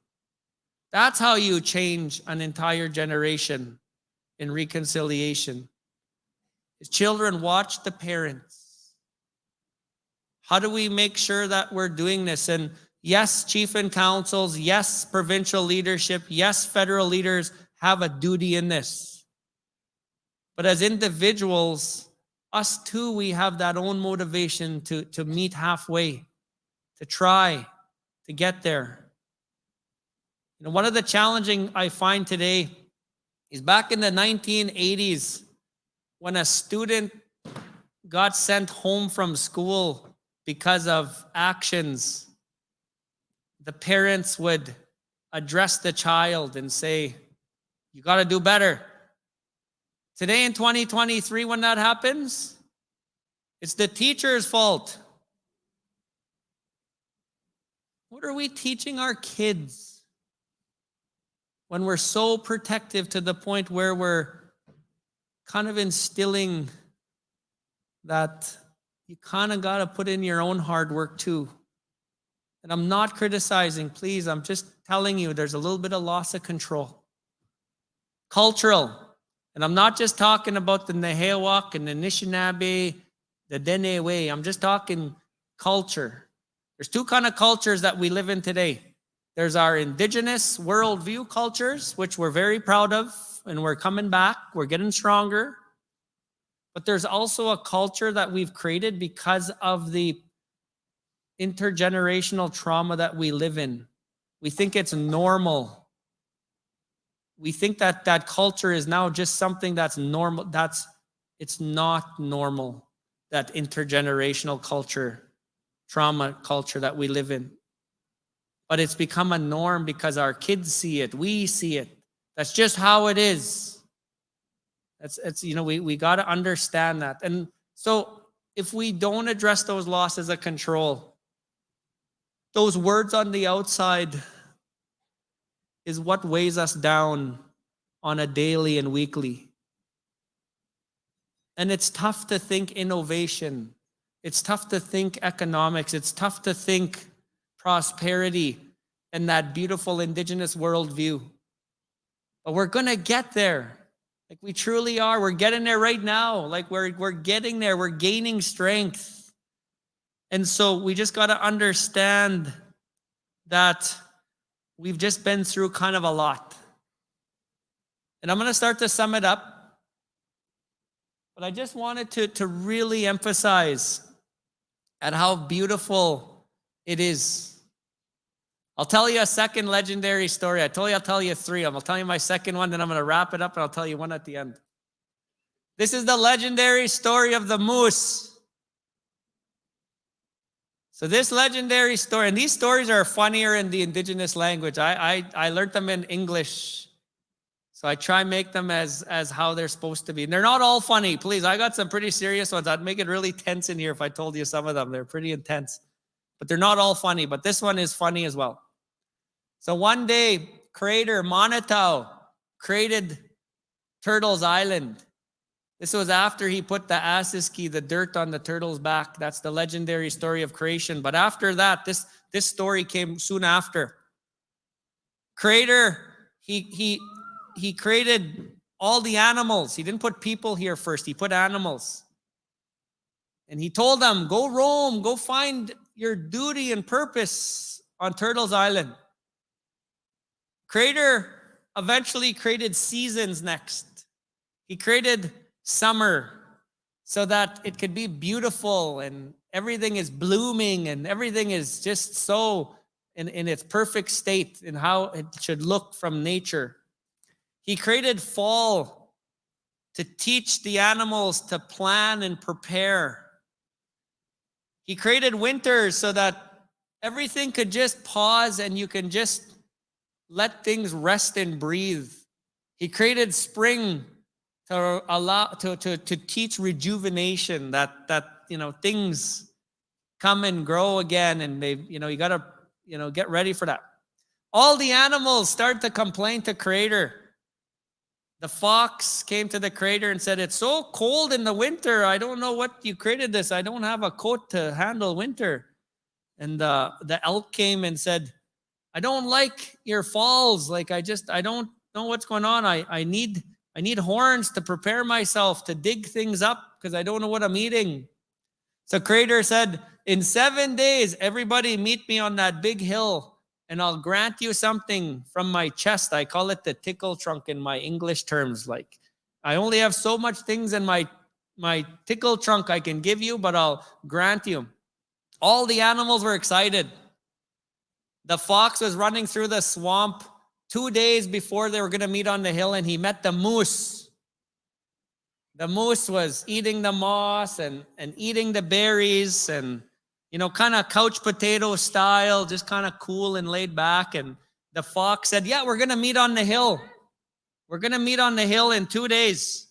That's how you change an entire generation in reconciliation. Children watch the parents. How do we make sure that we're doing this? And yes, chief and councils, yes, provincial leadership, yes, federal leaders have a duty in this. But as individuals, us too, we have that own motivation to meet halfway, to try to get there. One of the challenging I find today is back in the 1980s, when a student got sent home from school because of actions, the parents would address the child and say, you got to do better. Today in 2023, when that happens, it's the teacher's fault. What are we teaching our kids when we're so protective to the point where we're kind of instilling that you kind of got to put in your own hard work too? And I'm not criticizing, please. I'm just telling you there's a little bit of loss of control. Cultural. And I'm not just talking about the Nehewak and the Anishinaabe, the Dene way. I'm just talking culture. There's two kind of cultures that we live in today. There's our indigenous worldview cultures, which we're very proud of, and we're coming back. We're getting stronger. But there's also a culture that we've created because of the intergenerational trauma that we live in. We think it's normal. We think that that culture is now just something that's normal. It's not normal, that intergenerational culture, trauma culture that we live in. But it's become a norm because our kids see it. We see it. That's just how it is. We got to understand that. And so if we don't address those losses of control, those words on the outside is what weighs us down on a daily and weekly. And it's tough to think innovation. It's tough to think economics. It's tough to think prosperity and that beautiful indigenous worldview. But we're going to get there. Like we truly are. We're getting there right now. Like we're getting there. We're gaining strength. And so we just got to understand that we've just been through kind of a lot. And I'm going to start to sum it up. But I just wanted to really emphasize at how beautiful it is. I'll tell you a second legendary story. I told you I'll tell you three. I'll tell you my second one, then I'm going to wrap it up and I'll tell you one at the end. This is the legendary story of the moose. So this legendary story, and these stories are funnier in the indigenous language. I learned them in English. So I try and make them as how they're supposed to be. And they're not all funny, please. I got some pretty serious ones. I'd make it really tense in here if I told you some of them. They're pretty intense. But they're not all funny. But this one is funny as well. So one day, creator Manitau created Turtles Island. This was after he put the Asiski, the dirt on the turtle's back. That's the legendary story of creation. But after that, this story came soon after. Creator, he created all the animals. He didn't put people here first. He put animals. And he told them, go roam, go find your duty and purpose on Turtles Island. Creator eventually created seasons next. He created summer so that it could be beautiful and everything is blooming and everything is just so in its perfect state in how it should look from nature. He created fall to teach the animals to plan and prepare. He created winter so that everything could just pause and you can just let things rest and breathe. He created spring to allow to teach rejuvenation, that things come and grow again, and they you got to get ready for that. All the animals start to complain to Creator. The fox came to the Creator and said, "It's so cold in the winter. I don't know what you created this. I don't have a coat to handle winter." And the elk came and said, "I don't like your falls. Like I don't know what's going on. I need horns to prepare myself to dig things up because I don't know what I'm eating." So Creator said, "In 7 days, everybody meet me on that big hill and I'll grant you something from my chest." I call it the tickle trunk in my English terms. Like I only have so much things in my tickle trunk I can give you, but I'll grant you. All the animals were excited. The fox was running through the swamp 2 days before they were going to meet on the hill, and he met the moose. The moose was eating the moss and eating the berries and, kind of couch potato style, just kind of cool and laid back. And the fox said, "Yeah, we're going to meet on the hill. We're going to meet on the hill in 2 days."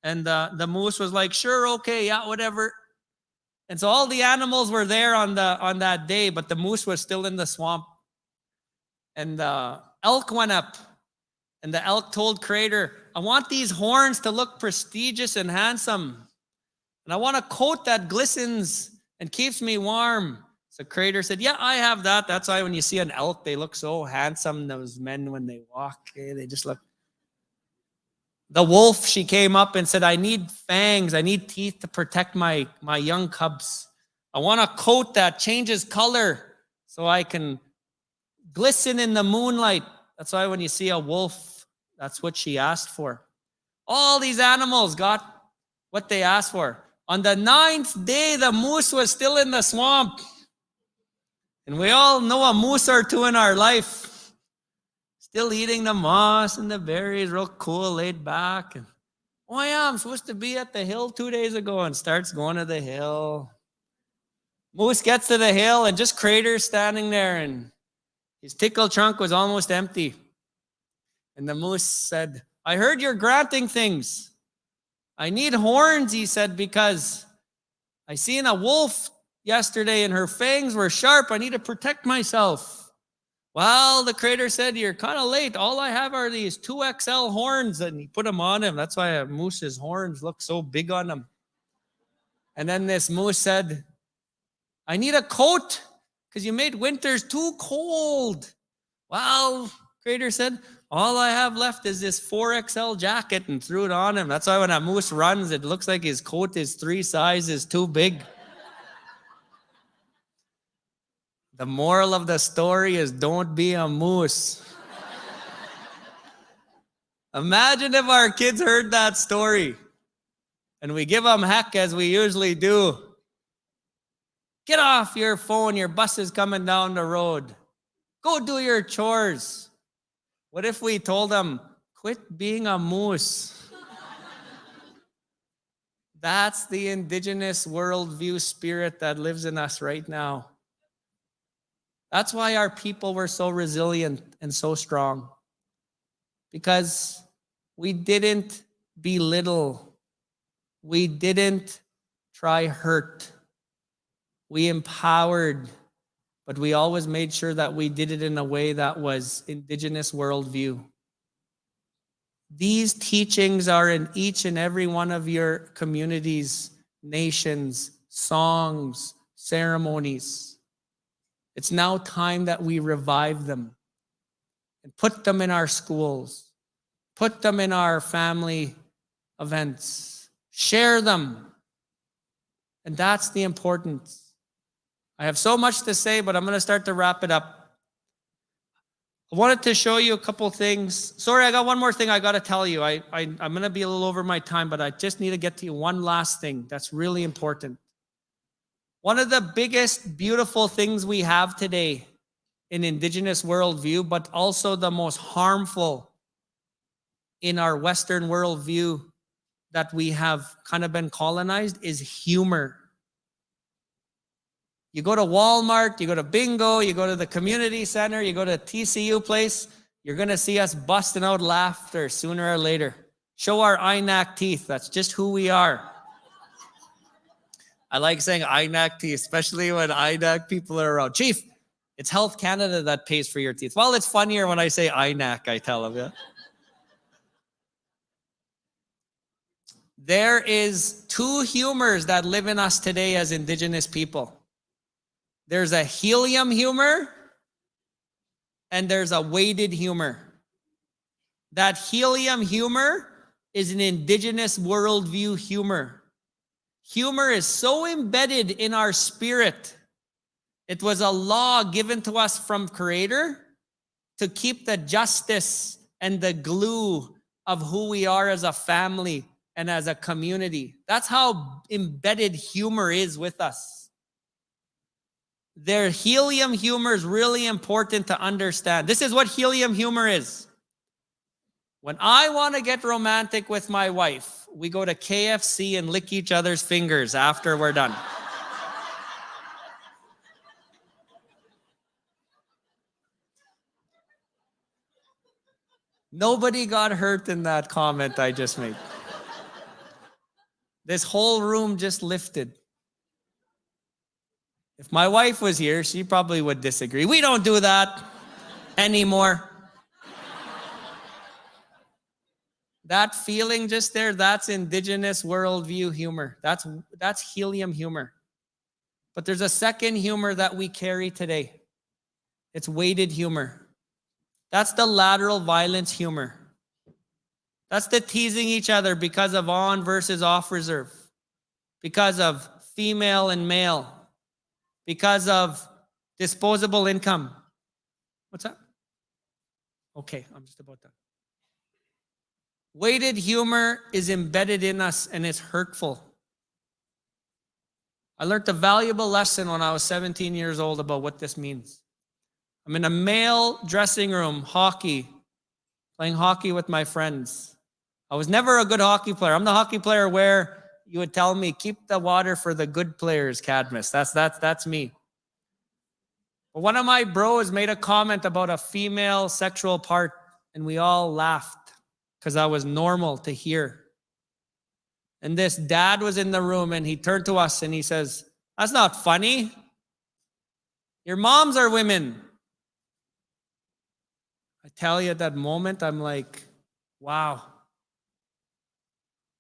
And the moose was like, sure, okay, yeah, whatever. And so all the animals were there on that day, but the moose was still in the swamp. And the elk went up, and the elk told Crater, I want these horns to look prestigious and handsome. And I want a coat that glistens and keeps me warm. So Crater said, yeah, I have that. That's why when you see an elk, they look so handsome. Those men, when they walk, they just look. The wolf, she came up and said, I need fangs. I need teeth to protect my young cubs. I want a coat that changes color so I can glisten in the moonlight. That's why when you see a wolf, that's what she asked for. All these animals got what they asked for. On the 9th day, the moose was still in the swamp. And we all know a moose or two in our life. Still eating the moss and the berries, real cool, laid back. And, oh yeah, I'm supposed to be at the hill 2 days ago, and starts going to the hill. Moose gets to the hill and just Crater standing there, and his tickle trunk was almost empty. And the moose said, I heard you're granting things. I need horns, he said, because I seen a wolf yesterday and her fangs were sharp. I need to protect myself. Well, the Crater said, you're kind of late. All I have are these 2XL horns. And he put them on him. That's why a moose's horns look so big on him. And then this moose said, I need a coat because you made winters too cold. Well, Crater said, all I have left is this 4XL jacket, and threw it on him. That's why when a moose runs, it looks like his coat is 3 sizes too big. The moral of the story is don't be a moose. Imagine if our kids heard that story and we give them heck as we usually do. Get off your phone, your bus is coming down the road. Go do your chores. What if we told them, quit being a moose? That's the indigenous worldview spirit that lives in us right now. That's why our people were so resilient and so strong. Because we didn't belittle. We didn't try hurt. We empowered, but we always made sure that we did it in a way that was indigenous worldview. These teachings are in each and every one of your communities, nations, songs, ceremonies. It's now time that we revive them and put them in our schools, put them in our family events, share them. And that's the importance. I have so much to say, but I'm going to start to wrap it up. I wanted to show you a couple things. Sorry, I got one more thing I got to tell you. I'm going to be a little over my time, but I just need to get to you one last thing that's really important. One of the biggest, beautiful things we have today in indigenous worldview, but also the most harmful in our Western worldview that we have kind of been colonized, is humor. You go to Walmart, you go to Bingo, you go to the community center, you go to TCU place, you're going to see us busting out laughter sooner or later. Show our INAC teeth. That's just who we are. I like saying INAC teeth, especially when INAC people are around. Chief, it's Health Canada that pays for your teeth. Well, it's funnier when I say INAC, I tell them. Yeah? There is 2 humors that live in us today as indigenous people. There's a helium humor and there's a weighted humor. That helium humor is an indigenous worldview humor. Humor is so embedded in our spirit. It was a law given to us from Creator to keep the justice and the glue of who we are as a family and as a community. That's how embedded humor is with us. Their helium humor is really important to understand. This is what helium humor is. When I want to get romantic with my wife, we go to KFC and lick each other's fingers after we're done. Nobody got hurt in that comment I just made. This whole room just lifted. If my wife was here, she probably would disagree. We don't do that anymore. That feeling just there, that's indigenous worldview humor. That's helium humor. But there's a second humor that we carry today. It's weighted humor. That's the lateral violence humor. That's the teasing each other because of on versus off reserve, because of female and male, because of disposable income. What's that? Okay, I'm just about done. Weighted humor is embedded in us and it's hurtful. I learned a valuable lesson when I was 17 years old about what this means. I'm in a male dressing room, hockey, playing hockey with my friends. I was never a good hockey player. I'm the hockey player where you would tell me, keep the water for the good players, Cadmus. That's me. But one of my bros made a comment about a female sexual part, and we all laughed because that was normal to hear. And this dad was in the room, and he turned to us and he says, that's not funny. Your moms are women. I tell you, at that moment, I'm like, wow.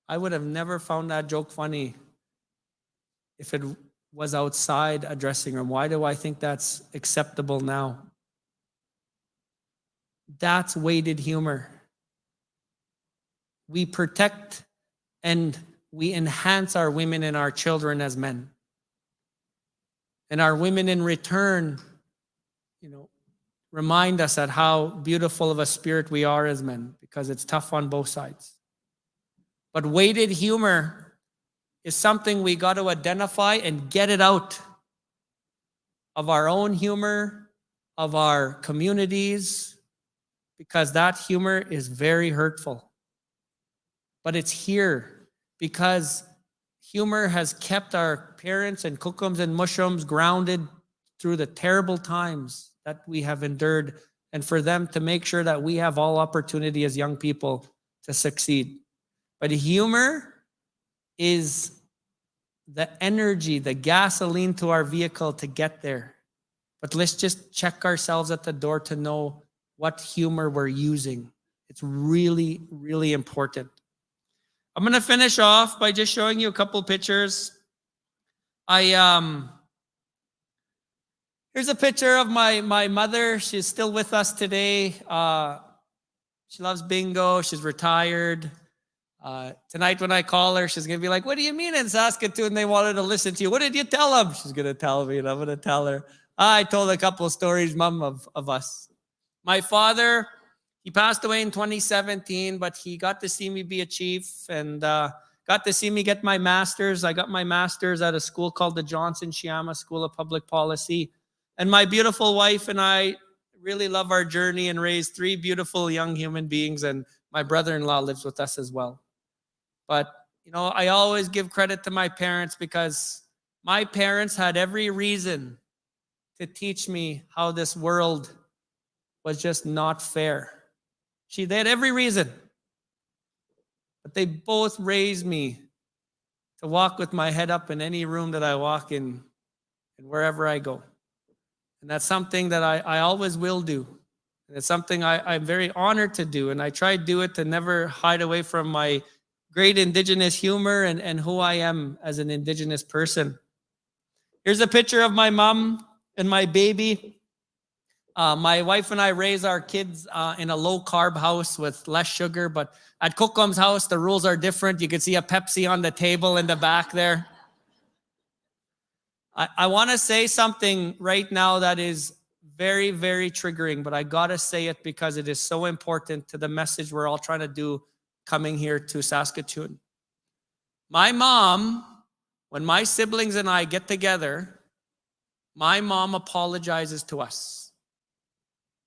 I would have never found that joke funny if it was outside a dressing room. Why do I think that's acceptable now? That's weighted humor. We protect and we enhance our women and our children as men. And our women in return, remind us at how beautiful of a spirit we are as men, because it's tough on both sides. But weighted humor is something we got to identify and get it out of our own humor, of our communities, because that humor is very hurtful. But it's here because humor has kept our parents and kukums and mushums grounded through the terrible times that we have endured, and for them to make sure that we have all opportunity as young people to succeed. But humor is the energy, the gasoline to our vehicle to get there. But let's just check ourselves at the door to know what humor we're using. It's really, really important. I'm going to finish off by just showing you a couple pictures. Here's a picture of my mother. She's still with us today. She loves bingo. She's retired. Tonight when I call her, she's going to be like, what do you mean in Saskatoon they wanted to listen to you? What did you tell them? She's going to tell me, and I'm going to tell her. I told a couple of stories, Mom, of us. My father, he passed away in 2017, but he got to see me be a chief and got to see me get my master's. I got my master's at a school called the Johnson Sciamma School of Public Policy. And my beautiful wife and I really love our journey and raised 3 beautiful young human beings. And my brother-in-law lives with us as well. But, I always give credit to my parents because my parents had every reason to teach me how this world was just not fair. They had every reason. But they both raised me to walk with my head up in any room that I walk in and wherever I go. And that's something that I always will do. And it's something I'm very honored to do. And I try to do it to never hide away from my great Indigenous humor and who I am as an Indigenous person. Here's a picture of my mom and my baby. My wife and I raise our kids in a low-carb house with less sugar. But at Kukum's house, the rules are different. You can see a Pepsi on the table in the back there. I want to say something right now that is very, very triggering, but I got to say it because it is so important to the message we're all trying to do coming here to Saskatoon. My mom, when my siblings and I get together, my mom apologizes to us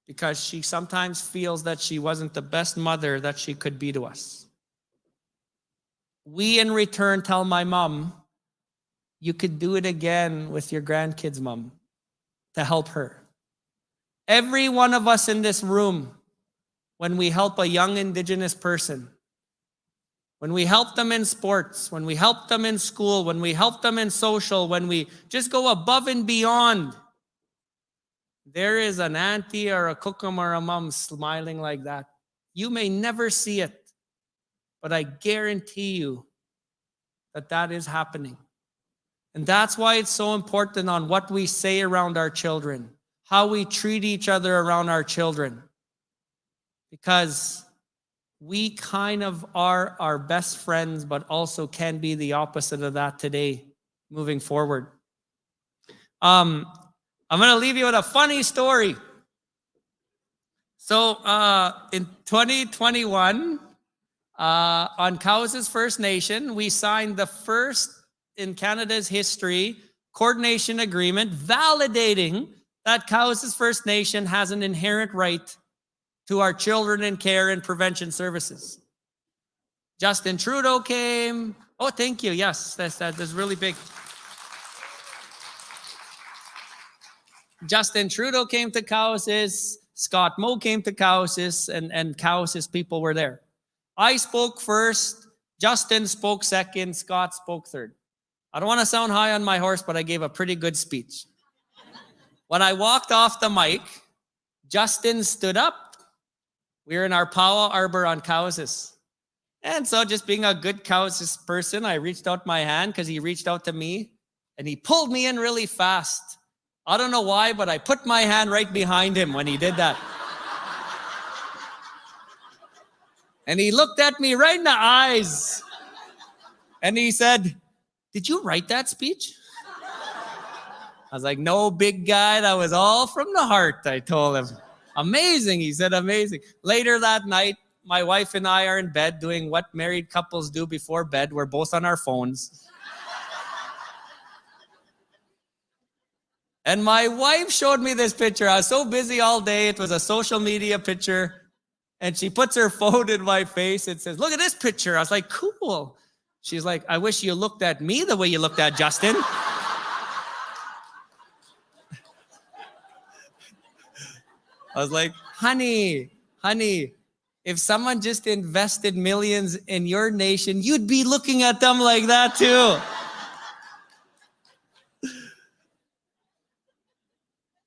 because she sometimes feels that she wasn't the best mother that she could be to us. We, in return, tell my mom, you could do it again with your grandkids, Mom, to help her. Every one of us in this room, when we help a young Indigenous person, when we help them in sports, when we help them in school, when we help them in social, when we just go above and beyond, there is an auntie or a cookum or a mom smiling like that. You may never see it, but I guarantee you that that is happening. And that's why it's so important on what we say around our children, how we treat each other around our children. Because we kind of are our best friends, but also can be the opposite of that today, moving forward. I'm going to leave you with a funny story. So in 2021, on Cowessess First Nation, we signed the first in Canada's history coordination agreement validating that Cowessess First Nation has an inherent right to our children in care and prevention services. Justin Trudeau came. Oh, thank you. Yes, that's really big. Justin Trudeau came to Cowessess. Scott Moe came to Cowessess, and Cowessess people were there. I spoke first. Justin spoke second. Scott spoke third. I don't want to sound high on my horse, but I gave a pretty good speech. When I walked off the mic, Justin stood up. We were in our Powwow Arbor on Cowessess. And so just being a good Cowessess person, I reached out my hand because he reached out to me and he pulled me in really fast. I don't know why, but I put my hand right behind him when he did that. And he looked at me right in the eyes. And he said, "Did you write that speech?" I was like, "No, big guy, that was all from the heart," I told him. Amazing, he said, amazing. Later that night, my wife and I are in bed doing what married couples do before bed. We're both on our phones. And my wife showed me this picture. I was so busy all day. It was a social media picture. And she puts her phone in my face and says, "Look at this picture." I was like, "Cool." She's like, "I wish you looked at me the way you looked at Justin." I was like, honey, if someone just invested millions in your nation, you'd be looking at them like that too.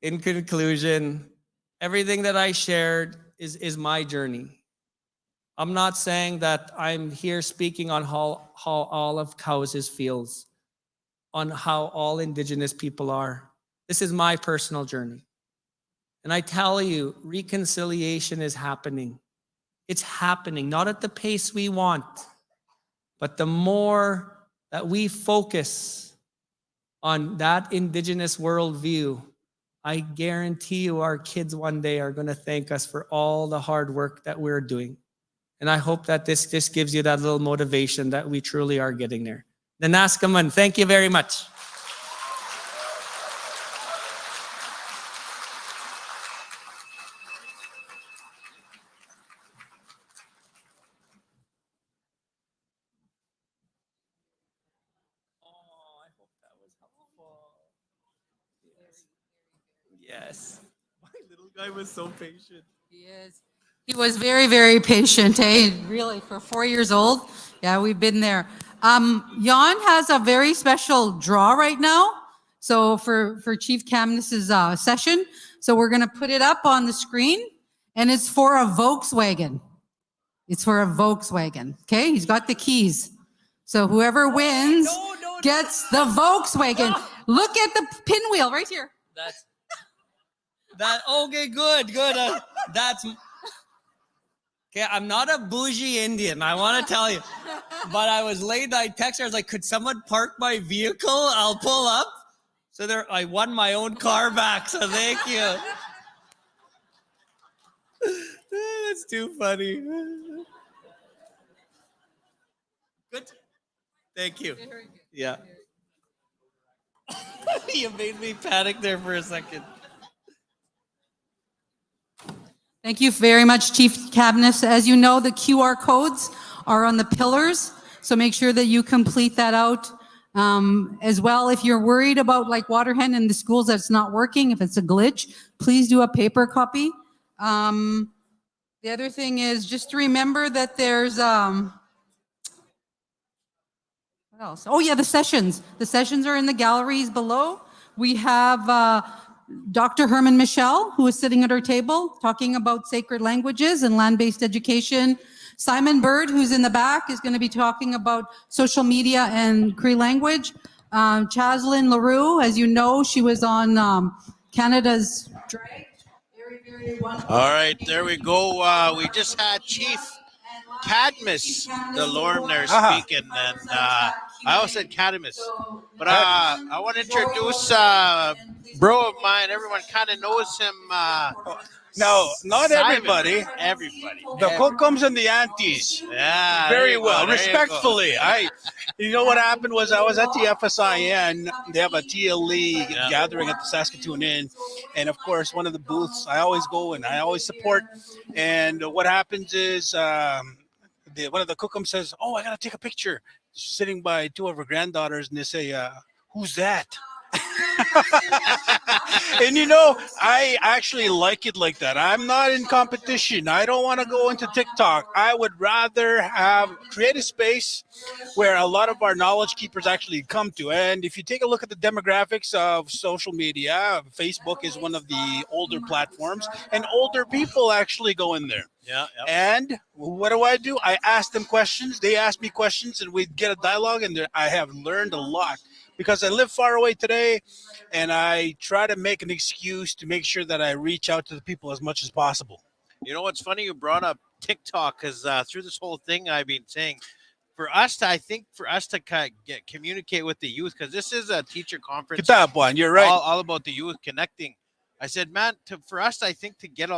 In conclusion, everything that I shared is my journey. I'm not saying that I'm here speaking on how all of Cowessess feels, on how all Indigenous people are. This is my personal journey. And I tell you, reconciliation is happening. It's happening, not at the pace we want, but the more that we focus on that Indigenous worldview, I guarantee you our kids one day are going to thank us for all the hard work that we're doing. And I hope that this just gives you that little motivation that we truly are getting there. Nanaskaman, thank you very much. Yes. My little guy was so patient. He is. He was very, very patient, eh? Really, for 4 years old. Yeah, we've been there. Jan has a very special draw right now. So for Chief Kamness's session. So we're going to put it up on the screen, and it's for a Volkswagen. It's for a Volkswagen. Okay, he's got the keys. So whoever wins gets the Volkswagen. Look at the pinwheel right here. Okay, good. That's okay. I'm not a bougie Indian, I want to tell you. But I was late. I texted her. I was like, "Could someone park my vehicle? I'll pull up." So there, I won my own car back. So thank you. That's too funny. Good. Thank you. Yeah. You made me panic there for a second. Thank you very much, Chief Kamness. As you know, the QR codes are on the pillars, so make sure that you complete that out. As well, if you're worried about like Waterhen in the schools that's not working, if it's a glitch, please do a paper copy. The other thing is just to remember that there's What else? Oh yeah, the sessions. The sessions are in the galleries below. We have Dr. Herman Michel, who is sitting at our table talking about sacred languages and land-based education. Simon Bird, who's in the back, is going to be talking about social media and Cree language. Chaslyn LaRue, as you know, she was on Canada's Drag. All right, there we go. We just had Chief Cadmus Delorme there speaking, and I always said Cadmus, but I want to introduce bro of mine. Everyone kind of knows him. No, not Simon. everybody. Everybody. The Kokums and the aunties. Yeah. Very there you well. go, there you go. Respectfully. You know what happened was I was at the FSIN. They have a TLE gathering at the Saskatoon Inn. And of course, one of the booths, I always go and I always support. And what happens is one of the Kokums says, "Oh, I got to take a picture." Sitting by two of her granddaughters, and they say, "Who's that?" And you know, I actually like it like that. I'm not in competition. I don't want to go into TikTok. I would rather create a space where a lot of our knowledge keepers actually come to. And if you take a look at the demographics of social media, Facebook is one of the older platforms, and older people actually go in there. Yeah. And what do? I ask them questions. They ask me questions, and we get a dialogue. And I have learned a lot. Because I live far away today, and I try to make an excuse to make sure that I reach out to the people as much as possible. You know what's funny? You brought up TikTok because through this whole thing, I've been saying, for us to communicate with the youth, because this is a teacher conference. Get that one. You're right. All about the youth connecting. I said, man, for us, I think to get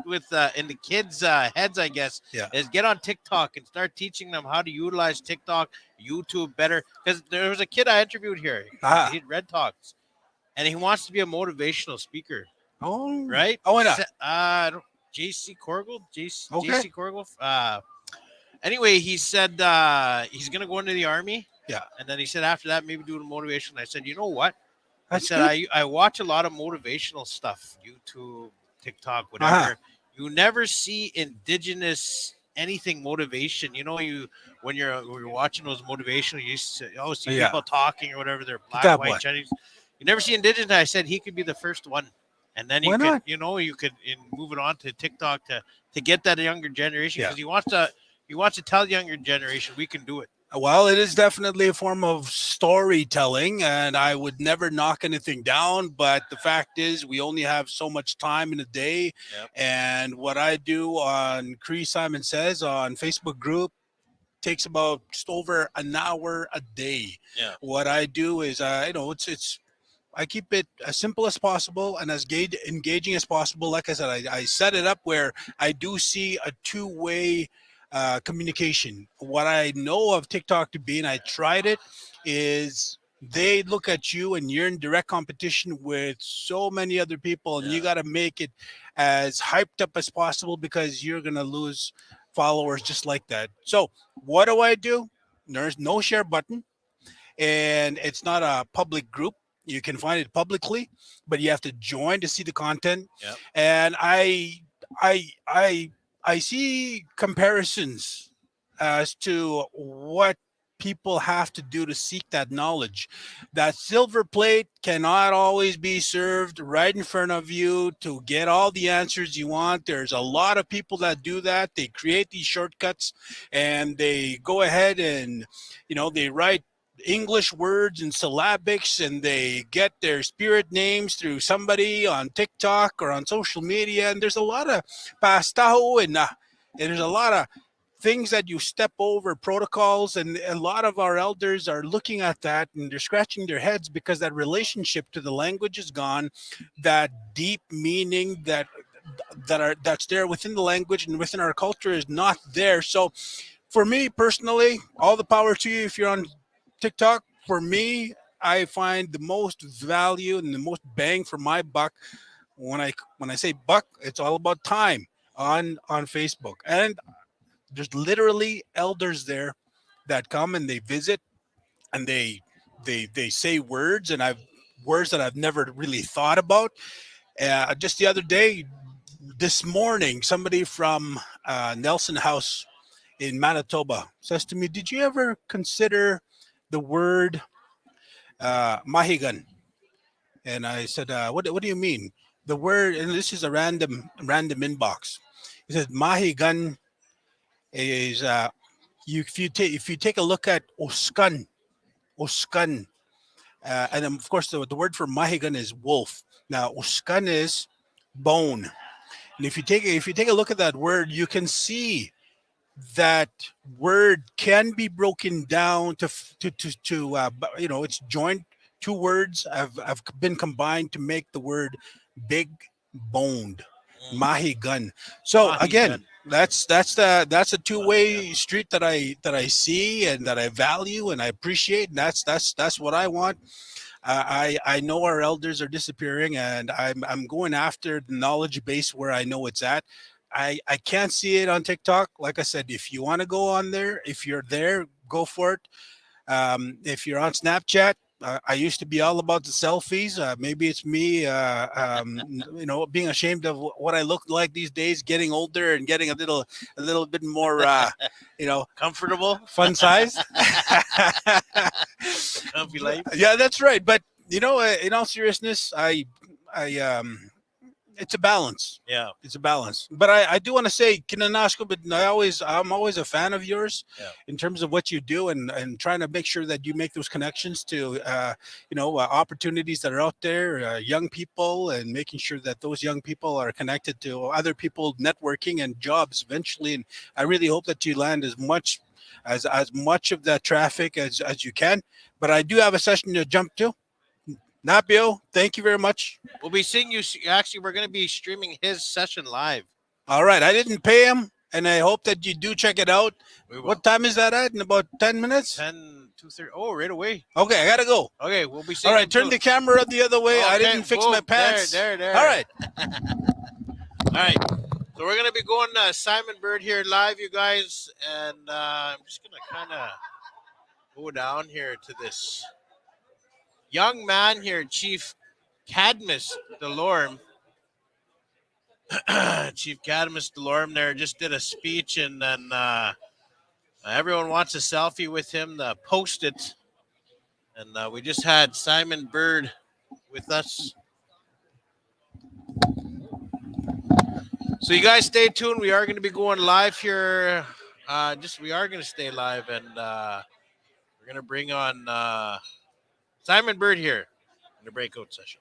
with in the kids' heads, I guess, is get on TikTok and start teaching them how to utilize TikTok, YouTube better. Because there was a kid I interviewed here. He Red Talks, and he wants to be a motivational speaker. Oh, right. Oh, why not? JC Corgle. Okay. JC Corgle. Anyway, he said he's gonna go into the army. Yeah. And then he said after that maybe do the motivation. I said, you know what? That's I said I watch a lot of motivational stuff, YouTube, TikTok, whatever. You never see indigenous anything motivation. You know, when you're watching those motivational, you always see people talking or whatever. They're black, white, Chinese. You never see indigenous. I said he could be the first one, and then you could move it on to TikTok to get that younger generation because he wants to tell the younger generation we can do it. Well, it is definitely a form of storytelling, and I would never knock anything down. But the fact is, we only have so much time in a day. And what I do on Cree Simon Says on Facebook group takes about just over an hour a day. Yeah. What I do is, I keep it as simple as possible and as engaging as possible. Like I said, I set it up where I do see a two-way communication. What I know of TikTok to be, and I tried it, is they look at you and you're in direct competition with so many other people, and you got to make it as hyped up as possible because you're going to lose followers just like that. So what do? There's no share button, and it's not a public group. You can find it publicly, but you have to join to see the content. Yep. And I see comparisons as to what people have to do to seek that knowledge. That silver plate cannot always be served right in front of you to get all the answers you want. There's a lot of people that do that. They create these shortcuts and they go ahead and, they write English words and syllabics, and they get their spirit names through somebody on TikTok or on social media. And there's a lot of pastaho and there's a lot of things that you step over, protocols, and a lot of our elders are looking at that and they're scratching their heads because that relationship to the language is gone. That deep meaning that's there within the language and within our culture is not there. So for me personally, all the power to you if you're on TikTok. For me, I find the most value and the most bang for my buck. When I say buck, it's all about time on Facebook. And there's literally elders there that come and they visit and they say words that I've never really thought about. Just the other day, this morning, somebody from Nelson House in Manitoba says to me, "Did you ever consider the word mahigan?" And I said, "What do you mean?" The word, and this is a random inbox. He said, "Mahigan is if you take a look at oskan, oskan, and then of course the word for mahigan is wolf. Now oskan is bone, and if you take a look at that word, you can see that word can be broken down it's joined. Two words have been combined to make the word big boned, mahigan. So again, that's a two-way street that I see and that I value and I appreciate, and that's what I want. I know our elders are disappearing, and I'm going after the knowledge base where I know it's at. I can't see it on TikTok. Like I said, if you want to go on there, if you're there, go for it. If you're on Snapchat, I used to be all about the selfies. Maybe it's me, being ashamed of what I look like these days, getting older and getting a little bit more, comfortable, fun size. Comfy life. Yeah, that's right. But in all seriousness, it's a balance. Yeah. It's a balance. But I do want to say, Kinanasko, but I'm always a fan of yours in terms of what you do and trying to make sure that you make those connections to, opportunities that are out there, young people, and making sure that those young people are connected to other people, networking and jobs eventually. And I really hope that you land as much of that traffic as you can. But I do have a session to jump to. Napio, thank you very much. We'll be seeing you. Actually, we're going to be streaming his session live. All right. I didn't pay him, and I hope that you do check it out. We will. What time is that at? In about 10 minutes? 2:30. Oh, right away. Okay, I got to go. Okay, we'll be seeing All right, him turn soon. the camera the other way. I Okay, didn't fix boom. my pants. There. All right. All right. So we're going to be going Simon Bird here live, you guys. And I'm just going to kind of go down here to this young man here, Chief Cadmus Delorme. Chief Cadmus Delorme there just did a speech, and then everyone wants a selfie with him to post it. And we just had Simon Bird with us. So you guys stay tuned. We are going to be going live here. We are going to stay live, and we're going to bring on Simon Bird here in the breakout session.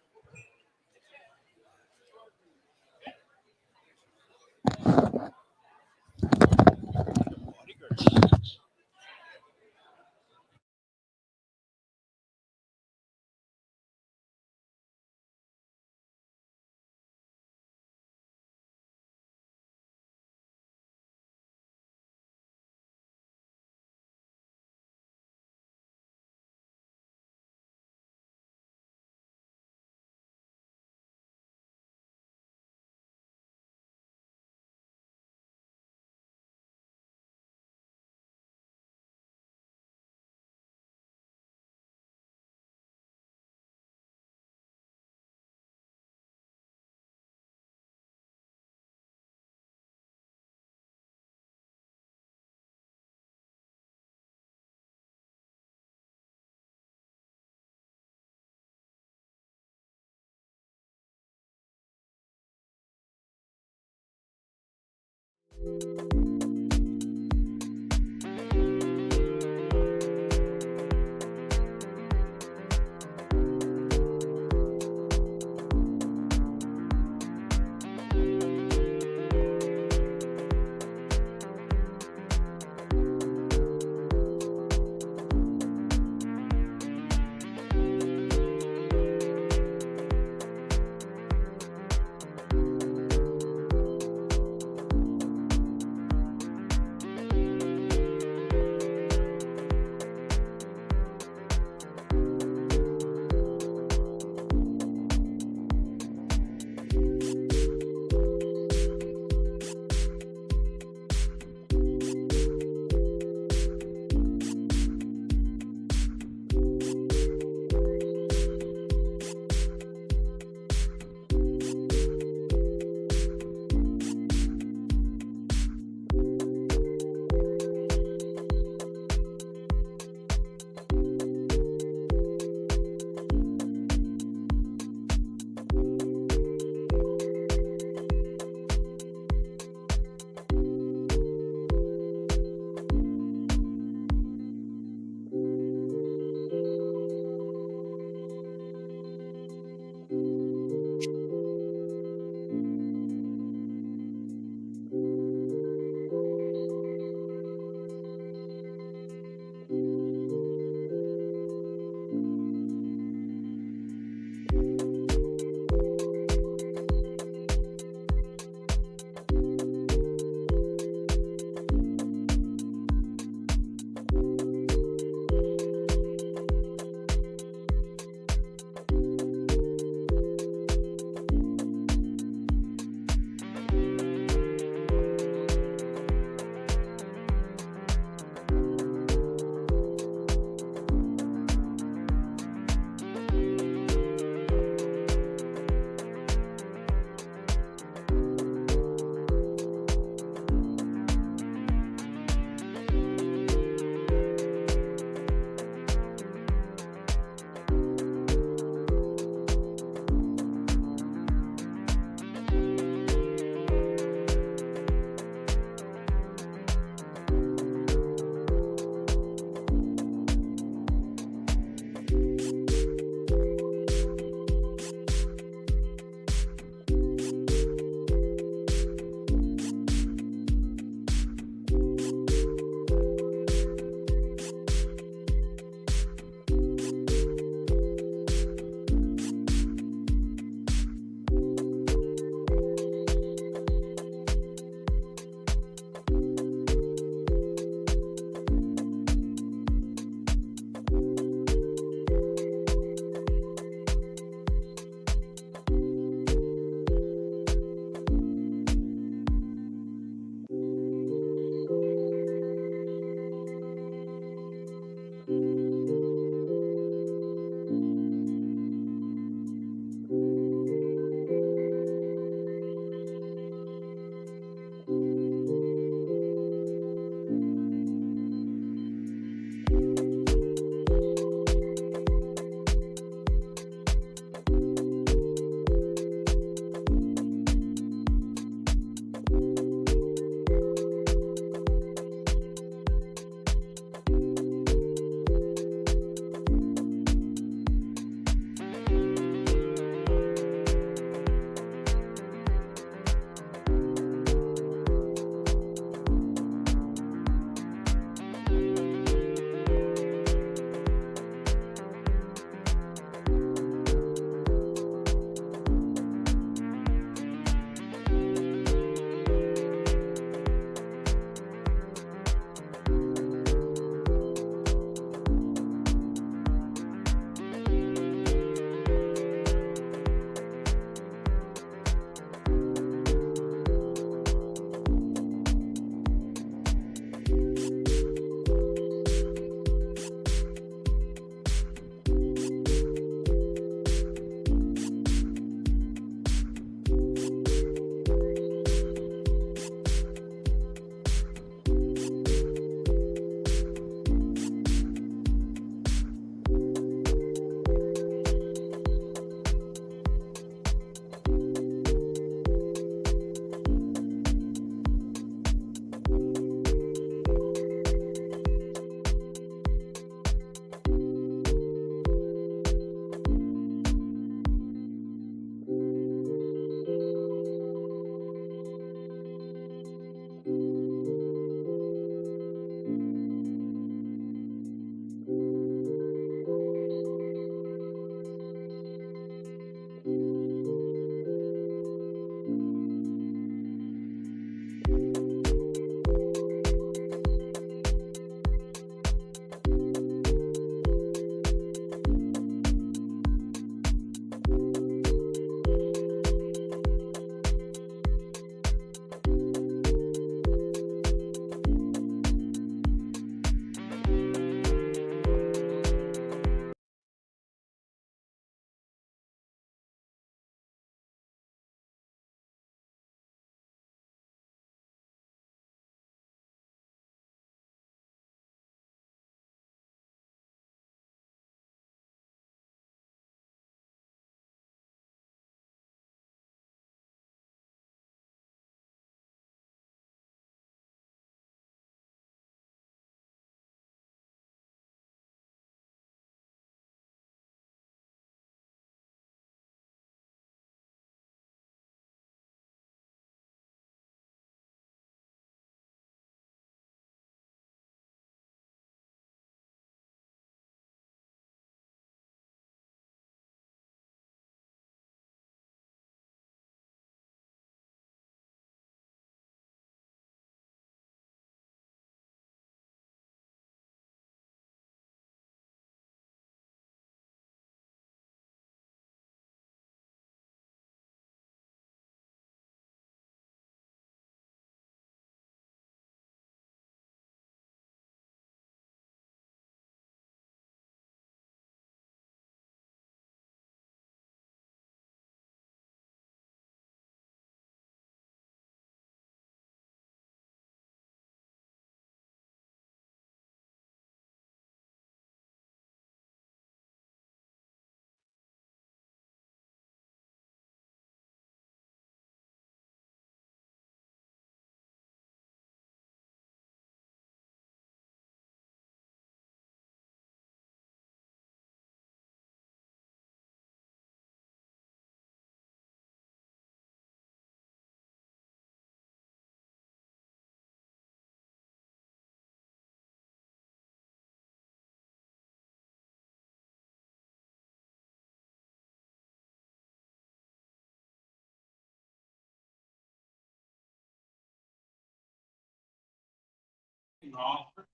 offer.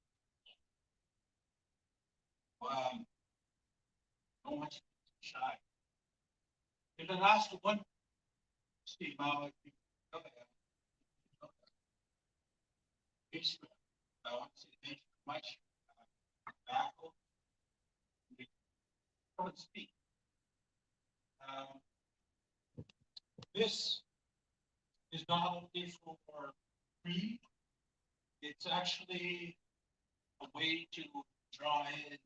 No one's shy. And the last one, Steve, I want to say thank you very much. Baffle. Come and speak. This is not only for free, it's actually a way to draw in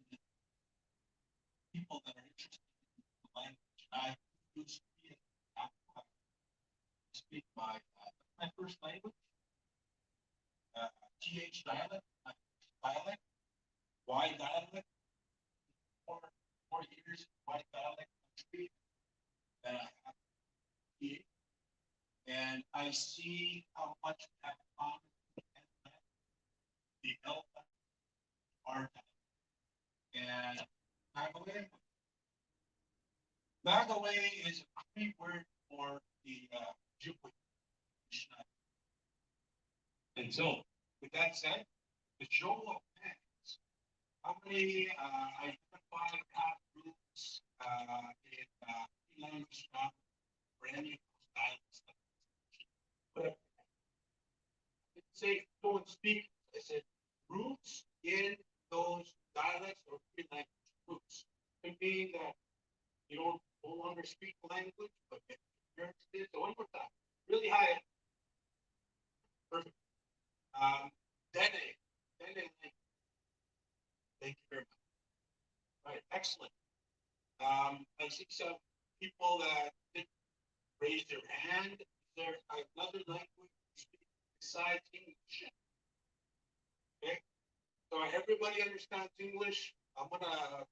people that are interested in the language. I used to be speak my first language, TH dialect, my dialect, Y dialect, more years in Y dialect country than I have here. And I see how much we have in common with the Elfa art and Magaway. Magaway is a Cree word for the Ojibwe. And so, with that said, the show of hands, how many identify have roots in language or any of those dialects? But I didn't say go and speak. I said roots in those dialects or free language roots. Could mean that you don't no longer speak the language, but your parents did. So one more time, really high. Perfect. Dene. Thank you very much. All right, excellent. I see some people that didn't raise their hand. Is there another language you speak besides English? Okay. So everybody understands English. I'm gonna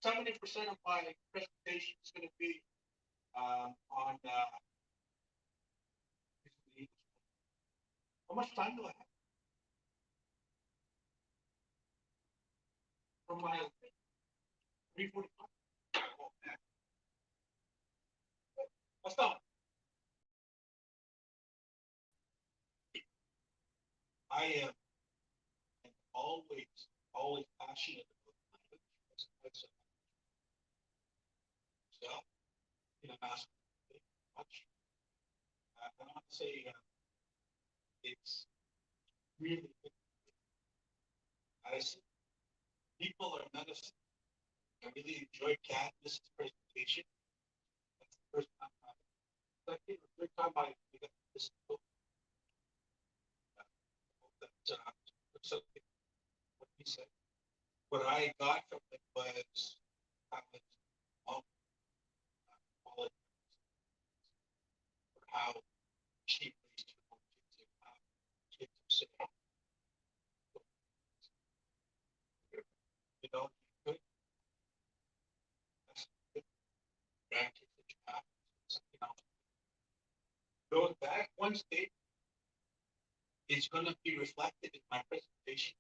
70% of my presentation is gonna be on English. How much time do I have? From my 3:45. Let's go. I am always passionate about language. So, ask much. I want to say it's really good. I see people are medicine. I really enjoyed Candace's presentation. That's the first time second or third time I got this book. Something what he said. What I got from it was how she raised her own kids herself. You know, that's good grandkids that you have, something else. Going back one state is going to be reflected in my presentation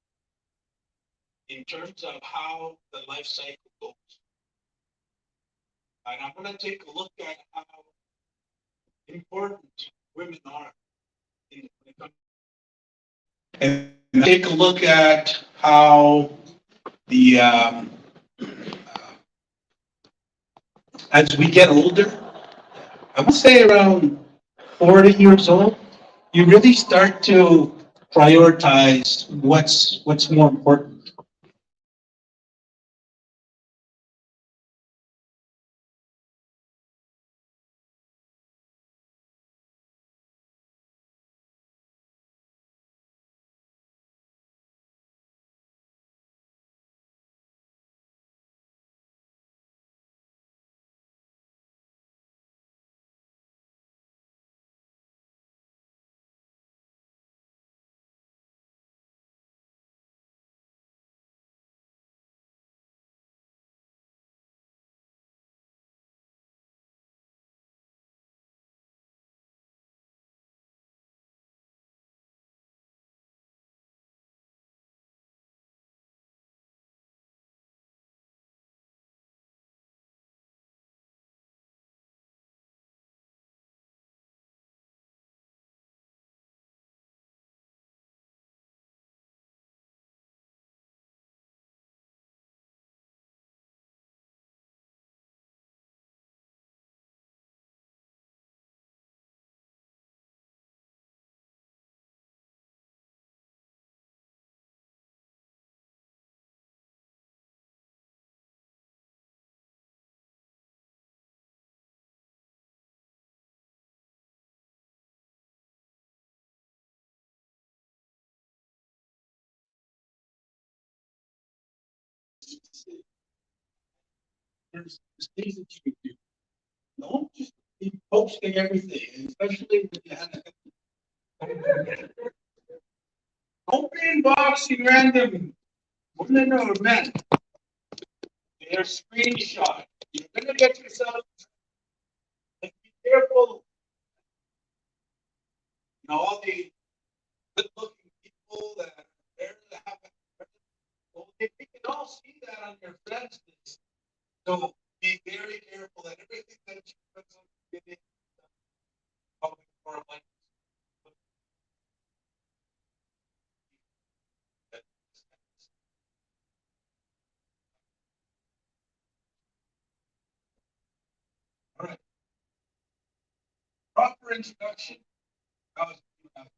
in terms of how the life cycle goes. And I'm going to take a look at how important women are in the country. And take a look at how the as we get older, I would say around 40 years old, you really start to prioritize what's more important. There's things that you can do. Don't just keep posting everything, and especially when you have. Don't be inboxing random women or men. They're screenshot. You're gonna get yourself. Like, be careful. You know, all the good-looking people that are there to have. Well, they can all see that on your friends list. So be very careful that everything that you put on your public forum like all right. Proper introduction. I don't have.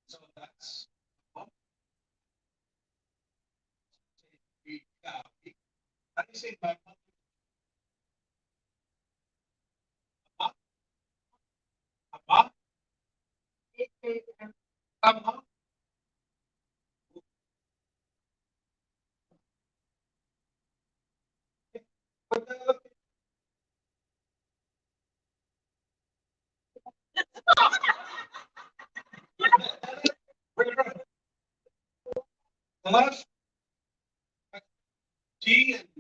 So that's how do you say my T and